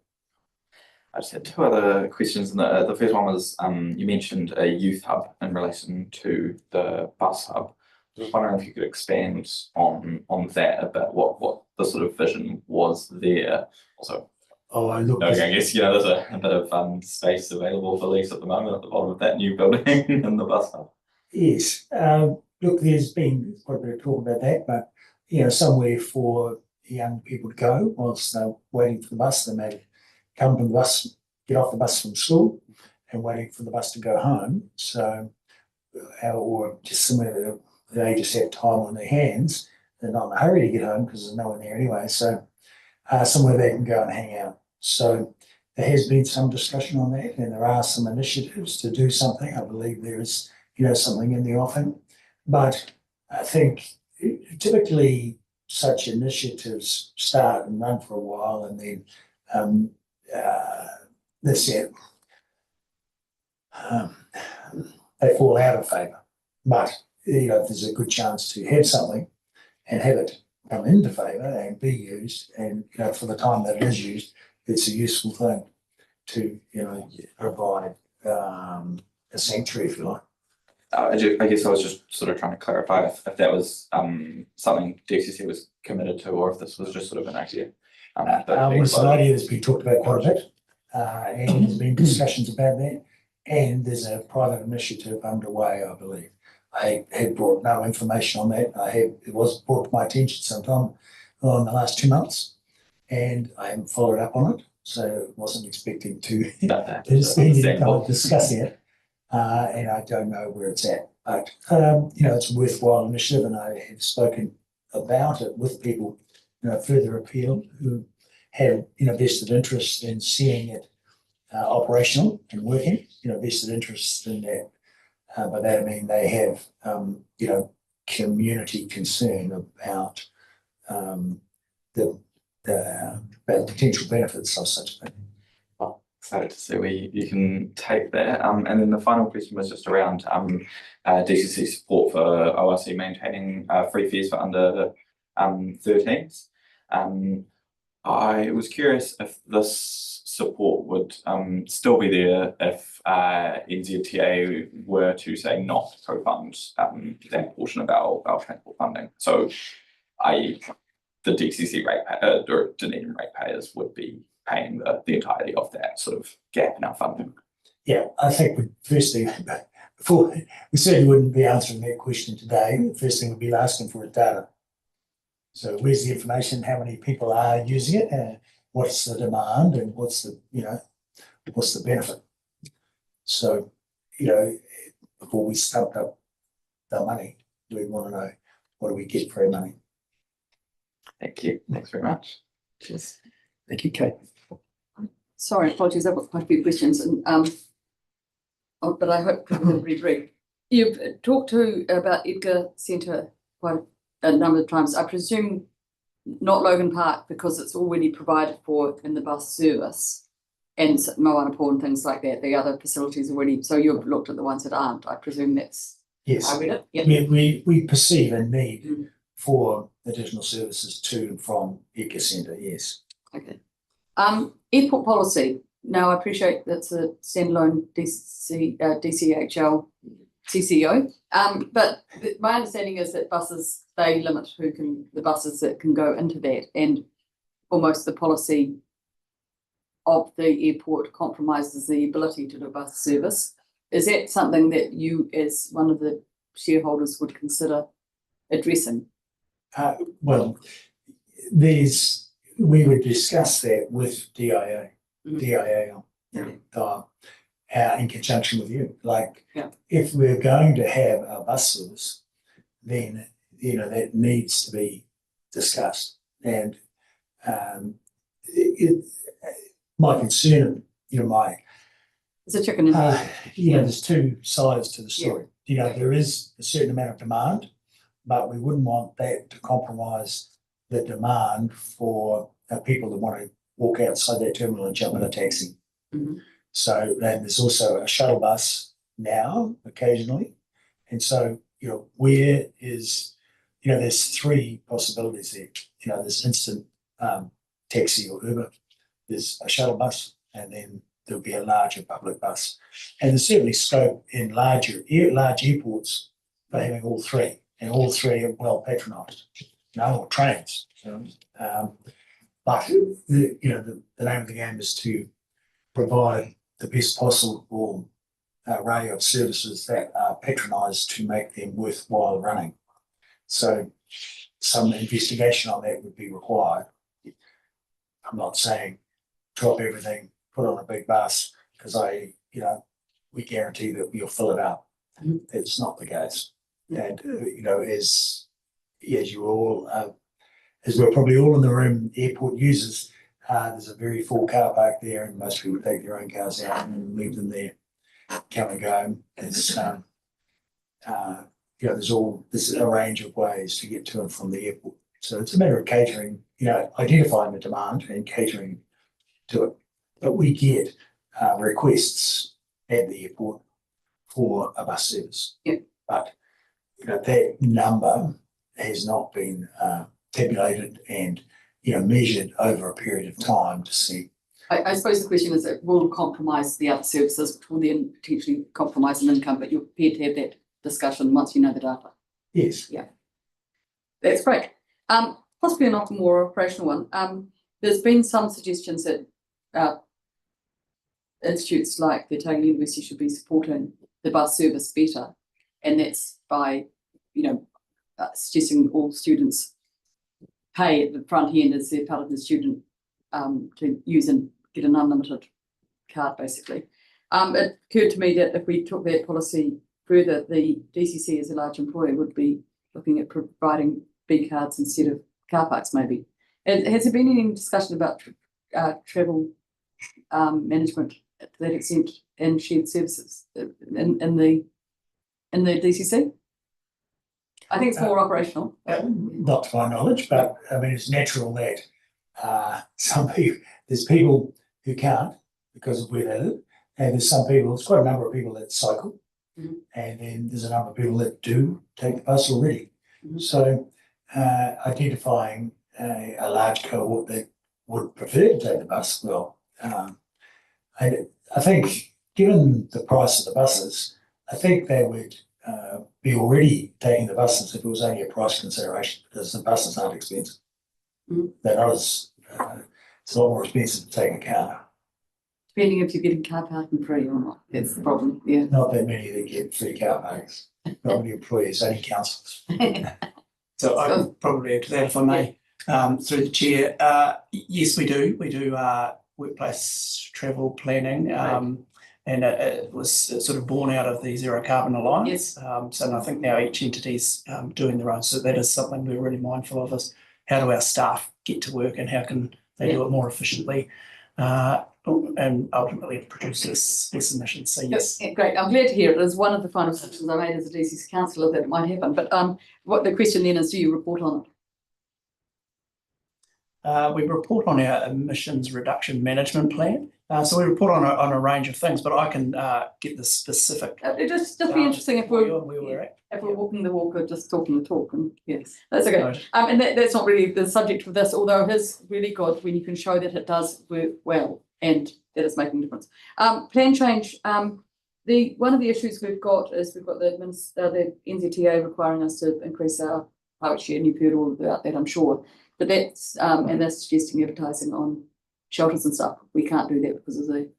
I just had two other questions. And the first one was, you mentioned a youth hub in relation to the bus hub. I was just wondering if you could expand on that a bit, what the sort of vision was there. Also,
I
guess there's a bit of space available for lease at the moment at the bottom of that new building in the bus hub.
Yes. Look, there's been quite a bit of talk about that, but somewhere for young people to go whilst they're waiting for the bus. They may come from the bus, get off the bus from school, and waiting for the bus to go home. So, or just somewhere they just have time on their hands. They're not in a hurry to get home because there's no one there anyway. So, somewhere they can go and hang out. So, there has been some discussion on that, and there are some initiatives to do something. I believe there is, something in the offing. But I think typically such initiatives start and run for a while, and then they fall out of favour. But there's a good chance to have something and have it come into favour and be used, and for the time that it is used, it's a useful thing to provide a sanctuary, if you like.
I guess I was just sort of trying to clarify if that was something DCC was committed to, or if this was just sort of an idea.
It's an idea that's been talked about quite a bit, and there's been discussions about that, and there's a private initiative underway, I believe. I had brought no information on that. It was brought to my attention sometime in the last 2 months, and I haven't followed up on it, so wasn't expecting to
That's
to spend any time
understandable.
discussing it. And I don't know where it's at, but it's a worthwhile initiative, and I have spoken about it with people, further afield who have, vested interest in seeing it operational and working, vested interest in that. By that I mean they have, community concern about the about potential benefits of such a thing.
Well, excited to see where you can take that. And then the final question was just around DCC support for ORC maintaining free fares for under 13s. I was curious if this support would still be there if NZTA were to say not co-fund that portion of our transport funding. So the DCC or Dunedin ratepayers would be paying the entirety of that sort of gap in our funding.
Yeah, I think firstly, before we certainly wouldn't be answering that question today. The first thing we'd be asking for is data. So where's the information? How many people are using it? And what's the demand? And what's the benefit? So, before we stumped up the money, we want to know what do we get for our money.
Thank you. Thanks very much. Cheers.
Thank you, Kate.
Sorry, apologies, I've got quite a few questions, and but I hope people will be brief. You've talked about Edgar Centre quite a number of times. I presume not Logan Park because it's already provided for in the bus service, and Moanapō and things like that. The other facilities already. So you've looked at the ones that aren't. I presume that's.
Yes.
I read it. Yeah.
We perceive a need for additional services to and from Edgar Centre. Yes.
Okay. Airport policy. Now, I appreciate that's a standalone DCHL CCO. But my understanding is that buses, they limit the buses that can go into that, and almost the policy of the airport compromises the ability to do bus service. Is that something that you, as one of the shareholders, would consider addressing?
Well, we would discuss that with DIA in conjunction with you. If we're going to have a bus service, then that needs to be discussed. And my concern,
it's a chicken and egg.
There's two sides to the story. There is a certain amount of demand, but we wouldn't want that to compromise the demand for people that want to walk outside that terminal and jump in a taxi.
Mm-hmm.
So then there's also a shuttle bus now occasionally. And so, where is, there's three possibilities there. There's instant taxi or Uber, there's a shuttle bus, and then there'll be a larger public bus. And there's certainly scope in large airports for having all three, and all three are well patronised, or trains. But the name of the game is to provide the best possible array of services that are patronised to make them worthwhile running. So some investigation on that would be required. I'm not saying drop everything, put on a big bus, because we guarantee that we'll fill it up.
Mm-hmm.
It's not the case. And as you all, as we're probably all in the room, airport users, there's a very full car park there, and most people take their own cars out and leave them there, come and go. There's there's a range of ways to get to and from the airport. So it's a matter of catering, identifying the demand and catering to it. But we get requests at the airport for a bus service.
Yep.
But that number has not been tabulated and measured over a period of time to see.
I suppose the question is, it will compromise the other services, which will then potentially compromise an income, but you're prepared to have that discussion once you know the data.
Yes.
Yeah. That's great. Possibly an often more operational one. There's been some suggestions that institutes like the Otago University should be supporting the bus service better, and that's by suggesting all students pay at the front end as they're part of the student to use and get an unlimited card, basically. It occurred to me that if we took that policy further, the DCC as a large employer would be looking at providing B cards instead of car parks, maybe. Has there been any discussion about travel management to that extent in shared services in the DCC? I think it's more operational.
Not to my knowledge, but I mean, it's natural that there's people who can't because of where they live, and there's there's quite a number of people that cycle, and then there's a number of people that do take the bus already. So identifying a large cohort that would prefer to take the bus, well, I think given the price of the buses, I think they would be already taking the buses if it was only a price consideration, because the buses aren't expensive. They're not as, it's a lot more expensive to take a car.
Depending if you're getting car parking free or not, that's the problem, yeah.
Not that many that get free car parks, not many employees, only councillors.
So I can probably add to that if I may, through the chair. Yes, we do. We do workplace travel planning, and it was sort of born out of the Zero Carbon Alliance. So I think now each entity's doing their own. So that is something we're really mindful of: is how do our staff get to work and how can they do it more efficiently, and ultimately produce less emissions. So yes,
great. I'm glad to hear it. It's one of the final decisions I made as a DCC councillor that it might happen. But what the question then is, do you report on it?
We report on our emissions reduction management plan. So we report on a range of things, but I can get the specific.
It just be interesting if we're walking the walk or just talking the talk. And yes, that's okay.
Right.
And that's not really the subject of this, although it is really good when you can show that it does work well and that it's making a difference. Plan change. One of the issues we've got is we've got the NZTA requiring us to increase our private share, and you've heard all about that, I'm sure. But that's and that's suggesting advertising on shelters and stuff. We can't do that because of the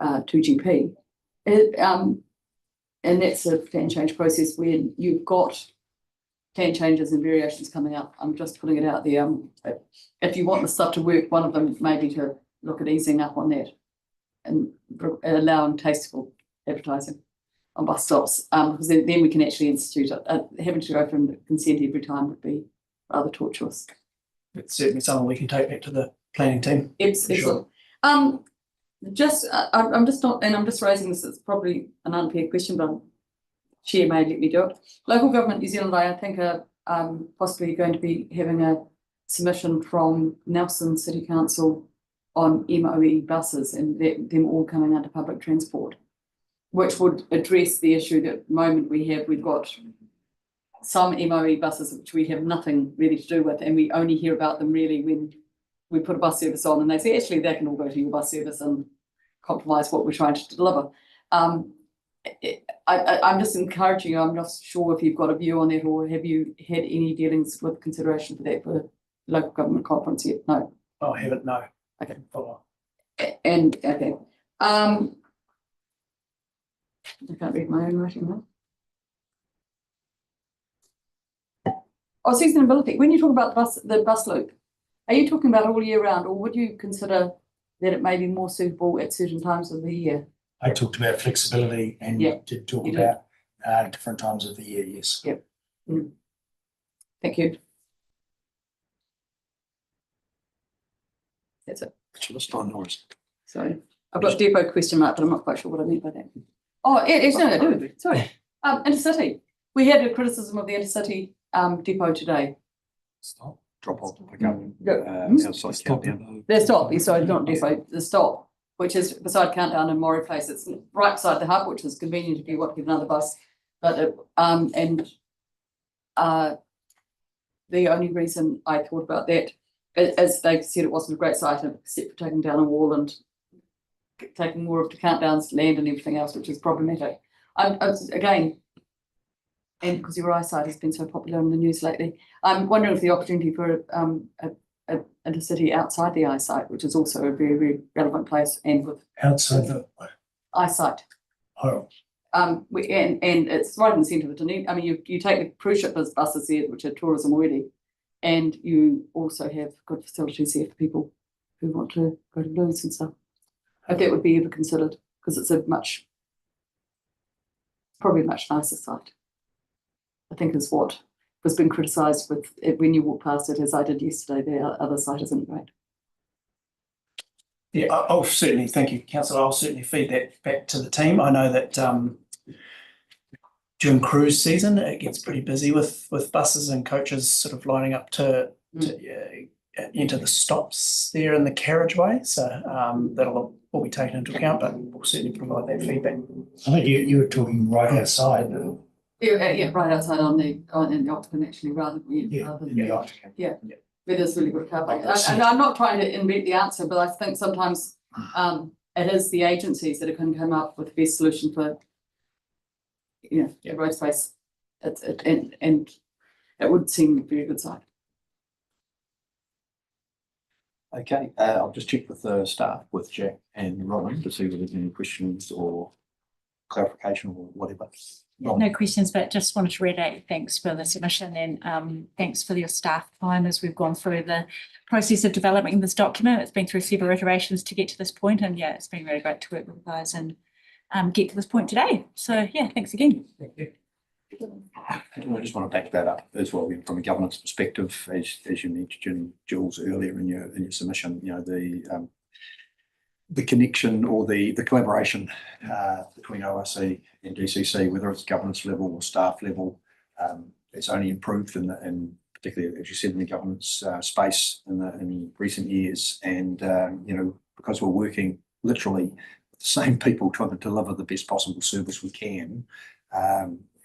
2GP. And that's a plan change process where you've got plan changes and variations coming up. I'm just putting it out there. If you want the stuff to work, one of them may be to look at easing up on that and allowing tasteful advertising on bus stops, because then we can actually institute it. Having to go from consent every time would be rather tortuous.
It's certainly something we can take back to the planning team.
Excellent. I'm just not, and I'm just raising this, it's probably an unfair question, but Chair may let me do it. Local Government New Zealand, I think, are possibly going to be having a submission from Nelson City Council on MOE buses and them all coming under public transport, which would address the issue that at the moment we've got some MOE buses which we have nothing really to do with, and we only hear about them really when we put a bus service on and they say, actually, they can all go to your bus service and compromise what we're trying to deliver. I'm just encouraging you, I'm not sure if you've got a view on that, or have you had any dealings with consideration for that for the local government conference yet? No.
Oh, I haven't, no.
Okay.
Follow.
And, okay. I can't read my own writing now. Oh, seasonability. When you talk about the bus loop, are you talking about all year round, or would you consider that it may be more suitable at certain times of the year?
I talked about flexibility and did talk about different times of the year, yes.
Yep. Thank you. That's it. Sorry. I've got depot question mark, but I'm not quite sure what I meant by that. Oh, actually, no, I do. Sorry. Intercity. We had a criticism of the Intercity depot today.
Stop. Drop off. Pick up.
Outside Countdown. The stop. Sorry, not depot. The stop, which is beside Countdown and Maury Place. It's right beside the hub, which is convenient if you want to get another bus. But the only reason I thought about that, as they said, it wasn't a great site except for taking down a wall and taking more of the Countdown's land and everything else, which is problematic. Again, and because your eyesight has been so popular in the news lately, I'm wondering if the opportunity for a intercity outside the eyesight, which is also a very, very relevant place, and with
outside the
eyesight.
Oh.
And it's right in the centre of Dunedin. I mean, you take the cruise ship buses there, which are tourism already, and you also have good facilities there for people who want to go to Blues and stuff. If that would be ever considered, because it's probably a much nicer site. I think is what was being criticised with it when you walk past it, as I did yesterday. The other site isn't great.
Yeah, I'll certainly, thank you, councillor. I'll certainly feed that back to the team. I know that during cruise season, it gets pretty busy with buses and coaches sort of lining up to enter the stops there in the carriageway. So that'll all be taken into account, but we'll certainly provide that feedback.
I think you were talking right outside.
Yeah, right outside in the Octagon actually, rather than
in the Octagon.
Yeah. It is really good car park. And I'm not trying to invent the answer, but I think sometimes it is the agencies that can come up with the best solution for the road space. And it would seem a very good site.
Okay, I'll just check with the staff, with Jack and Robin, to see whether there's any questions or clarification or whatever.
No questions, but just wanted to reiterate thanks for the submission and thanks for your staff time as we've gone through the process of developing this document. It's been through several iterations to get to this point, and yeah, it's been really great to work with you guys and get to this point today. So yeah, thanks again.
Thank you.
I just want to back that up as well from a governance perspective, as you mentioned, Jules, earlier in your submission. The connection or the collaboration between ORC and DCC, whether it's governance level or staff level, it's only improved in particularly, as you said, in the governance space in recent years. And because we're working literally with the same people trying to deliver the best possible service we can,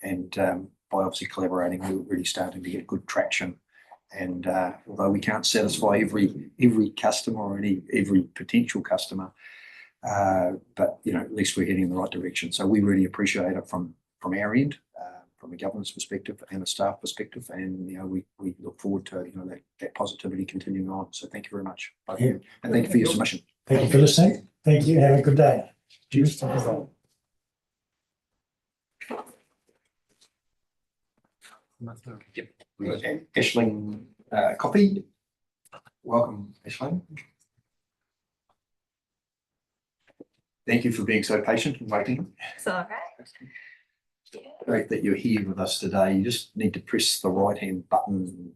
and by obviously collaborating, we're really starting to get good traction. And although we can't satisfy every customer or every potential customer, but at least we're heading in the right direction. So we really appreciate it from our end, from a governance perspective and a staff perspective, and we look forward to that positivity continuing on. So thank you very much, and thank you for your submission.
Thank you for listening. Thank you. Have a good day. Cheers.
Aisling Coffey. Welcome, Aisling. Thank you for being so patient and waiting.
It's all right.
Great that you're here with us today. You just need to press the right-hand button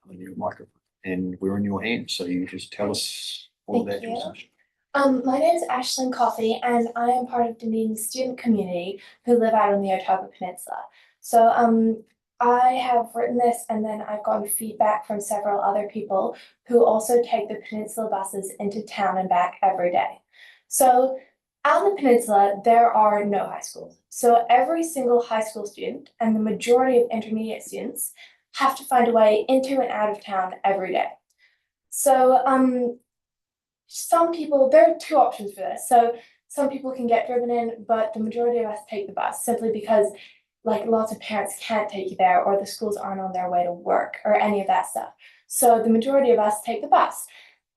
on your microphone and we're in your hands. So you just tell us all
Thank
about your
you.
submission.
My name is Aisling Coffey and I am part of Dunedin's student community who live out on the Otago Peninsula. So I have written this and then I've gotten feedback from several other people who also take the Peninsula buses into town and back every day. So out on the peninsula, there are no high schools. So every single high school student and the majority of intermediate students have to find a way into and out of town every day. So some people, there are two options for this. So some people can get driven in, but the majority of us take the bus simply because lots of parents can't take you there or the schools aren't on their way to work or any of that stuff. So the majority of us take the bus.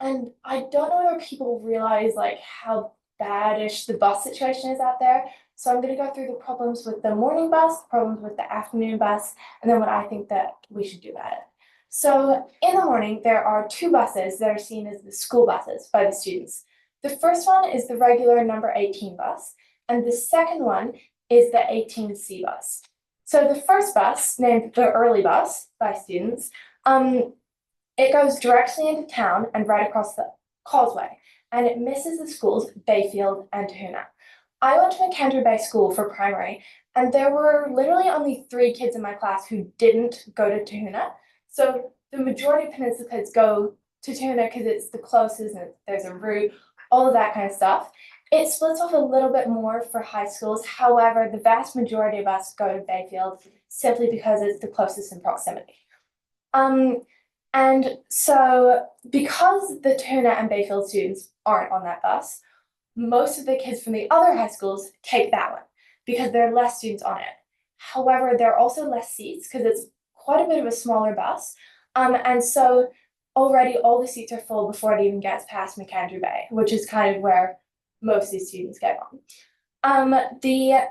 And I don't know whether people realize how badish the bus situation is out there. So I'm going to go through the problems with the morning bus, problems with the afternoon bus, and then what I think that we should do about it. So in the morning, there are two buses that are seen as the school buses by the students. The first one is the regular number 18 bus, and the second one is the 18C bus. So the first bus, named the early bus by students, it goes directly into town and right across the causeway, and it misses the schools Bayfield and Tahuna. I went to McKendree Bay School for primary, and there were literally only 3 kids in my class who didn't go to Tahuna. So the majority of Peninsula kids go to Tahuna because it's the closest and there's a route, all of that kind of stuff. It splits off a little bit more for high schools. However, the vast majority of us go to Bayfield simply because it's the closest in proximity. And so because the Tahuna and Bayfield students aren't on that bus, most of the kids from the other high schools take that one because there are less students on it. However, there are also less seats because it's quite a bit of a smaller bus. And so already all the seats are full before it even gets past McKendree Bay, which is kind of where most of the students get on. The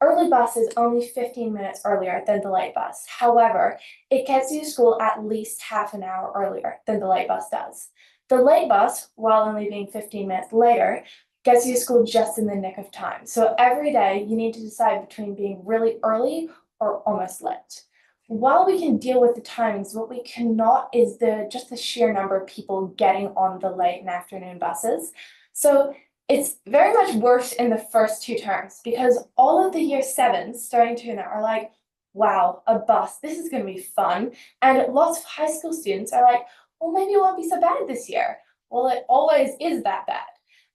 early bus is only 15 minutes earlier than the late bus. However, it gets you to school at least half an hour earlier than the late bus does. The late bus, while only being 15 minutes later, gets you to school just in the nick of time. So every day you need to decide between being really early or almost late. While we can deal with the timings, what we cannot is just the sheer number of people getting on the late and afternoon buses. So it's very much worse in the first two terms because all of the year 7s starting to are like, wow, a bus, this is going to be fun. And lots of high school students are like, well, maybe it won't be so bad this year. Well, it always is that bad.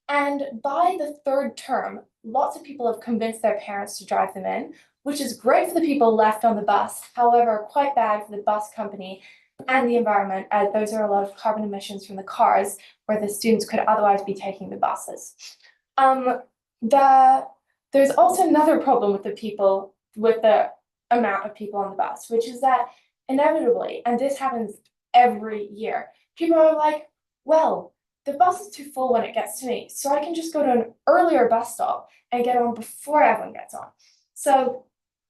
And by the third term, lots of people have convinced their parents to drive them in, which is great for the people left on the bus, however, quite bad for the bus company and the environment, as those are a lot of carbon emissions from the cars where the students could otherwise be taking the buses. There's also another problem with the amount of people on the bus, which is that inevitably, and this happens every year, people are like, well, the bus is too full when it gets to me, so I can just go to an earlier bus stop and get on before everyone gets on. So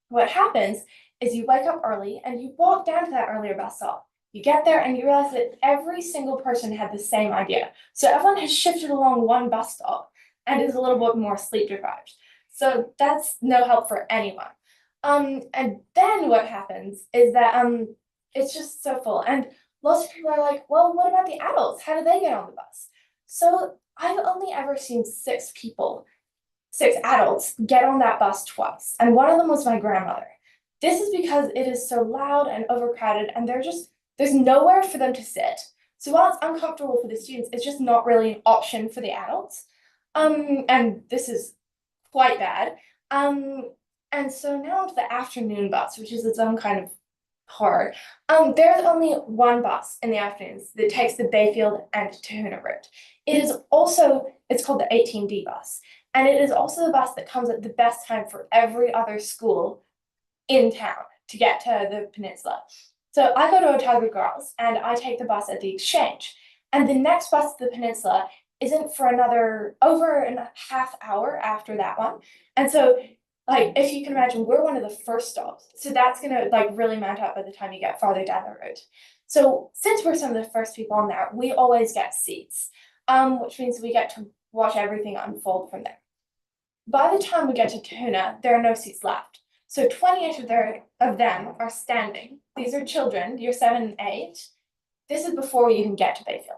what happens is you wake up early and you walk down to that earlier bus stop. You get there and you realize that every single person had the same idea. So everyone has shifted along one bus stop and is a little bit more sleep deprived. So that's no help for anyone. And then what happens is that it's just so full. And lots of people are like, well, what about the adults? How do they get on the bus? So I've only ever seen 6 adults get on that bus twice. And one of them was my grandmother. This is because it is so loud and overcrowded and there's nowhere for them to sit. So while it's uncomfortable for the students, it's just not really an option for the adults. And this is quite bad. And so now to the afternoon bus, which is its own kind of horror. There's only one bus in the afternoons that takes the Bayfield and Tahuna route. It's called the 18D bus. And it is also the bus that comes at the best time for every other school in town to get to the peninsula. So I go to Otago Girls and I take the bus at the Exchange. And the next bus to the peninsula isn't for another over a half hour after that one. And so if you can imagine, we're one of the first stops. So that's gonna really mount up by the time you get farther down the road. So since we're some of the first people on there, we always get seats, which means we get to watch everything unfold from there. By the time we get to Tahuna, there are no seats left. So 28 of them are standing. These are children, year 7 and 8. This is before we even get to Bayfield.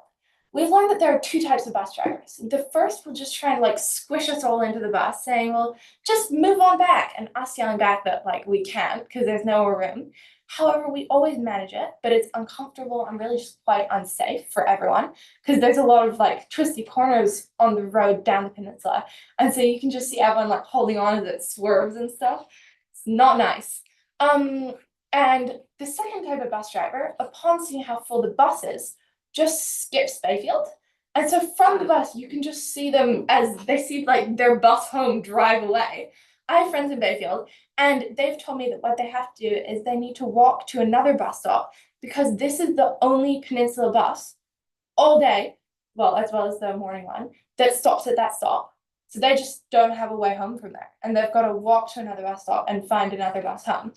We've learned that there are 2 types of bus drivers. The first will just try and squish us all into the bus saying, well, just move on back. And us yelling back that we can't because there's no more room. However, we always manage it, but it's uncomfortable and really just quite unsafe for everyone because there's a lot of twisty corners on the road down the peninsula. And so you can just see everyone holding on as it swerves and stuff. It's not nice. And the second type of bus driver, upon seeing how full the bus is, just skips Bayfield. And so from the bus, you can just see them as they see their bus home drive away. I have friends in Bayfield and they've told me that what they have to do is they need to walk to another bus stop because this is the only peninsula bus all day, as well as the morning one, that stops at that stop. So they just don't have a way home from there. And they've got to walk to another bus stop and find another bus home.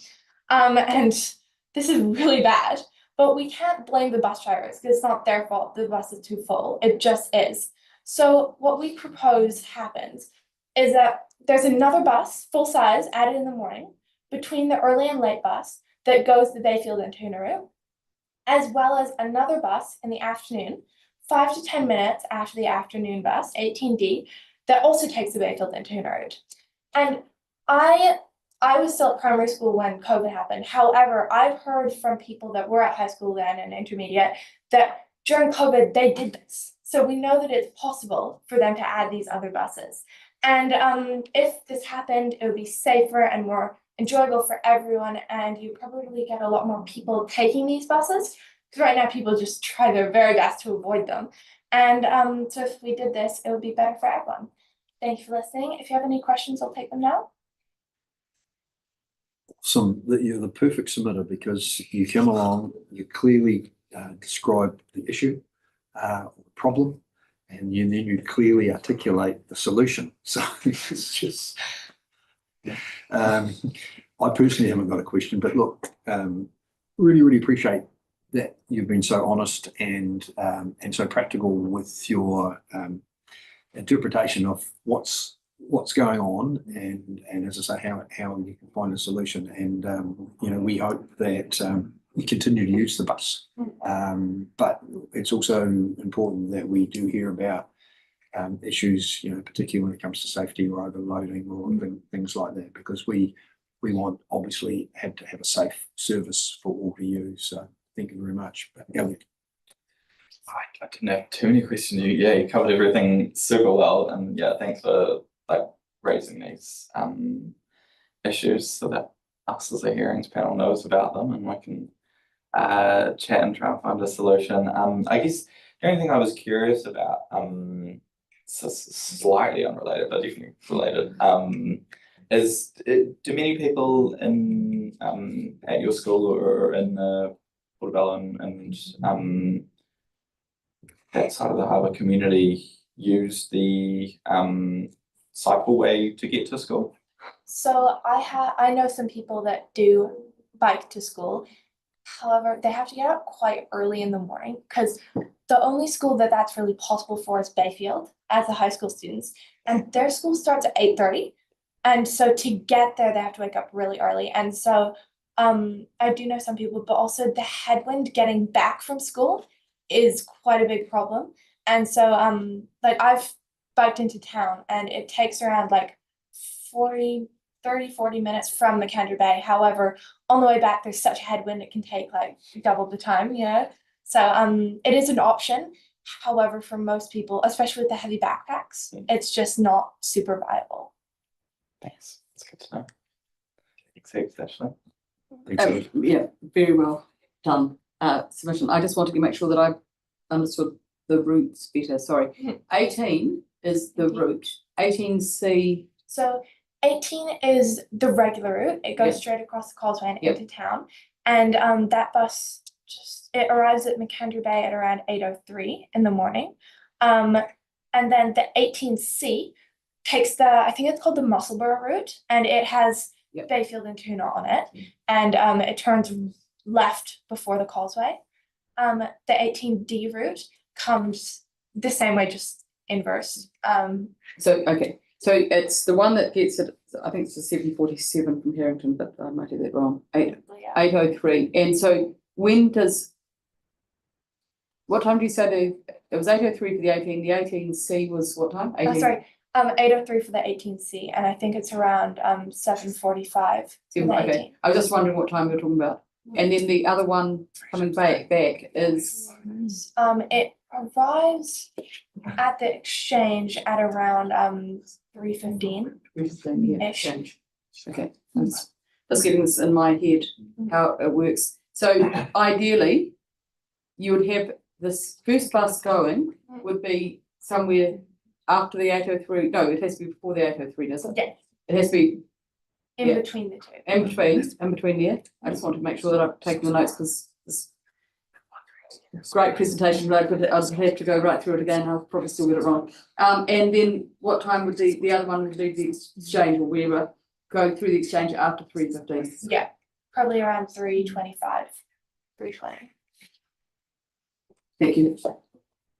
And this is really bad. But we can't blame the bus drivers because it's not their fault the bus is too full. It just is. So what we propose happens is that there's another bus, full size, added in the morning between the early and late bus that goes the Bayfield and Tahuna route, as well as another bus in the afternoon, 5 to 10 minutes after the afternoon bus, 18D, that also takes the Bayfield and Tahuna route. And I was still at primary school when COVID happened. However, I've heard from people that were at high school then and intermediate that during COVID, they did this. So we know that it's possible for them to add these other buses. And if this happened, it would be safer and more enjoyable for everyone. And you probably get a lot more people taking these buses. Because right now, people just try their very best to avoid them. And so if we did this, it would be better for everyone. Thank you for listening. If you have any questions, I'll take them now.
You're the perfect submitter because you come along, you clearly describe the issue, the problem, and then you clearly articulate the solution. So it's just, I personally haven't got a question, but look, really, really appreciate
that you've been so honest and so practical with your interpretation of what's going on and as I say, how you can find a solution. And you know, we hope that we continue to use the bus. But it's also important that we do hear about issues, you know, particularly when it comes to safety or overloading or things like that, because we want obviously to have a safe service for all to use. So thank you very much. Elliot.
I didn't have too many questions. You covered everything super well, and yeah, thanks for like raising these issues so that us as a hearings panel knows about them and we can chat and try and find a solution. I guess the only thing I was curious about, slightly unrelated but definitely related, is do many people in at your school or in the Portobello and that side of the harbour community use the cycleway to get to school?
So I know some people that do bike to school. However, they have to get up quite early in the morning because the only school that's really possible for is Bayfield as the high school students, and their school starts at 8:30. And so to get there, they have to wake up really early. And so I do know some people, but also the headwind getting back from school is quite a big problem. And so like I've biked into town and it takes around like 40 minutes from McKendree Bay. However, on the way back, there's such a headwind, it can take like double the time, you know? So it is an option. However, for most people, especially with the heavy backpacks, it's just not super viable.
Thanks. That's good to know. Thanks, Ashley.
Yeah, very well done. Submission. I just wanted to make sure that I understood the routes better. Sorry. 18 is the route. 18C.
So 18 is the regular route. It goes straight across the causeway and into town. And that bus it arrives at McKendree Bay at around 8:03 in the morning. And then the 18C takes I think it's called the Musselburgh route, and it has Bayfield and Tuna on it. And it turns left before the causeway. The 18D route comes the same way, just inverse.
So it's the one that gets it, I think it's the 747 from Harrington, but I might do that wrong. 8:03. And so what time do you say it was 8:03 for the 18, the 18C was what time?
18. Oh, sorry. 8:03 for the 18C, and I think it's around 7:45.
Okay. I was just wondering what time we were talking about. And then the other one coming back is
it arrives at the exchange at around 3:15.
3:15 ish. Okay. That's getting this in my head how it works. So ideally you would have this first bus going would be somewhere after the 8:03. No, it has to be before the 8:03, does it?
Yes.
It has to be
in between the two.
In between there. I just want to make sure that I've taken the notes because this great presentation, but I'd have to go right through it again. I'll probably still get it wrong. And then what time would the other one would do the exchange, or we were going through the exchange after 3:15?
Yeah, probably around 3:25, 3:20.
Thank you.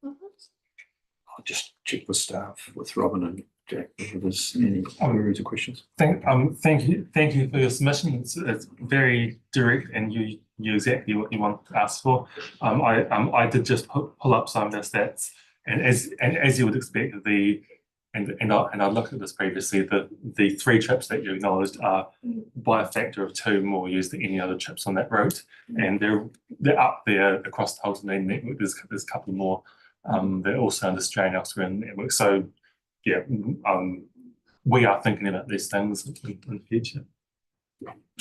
I'll just check with staff, with Robin and Jack, if there's any queries or questions.
Thank you for your submission. It's very direct, and you exactly what you want to ask for. I did just pull up some of the stats, and as you would expect, I looked at this previously. The 3 trips that you acknowledged are by a factor of 2 more used than any other trips on that route, and they're up there across the whole Dunedin network. There's a couple more. They're also under strain elsewhere in the network. So yeah, we are thinking about these things in the future.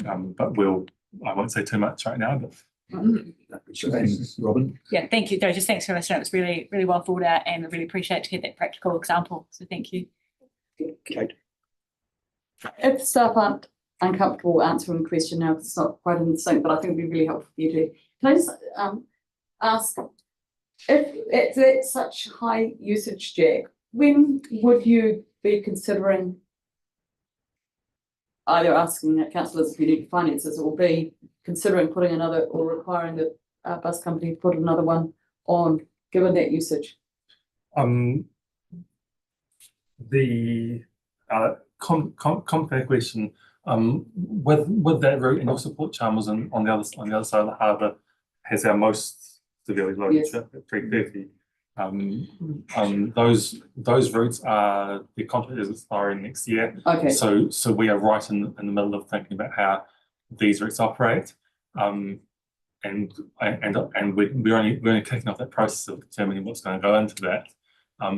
But I won't say too much right now, but
Robin?
Yeah, thank you. Just thanks for listening. It was really, really well thought out, and I really appreciate to get that practical example. So thank you.
Kate.
If staff aren't uncomfortable answering the question now, because it's not quite in the same, but I think it'd be really helpful for you to. Can I just ask, if it's at such high usage, Jack, when would you be considering either asking councillors if you need finances, or be considering putting another or requiring that bus company to put another one on, given that usage?
The compare question, with that route and your support channels on the other side of the harbour has our most severely loaded
Yes.
trip at 330. Those routes are, the contract is expiring next year.
Okay.
So we are right in the middle of thinking about how these routes operate. And we're only kicking off that process of determining what's going to go into that.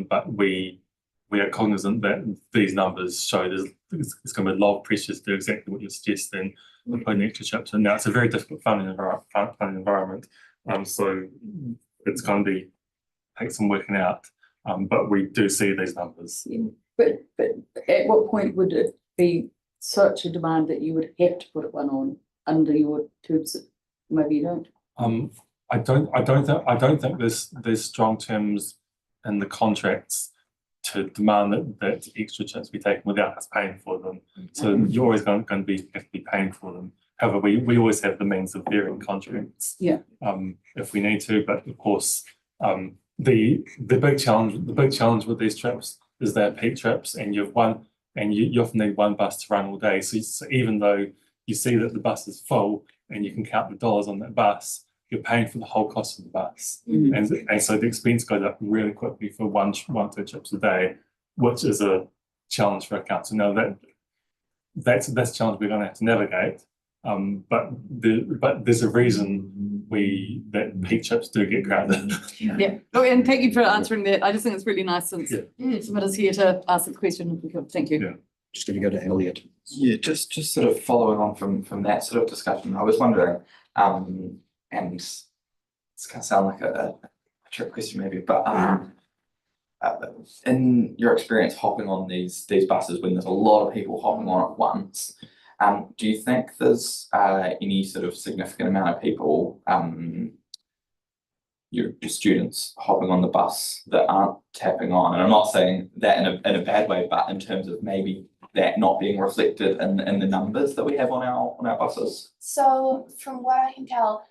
But we are cognizant that these numbers show it's going to be a lot of pressure to do exactly what you're suggesting. We're putting extra chips in. Now it's a very difficult funding environment. So it's going to take some working out. But we do see these numbers.
Yeah. But at what point would it be such a demand that you would have to put one on under your terms? Maybe you don't.
I don't think there's strong terms in the contracts to demand that extra chips be taken without us paying for them. So you're always going to be have to be paying for them. However, we always have the means of varying contracts.
Yeah.
If we need to, but of course, the big challenge with these trips is they're peak trips, and you often need one bus to run all day. So even though you see that the bus is full and you can count the dollars on that bus, you're paying for the whole cost of the bus. And so the expense goes up really quickly for one, 2 trips a day, which is a challenge for a council. Now that's a challenge we're going to have to navigate. But there's a reason that peak trips do get crowded.
Yeah. Look, and thank you for answering that. I just think it's really nice since somebody's here to ask the question. Thank you.
Yeah. Just going to go to Elliot.
Yeah, just sort of following on from that sort of discussion, I was wondering, and it's going to sound like a trick question maybe, but in your experience hopping on these buses when there's a lot of people hopping on at once, do you think there's any sort of significant amount of people, your students hopping on the bus that aren't tapping on? And I'm not saying that in a bad way, but in terms of maybe that not being reflected in the numbers that we have on our buses.
So from what I can tell,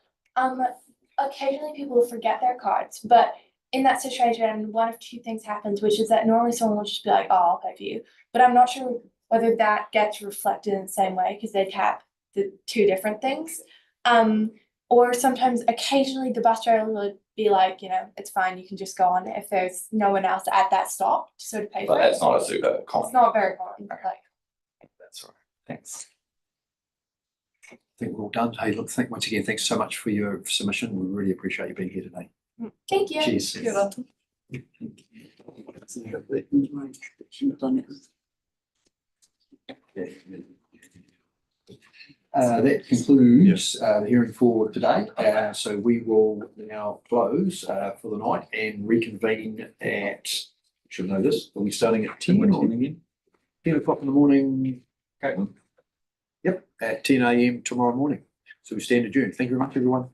occasionally people forget their cards, but in that situation, one of two things happens, which is that normally someone will just be like, "Oh, I'll pay for you," but I'm not sure whether that gets reflected in the same way because they tap the two different things. Or sometimes occasionally the bus driver will be like, it's fine, you can just go on if there's no one else at that stop to sort of pay for it.
But that's not a super common.
It's not very common.
That's right. Thanks.
I think we're all done. Hey, look, once again, thanks so much for your submission. We really appreciate you being here today.
Thank you.
Cheers.
You're welcome.
That concludes the hearing for today. So we will now close for the night and reconvene at, should know this, are we starting at 10 or 10 o'clock in the morning? Caitlin? Yep, at 10 a.m. tomorrow morning. So we stand adjourned. Thank you very much, everyone.